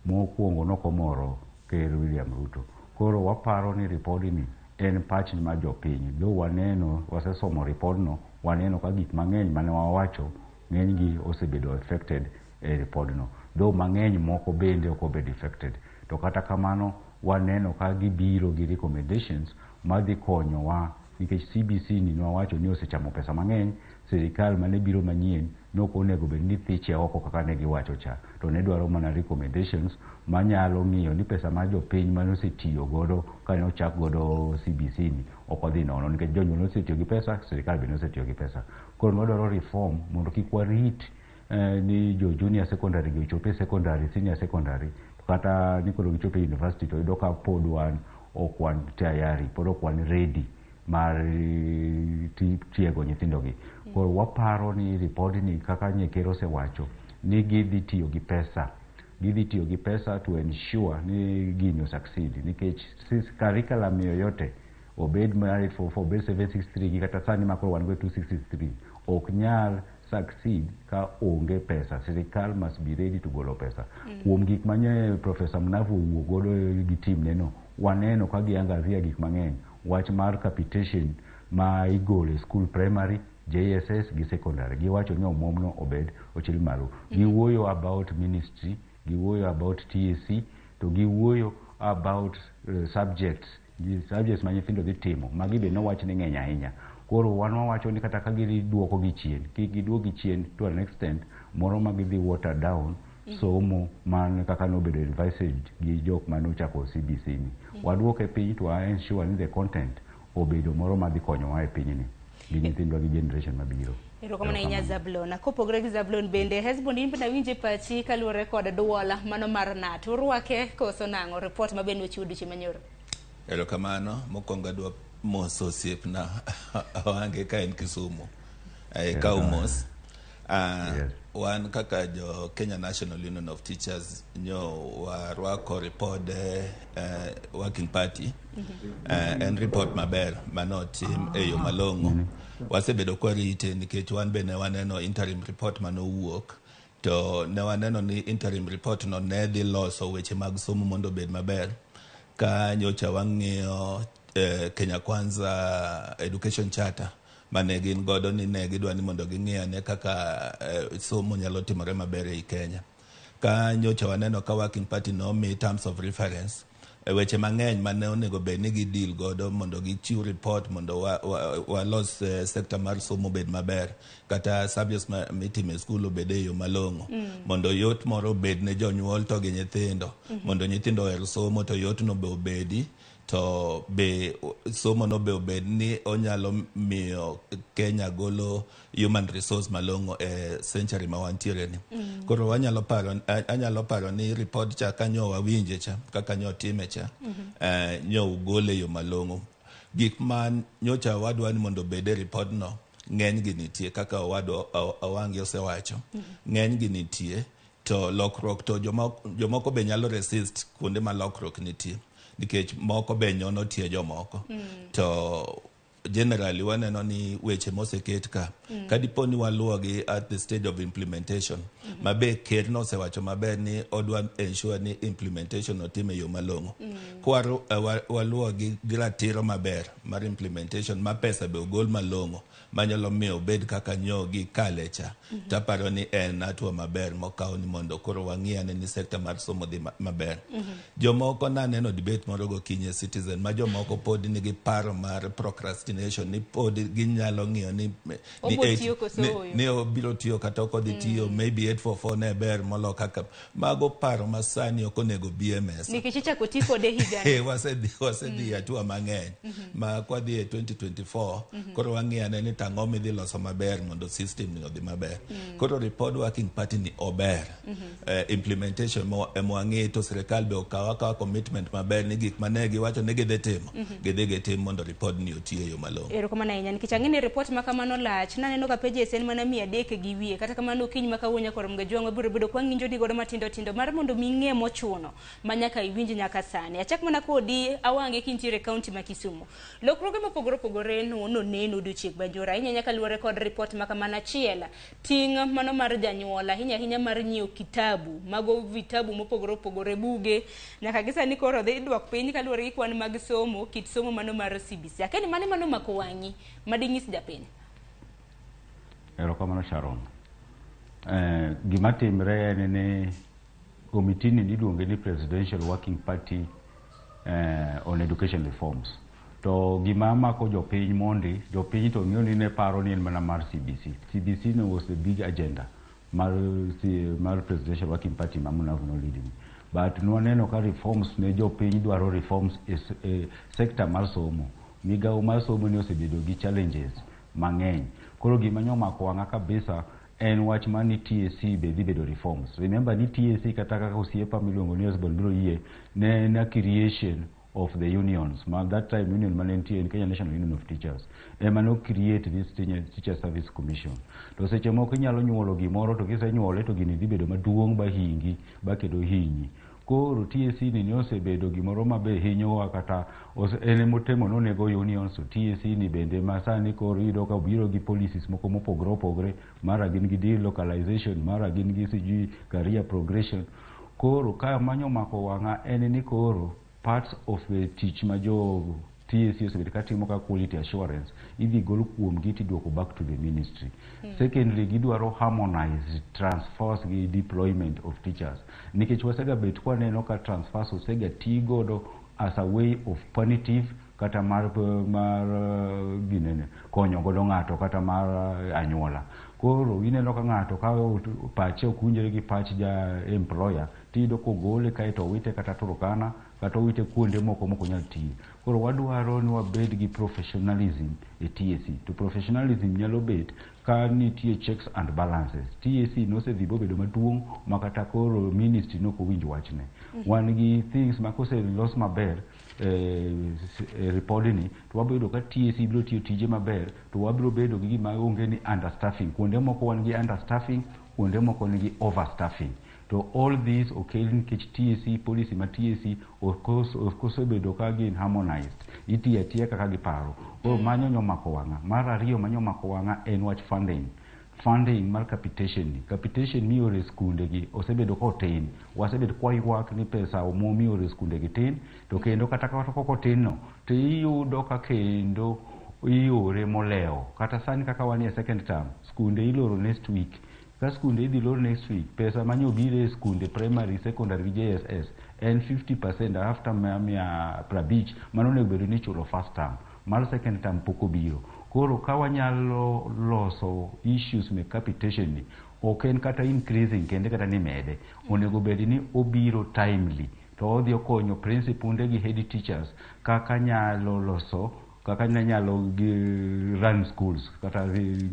mokwongo nokomoro Ker William Ruto. Koro waparo ni report ni en pach ma jopiny. Do waneno wasesomo report no, waneno ka gik mang'eny mane wawacho ng'eny gi osebedo affected e report no. Do mang'eny moko bende ok obedo affected. To kata kamano waneno ka gibiro gi recommendations madhi konyowa nikech CBC ni wawacho ni osechamo pesa mang'eny. Serikal mane biro manyien nok onego bed ni thiche oko kaka ne giwacho cha, to ne dwaro mana recommendations manyalo ng'iyo ni pesa ma jopiny mane osetiyo godo kane ochak godo CBC ni ok odhi nono nikech jonyuol osetiyo gi pesa, serikal bende osetiyo gi pesa. Koro wadwaro reform mondo kik warit ni jo junior secondary gi chope secondary, senior secondary, kata ni koro gichope university to yudo ka pod wan ok wan tayari, pod ok wan ready mar tiego nyithindo gi. Koro waparo ni report ni kaka Nyekero osewacho ni gidhi tiyo gi pesa to ensure ni gino succeed nikech curriculum yoyote obed married for obed 763 gi kata sani makoro wan go 263 ok nyal succeed ka onge pesa. Serikal must be ready to golo pesa. Kuom gik manye Professor Mnavu wuok godo gi team neno, waneno ka giangazia gik mang'eny. Wach mar capitation ma igole school primary, JSS gi secondary. Giwacho ni omomno obed ochil malo. Giwuoyo about ministry, giwuoyo about TSC, to giwuoyo about subjects ma nyithindo dhi timo. Magi be nowach ni ng'eny ahinya. Koro wan wawacho ni kata ka giduoko gi chien, kik giduogi chien to an extent moro ma gidhi water down somo man kaka nobedo advised gi jok manochako CBC ni. Waduoke piny to ensure ni the content obedo moro madhi konyowa e piny ni gi nyithindwa gi generation mabiro. Erokamano ahinya Zablon. Kopogore gi Zablon bende Hesbon in bende winje pachi kaluwore kod dwola mano mar NAT. Urwake koso nang'o report ma bende ochiwo duche manyoro. Erokamano mokwongo adwa moso osiepna Awange ka en Kisumu. Ka umos. Wan kaka jo Kenya National Union of Teachers nyo warwako report Working Party. En report maber manotim e yo malong'o. Wasebedo kwarite nikech wan bende waneno interim report manowuok, to ne waneno ni interim report no ne dhi loso weche mag somo mondo bed maber. Ka nyocha wang'iyo Kenya Kwanza Education Charter mane gin godo ni ne gidwa ni mondo ging'iya ne kaka somo nyalo timore maber e Kenya. Ka nyocha waneno ka Working Party no mi terms of reference weche mang'eny mane onego bed ni gidil godo mondo gichiw report mondo walos sector mar somo bed maber, kata subjects mitime skul obed e yo malong'o, mondo yot moro bed ne jonyuol to gi nyithindo, mondo nyithindo oher somo to yot no be obedi, to be somo no be obed ni onyalo miyo Kenya golo human resource malong'o e century ma wantiere ni. Koro anyalo paro ni report cha kanyo wawinje cha kaka nyo time cha nyo ugole yo malong'o. gik man nyocha wadwa ni mondo bede report no ng'eny gi nitie kaka wadwa awangi osewacho ng'eny gi nitie to lokruok to jomoko be nyalo resist kuonde ma lokruok nitie nikech moko be nyono tie jomoko to generally waneno ni weche moseket ka kadipo ni waluwogi at the stage of implementation mabe ker no osewacho maber ni odwa ensure ni implementation otime yo malong'o kwa waluwogi gi ratiro maber mar implementation ma pesa be ogol malong'o manyalo miyo bed kaka nyogi kalecha taparo ni en atua maber mokaw ni mondo koro wang'iyane ni sekta mar somo dhi maber jomoko naneno debate moro gokinyi Citizen ma jomoko pod nigi paro mar procrastination ni pod ginyalo ng'iyo ni obiro tiyo kata ok odhi tiyo maybe 844 ne ber molo kaka mago paro masani ok onego BMS nikichicha kutiko de higani wasedhi atua mang'eny ma kwadhi e 2024 koro wang'iyane ni tang'o midhi loso maber mondo system ni odhi maber koro report working party ni ober implementation emwang'i to sirikal be okawa commitment maber ni gik mane giwacho ni gidhi timo gidhi gitimo mondo report ni otie yo malong'o erokamano ahinya nikech ang'e ni report ma kamano lach naneno ka pages en mana 300 gi wiye kata kamano kiny ma kawuonya korom ga jwang' biro bedo kwa ng'injo ni godo matindo tindo mar mondo ming'e mochuno manyaka iwinj nyaka sani achak mana kodi awange kintiere county ma Kisumu lokruoge mopogore opogore noneno odiochieng' banjora ahinya nyaka luwore kod report ma kamano achiel ting' mano mar janyuola ahinya mar nyiewo kitabu mago vitabu mopogore opogore buge nyaka gisani koro dhi dwok piny kaluwore gi kwan mag somo kit somo mano mar CBC akeni mano mako wang'i mading'is japiny erokamano Sharon gima timre en ni committee ni iluonge ni Presidential Working Party on Education Reforms to gima mako jopiny mondi jopiny to ng'eyo ni ne paro ni en mana mar CBC was the big agenda mar Presidential Working Party mamunavu no leading but nwaneno ka reforms ne jopiny dwaro reforms e sector mar somo migawo mar somo ni osebedo gi challenges mang'eny koro gima nyomako wang'a kabisa en wach ma ni TSC be dhi bedo reforms remember ni TSC kata kaka osiepa miluongo ni Osborne biro yie ne na creation of the unions ma that time union manentie in Kenya National Union of Teachers ema no create this Teacher Service Commission to seche moko inyalo nyuolo gimoro to kisenyuole to gini dhi bedo maduong' ba kedo hinyi koro TSC ni osebedo gimoro mabe hinyowa kata ene motemo nonego unions to TSC ni bende masani koro yudo ka biro gi policies moko mopogore opogore mara gin gi delocalization mara gin gi CG career progression koro ka manyo mako wang'a en ni koro parts of the teach majo TSC osebedo katimo ka quality assurance idhi gol kuom giti duoko back to the ministry secondly gidwaro harmonize transfers gi deployment of teachers nikech wasega bet kwa neno ka transfers osega tigodo as a way of punitive kata mar ginene konyo godo ng'ato kata mar anyuola koro ineno ka ng'ato ka pache okunjore gi pach ja employer tido kogole kaito wite kata Turkana kata wite kuonde moko nyal tiyo koro wadwaro ni wabed gi professionalism e TSC to professionalism nyalo bet ka nitie checks and balances TSC nosedhi bedo maduong' makata koro ministry nokowinj wachne wan gi things makose los maber report ni to wabedo ka TSC biro tiyo tije maber to wabiro bedo gi gima onge ni understaffing kuonde moko wan gi understaffing kuonde moko ni gi overstaffing to all these okel nikech TSC policy ma TSC of course bedo ka gin harmonized itiya kaka giparo manyo nyomako wang'a mar ariyo manyo mako wang'a en wach funding mar capitation miore skunde gi osebedo kotin wasebedo kwa ywak ni pesa omo miore skunde gi tin to kendo kata kotin no to iyudo ka kendo iore moleo kata sani kaka wanie second term skunde iloro next week ka skunde idhi lor next week pesa manyo bire skunde primary secondary JSS en 50% after 150 mano ne bedo ni chulo first term mar second term poko biro koro ka wanyalo loso issues me capitation ni oken kata increasing kende kata ni mede onego bedi ni obiro timely to odhi okonyo principal gi head teachers kaka nyalo loso kaka nyalo run schools kata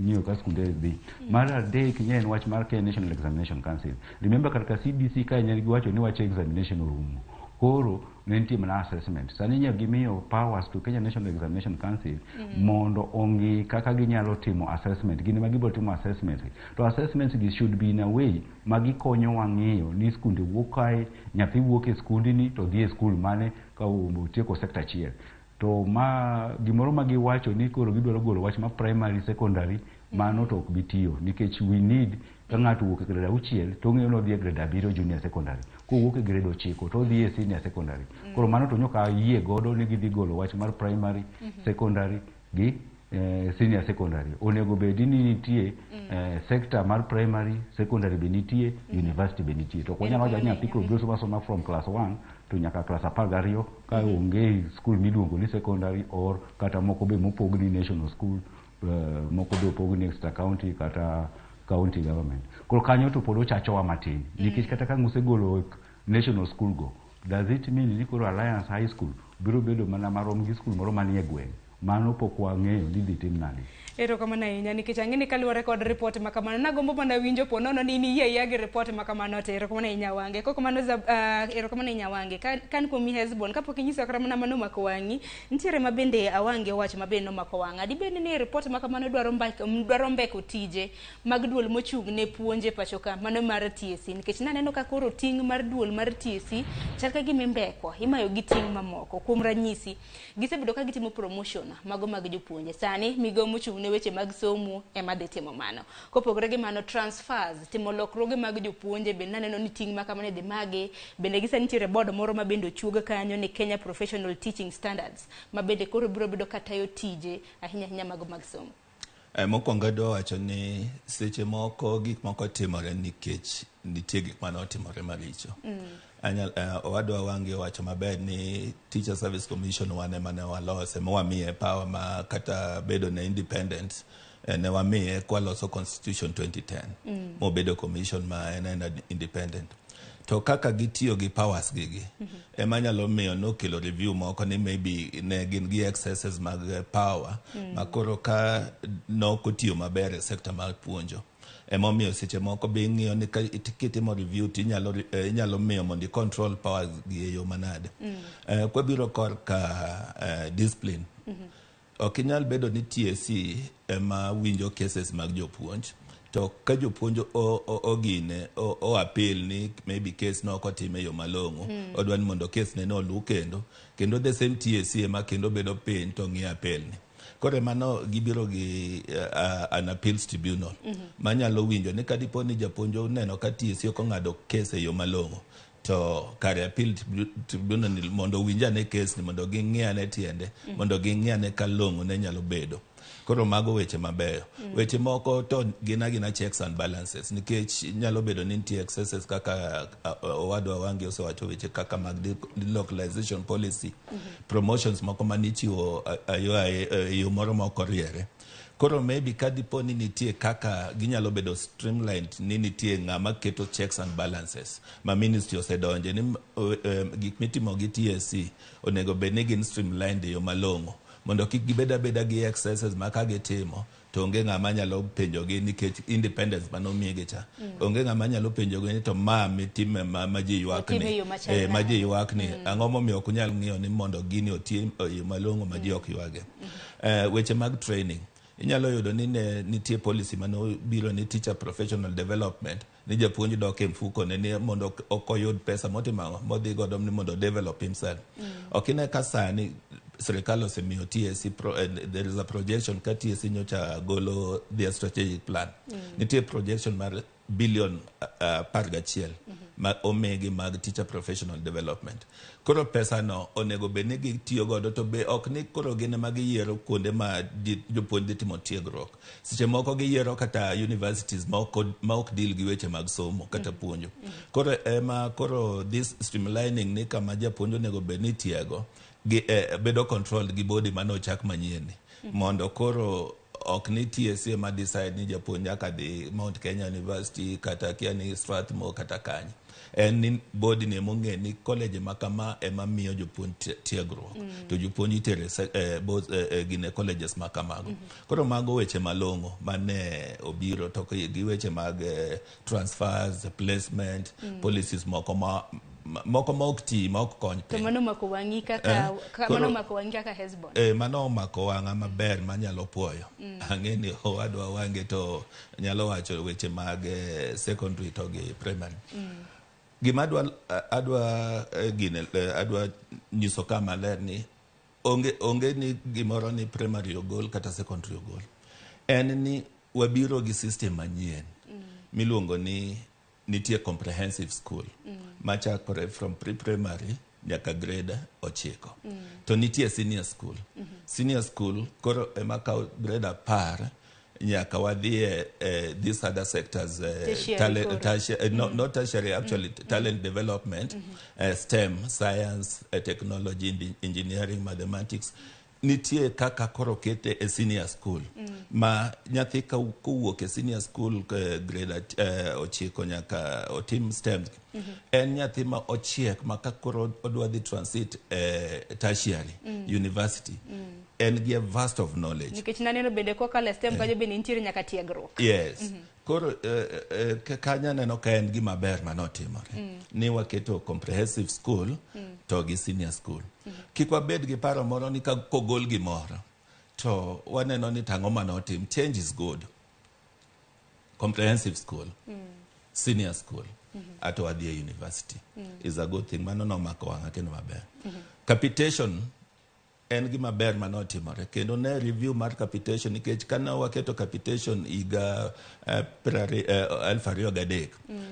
nyiyo ka skunde dhi mar adek nyen wach mar Kenya National Examination Council remember katika CBC ka nyen giwacho ni wach examination orumo koro nitie mana assessment. Sani inyalo gimiyo powers to Kenya National Examination Council mondo ongi kaka ginyalo timo assessment. Gini ma gibiro timo assessment. To assessments gi should be in a way magi konyo wang'iyo ni skunde wuok kae, nyathi wuok e skundi ni to dhi e skul mane ka otieko sector achiel. To ma gimoro ma giwacho ni koro gibiro golo wach ma primary secondary mano to ok bitiyo nikech we need ka ng'ato wuok e grade 6 to ng'eyo no dhi e grade 7 junior secondary ko wuok e grade 9 to dhi e senior secondary koro mano to nyoka yie godo ni gidhi golo wach mar primary secondary gi senior secondary onego bedi ni nitie sector mar primary secondary be nitie university be nitie to kwanyalo wacho nyathi koro biro soma from class 1 to nyaka class 12 ka onge school miluongo ni secondary or kata moko be mopogni national school moko be opogni extra county kata county government. Koro kanyo to pod ochachowa matin nikech kata ka usegolo national school go, does it mean ni koro Alliance High School biro bedo mana marom gi school moro manie gweng'? Mano pok wang'eyo ni dhi tim nade. Erokamano ahinya nikech ang'eni kaluwore kod ripot ma kamano nagombo mana winjo po nono ni iyie gi ripot ma kamano te. Erokamano ahinya Wange. Koko mano erokamano ahinya Wange. Kan kuomi Hezbon kapok inyiso kata mana mano mako wang'i, nitiere ma bende Awange owacho ma bende nomako wang'a. Dibed ni ripot ma kamano dwaro mbeko tije mag duol mochung' ne puonje pacho ka mano mar TSC nikech naneno ka koro ting' mar duol mar TSC chal ka gima imbeko imayo gi ting' mamoko. Kuom ranyisi gisebedo ka gitimo promotion mago mag jopuonje. Sani migo mochung' ne weche mag somo ema dhi timo mano. Kopogore gi mano transfers timo lokruoge mag jopuonje bende naneno ni ting' ma kamano dhi mage. Bende gisa nitiere board moro ma bende ochuoga kanyo ni Kenya Professional Teaching Standards ma bende koro biro bedo katayo tije ahinya mago mag somo. Mokwongo adwa wacho ni seche moko gik moko timore nikech nitie gik mane otimore maricho. Owadwa Wange wacho maber ni Teacher Service Commission wane mane walose mwamiye power ma kata bedo na independent ne wamiye kwa loso Constitution 2010 mobedo commission ma ena independent. To kaka gitiyo gi powers gigi ema nyalo miyo no kelo review moko ni maybe ne gin gi excesses mag power makoro ka no kotiyo maber e sector mar puonjo ema miyo seche moko be ng'iyo ni ka itimo review ti nyalo miyo mondo control powers gi e yo manade. Kwa biro ka discipline okinyal bedo ni TSC ema winjo cases mag jopuonj to ka jopuonj ogine o appeal ni maybe case no kotime yo malongo odwani mondo case ne no lu kendo the same TSC ema kendo bedo piny to ng'i appeal ni kore mano gibiro gi an appeals tribunal manyalo winjo ni kadipo ni japuonjo neno ka TSC okong'ado case e yo malongo to kare appeal tribunal mondo winjane case ni mondo ging'iane tiende mondo ging'iane kalongo ne nyalo bedo. Koro mago weche mabeyo. Weche moko to gina checks and balances nikech nyalo bedo ni nitie excesses kaka Owadwa Wange osewacho weche kaka mag localization policy promotions moko manichiwo yo moro moko riere. Koro maybe kadipo ni nitie kaka ginyalo bedo streamlined ni nitie ng'ama keto checks and balances ma ministry osedonje ni gik mitimo gi TSC onego bed ni gin streamlined yo malongo mondo kik gibeda gi excesses ma ka gitimo to onge ng'ama nyalo penjogi nikech independence manomigi cha onge ng'ama nyalo penjogi ni to ma mitime ma ji ywakni ang'o momiyo ok nyal ng'iyo ni mondo gini otim yo malongo ma ji ok ywage. Weche mag training inyalo yudo ni nitie policy mano biro ni teacher professional development ni japuonj dok e mfuko ne mondo okoyud pesa motima modhi godo ni mondo develop himself. Okine ka sani serikal osemiyo TSC there is a projection ka TSC nyocha golo their strategic plan nitie projection mar billion par gachiel ma omegi mag teacher professional development. Koro pesa no onego beni gitiyo godo to be ok ni koro gine mag yiero kuonde ma jopuonj timo tiegruok. Seche moko giyiero kata universities ma ok deal gi weche mag somo kata puonjo. Koro this streamlining ni kama japuonj onego beni tiego bedo controlled gi body mano chak manyieni mondo koro ok ni TSC ma decide ni japuonj nyaka dhi Mount Kenya University kata kia ni Strathmore kata kanyi en body ne mong'e ni college makama ema miyo jopuonj tiegruok to jopuonj itere gine colleges makamago. Koro mago weche malongo mane obiro to gi weche mag transfers placement policies moko ma moko mok ti mok kony to mano mako wangi kaka mano mako wangi kaka Hesbon mano mako wanga maber manyalo puoyo ang'eni adwa wange to nyalo wacho weche mag secondary to gi primary gima adwa nyiso kama ler ni onge ni gimoro ni primary ogol kata secondary ogol en ni wabiro gi system manyien miluongo ni nitie comprehensive school machakore from pre-primary nyaka grade 9 to nitie senior school koro ema kawo grade 10 nyaka wadhie these other sectors not tertiary actually talent development STEM science technology engineering mathematics nitie kaka koro kete e senior school ma nyathi kowuok e senior school grade 9 nyaka otim STEM en nyathi ma ochiek ma kakoro odwa dhi transit tertiary university en gi a vast of knowledge nikech naneno bende kokalo STEM kanyo bende nitiere nyaka tiegruok yes koro kanya neno ka en gima ber manotimore ni waketo comprehensive school to gi senior school kik wabed gi paro moro ni kogol gimoro to waneno ni tang'o manotim change is good comprehensive school senior school ato wadhie university is a good thing mano nomako wang'a kendo maber capitation en gima ber manotimore kendo ne review mar capitation nikech kana waketo capitation iga 2003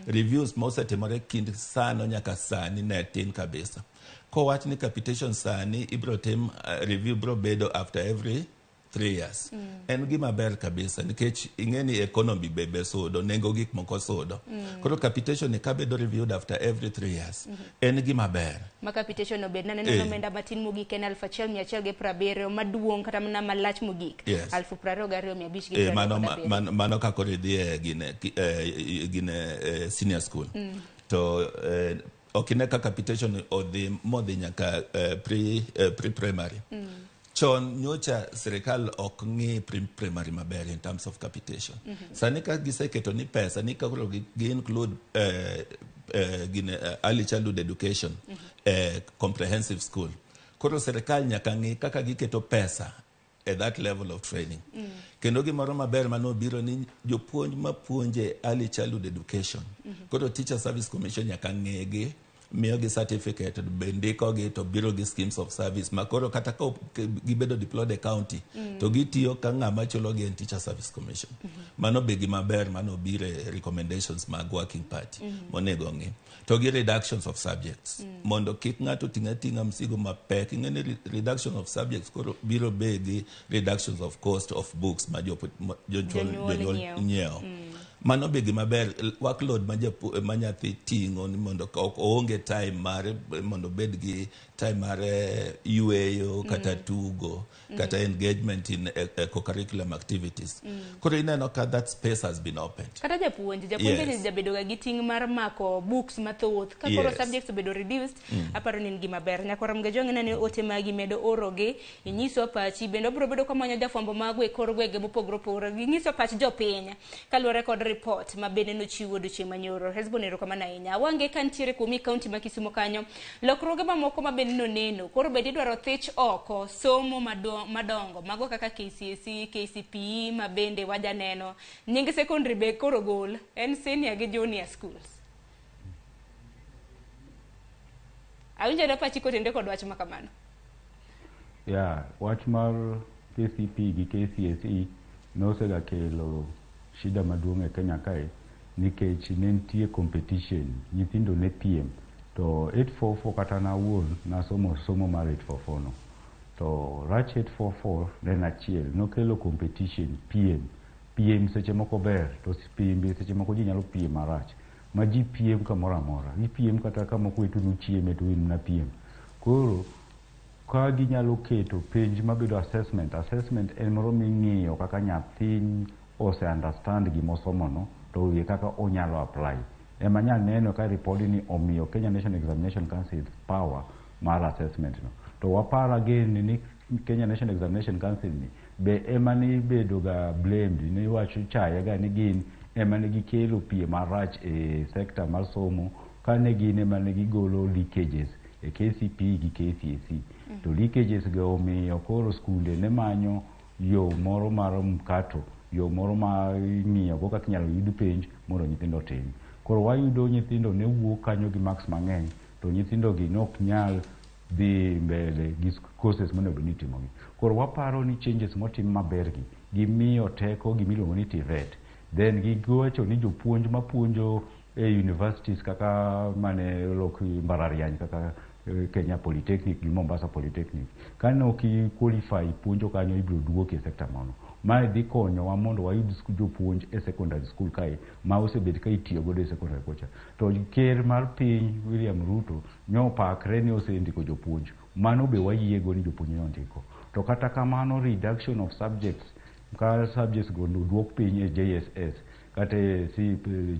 reviews mosetimore kind sano nyaka sani ne tin kabisa kowach ni capitation sani ibro tim review bro bedo after every 3 years en gima ber kabisa nikech ing'eni economy bebe sodo nengo gik moko sodo koro capitation ni kabedo reviewed after every 3 years en gima ber ma capitation obed naneno omenda matin mogik en 1,170 maduong' kata mana malach mogik 22,500 mano kakore dhie gine senior school to okine ka capitation odhi modhi nyaka pre-primary chon nyocha serikal ok ng'i primary maber in terms of capitation sani ka giseketo ni pesa ni kakoro gi include early childhood education comprehensive school koro serikal nyaka ng'i kaka giketo pesa at that level of training kendo gimoro maber manobiro ni jopuonj mapuonje early childhood education koro teacher service commission nyaka ng'egi miyo gi certificate bendiko gi to biro gi schemes of service makoro kata ka gibedo deployed e county to gitiyo ka ng'ama chulo gi en teacher service commission mano be gima ber mano bire recommendations mag working party monego ng'i to gi reductions of subjects mondo kik ng'ato tinga msigo mapek ing'eni reduction of subjects koro biro be gi reductions of cost of books ma jonyuol nyiewo mano be gima ber workload ma nyathi ting'o ni mondo oonge time mare mondo bed gi time mare yueyo kata tugo kata engagement in co-curriculum activities koro ineno ka that space has been opened kata japuonj ni jabedo ga gi ting' mar mako books mathoth ka koro subjects obedo reduced aparo ni gima ber nyakora mgejo ng'ena ni ote magi medo oroge inyiso pachi bendo bro bedo kamanyo jafwambo mago e kor gwenge mopogore opogore ginyiso pach jopiny kaluwore kod report ma bende nochiwo odiochieng' manyoro Hesbon erokamano ahinya wange kantiere kuomi kaunti ma Kisumo kanyo lokruoge mamoko ma bende noneno koro bende idwaro thich oko somo madongo mago kaka KCSE KCPE ma bende wajaneno nying secondary be koro gol en senior gi junior schools awinjore pachi kotende kod wach makamano wach mar KCPE gi KCSE nosega kelo shida maduong' e Kenya kae nikech ne nitie competition nyithindo ne piem to 844 kata nawuon somo mar 844 no to rach 844 ne achiel nokelo competition piem seche moko ber to piem seche moko ji nyalo piem marach ma ji piem kamoro amora gipiem kata kamoko itunu chieme to in na piem koro ka ginyalo keto penj mabedo assessment en moro ming'iyo kaka nyathi ose understand gimosomo no to wie kaka onyalo apply ema nyalo neno ka ripodi ni omiyo Kenya National Examination Council power mar assessment no to wapara again ni Kenya National Examination Council ni be ema ni bedo ga blamed ni wacho chaya ga ni gin ema ni gikelo piem marach e sector mar somo kane gine mane gigolo leakages e KCP gi KCSE to leakages go omiyo koro skunde ne manyo yo moro mar mkato, yo moro ma ng'iyo go kaka inyalo yud penj mondo nyithindo tim. Koro wayudo nyithindo ne wuok kanyo gi marks mang'eny to nyithindo gi nok nyal dhi mbele gi courses monego ni timogi. Koro waparo ni changes motim maber gi gimiyo teko gimiluongo ni TVET, then gigocho ni jopuonj mapuonjo e universities kaka mane lok mbalariany kaka Kenya Polytechnic gi Mombasa Polytechnic, kane ok qualify puonjo kanyo ibiro duoki e sekta mono. Mae dhi konyowa mondo wayud jopuonj e secondary school kae ma osebet ka itiyo godo e secondary kocha. To ker mar piny William Ruto nyopakre ni osendiko jopuonj, mano be wayiego ni jopuonj nondiko. To kata kamano reduction of subjects, ka subjects go duok piny e JSS kata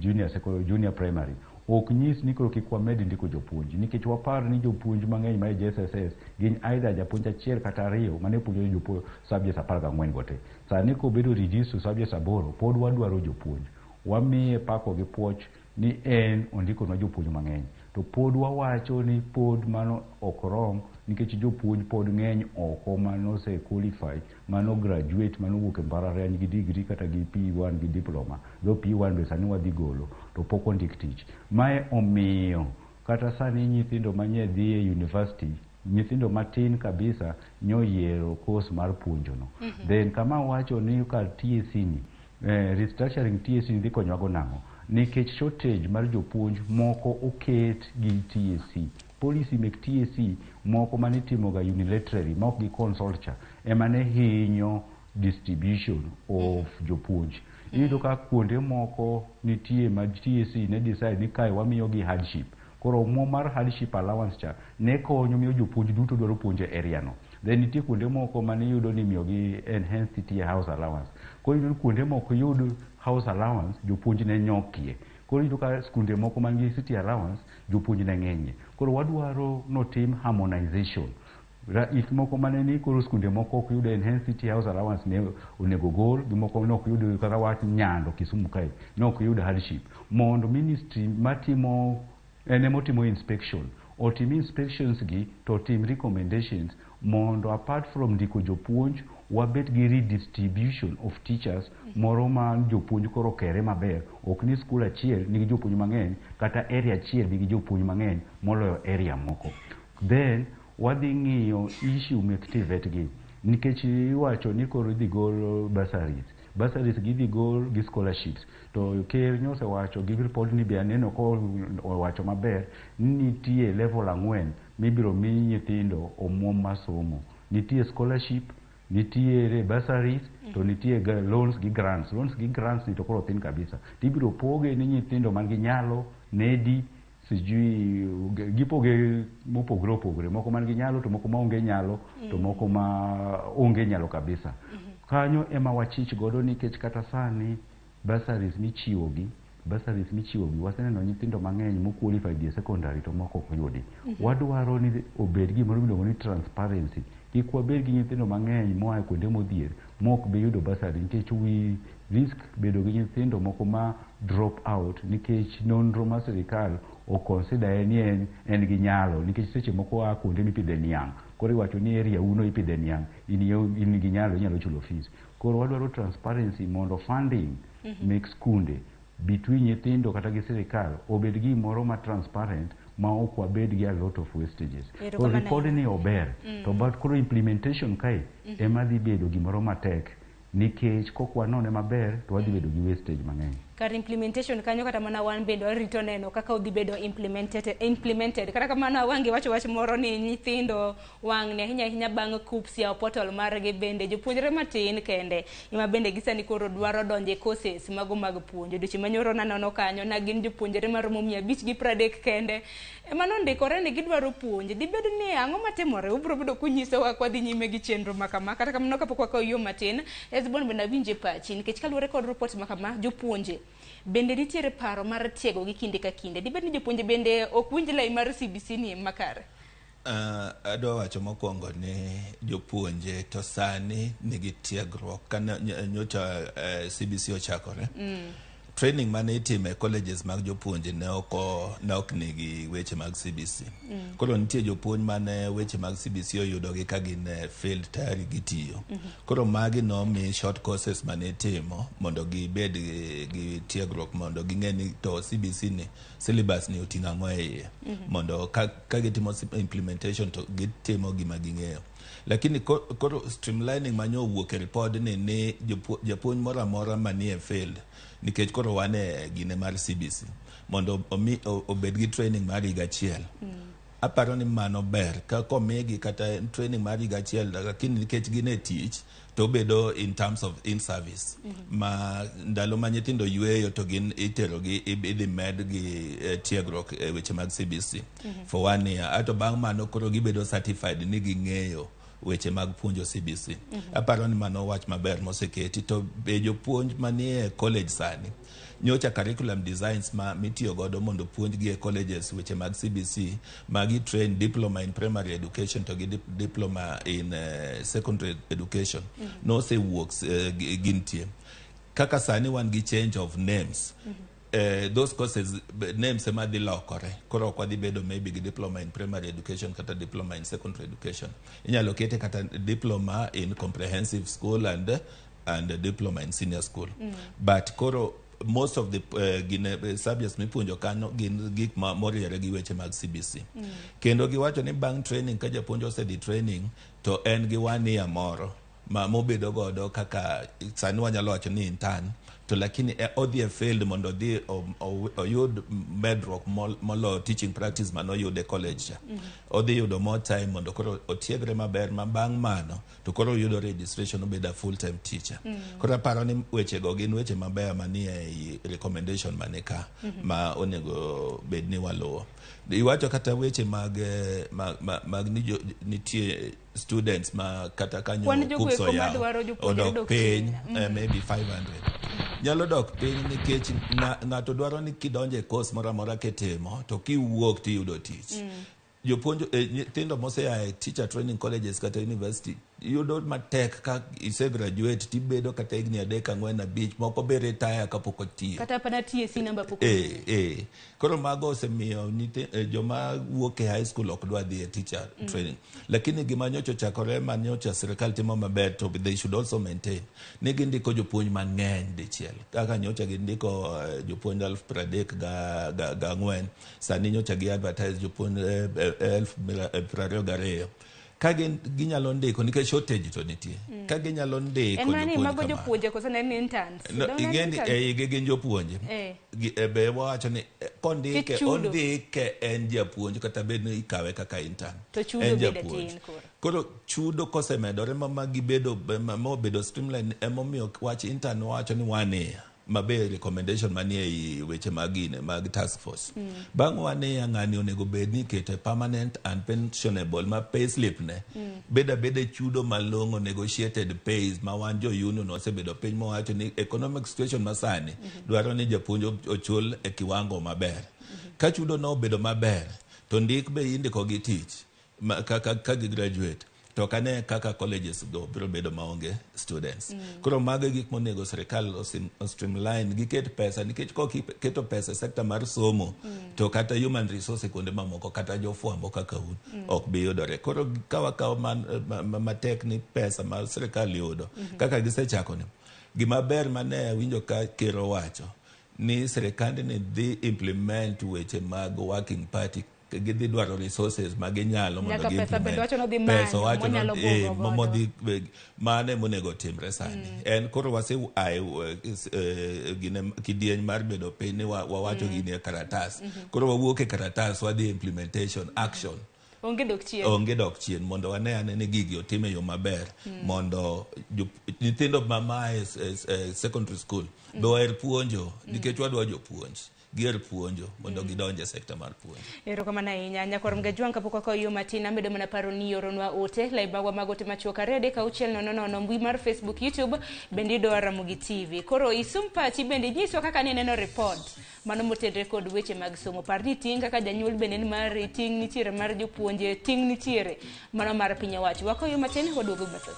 junior primary, ok nyis ni koro kik wamed ndiko jopuonj, nikech wapar ni jopuonj mang'eny ma JSS gin either japuonj achiel kata ariyo mane puonjo jopuonj subjects 14 go te. Sani kobedo reduce to subjects 8, pod wadwaro jopuonj. Wamiye pako gi puoch ni en ondiko na jopuonj mang'eny. To pod wawacho ni pod mano ok rom, nikech jopuonj pod ng'eny oko mano se qualify, mano graduate, mano wuok e mbalariany gi degree kata gi P1 gi diploma. Do P1 be sani wadhi golo to pok ondik tich. Mae omiyo kata sani nyithindo manye dhi e university, nyithindo matin kabisa nyoyiero course mar puonjo no. Then kama wacho ni ka TSC ni restructuring TSC ni dhi konyowago nang'o, nikech shortage mar jopuonj moko oket gi TSC. Policy mek TSC moko mane timoga unilaterally ma ok gi consult cha emane hinyo distribution of jopuonj. Iyudo ka kuonde moko nitie ma TSC ne decide ni kae wamiyo gi hardship. Koro omuom mar hardship allowance cha ne konyo miyo jopuonj duto dwaro puonjo e area no. Then nitie kuonde moko mane yudo ni miyo gi enhanced tier house allowance. Koro yudo kuonde moko yud house allowance jopuonj ne nyokie. Koro yudo ka skunde moko man gi city allowance jopuonj ne ng'enye. Koro wadwaro notim harmonization. If moko mane ni koro skunde moko ok yudo enhanced city house allowance ne onego gol, gi moko ne ok yudo kaka wach Nyando Kisumu kae ne ok yudo hardship. Mondo ministry matimo motimo inspection otim inspections gi to tim recommendations mondo apart from ndiko jopuonj wabet gi redistribution of teachers moro ma jopuonj koro kere maber. Ok ni skul achiel nigi jopuonj mang'eny kata area achiel nigi jopuonj mang'eny moloyo area moko. Then wadhi ng'iyo issue mek TVET gi, nikech iwacho ni koro idhi gol bursaries gi dhi gol gi scholarships. To ker nyose wacho gi report ni be aneno ko wacho maber ni nitie level 4 mibiro mi nyithindo omuom masomo. Nitie scholarship, nitie bursaries, to nitie loans gi grants. Loans gi grants ni to koro thin kabisa. Tibiro poge ni nyithindo man gi nyalo, nedi, sijui gipoge mopogre opogre. Moko man gi nyalo to moko maonge nyalo to moko ma onge nyalo kabisa. Kanyo ema wachich godo nikech kata sani bursaries michiwogi waseneno nyithindo mang'eny mo qualify di secondary to moko ok yudi. Wadwaro ni obed gimoro miluongo ni transparency. Kik wabed gi nyithindo mang'eny moa kuonde modhier mok be yudo bursary, nikech wi risk bedo gi nyithindo moko ma drop out nikech nonro ma sirikal o consider ni en gi nyalo, nikech seche moko a kuonde mipidhe niang'. Koro iwacho ni area uno ipidhe niang', in gi nyalo inyalo chulo fees. Koro wadwaro transparency mondo funding mek skunde between nyithindo kata gi sirikal obed gimoro ma transparent ma ok wabed gi a lot of wastages. Koro report ni ober to but koro implementation kae ema dhi bedo gimoro matek, nikech kok wanone maber to wadhi bedo gi wastage mang'eny. Kar implementation kanyo kata mana wan bende warito neno kaka odhi bedo implemented. Kata kamano wangi wacho wach moro ni nyithindo wang' ne ahinya bang' KUPS ya portal margi bende jopuonjre matin kende ima bende gisani koro dwaro donje courses mago mag puonjo. Dweche manyoro nanono kanyo na gin jopuonjre maromo 530 kende ema nondikore ni gidwaro puonj. Dibed ni ang'o matimore? Ubro bedo kunyisowa kwa dhi nyime gi chenro makama. Kata kamano kapok wakawo yo matin Ezbon bende winje pachi nikech kaluwore kod report makama jopuonje bende nitiere paro mar tiego gi kinde ka kinde. Dibed ni jopuonje bende ok winj lai mar CBC ni makare? Adwa wacho mokwongo ni jopuonje to sani nigi tiegruok kana nyocha CBC ochakore. training mane itime colleges mag jopuonje ne ok nigi weche mag CBC. Koro nitie jopuonj mane weche mag CBC oyudo gi ka gin field tayari gitiyo. Koro magi no mi short courses mane itimo mondo gibed gi tiegruok mondo ging'e ni to CBC ni syllabus ni oting'o ang'o e iye mondo ka gitimo implementation to gitimo gima ging'eyo. Lakini koro streamlining manyo wuok e report ni japuonj moro amora manie field nikech koro wane gine mar CBC mondo obed gi training mar higa achiel. Aparo ni mano ber ka komigi kata training mar higa achiel, lakini nikech gine tich to bedo in terms of in service. Ma ndalo ma nyithindo yueyo to gin itero gi idhi med gi tiegruok e weche mag CBC for 1 year. Ato bang' mano koro gibedo certified ni ging'eyo weche mag puonjo CBC. Aparo ni mano wach maber moseketi to be jopuonj manie college sani nyocha curriculum designs ma mitiyo godo mondo puonjgi e colleges weche mag CBC magi train diploma in primary education to gi diploma in secondary education no se works gintie kaka sani wan gi change of names. Those courses names ema dhi lokore koro kwa dhi bedo maybe gi diploma in primary education kata diploma in secondary education. Inyalo kete kata diploma in comprehensive school and diploma in senior school. But koro most of the subjects mipuonjo kanyo gin gik ma moriere gi weche mag CBC. Kendo giwacho ni bang' training ka japuonjo osedhi training to en gi 1 year moro ma mobedo godo kaka sani wanyalo wacho ni intern to lakini odhi e field mondo dhi oyud medruok molo teaching practice mano yude college. Odhi yudo more time mondo koro otiegre maber ma bang' mano to koro yudo registration obeda full time teacher. Koro aparo ni weche go gin weche maber manie recommendation mane ka ma onego bed ni waluwo. Iwacho kata weche mag nitie students ma kata kanyo kupso ya odok piny maybe 500 nyalo dok piny nikech ng'ato dwaro ni kidonje course moro amora ketimo to kiwuok tiyudo tich. Jopuonjo nyithindo moseaye teacher training colleges kata university yudo matek ka ise graduate tibedo kata higni 3-4 5 moko be retire kapok otiyo kata pana TSC namba pok. Koro mago osemiyo joma wuok e high school ok dwa dhi e teacher training. Lakini gima nyocha chakore manyocha sirikal timo maber to they should also maintain ni gindiko jopuonj mang'eny dichiel kaka nyocha gindiko jopuonj 34,000 sani nyocha gi advertise jopuonj 22,000 ka ginyalo ndiko nikech shortage to nitie ka ginyalo ndiko jopuonje mago jopuonje kosa ne interns gin jopuonje be wacho ni kondike ondike en japuonj kata bed ni ikawe kaka intern to chudo bede tin koro chudo kosemedore ma gibedo mobedo streamline emomiyo wach intern wacho ni 1 year maber recommendation manie weche magine mag task force. Bang' 1 year ng'ani onego bed ni kete permanent and pensionable ma pay slip ne beda chudo malong'o negotiated pays ma wan jo union osebedo piny mowacho ni economic situation masani dwaro ni japuonj ochul e kiwango maber. Ka chudo no obedo maber to ndik be indiko gi tich ka gi graduate to kane kaka colleges go biro bedo maonge students. Koro mago gik monego sirikal streamline giket pesa nikech keto pesa sekta mar somo to kata human resource kuonde mamoko kata jofuambo kaka un ok bi yudore. Koro kawa matek ni pesa ma sirikal yudo kaka gisechako ni gima ber mane winjo ka kero wacho ni sirikal ni dhi implement weche mag working party gidhi dwaro resources maginyalo mondo pesa wacho modhi mane monego timre sani en koro wase gine kidieny mar bedo piny ni wawacho gini e karatas koro wawuok e karatas wadhi implementation action onge dok chien mondo wane ni gigi otime yo maber mondo nyithindo mamae secondary school be waher puonjo nikech wadwa jopuonj gier puonjo mondo gidonje sekta mar puonjo. Erokamano ahinya nyakor mgajwang kapok koyo matin amedo mana paro ni oronwa ote laibagwa magote machuoka rede ka uchiel nono mbui mar Facebook, YouTube bende do Ramogi TV. Koro isumpachi bende nyiso kaka ne neno report mano motenre kod weche mag somo. Parni ting kaka janyuol bende mar ting nitiere mar jopuonje ting nitiere mano mar piny owacho. Wakoyo matin waduogo mathoth.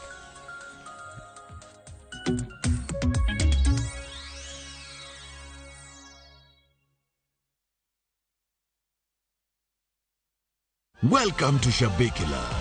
Welcome to Shabekiland.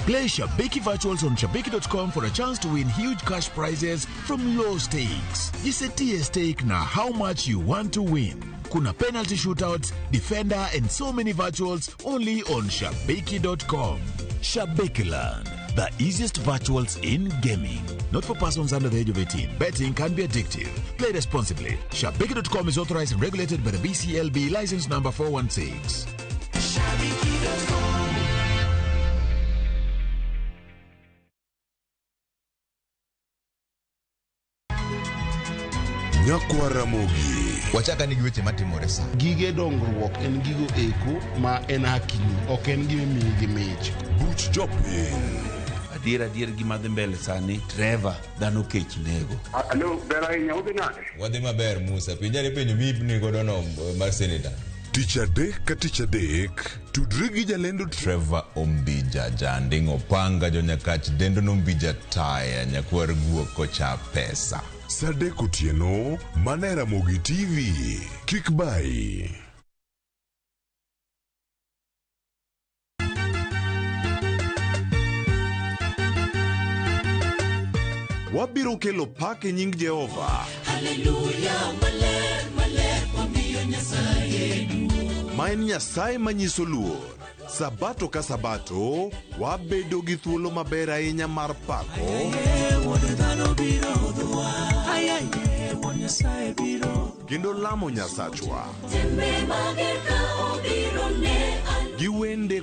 Play Shabeki Virtuals on Shabeki.com for a chance to win huge cash prizes from low stakes. Jisetie stake na how much you want to win. Kuna penalty shootouts, defender and so many virtuals only on Shabeki.com. Shabekiland, the easiest virtuals in gaming. Not for persons under the age of 18. Betting can be addictive. Play responsibly. Shabeki.com is authorized and regulated by the BCLB license number 416. Nyakwa Ramogi. Wachaka nigi weche matimore sa. Gige dongruok en gigo eko ma en hakini, ok en gime miyi gi mich. Buch jopiny. Adier gima dhi mbele sani, Trevor dhano kech nego. Alo, ber ahinya udhi nade? Wadhi maber Musa, pinjani penjo mibni godo no mar senator. Tich adek ka tich adek, tudri gi jalendo Trevor Ombija janding opanga jonyakach dendo nombija taya nyakwar guok kocha pesa. Sadek otieno, mana Ramogi TV. Kik bai. Wabiro kelo pak e nying Jehova. Hallelujah, maler, maler, wamiyo Nyasaye duong'. Ma en Nyasaye manyiso luor. Sabato ka sabato, wabedo gi thuolo maber ahinya mar pako. Kendo lamo Nyasachwa. Gi wende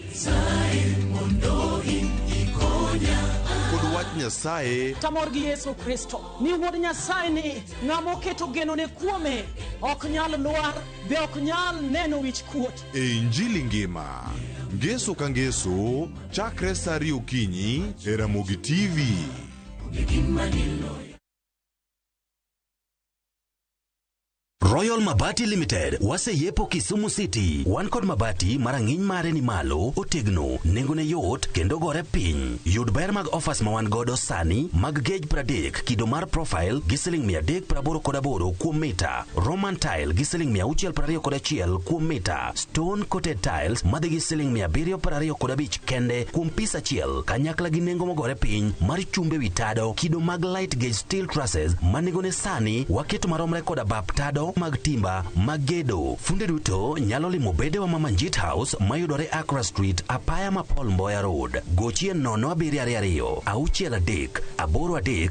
kod wach Nyasaye. Tamor gi Yesu Kristo. Ni wuod Nyasaye ni ng'amo keto geno ne kuome ok nyal lwar be ok nyal neno wich kuot. E Injili ngima. Ngeso ka ngeso, chakre saa 2 okinyi e Ramogi TV. Royal Mabati Limited, wase yepo Kisumu City. Wan kod mabati marang'iny mare ni malo, otegno, nengone yot, kendo gore piny. Yud ber mag offers ma wan godo sani, mag gauge 30, kido mar profile, gi siling 388 kuom mita. Roman tile, gi siling 621 kuom mita. Stone coated tiles, madhi gi siling 725 kende kuom pis achiel. Kanyakla gi nengo mogore piny, mar chumbe wi tado, kido mag light gauge steel trusses, manengone sani, waketo maromre koda bap tado, mag timba, mag gedo. Funde duto nyalo limo bede wa Mama Njit House mayudore Accra Street, apaya ma Paul Mboya Road. Gochie 072 6 3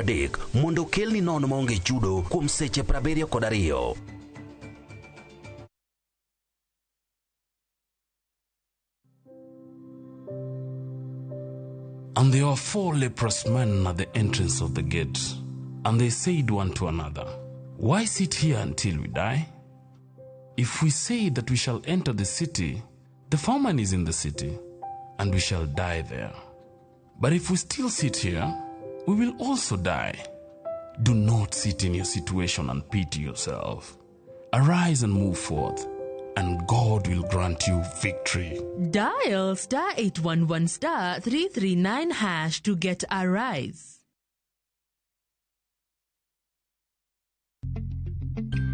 8 mondo kelni nono maonge chudo kuom seche 72. And there were 4 leprous men at the entrance of the gate, and they said one to another, "Why sit here until we die? If we say that we shall enter the city, the famine is in the city, and we shall die there. But if we still sit here, we will also die. Do not sit in your situation and pity yourself. Arise and move forth, and God will grant you victory." Dial *811 *339# to get Arise.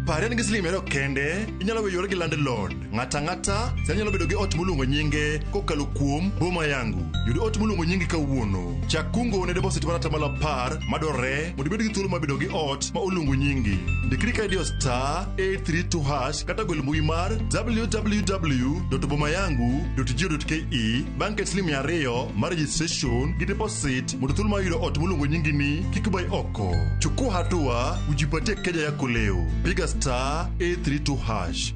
Paren gi siling 20 kende inyalo yore gi landlord. Ng'ata nyalo bedo gi ot mulungo nyinge kokalo kuom Boma Yangu. Yud ot mulungo nyinge kawuono. Chak kungo ne deposit mar atamalo 10 madore mondo ibed gi thuolo mar bedo gi ot ma ulungo nyingi. Ndikri ka idio *832# kata gwel mbui mar www.bomayangu.go.ke bang' ket siling 200 mar registration gi deposit mondo thuolo mar yudo ot mulungo nyingi ni kik bai oko. Chukua hatua ujipatie keja yako leo. Piga *832#.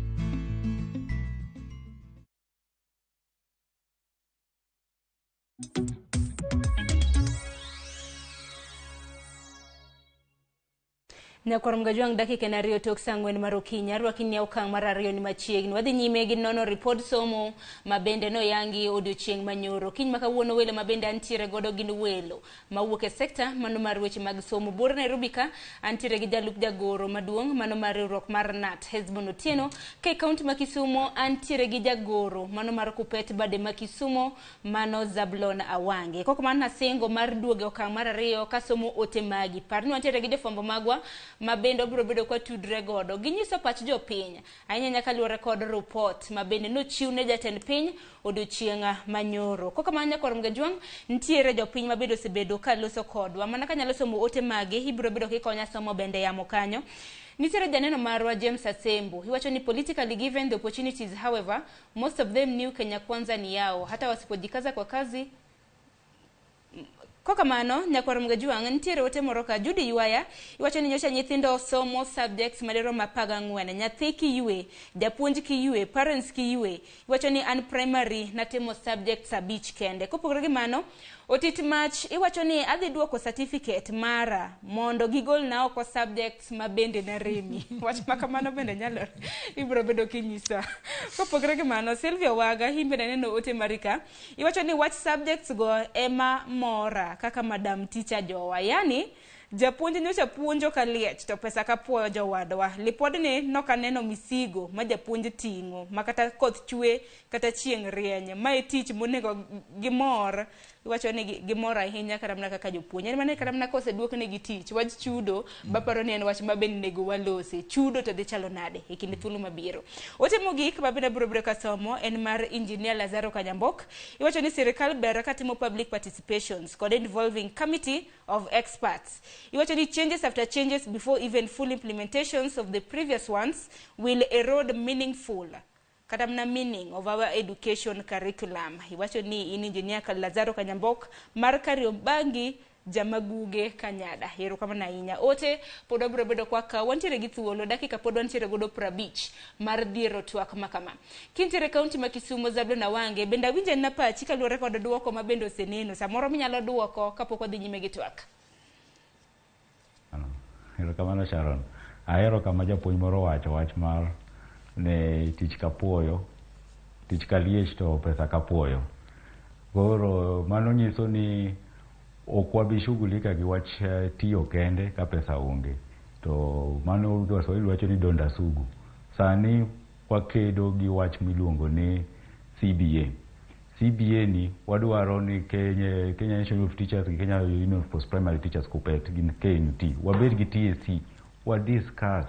Nyakwar mgajwang dakika na rio tok sangwen marokinya rwakini ya ukang marario ni machiegni wadhi nyime gi nono report somo mabende no yangi odiochieng manyoro kiny makawuono welo mabende antiere godo gin welo mawuok e sekta mano mar weche mag somo bor Nairobi ka antiere gi jalup jagoro maduong mano mar riwruok mar NAT Hezbon Otieno ke kaunti ma Kisumo antiere gi jagoro mano mar Kupet bade ma Kisumo mano Zablon Awange koko man nasengo mar duoge okang mar ario kasomo otemagi parni antiere gi jofambo magwa mabende obiro bedo kwa tudre godo. Ginyiso pach jopiny ahinya nyaka luwore kod report mabende nochiw ne jatend piny odiochieng' manyoro. Koka manya korom Gajwang ntiere jopiny mabedo osebedo ka loso kodwa mana kanyalo somo ote mage ibiro bedo kikonya somo bende yamo kanyo. Nitiere janeno marwa James Asembo iwacho ni politically given the opportunities, however most of them knew Kenya Kwanza ni yao hata wasipojikaza kwa kazi. Koka mano nyakorom Gajwang ntiere ote moro ka Judy Yuaya iwacho ni nyocha nyithindo somo subjects madero mapaga ng'wen, nyathi ki yue, japuonj ki yue, parents ki yue. Iwacho ni an primary natimo subjects abich kende. Kopogore gi mano otit mach iwacho ni adhi duoko certificate mara mondo gigol na oko subjects mabende na remi. Wach makamano bende nyalore ibiro bedo kinyisa. Kopogore gi mano Sylvia Waga himbe neno ote marika iwacho ni watch subjects go ema mora kaka madam teacher jowa, yani japuonj nyocha puonjo ka liech to pesa ka puoyo jowadwa. Lipodni nokaneno misigo ma japuonj ting'o makata koth chwe kata chieng' rieny. Mae tich monego gimor iwacho ni gimor ahinya karamna kaka jopuonj. En mane karamna koseduok ne gi tich wach chudo baparo ni en wach mabende nego walose. Chudo to dhi chalo nade e kinde thuolo mabiro. Ote mogik mabende biro ka somo en mar engineer Lazaro Kanyambok iwacho ni sirikal ber ka timo public participations kod involving committee of experts. Iwacho ni changes after changes before even full implementations of the previous ones will erode meaningful katamna meaning of our education curriculum. Iwacho ni in engineer Lazaro Kanyambok mar Kariobangi Jamaguge Kanyada. Hero kama na inya ote pod obiro bedo kwa ka wantiere gi thuolo dakika pod wantiere godo 50 mar diero twak makama. Kintiere kaunti ma Kisumu Zablo na wange benda winje na pachi kaluwore kod duoko mabendo oseneno samoro minyalo duoko kapok odhi nyime gi twak. Hero kama na Sharon. Ahero kama japuonj moro wacho wach mar ne tich kapuoyo, tich kaliech to pesa kapuoyo. Koro mano nyiso ni okwabi shughulika gi wach tiyo kende ka pesa onge. To mano Waswahili wacho ni donda sugu. Sani wakedo gi wach miluongo ni CBA. CBA ni wadwaro ni Kenya National of Teachers, Kenya Union of Post Primary Teachers Kupet gin KNT. Wabed gi TSC, wa discuss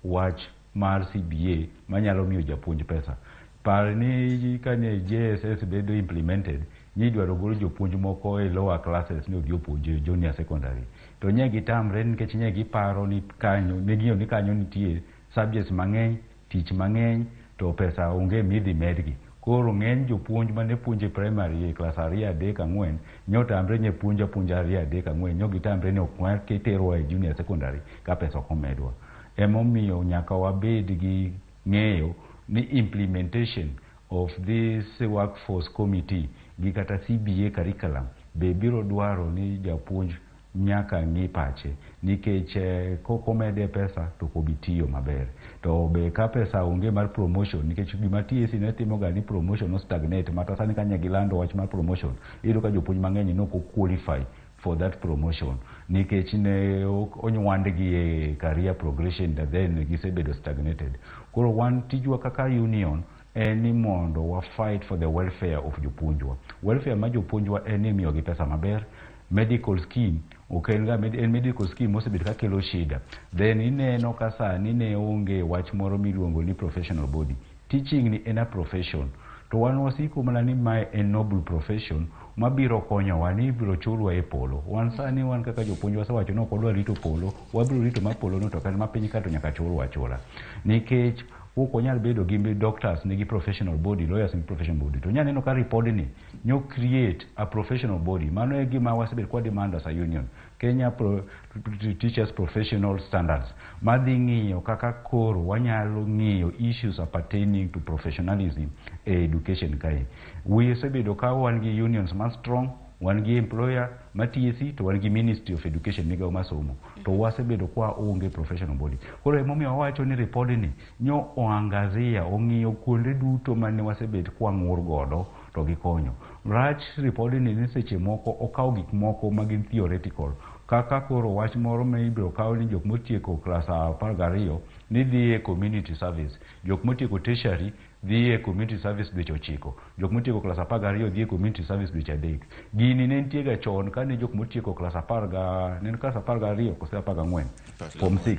wach mar CBA manyalo miyo japuonj pesa. Par ni kane JSS bedo implemented, ni dwaro golo jopuonj moko e lower classes ni odhi opuonje junior secondary. To nye gitamre nikech nye giparo ni kanyo, negio ni kanyo nitie subjects mang'eny, tich mang'eny, to pesa onge midhi medgi. Koro ng'eny jopuonj mane puonje primary e class 2, 3, 4 nyotamre nye puonja 2, 3, 4 nyogitamre ni okwa keterwa e junior secondary ka pesa okomedwa. Emomiyo nyaka wabed gi ng'eyo ni implementation of this workforce committee gi kata CBA curriculum be biro dwaro ni japuonj nyaka ng'i pache nikech kokomede pesa to kobitiyo maber. To be ka pesa onge mar promotion nikech gima TSC ne timo ga ni promotion no stagnate mata sani kanya gilando wach mar promotion iyudo ka jopuonj mang'eny no ko qualify for that promotion nikech ne onywand gi e career progression that then gisebedo stagnated. Koro wan tijwa kaka union ni mondo wa fight for the welfare of jopuonjwa. Welfare ma jopuonjwa ni miyo gi pesa maber. Medical scheme okenga medical scheme mosebedo ka kelo shida. Then ineno ka sani ne onge wach moro miluongo ni professional body. Teaching ni en a profession. To wan wasiko mana ni mae en noble profession mabiro konyowa ni biro chulwa e polo. Wan sani wan kaka jopuonjwa wasewacho ni ok wadwa rito polo, wabiro rito ma polo no to kan ma piny ka to nyaka chulwa achula. Nikech okonyal bedo gi doctors nigi professional body, lawyers nigi professional body. To nyaneno ka report ni nyo create a professional body. Mano e gima wasebedo kwa demand as a union. Kenya Teachers Professional Standards. Madhi ng'iyo kaka koro wanyalo ng'iyo issues pertaining to professionalism education kai. Wasebedo ka wan gi unions ma strong, wan gi employer ma TSC to wan gi Ministry of Education migao masomo. To wasebedo kwa onge professional body. Koro emomiyo wawacho ni report ni nyo oangazia ong'iyo kuonde duto mane wasebedo kwa ng'ur godo to gikonyo. Rach report ni seche moko okaw gik moko magin theoretical. Kaka koro wach moro ma ibiro kaw ni jok motieko class 12 ni dhi e community service. Jok motieko tertiary dhi e community service dweche 9. Jok motieko klas 12 dhi e community service dweche 3. Gini ne nitie ga chon kane jok motieko klas 12 kose 14 form 6.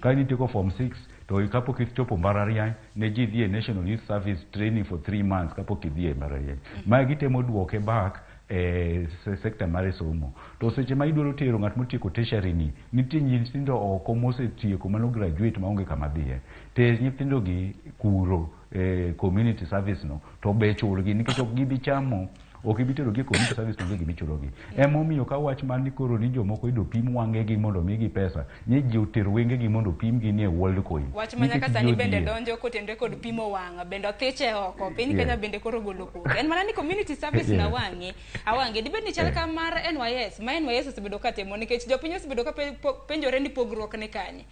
Ka nitieko form 6 to kapok ichopo mbalariany ne ji dhi e National Youth Service training for 3 months kapok idhi e mbalariany. Ma gitemo duoke back sekta mare somo. To seche ma idwaro tero ng'at motieko tertiary ni, nitie nyithindo oko mosetieko mano graduate maonge kama dhiye. Te nyithindo gi kuro community service no to be chulgi nikech ok gibi chamo, ok ibi tero gi community service no gibi chulogi. Emomiyo ka wach man ni koro ni jomoko ido pim wangegi mondo migi pesa, ni ji otero wengegi mondo pim gi ne World Coin. Wach manyaka sani bende donjo kotendre kod pimo wanga bende othiche oko piny Kenya bende koro golo kuro. En mana ni community service na wangi awange dibed ni chal ka mar NYS ma NYS osebedo ka temo nikech jopiny osebedo ka penjore ni pogruok ne kanye.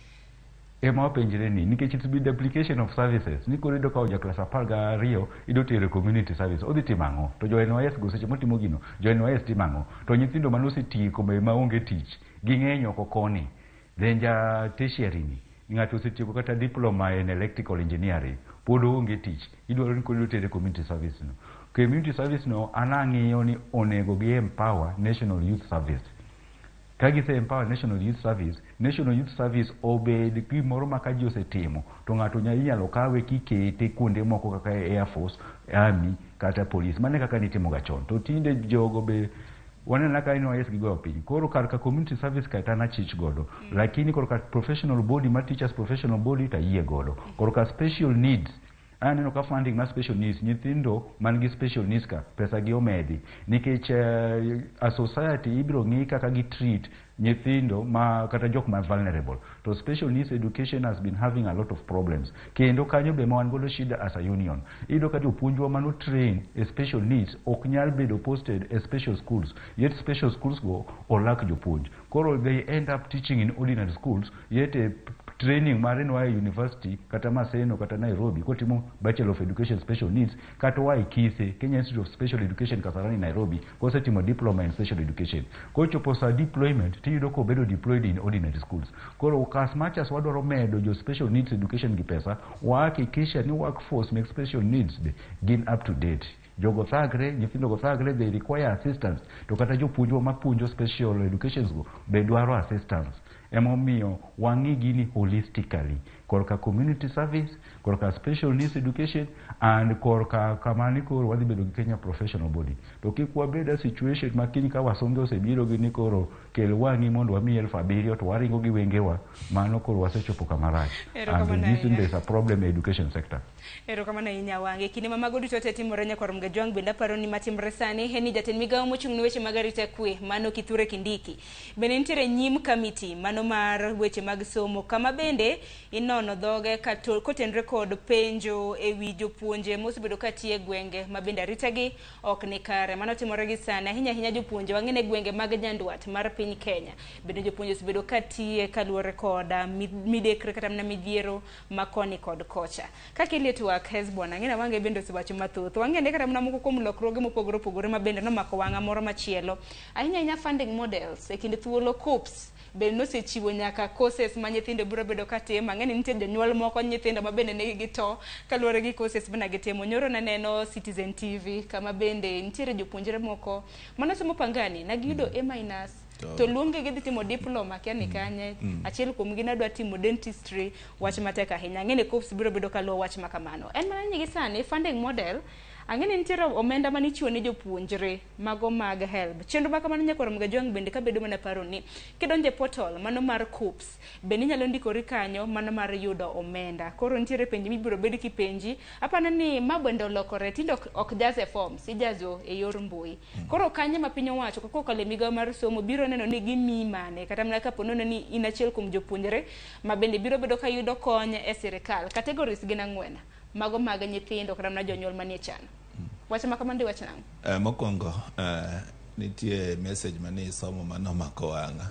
Ema penjre ni nikech it's been the application of services ni koro ido ka oja klas 12 ido tere community service odhi timango to jo NYS go seche motimo gino jo NYS timango to nyithindo manosetieko ma onge tich ging'enyo oko koni denja tertiary ni ng'ato osetieko kata diploma in electrical engineering pod onge tich idwaro ni koro tere community service no. Community service no anang'iyo ni onego gi empower National Youth Service. Kagi se empower National Youth Service obed gimoro ma ka ji osetimo to ng'ato inyalo kawe kikete kuonde moko kaka Air Force, Army kata Police. Mane kaka nitimo ga chon. To tinde jogo be wanena ka NYS gigoyo piny. Koro kar ka community service kata na chich godo. Lakini koro ka professional body ma teachers professional body ta yie godo. Koro ka special needs aneno ka funding ma special needs nyithindo man gi special needs ka pesa gi omedi nikech a society ibiro ng'i kaka gi treat nyithindo ma kata jok ma vulnerable. To special needs education has been having a lot of problems. Kendo kanyo be ma wan godo shida as a union. Ido ka jopuonjwa mano train a special needs ok nyal bedo posted a special schools. Yet special schools go olak jopuonj. Koro they end up teaching in ordinary schools yet training mare wa university kata Maseno kata Nairobi kotimo Bachelor of Education Special Needs kata wa Ikise Kenya Institute of Special Education Kasarani Nairobi kosetimo diploma in special education. Kochopo sa deployment tiyudo ko bedo deployed in ordinary schools. Koro as much as wadwaro medo jo special needs education gi pesa wahakikisha ni workforce make special needs be gin up to date. Jogo thagre, nyithindo go thagre, they require assistance. To kata jopuonjwa mapuonjo special educations go be dwaro assistance. Emomiyo wangi gini holistically. Korka community service, korka special needs education, and korka kamani koro wadhi bedo gi Kenya professional body. To kik wabeda situation makini ka wasonge osebiro gini koro kel wangi mondo wami 7,000 to waringo gi wengewa mano koro wasechopo kamarach. And this is a problem in education sector. Ero kama na inya wange kini mama godu tote timore nya kwa mgajwang benda paro ni matimre sani heni jaten migawo mochung ni weche magarita kwe mano Kithure Kindiki bende nitiere nyim committee mano mar weche mag somo kama bende inono dhoge kotenre kod penjo ewi jopuonje mosebedo katie gwenge mabende aritagi ok ni kare mano timore gi sana hinya jopuonje wang'ene gwenge mag nyandwat mar piny Kenya bende jopuonje osebedo katie kaluwore koda midekre kata mna midhiero makoni kod kocha kakili tuwak Hezbon ang'ena wange bende osewacho mathoth wang'ende kata mna moko kuom lokruoge mopogore opogore mabende nomako wang'a moro machielo ahinya funding models e kind thuolo COOPS bende nosechiwo nyaka courses ma nyithindo biro bedo katimo ang'eni nitie jonyuol moko nyithindo ma bende nigi to kaluwore gi courses bana gitimo nyoro naneno Citizen TV kama bende nitiere jopuonjre moko manosomo Pangani nagiyudo A- to luonge gidhi timo diploma kia ni kanye achiel kuom gi nadwa timo dentistry wach matek ahinya ang'eni COOPS biro bedo kaluwo wach makamano en mana nyigi sani funding model ang'eni nitiere omenda manichiwo ne jopuonjre mago mag help chenro makamano nyakwaro mgajwang bende kabedo mana paro ni kidonje portal mano mar COOPS bende nyalo ndikori kanyo mano mar yudo omenda koro nitiere penji mibiro bedi kipenji apana ni mabwendo lokore tindo ok jaze forms ijazo e yor mbui koro kanye ma piny owacho kako kale migawo mar somo biro neno ni gimi mane kata mna kapo nono ni inachiel kuom jopuonjre ma bende biro bedo ka yudo kony e sirikal categories gin 4 mago mag nyithindo kata mna jonyuol manie chan wacha makamande wacha nango mokongo nitie message mani somo mano mako wanga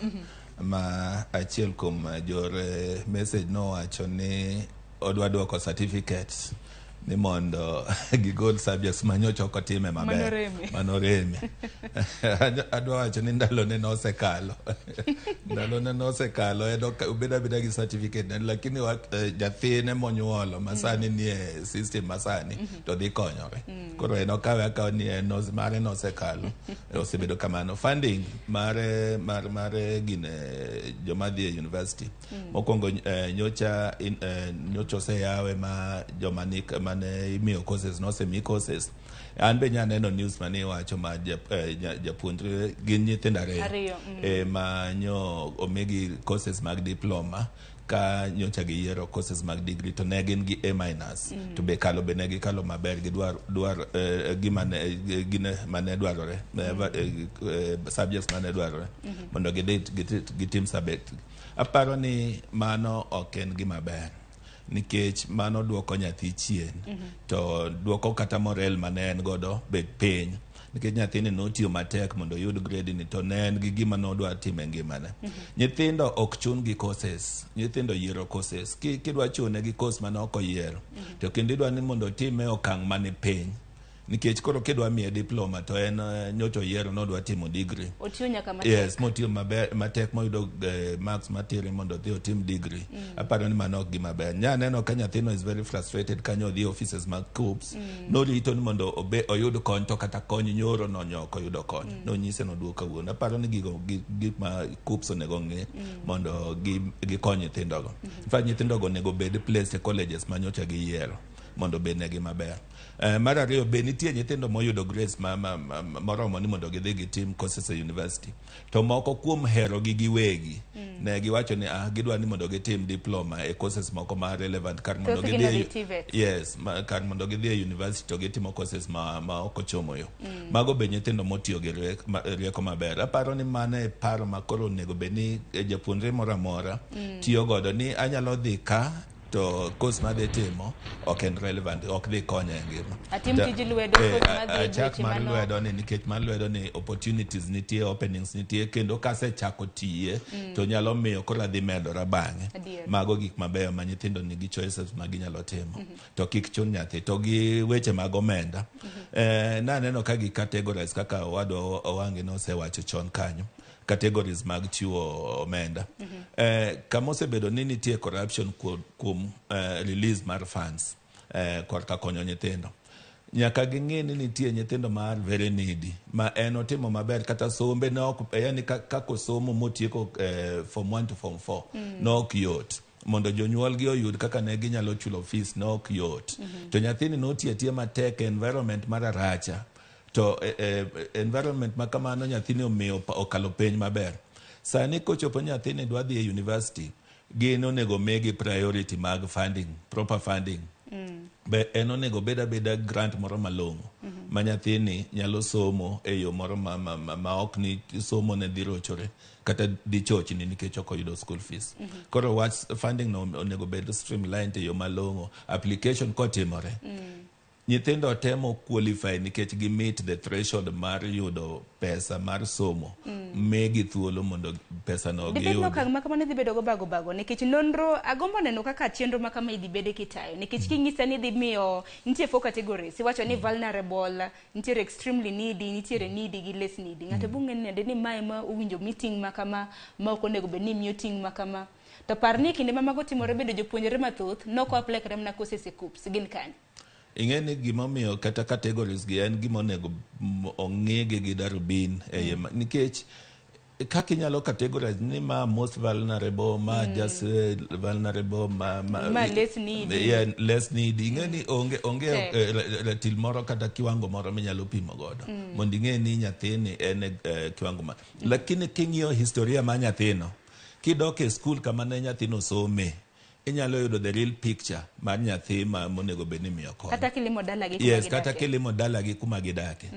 ma achiel kuom jore message no wacho ni odwa dwoko certificates ni mondo gigol subjects manyocha ok otime maber. Manoreme. Adwa wacho ni ndalone nosekalo. Ndalone nosekalo edo ubeda beda gi certificate lakini jathine monyuolo masani ni e system masani to dhi konyore. Koro en okawe akaw ni mare nosekalo. Osebedo kamano. Funding mare gine joma dhi e university. Mokwongo nyocha oseyawe ma joma mane imiyo courses nosemi courses. An be nyaneno news mane wacho ma japuonjre gin nyithindo ariyo ma nyo omegi courses mag diploma ka nyocha giyiero courses mag degree to ne gin gi A- to be kalo be ne gikalo maber gi dwar gine mane dwarore subjects mane dwarore mondo gitim subject. Aparo ni mano ok en gima ber nikech mano duoko nyathi chien to duoko kata moral mane en godo bet piny nikech nyathini notiyo matek mondo oyud grade ni to ne en gi gima nodwa timo e ngimane. Nyithindo ok chun gi courses, nyithindo yiero courses. Kidwa chune gi course mane ok oyiero to kendo idwa ni mondo otime okang' mane piny nikech koro kidwa miye diploma to en nyocho yiero nodwa timo degree. Otiyo nyaka matek. Yes, motiyo matek moyudo marks matire mondo dhi otim degree. Aparo ni mano ok gima ber. Nyaneno ka nyathino is very frustrated kanyo odhi offices mag KUPS. Norito ni mondo oyud kony to kata kony nyoro nonyok oyudo kony. Nonyise noduoka wuon. Aparo ni gik ma KUPS onego ng'e mondo gikony nyithindogo. In fact nyithindogo onego bed placed e colleges manyocha giyiero mondo bed negi maber. Mar ariyo be nitie nyithindo moyudo grades moromo ni mondo gidhi gitim courses e university to moko kuom hero gi giwegi ne giwacho ni gidwa ni mondo gitim diploma e courses moko ma relevant kar mondo gidhi kar mondo gidhi e university to gitimo courses ma ok ochomo yo. Mago be nyithindo motiyo gi rieko maber. Aparo ni mano e paro makoro onego bed ni japuonjre moro amora tiyo godo ni anyalo dhi ka to course ma de timo ok en relevant, ok dhi konyo e ngima. Atim tij lwedo achak mar lwedo ni nikech mar lwedo ni opportunities nitie, openings nitie kendo kasechako tiye to nyalo miyo koro adhi medora bang'e. Mago gik mabeyo ma nyithindo nigi choices ma ginyalo timo. To kik chun nyathi to gi weche mag omenda. Naneno ka gi categorize kaka wadwa Owangi nosewacho chon kanyo. Categories mag chiwo omenda. Kama osebedo ni nitie corruption kuom release mar funds korka konyo nyithindo. Nyaka ging'e ni nitie nyithindo ma very needy ma en otimo maber kata sombe ne ok yani kako somo motieko form 1 to form 4 no ok yot mondo jonyuol gi oyud kaka ne ginyalo chulo fees no ok yot. To nyathini notiye matek environment mararacha to environment ma kamano nyathini omiyo okalo penj maber. Sani kochopo nyathini dwa dhi e university gin onego megi priority mag funding, proper funding. Be en onego beda grant moro malong'o ma nyathini nyalo somo e yo moro ma ok ni somo ne dhi rochore kata di chochni nikech ok oyudo school fees. Koro wach funding no onego bed streamlined e yo malong'o. Application kotimore nyithindo temo qualify nikech gi meet the threshold mar yudo pesa mar somo megi thuolo mondo pesa no gi yud. Dibed no kama dhi bedo go bago nikech nonro agombo neno kaka chenro ma kama idhi bede kitayo nikech king'isa ni dhi miyo nitie 4 categories iwacho ni vulnerable, nitie extremely needy, nitie needy gi less needy. Ng'ato bung'e ni mae ma owinjo meeting ma kama ma ok onego bed ni meeting ma kama to parni kinde ma mago timore bedo jopuonjre mathoth noko apply kare na courses e KUPS gin kany. Ing'eni gimomiyo kata categories gi en gimonego ong'ege gi darubin nikech kaka inyalo categorize ni ma most vulnerable, ma just vulnerable, ma less needy. Less needy. Ing'eni onge ratil moro kata kiwango moro minyalo pimo godo. Mondo ing'eni nyathini en kiwango ma. Lakini king'iyo historia ma nyathino, kidok e school kama ne nyathino some, inyalo yudo the real picture mar nyathi ma monego bed ni miyo kony. Kata kilimo dalagi kuma gidake. Yes, kata kilimo dalagi kuma gidake.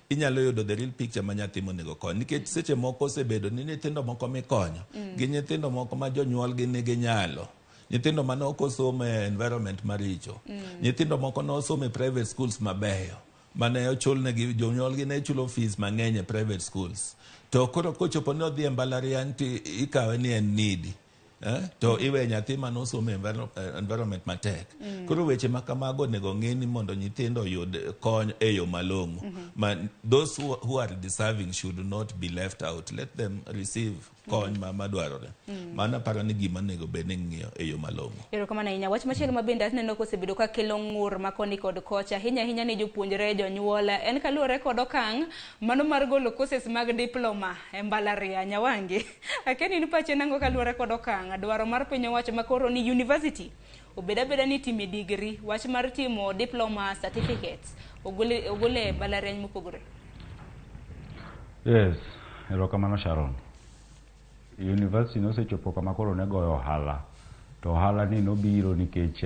Inyalo yudo the real picture ma nyathi monego kony. Nikech seche moko osebedo ni nyithindo moko mikonyo gi nyithindo moko ma jonyuol gi nigi nyalo. Nyithindo mane ok osomo e environment maricho. Nyithindo moko ne osomo e private schools mabeyo. Mane ochul negi jonyuol gi ne chulo fees mang'eny e private schools. To koro kochopo ni odhi e mbalariany to ikawe ni en needy. to iwe nyathi manosomo environment matek. Koro weche makamago nego ng'eni mondo nyithindo yud kony e yo malong'o. Those who are deserving should not be left out. Let them receive kony madwarore. Mana paro ni gima nego bed ni ng'iyo e yo malong'o. Erokamano ahinya. Wach machielo mabende aneno kosebedo ka kelo ng'ur makoni kod kocha ahinya ni jopuonjre jonyuol en kaluwore kod okang' mano mar golo courses mag diploma e mbalariany nyawangi. Akeni ni pache nango kaluwore kod okang' dwaro mar piny owacho makoro ni university obeda ni time degree wach mar timo diploma certificates ogole mbalariany mopogore. Yes, erokamano Sharon. University no sechopo kama koro ne goyo ohala. To ohala ni nobiro nikech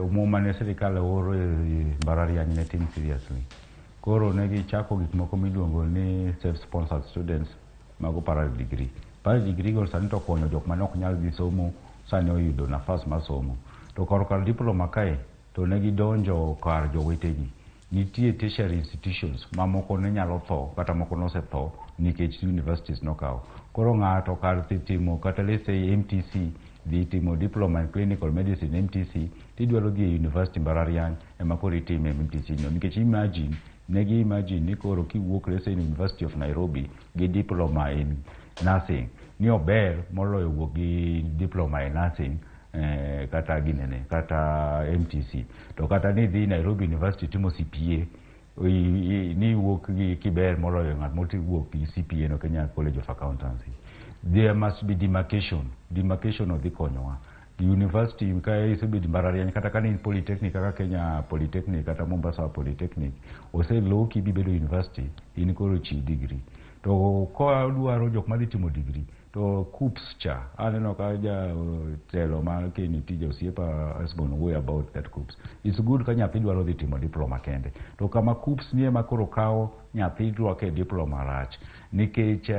umuma ne sirikal oro mbalariany ne tim seriously. Koro ne gichako gik moko miluongo ni self-sponsored students mago para degree. Para degree go sani to konyo jok mane ok nyal dhi somo sani oyudo nafas mar somo. To kar diploma kae to ne gidonjo kar jowetegi. Nitie tertiary institutions mamoko ne nyalo tho kata moko nosetho nikech universities nokawo. Koro ng'ato kar timo kata let's say MTC dhi timo diploma in clinical medicine MTC tidwaro dhi e university mbalariany ema koro itime MTC no nikech imagine ni koro kiwuok let's say University of Nairobi gi diploma in nursing ni ober moloyo wuok gi diploma in nursing kata ginene kata MTC to kata ni dhi Nairobi University timo CPA ni wuok gi kiber moloyo ng'at moti wuok gi CPA no Kenya College of Accountancy. There must be demarcation of the konyowa. University ka isebedi mbalariany kata kani polytechnic kaka Kenya Polytechnic kata Mombasa Polytechnic ose loki bibedo university in koro chiw degree. To ko dwaro jok madhi timo degree to KUPS cha aneno ka ja telo ma keni tije osiepa asbon way about that KUPS. It's good ka nyathi dwaro dhi timo diploma kende. To kama KUPS nie ma koro kawo nyathi dwake diploma rach nikech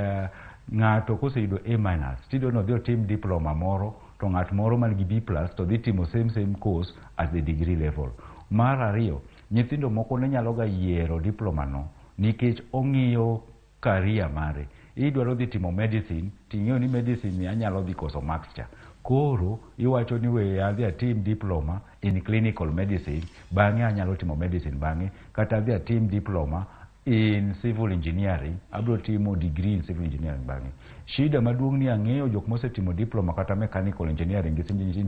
ng'ato koseyudo A- tido no dhi tim diploma moro to ng'at moro man gi B+ to dhi timo same course at the degree level. Mar ariyo, nyithindo moko ne nyalo ga yiero diploma no nikech ong'iyo career mare. Idwaro dhi timo medicine, ting'eyo ni medicine ni anyalo dhi koso marks cha. Koro iwacho ni we adhi atim diploma in clinical medicine, bang'e anyalo timo medicine bang'e, kata adhi atim diploma in civil engineering, abro timo degree in civil engineering bang'e. Shida maduong' ni ang'eyo jok mosetimo diploma kata mechanical engineering gi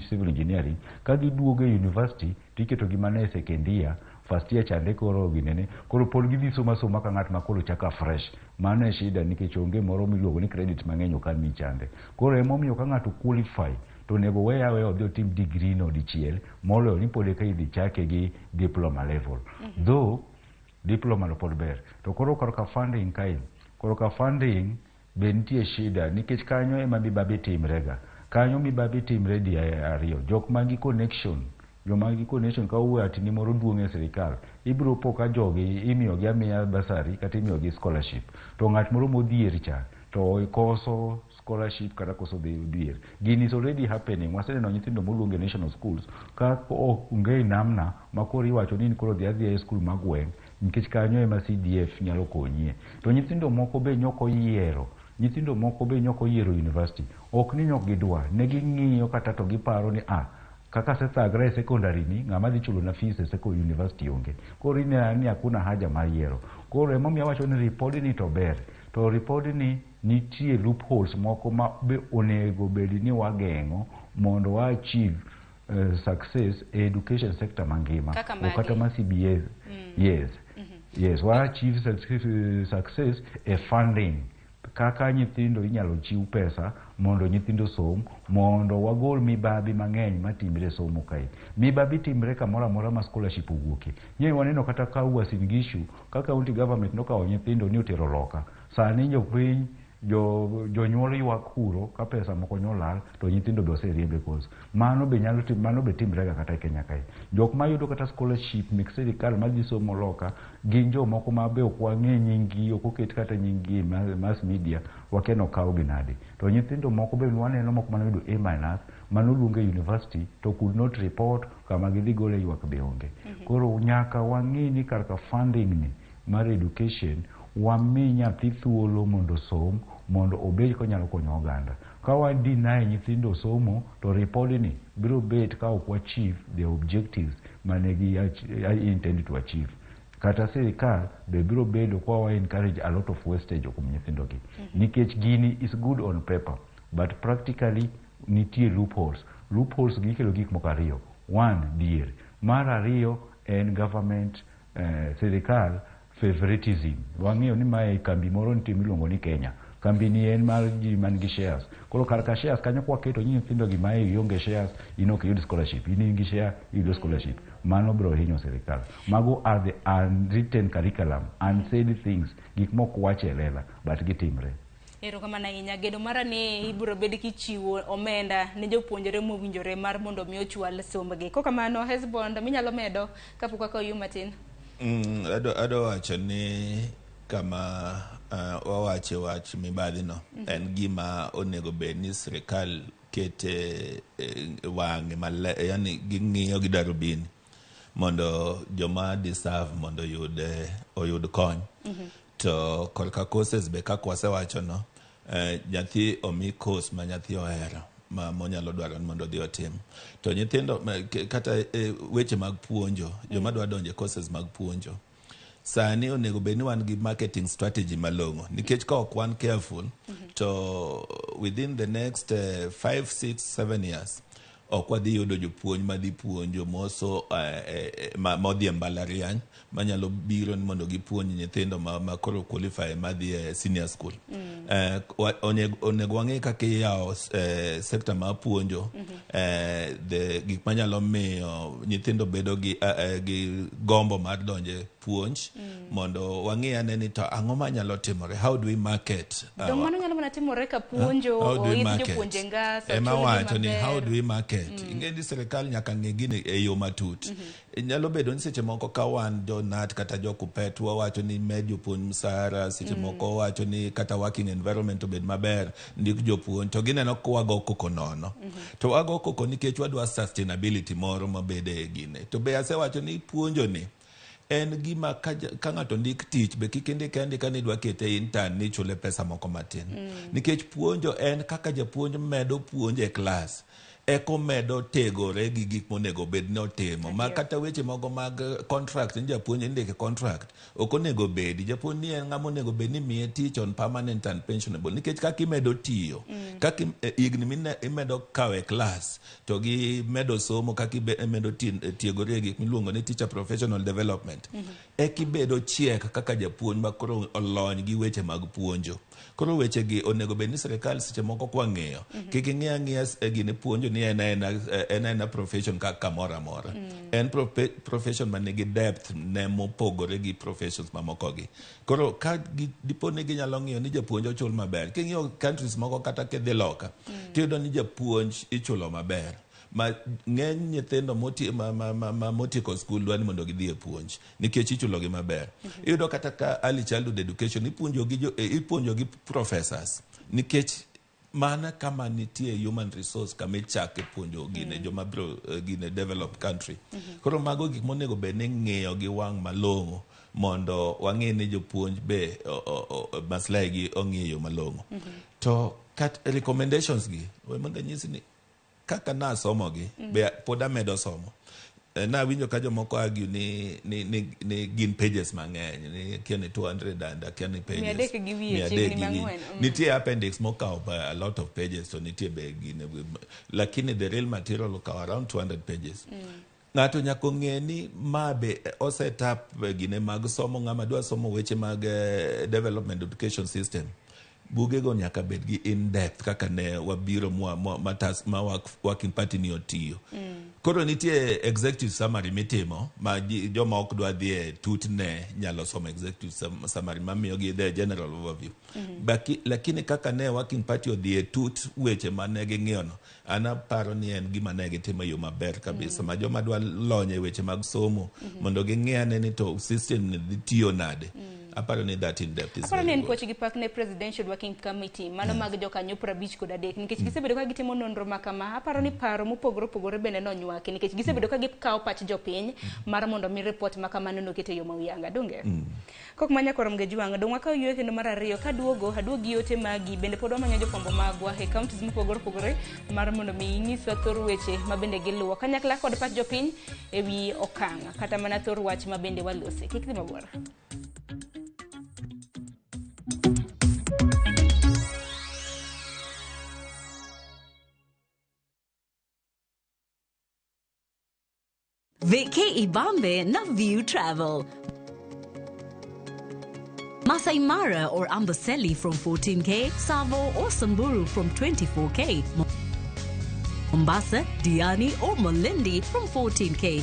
civil engineering ka giduogo e university tiketo gi mana e sekendia first year chande koro ginene koro pod gidhi soma ka ng'at makoro chaka fresh. Mano e shida nikech onge moro miluongo ni credit mang'eny okan mi chande. Koro emomiyo ka ng'ato qualify to nego weya odhi otim degree no dichiel moloyo ni pod eka idhi chake gi diploma level. Though diploma no pod ber. To koro korka funding kae. Korka funding be nitie shida nikech kanyo ema mibabi timrega. Kanyo mibabi timre di ariyo. Jok magi connection ka uwe atini moro duong' e sirikal. Ibro poka jogi imiyo gi amiya basari kata imiyo gi scholarship. To ng'at moro modhier cha to koso scholarship kata koso dhier. Gini is already happening. Waseneno nyithindo moluonge national schools ka onge namna makoro iwacho ni koro dhi e skul magweng' nikech kanyo ema CDF nyalo konyie. To nyithindo moko be nyoko yiero university. Ok ni nyok gidwa, ne ging'iyo kata to giparo ni kaka sethagre e secondary ni ng'ama dhi chulo na fees e secondary university onge. Koro ni hakuna haja mar yiero. Koro emomiyo awacho ni ripodi ni to ber. To ripodi ni nitie loopholes moko ma be onego bedi ni wageng'o mondo wa achieve success e education sector mangima. Kata ma CBS. Yes, wa achieve success e funding. Kaka nyithindo inyalo chiw pesa mondo nyithindo som, mondo wagol mibabi mang'eny matimre somo kae. Mibabi timre kamoro amora ma scholarship owuoke. Nye waneno kata ka Uasin Gishu, kaka county government nokawo nyithindo ni otero loka. Sani jopiny jonyuol ywak kuro ka pesa moko nyolal to nyithindo be oseriembe course. Mano be timrega kata e Kenya kae. Jok mayudo kata scholarship mek sirikal madhi somo loka gin jomoko ma be ok wang'e nyinggi, ok oket kata nyinggi mass media wakeno kawo gi nade. To nyithindo moko be waneno moko manoyudo A- manoluonge university to could not report kama gidhi gole ywak be onge. Koro nyaka wang'e ni karka funding ni mar education wami nyathi thuolo mondo som, mondo obed konyalo konyo oganda. Ka wan deny nyithindo somo to ripodni biro bet ka ok achieve the objectives manegi intended to achieve. Kata sirikal be biro bedo kwa wa encourage a lot of wastage kuom nyithindo gi. Nikech gini is good on paper but practically nitie loopholes. Loopholes gikelo gik moko ariyo. One, dier. Mar ariyo en government sirikal favoritism. Wang'eyo ni mae kambi moro nitie miluongo ni Kenya. Kambi ni en mar ji man gi shares. Koro karka shares kanyo kwa keto nyithindo gi mae ionge shares ok yud scholarship. Ingi share yud scholarship. Mano bro hinyo sirikal. Mago are the unwritten curriculum, unsaid things, gik mok wache lela but gitimre. Erokamano ahinya. Gedo mara ni ibiro bed kichiwo omenda ne jopuonjre mowinjore mar mondo mi ochwal sombgi. Kokamano Hezbond minyalo medo kapok akayu matin. Ado wacho ni kama wawache wach mibadhi no en gima onego bed ni sirikal kete wang'e yani ging'iyo gi darubini mondo joma deserve mondo oyud kony. To kolka courses be kaka wasewacho no nyathi omi course ma nyathi ohero ma monyalo dwaro mondo dhi otim. To nyithindo kata weche mag puonjo joma dwa donje courses mag puonjo sani onego bed ni wan gi marketing strategy malong'o nikech ka ok wan careful to within the next 5, 6, 7 years ok wadhi yudo jopuonj madhi puonjo moso modhi e mbalariany manyalo biro mondo gipuonj nyithindo ma koro qualify madhi senior school. Onego wang'e kaka iyawo sector ma puonjo gik manyalo miyo nyithindo bedo gi gombo mar donje puonj mondo wang'e ane ni to ang'o manyalo timore, how do we market mano nyalo mana timore ka puonjo o jopuonje ngasa ema wacho ni how do we market ing'e ni sirikal nyaka ng'e gini e yo matut. Nyalo bedo ni seche moko ka wan jonat kata jokupet wawacho ni med jopuonj msara seche moko wacho ni kata working environment obed maber ndik jopuonj to gineno ko wago koko nono to wago koko nikech wadwa sustainability moro mabede gine. To be asewacho ni puonjo ni en gima ka ng'ato ndik tich be kikindike andika ni dwa kete intern ni chule pesa moko matin nikech puonjo en kaka japuonj medo puonjo e klas eko medo tegore gi gik monego bed ni otimo ma kata weche mogo mag contract ni japuonj ndike contract ok onego bed japuonj ni en ng'ama onego bed ni miye tich on permanent and pensionable nikech kaka imedo tiyo kaka igni imedo kawe class to gi medo somo kaka imedo tiegore gik miluongo ni teacher professional development ekibedo chiek kaka japuonj ma koro olony gi weche mag puonjo. Koro weche gi onego bed ni sirikal seche moko kwa ng'eyo kik ng'iya gini puonjo ni en profession kaka mora mora en profession man nigi depth ne mopogore gi professions mamoko gi. Koro ka dipo ni ginyalo ng'iyo ni japuonj ochul maber king'iyo countries moko kata kedhi loka tiyudo ni japuonj ichulo maber ma ng'eny nyithindo motieko skul dwa ni mondo gidhi e puonj nikech ichulo gi maber. Iyudo kata ka early childhood education ipuonjo gi professors nikech mana kama nitie human resource kama ichake puonjo gine joma bro gine developed country. Koro mago gik monego bed ni ng'iyo gi wang' malong'o mondo wang'e ni jopuonj be maslahi gi ong'iyo malong'o. To kat recommendations gi mondo nyisi ni kaka na somo gi be pod amedo somo na winjo ka jomoko argue ni gin pages mang'eny ni kiani 200 and kiani pages nitie appendix mokawo a lot of pages to nitie be gine lakini the real material okawo around 200 pages. Ng'ato nyako ng'e ni ma be osetap gine mag somo ng'ama dwa somo weche mag development education system bugego nyaka bed gi in depth kaka ne wabiro ma working party ni otiyo. Koro nitie executive summary mitimo ma joma ok dwa dhi e tut ne nyalo somo executive summary mamiyo gi the general overview. Lakini kaka ne working party odhi e tut weche mane ging'iyo no anaparo ni en gima ne gitimo yo maber kabisa ma joma dwa lonye weche mag somo mondo ging'e ane ni to system ni tiyo nade Aparo ni that in depth is aparo very ni good. koch gi pak ne presidential working committee mano mag jokanyo 50 kod adek nikech gisebedo ka gitimo nonro makama aparo ni paro mopogore opogore bende nonywaki nikech gisebedo ka gikawo pach jopiny mar mondo mi report makama no kete yo mawiyanga donge kok manya korom ge juang dong waka yue kendo mar ariyo aduogi yote magi bende pod wamanyo jofwambo magwa e counties mopogore opogore mar mondo mi nyiswa thor weche mabende giluwo kanyakla kod pach jopiny ewi okang' kata mana thor wach mabende walose kik dhi mabor. Veke Ibambe na View Travel. Masai Mara or Amboseli from 14K, Savo or Samburu from 24K, Mombasa, Diani or Malindi from 14K.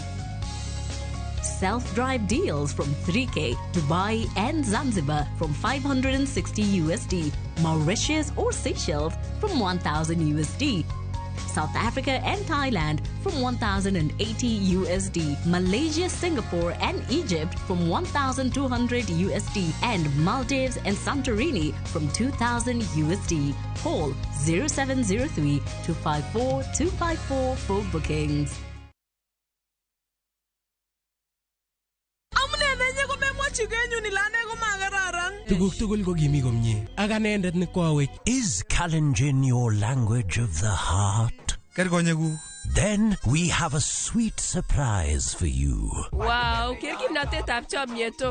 Self-drive deals from 3K, Dubai and Zanzibar from 560 USD, Mauritius or Seychelles from 1,000 USD. South Africa and Thailand from 1,080 USD, Malaysia, Singapore and Egypt from 1,200 USD, and Maldives and Santorini from 2,000 USD. Call 0703 254 254 for bookings. Is Kalenjin your language of the heart? Then we have a sweet surprise for you. Wow,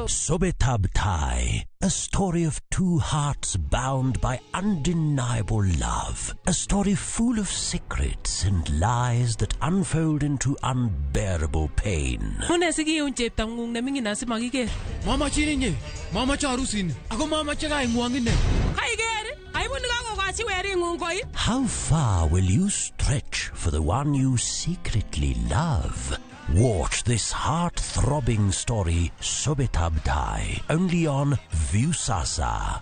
Sobetab Thai, a story of two hearts bound by undeniable love. A story full of secrets and lies that unfold into unbearable pain. Mama chininye, mama charusin, ako mama chaga ingwangine. How far will you stretch for the one you secretly love? Watch this heart-throbbing story, Sobetab Thai, only on Viusasa.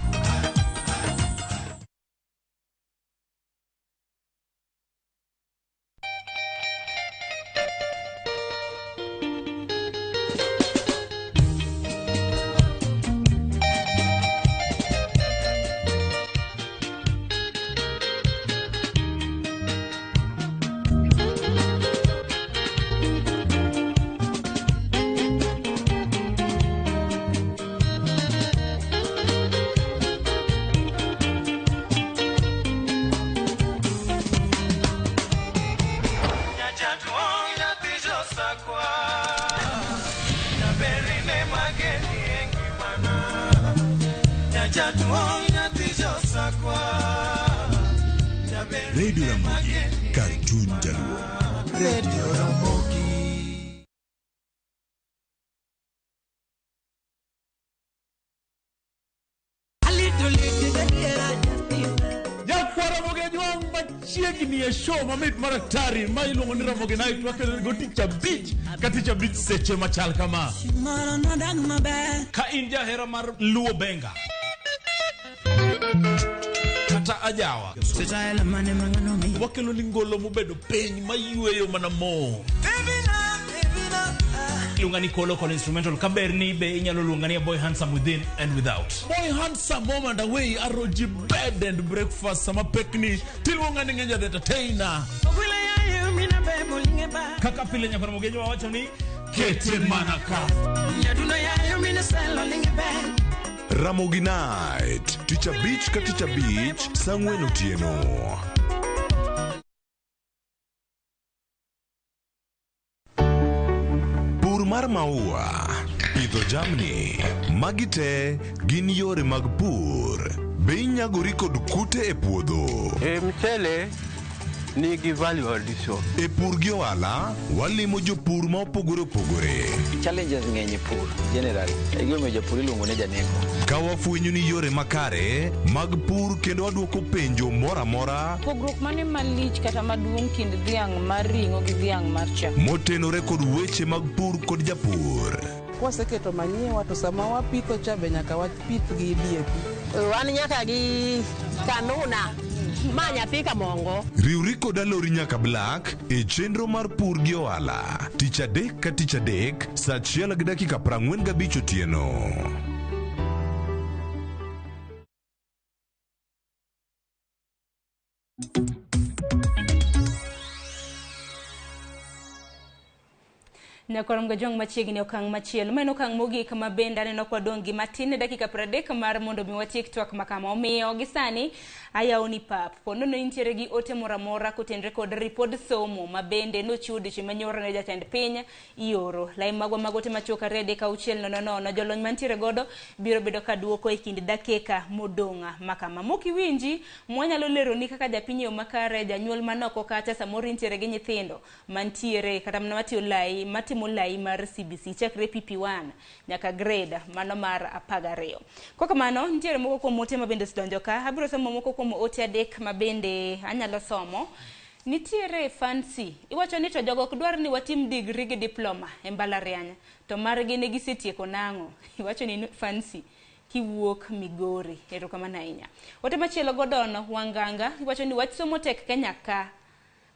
Radio Ramogi, Cartoon Jaluo. Radio Ramogi. Chiegni e show mamit maraktari ma iluongo ni Ramogi Night wakelo go ticha beach seche machal kama ka in jahera mar luo benga kata ajawa wakelo ni ngolo mobedo piny mayueyo mana mo Lungani Kolo Call Instrumental Kaberni be inyalo lungani Boy Handsome Within and Without. Boy Handsome moment away aroji bed and breakfast sama pekni tilungani ngenja the entertainer. Kaka pile nya Ramogi wa wacho ni kete manaka. Ramogi Night, Teacher Beach ka Teacher Beach, Sangwe Otieno. Mar maua, pidho jamni, magite gin yore mag pur. Be inyagori kod kute e puodho. Mchele nigi value addition. E pur gi ohala, walimo jopur ma opogore opogore. Challenges ng'eny pur generally. Egome jopur iluongo ne janeko. Ka wafwenyo ni yore makare mag pur kendo waduoko penjo mora mora. Pogruok mane malich kata maduong' kind dhiang' mar ring'o gi dhiang' mar chak. Motenore kod weche mag pur kod japur. Kwaseketo manyiwa to sama wapitho cha be nyaka wapith gi DAP. Wan nyaka gi kanuna. Manya pika mongo. Riuri kod alori nyaka Black e chenro mar pur gi ohala. Tich adek ka tich adek, saa 1:45 otieno. Nyakorom gajong machiegni okang machielo mano okang mogik ma bende aneno kwadong gi matin dakika 30 mar mondo mi watiek twak makama omiyo gi sani ayawoni pap pondo no intiere gi ote moramora kotenre kod ripod somo ma bende nochiwo diche manyoro ne jatend piny ioro lai magwa magote machoka rede ka uchiel nono jolony mantiere godo biro bedo ka duoko e kind dakika modonga makama mokiwinji mwanyalo lero ni kaka japiny yo makare janyuol manoko kata samoro intiere gi nyithindo mantiere kata mana matio lai matimo lai mar CBC chakre PP1 nyaka grade mano mar 12 koka mano ntiere moko kuom ote ma bende sidonjo ka abiro somo moko kuom ote adek ma bende anyalo somo. Nitiere fancy iwacho ni to jogo ok dwar ni watim degree gi diploma e mbalariany to margi ne gisetieko nango iwacho ni fancy kiwuok Migori erokamano ahinya. Ote machielo godono Wanganga iwacho ni wach somo tek Kenya ka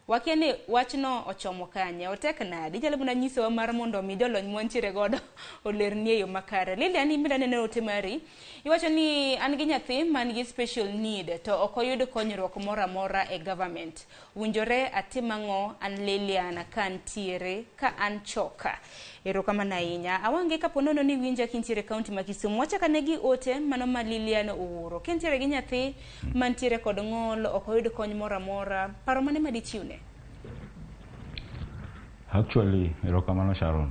wakia ni wachno ochomo kanye otek nadi inyalo buna nyisowa mar mondo mi jolony mwantiere godo olerni e yo makare. Lilian imida nene ote mari iwacho ni an gi nyathi man gi special need to ok oyud konyruok moro amora e government winjore atimang'o an Lilian kantiere ka an choka erokamano ahinya. Awange kapo nono ni winja kintiere kaunti ma Kisumu wacha kanegi ote mano ma Lilian ooro kintiere gi nyathi mantiere kod ng'ol ok oyud kony moro amora paro mane madichiwne. Actually, erokamano Sharon.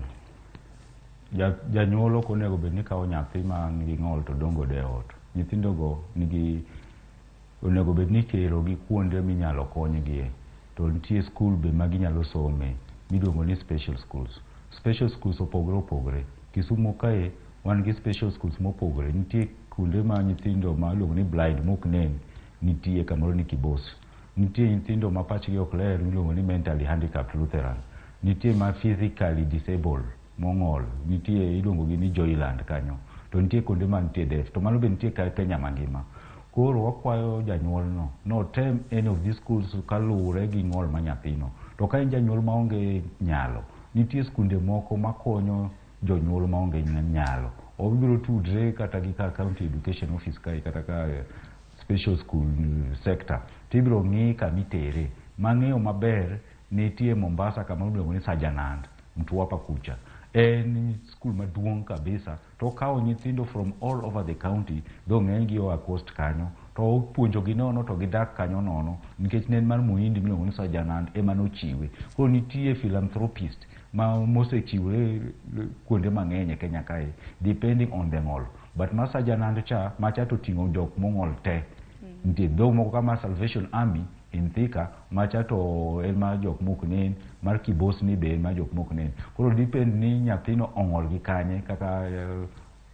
Janyuol ok onego bed ni kawo nyathi ma nigi ng'ol to dongo de ot. Nyithindo go nigi onego bed ni kero gi kuonde minyalo konygie. To nitie skul be ma ginyalo some miluongo ni special schools. Special schools opogore. Kisumu kae wan gi special schools mopogore. Nitie kuonde ma nyithindo ma iluongo ni blind mok nen nitie kamoro ni Kibos. Nitie nyithindo ma pachgi ok ler miluongo ni mentally handicapped Lutheran. Nitie ma physically disabled mong'ol nitie iluongo gi ni Joyland kanyo. To nitie kuonde ma nitie deaf to mano be nitie ka Kenya mangima. Koro wakwayo janyuol no tem any of these schools kaluwore gi ng'ol ma nyathino. To ka en janyuol maonge nyalo nitie skunde moko makonyo jonyuol maonge nyalo. Obiro tudre kata gi ka county education office kai kata ka special school sector tibiro ng'i kamitere. Mang'eyo maber nitie Mombasa kama iluongo ni Sajanand Mtwapa kucha. En school maduong' kabisa to kawo nyithindo from all over the county do ng'eny gi oa coast kanyo to puonjo gi nono to gidak kanyo nono nikech nen mar Muhindi miluongo ni Sajanand ema nochiwe. Koro nitie philanthropist ma mosechiwre kuonde mang'eny e Kenya kae depending on them all. But ma Sajanand cha macha to ting'o jok mong'ol te. Nitie dhok moko kama Salvation Army in Thika macha to en ma jok mok nen mar Kibos ni be ma jok mok nen. Koro depend ni nyathino ong'ol gi kanye kaka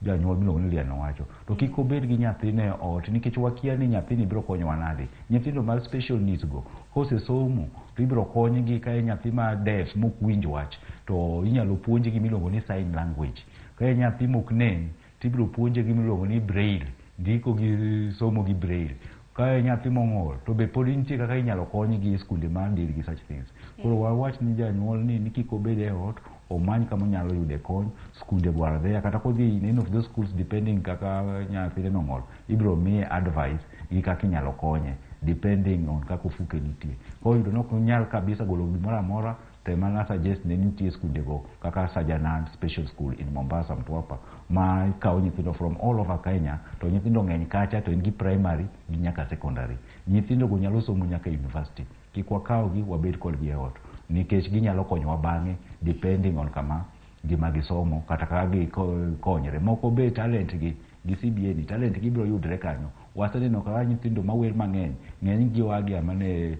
janyuol miluongo ni Lian owacho. To kik obed gi nyathine ot nikech wakia ni nyathini biro konyowa nade. Nyithindo mar special needs go kosesomo to ibiro konygi ka nyathi ma deaf mok winj wach to inyalo puonjgi miluongo ni sign language. Ka nyathi mok nen tibiro puonjgi miluongo ni braille ndiko gi somo gi braille. Ka nyathi mong'ol to be pod nitie kaka inyalo konygi e skunde ma deal gi such things. Koro wawach ni janyuol ni kik obed e ot omany kama onyalo yude kony skunde bwar there kata kodhi in any of those schools depending kaka nyathine nong'ol ibiro miye advice gi kaka inyalo konye depending on kaka ofuke nitie. Koro yudo nok onyal kabisa golo gimoro amora to mana suggest ne nitie skunde go kaka Sajanand Special School in Mombasa Mtwapa ma ikawo nyithindo from all over Kenya to nyithindo ng'eny kacha to en gi primary gi nyaka secondary. Nyithindo go nyalo somo nyaka university. Kik wakawgi wabed kodgi e ot nikech ginyalo konyowa bang'e depending on kama gima gisomo kata kaka gikonyre. Moko be talent gi CBA ni talent gi biro yudre kanyo. Waseneno kaka nyithindo mawer mang'eny ng'eny gi wagi amane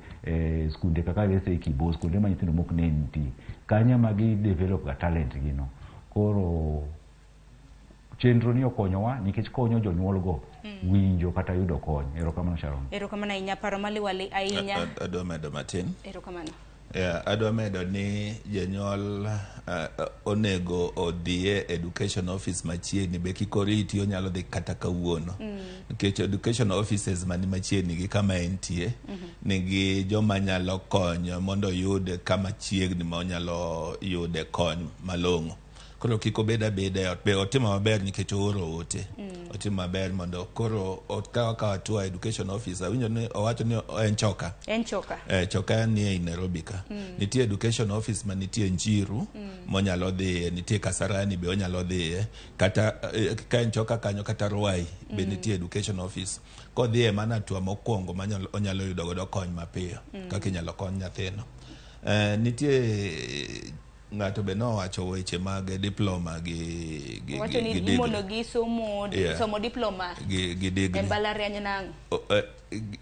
skunde kaka rese Kibos skunde ma nyithindo mok nen nitie kanyo ma gi develop ga talent gi no. Koro chenro ni okonyowa nikech konyo jonyuol go winjo kata yudo kony. Erokamano Sharon. Erokamano ahinya paro maliwali ahinya. Adwa medo matin. Erokamano. Adwa medo ni janyuol onego odhie education office machiegni be kikoriti onyalo dhi kata kawuono nikech education offices mani machiegni gi kama entie nigi joma nyalo konyo mondo yud kama chiegni ma onyalo yude kony malong'o. koro kiko beda be otimo maber nikech ooro ote otimo maber mondo koro okawa tua education officer winjo ni owacho ni en choka ni e Nairobi ka nitie education office manitie Njiru monyalo dhi nitie Kasarani be onyalo dhi kata ka en choka kanyo kata Ruai be nitie education office kodhi mana tua mokwongo onyalo yudo godo kony mapiyo kaka inyalo kony nyathino. Nitie ng'ato be nowacho weche mag diploma gi somo diploma gi degree mbalariany nang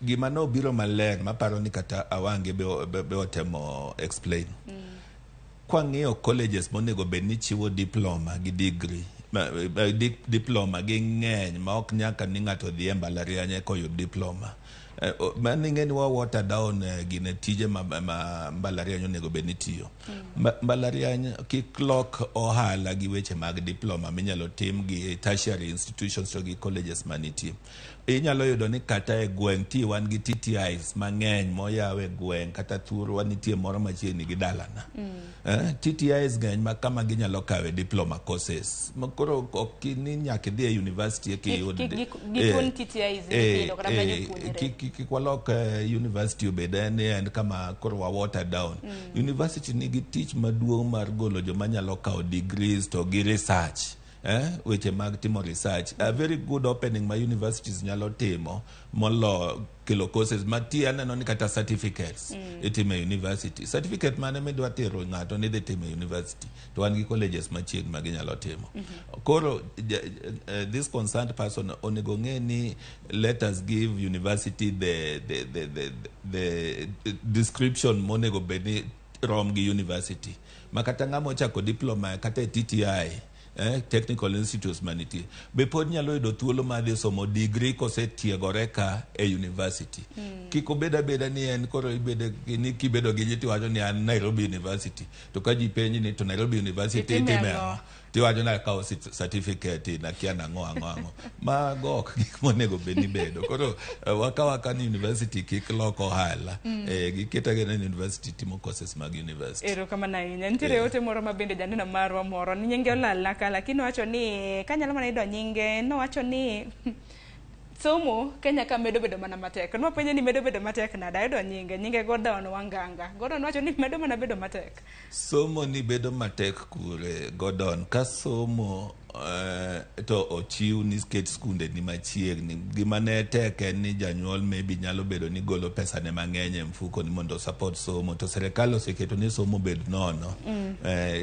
gima no biro maler maparo ni kata awange be otemo explain kwa ng'iyo colleges monego bed ni chiwo diploma gi degree diploma gi ng'eny ma ok nyaka ni ng'ato dhi e mbalariany koyud diploma maning'e ni water down gine tije ma mbalariany onego bed ni tiyo mbalariany kik lok ohala gi weche mag diploma minyalo tim gi tertiary institutions to gi colleges manitie. Inyalo yudo ni kata e gweng' ti wan gi TTIs mang'eny moyawe gweng' kata thurwa nitie moro machiegni gi dalana TTIs ng'eny ma kama ginyalo kawe diploma courses makoro ok ni nyaka dhi e university kiyud kik walok university obed en kama koro wa water down university nigi tich maduong' mar golo joma nyalo kawo degrees to gi research weche mag timo research a very good opening ma universities nyalo timo molo kelo courses mati aneno ni kata certificates itime university certificate mane midwa tero ng'ato ni dhi timo university to wan gi colleges machiegni ma ginyalo timo koro this concerned person onego ng'e ni let us give university the description monego bedi rom gi university makata ng'amo chako diploma kata TTI technical institutes maniti be pod nyalo yudo thuolo ma dhi somo degree kosetiegore ka e university kiko beda ni en koro ni kibedo gi jiti wacho ni an Nairobi University to ka ji penji ni to Nairobi University itime tiwacho na kawo certificate na kia na ng'o mago ok gik monego bed ni bedo koro waka ni university kik loko ohala giketa gena ni university timo courses mag university. Ero kama na inya nitire ote moro mabende janena marwa moro ni nyinge olala kala lakini wacho ni kanyalo mana ido nyinge no wacho ni somo Kenya ka medo bedo mana matek no penye ni medo bedo matek na daido nyinge Gordon Wanganga Gordon wacho ni medo mana bedo matek somo ni bedo matek kure Gordon ka somo to ochiu ni skate skunde ni machiegni gima ne tek en ni janyuol maybe nyalo bedo ni golo pesa ne mang'eny e mfuko ni mondo support somo to serikal oseketo ni somo bed nono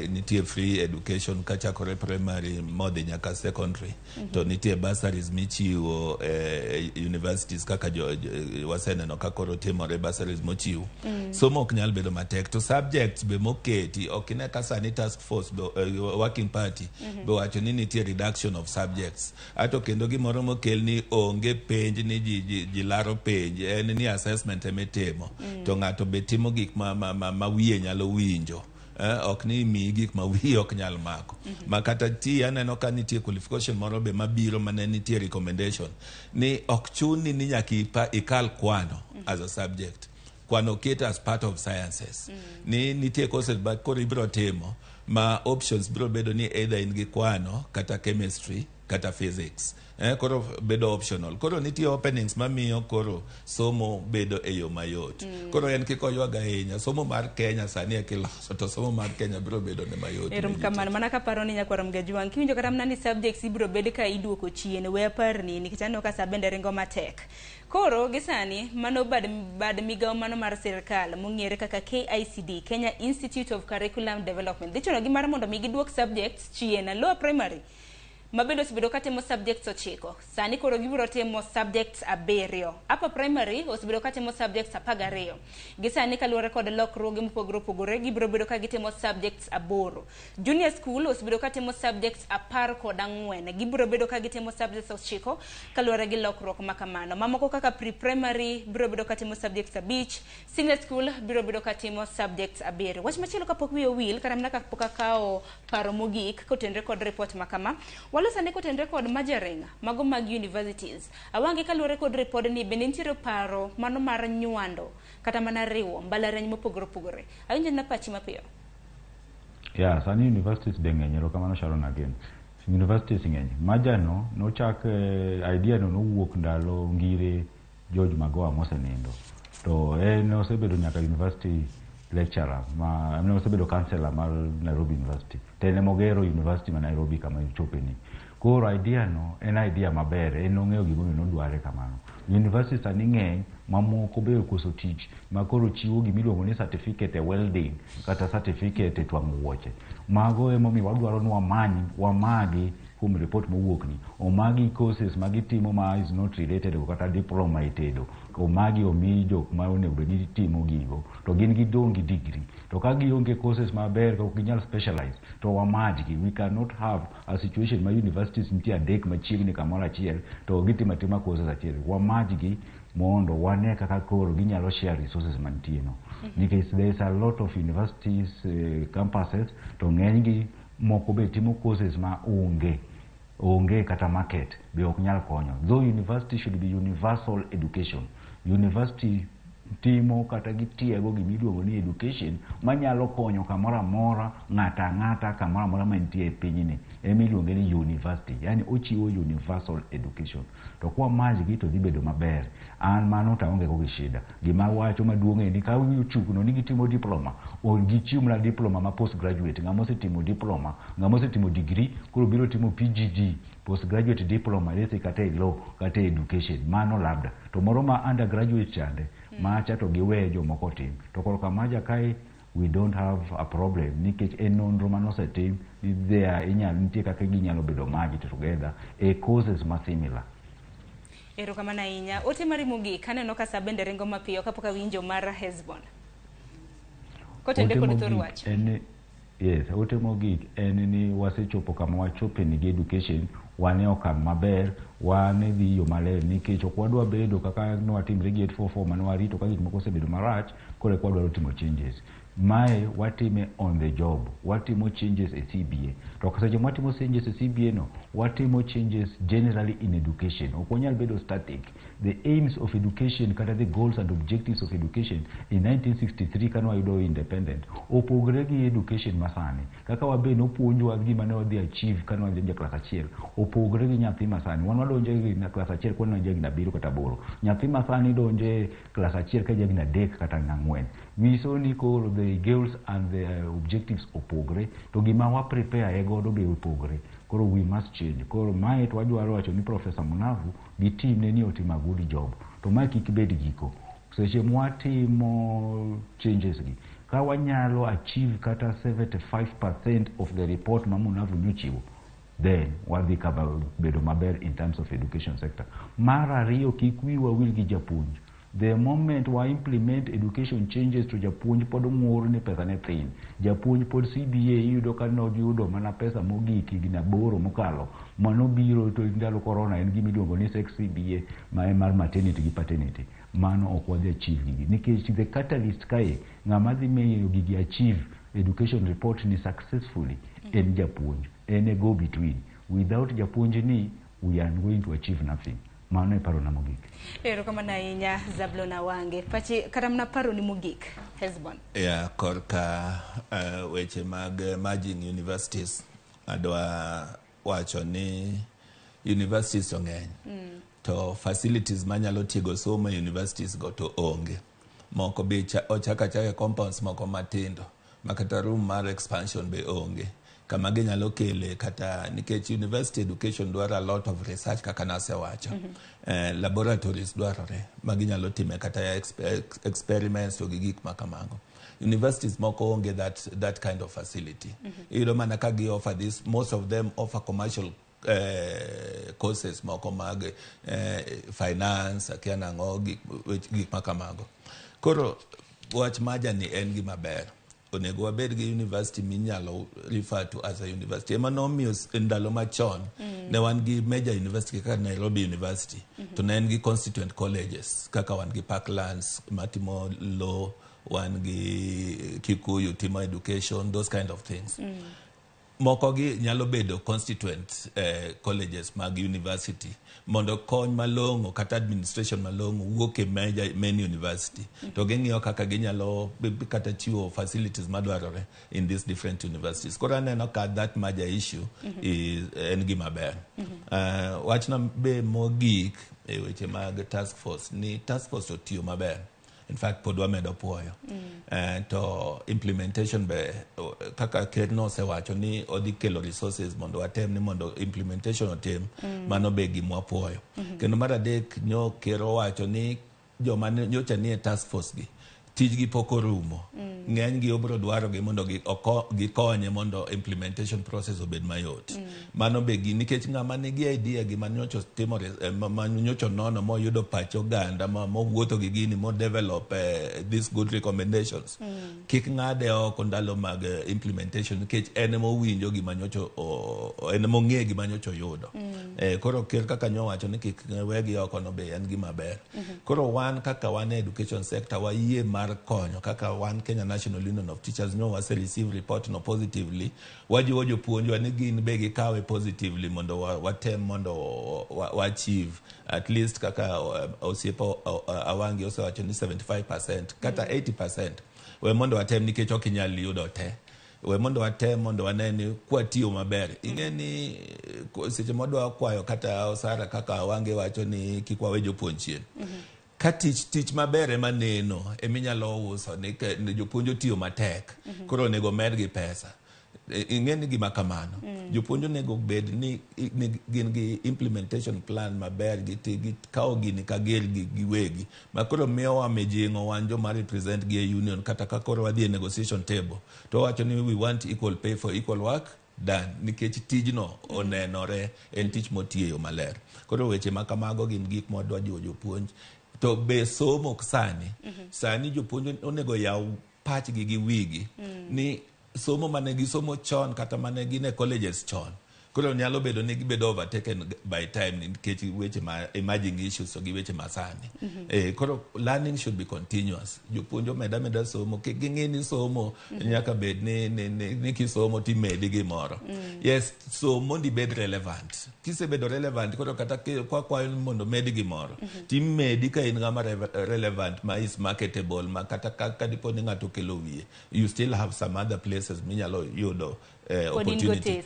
nitie free education kachakore primary modhi nyaka secondary to nitie bursaries michiwo universities kaka waseneno kakoro timore bursaries mochiw somo ok nyal bedo matek to subjects be moketi ok ine ka sani task force working party be wacho ni nitie reduction of subjects ato kendo gimoro mokel ni onge penj ni ji laro penj en ni assessment emitimo to ng'ato be timo gik ma wiye nyalo winjo ok ni mi gik ma wiye ok nyal mako makata ti aneno ka nitie qualification moro be mabiro mane nitie recommendation ni ok chuni ni nyaka ikal kwano as a subject kwano ket as part of sciences ni nitie courses ba koro ibiro timo ma options biro bedo ni either in gi kwano kata chemistry kata physics koro bedo optional koro nitie openings mamiyo koro somo bedo e yo mayot koro en kiko ywaga ahinya somo mar Kenya sani e kiloso to somo mar Kenya biro bedo ne mayot erum kamano mana ka paro ni nyakwaram gajuang kiwinjo kata mna ni subjects ibiro bedo ka iduoko chien we parni nikech aneno ka sabende ringo matek koro gisani mano bad migawo mano mar sirkal mong'ere kaka KICD Kenya Institute of Curriculum Development dhichono gi mar mondo mi giduok subjects chien a lower primary mabedo sibedo katimo subjects 9 sani koro gibiro timo subjects 7 upper primary osibedo katimo subjects 12 gisani kaluwore kod lokruoge mopogore opogore gibiro bedo ka gitimo subjects 8 junior school osibedo katimo subjects 14 gibiro bedo ka gitimo subjects 9 kaluwore gi lokruok makamano mamoko kaka pre-primary biro bedo katimo subjects 5 senior school biro bedo katimo subjects 7 wach machielo kapok wiyo wil kata mna kapok akawo paro mogik kotenre kod report makama walosane kotenre kod majaring mago mag universities awange kaluwore kod report ni bende nitiere paro mano mar nywando kata mana riwo mbalariany mopogore opogore awinjo na pachi mapiyo Yeah, sani universities deng'enyero kamano Sharon again. Universities ng'eny. Majano nochak idea no wuok ndalo ngire George Magoha mosenindo. To en osebedo nyaka university lecturer osebedo counselor mar Nairobi University. Tene mogero University ma Nairobi kama ichopeni. Koro idea no en idea maber, en ong'eyo gimomiyo nodware kamano. Universities sani ng'eny mamoko be okoso tich ma koro chiwo gimiluongo ni certificate e welding kata certificate e twang'o wuoche. Mago emomiyo wadwaro ni wamagi kuom report mowuok ni. Omagi courses magitimo ma is not related kata diploma itedo. Omagi omi jok ma onego bed ni timo gigo to gin gidong gi degree. To ka gionge courses maber ok ginyal specialize to wamagi. We cannot have a situation ma universities nitie adek machiegni kamoro achiel to gitimo atima courses achiel. Wamagi mondo wane kaka koro ginyalo share resources mantie no. Because there is a lot of universities campuses to ng'eny gi moko be timo courses ma onge kata market be ok nyal konyo. Though university should be universal education. University timo kata gitiego gimiluongo ni education manyalo konyo kamoro amora ng'ata kamoro amora mantie e pinyni emiluongo ni university. Yani ochiwo universal education. To kwa maji gi to dhi bedo maber. An mano taonge go shida. Gima wacho maduong' en ni ka uchukno ni gitimo diploma o gichiwo na diploma ma postgraduate. Ng'ama osetimo diploma, ng'ama osetimo degree koro biro timo PGD, postgraduate diploma lese kata law kata education. Mano labda. To moro ma undergraduate chande macha to giwe jomoko tim. To koro kamaja kai we don't have a problem nikech en nonro manosetim there nitie kaka ginyalo bedo maji together e courses ma similar. Ero kama na inya ote mari mogik kaneno ka sabende rengo mapiyo kapok awinjo mar Hezbon. Kotende kod thor wach. Yes, ote mogik en ni wasechopo kama wachope ni education wane okang' maber wane dhi yo maler nikech ok wadwa bedo kaka nwatimre gi 844 mane warito ka gik moko osebedo marach kore kwadwaro timo changes. Mae watime on the job, watimo changes e CBA. To kaseche watimo changes e CBA no, watimo changes generally in education. Ok wanyal bedo static. The aims of education kata the goals and objectives of education in 1963 kano wayudo independent opogre gi education masani. Kaka wabe nopuonjwa gima ne wadhi achieve kano wadhi class achiel opogre gi nyathi masani. Wan wadonje gi class achiel kwan wadonje gi 7 kata 8. Nyathi masani donje class achiel ka jagi 3 kata 4. Wiso ni koro the goals and the objectives opogre to gima wa prepare e godo be opogre. Koro we must change. Koro mae to wadwaro wacho ni Professor Munavu gi team ne ni otima good job. To mae kik bed giko. Seche mwatimo changes gi ka wanyalo achieve kata 75% of the report ma Munavu nyochiwo, then wadhi kaba bedo maber in terms of education sector. Mar ariyo kik wiwa wil gi japuonj. The moment we implement education changes to japuonj pod ng'ur ni pesa ne thin. Japuonj pod CBA yudo ka noyudo mana pesa mogiki gi 8 mokalo. Mano biro to ndalo corona en gima iluongo ni sex CBA ma mar maternity gi paternity. Mano ok wadhi achieve gigi. Nikech the catalyst kae ng'ama dhi miyo gigi achieve education report ni successfully en japuonj. En a go between. Without japuonj ni we are going to achieve nothing. Mano e paro na mogik. Ero kama na inya Zablona wange. Pachi karamna paro ni mogik Hezbon. Korka weche mag merging universities adwa wacho ni universities ong'eny. To facilities manyalo tiego somo universities go to onge. Moko be ochaka compounds moko matindo. Makata room mar expansion be onge. Kama ginyalo kele kata nikech university education dwaro a lot of research kaka nase wacho. Laboratories dwarore maginyalo time kata experiments to gik makamago. Universities moko onge that kind of facility. Ilo mana ka gi offer this, most of them offer commercial courses moko mag finance akiana ngo gik makamago. Koro wach maja ni en gima ber. Onego wabed gi university minyalo refer to as a university. Ema nomiyo ndalo machon ne wan gi major university kaka Nairobi University. To ne en gi constituent colleges kaka wan gi Parklands matimo law, wan gi Kikuyu timo education, those kind of things. moko gi nyalo bedo constituent colleges mag university mondo kony malongo kata administration malongo wuok e main university to ging'iyo kaka ginyalo kata chiwo facilities madwarore in these different universities. Koro aneno ka that major issue is en gima ber. Wachna be mogik e weche mag task force ni task force otiyo maber. In fact, pod wamedo puoyo. To implementation be kaka Kerno osewacho ni odhi kelo resources mondo watem ni mondo implementation otem, mano be gimwa puoyo. Kendo mar adek nyo Kero wacho ni joma nyocha nie task force gi tijgi pok orumo. Ng'eny gi obro dwaro gi mondo gikonye mondo implementation process obed mayot. Mano be nikech ng'ama nigi idea gi manyocho timore manyocho nono moyudo pacho ganda mowuotho gi gini mo develop these good recommendations. Kik ng'ade oko ndalo mag implementation nikech en mowinjo gi manyocho en mong'e gi manyocho yudo. Koro ker kaka nyowacho ni kik wegi oko no be en gima ber. Koro wan kaka wan education sector wayie mar konyo kaka wan Kenya National Union of Teachers no wase receive report no positively wajiwo jopuonjwa ni gin be gikawe positively mondo watem mondo achieve at least kaka osiepo awangi osewacho ni 75% kata 80% we mondo watem nikech ok inyal yudo te we mondo watem mondo waneni kwa tiyo maber ingeni seche modwa kwayo kata osara kaka awange wacho ni kikwawe jopuonjien ka tich mabere maneno eminyalo uso ni jopuonjo tiyo matek koro nego med gi pesa ingeni gima kamano jopuonjo nego bed ni gin gi implementation plan maber gi kao gini ka gel gi wegi makoro miyo wa mejingo wanjo ma represent gi union kata ka koro wadhi negotiation table to wacho ni we want equal pay for equal work done nikech tijno onenore en tich motiyo maler. Koro weche makamago gin gik modwa jiwo jopuonj to be somo sani jopuonjo onego yaw pachgi gi wigi ni somo mane gi somo chon kata mane gi ne colleges chon koro nyalo bedo ni gibedo overtaken by time nikech weche ma emerging issues gi weche masani. Koro learning should be continuous. Jopuonjo meda somo ging'eni somo nyaka bed ni kisomo timedi gimoro. Yes, somo ndi bed relevant. Kisebedo relevant koro kata kwa kwayo mondo medi gimoro timedi ka in ngama relevant ma is marketable ma kata ka dipo ni ng'ato kelo wiye you still have some other places minyalo yudo opportunity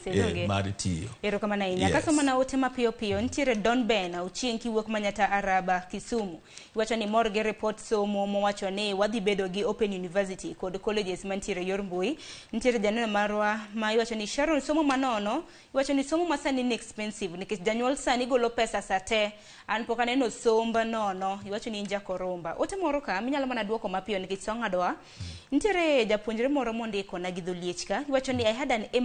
mar tiyo. Erokamano ahinya. Kaso mana ote mapiyo piyo nitiere Don Ben Auchieng kiwuok Manyata Araba Kisumu. Iwacho ni mor gi report somo mowacho ni wadhi bedo gi Open University kod colleges mantiere yor mbui. Nitiere janeno marwa ma iwacho ni Sharon somo manono iwacho ni somo masani ni expensive nikech janyuol sani golo pesa sate an pok aneno somba nono iwacho ni inja koromba. Ote moro ka minyalo mana duoko mapiyo nikech songadwa. Nitiere japuonjre moro mondiko na gidholiechka iwacho ni I had an A-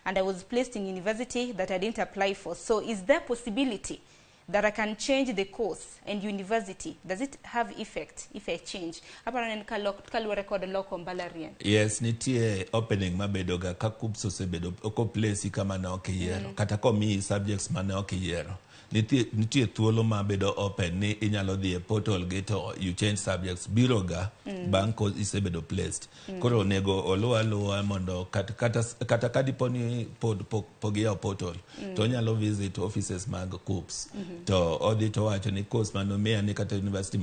and I was placed in university that I didn't apply for. So is there possibility that I can change the course and university? Does it have effect if I change? Aparane kaluore kod loko mbalarian. Yes, nitie opening mabedoga ka KUPS osebedo oko place kama na okiyiero kata komi subjects mane okiyiero. Nitie thuolo mabedo open ni inyalo dhi e portal gi to you change subjects biroga bang' ko isebedo placed. Koro nego oluwa mondo kata kadipo ni pogia portal to nyalo visit offices mag KUPS to odhi to wacho ni course manomiya ni kata university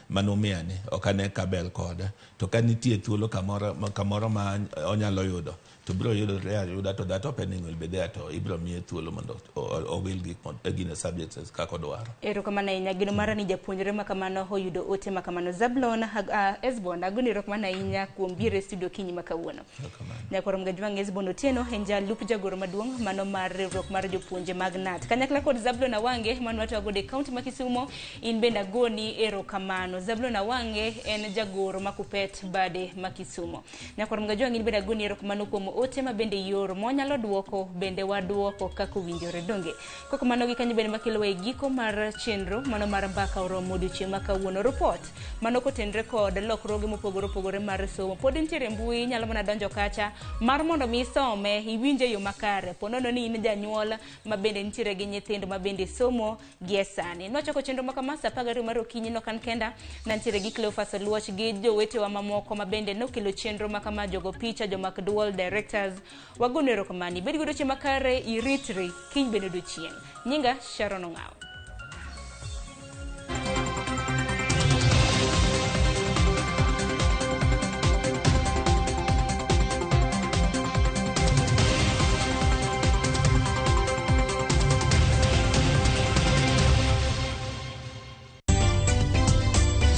manomiya ni okane kabel koda to kanitie thuolo kamoro ma onyalo yudo to bro yudo to that opening will be there to ibro miye thuolo mondo will gine subjects kako dwaro. Erokamano ahinya gino mara ni japuonjre makamano hoyudo ote makamano Zablon Esbon agoni erokamano ahinya kuom biro e studio kinyi makawuono. Nyakoro mgajwang' Esbon Otieno henja lup jagoro maduong' mano mar riwruok mar jopuonje mag NAT. Kanyakla kod Zablon Awange mano watogo de county ma Kisumo in bende agoni erokamano. Zablon Awange en jagoro makupet bade ma Kisumo. Nyakoro mgajwang' in bende agoni erokamano kuom ote ma bende yor monyalo duoko bende waduoko kako winjore donge. Koko mano gi kanyo bende makelo e giko mar chenro mano mar mbaka oromo odiochieng' makawuono report mano kotenre kod lokruoge mopogore mar somo pod nitiere mbui nyalo mana donjo kacha mar mondo mi some iwinje yo makare ponono ni in janyuol ma bende nitiere gi nyithindo ma bende somo gi sani. Nwachoko chenro makama sa 12 mar okinyi no kan kenda na nitiere gi Cleophas Luoch gi jowetewa mamoko ma bende nokelo chenro makama jogo picha jomak duol direct directors. Wagone rokomani. Bedi godo chema kare iritri kiny bene do chien. Nyinga Sharon Ongao.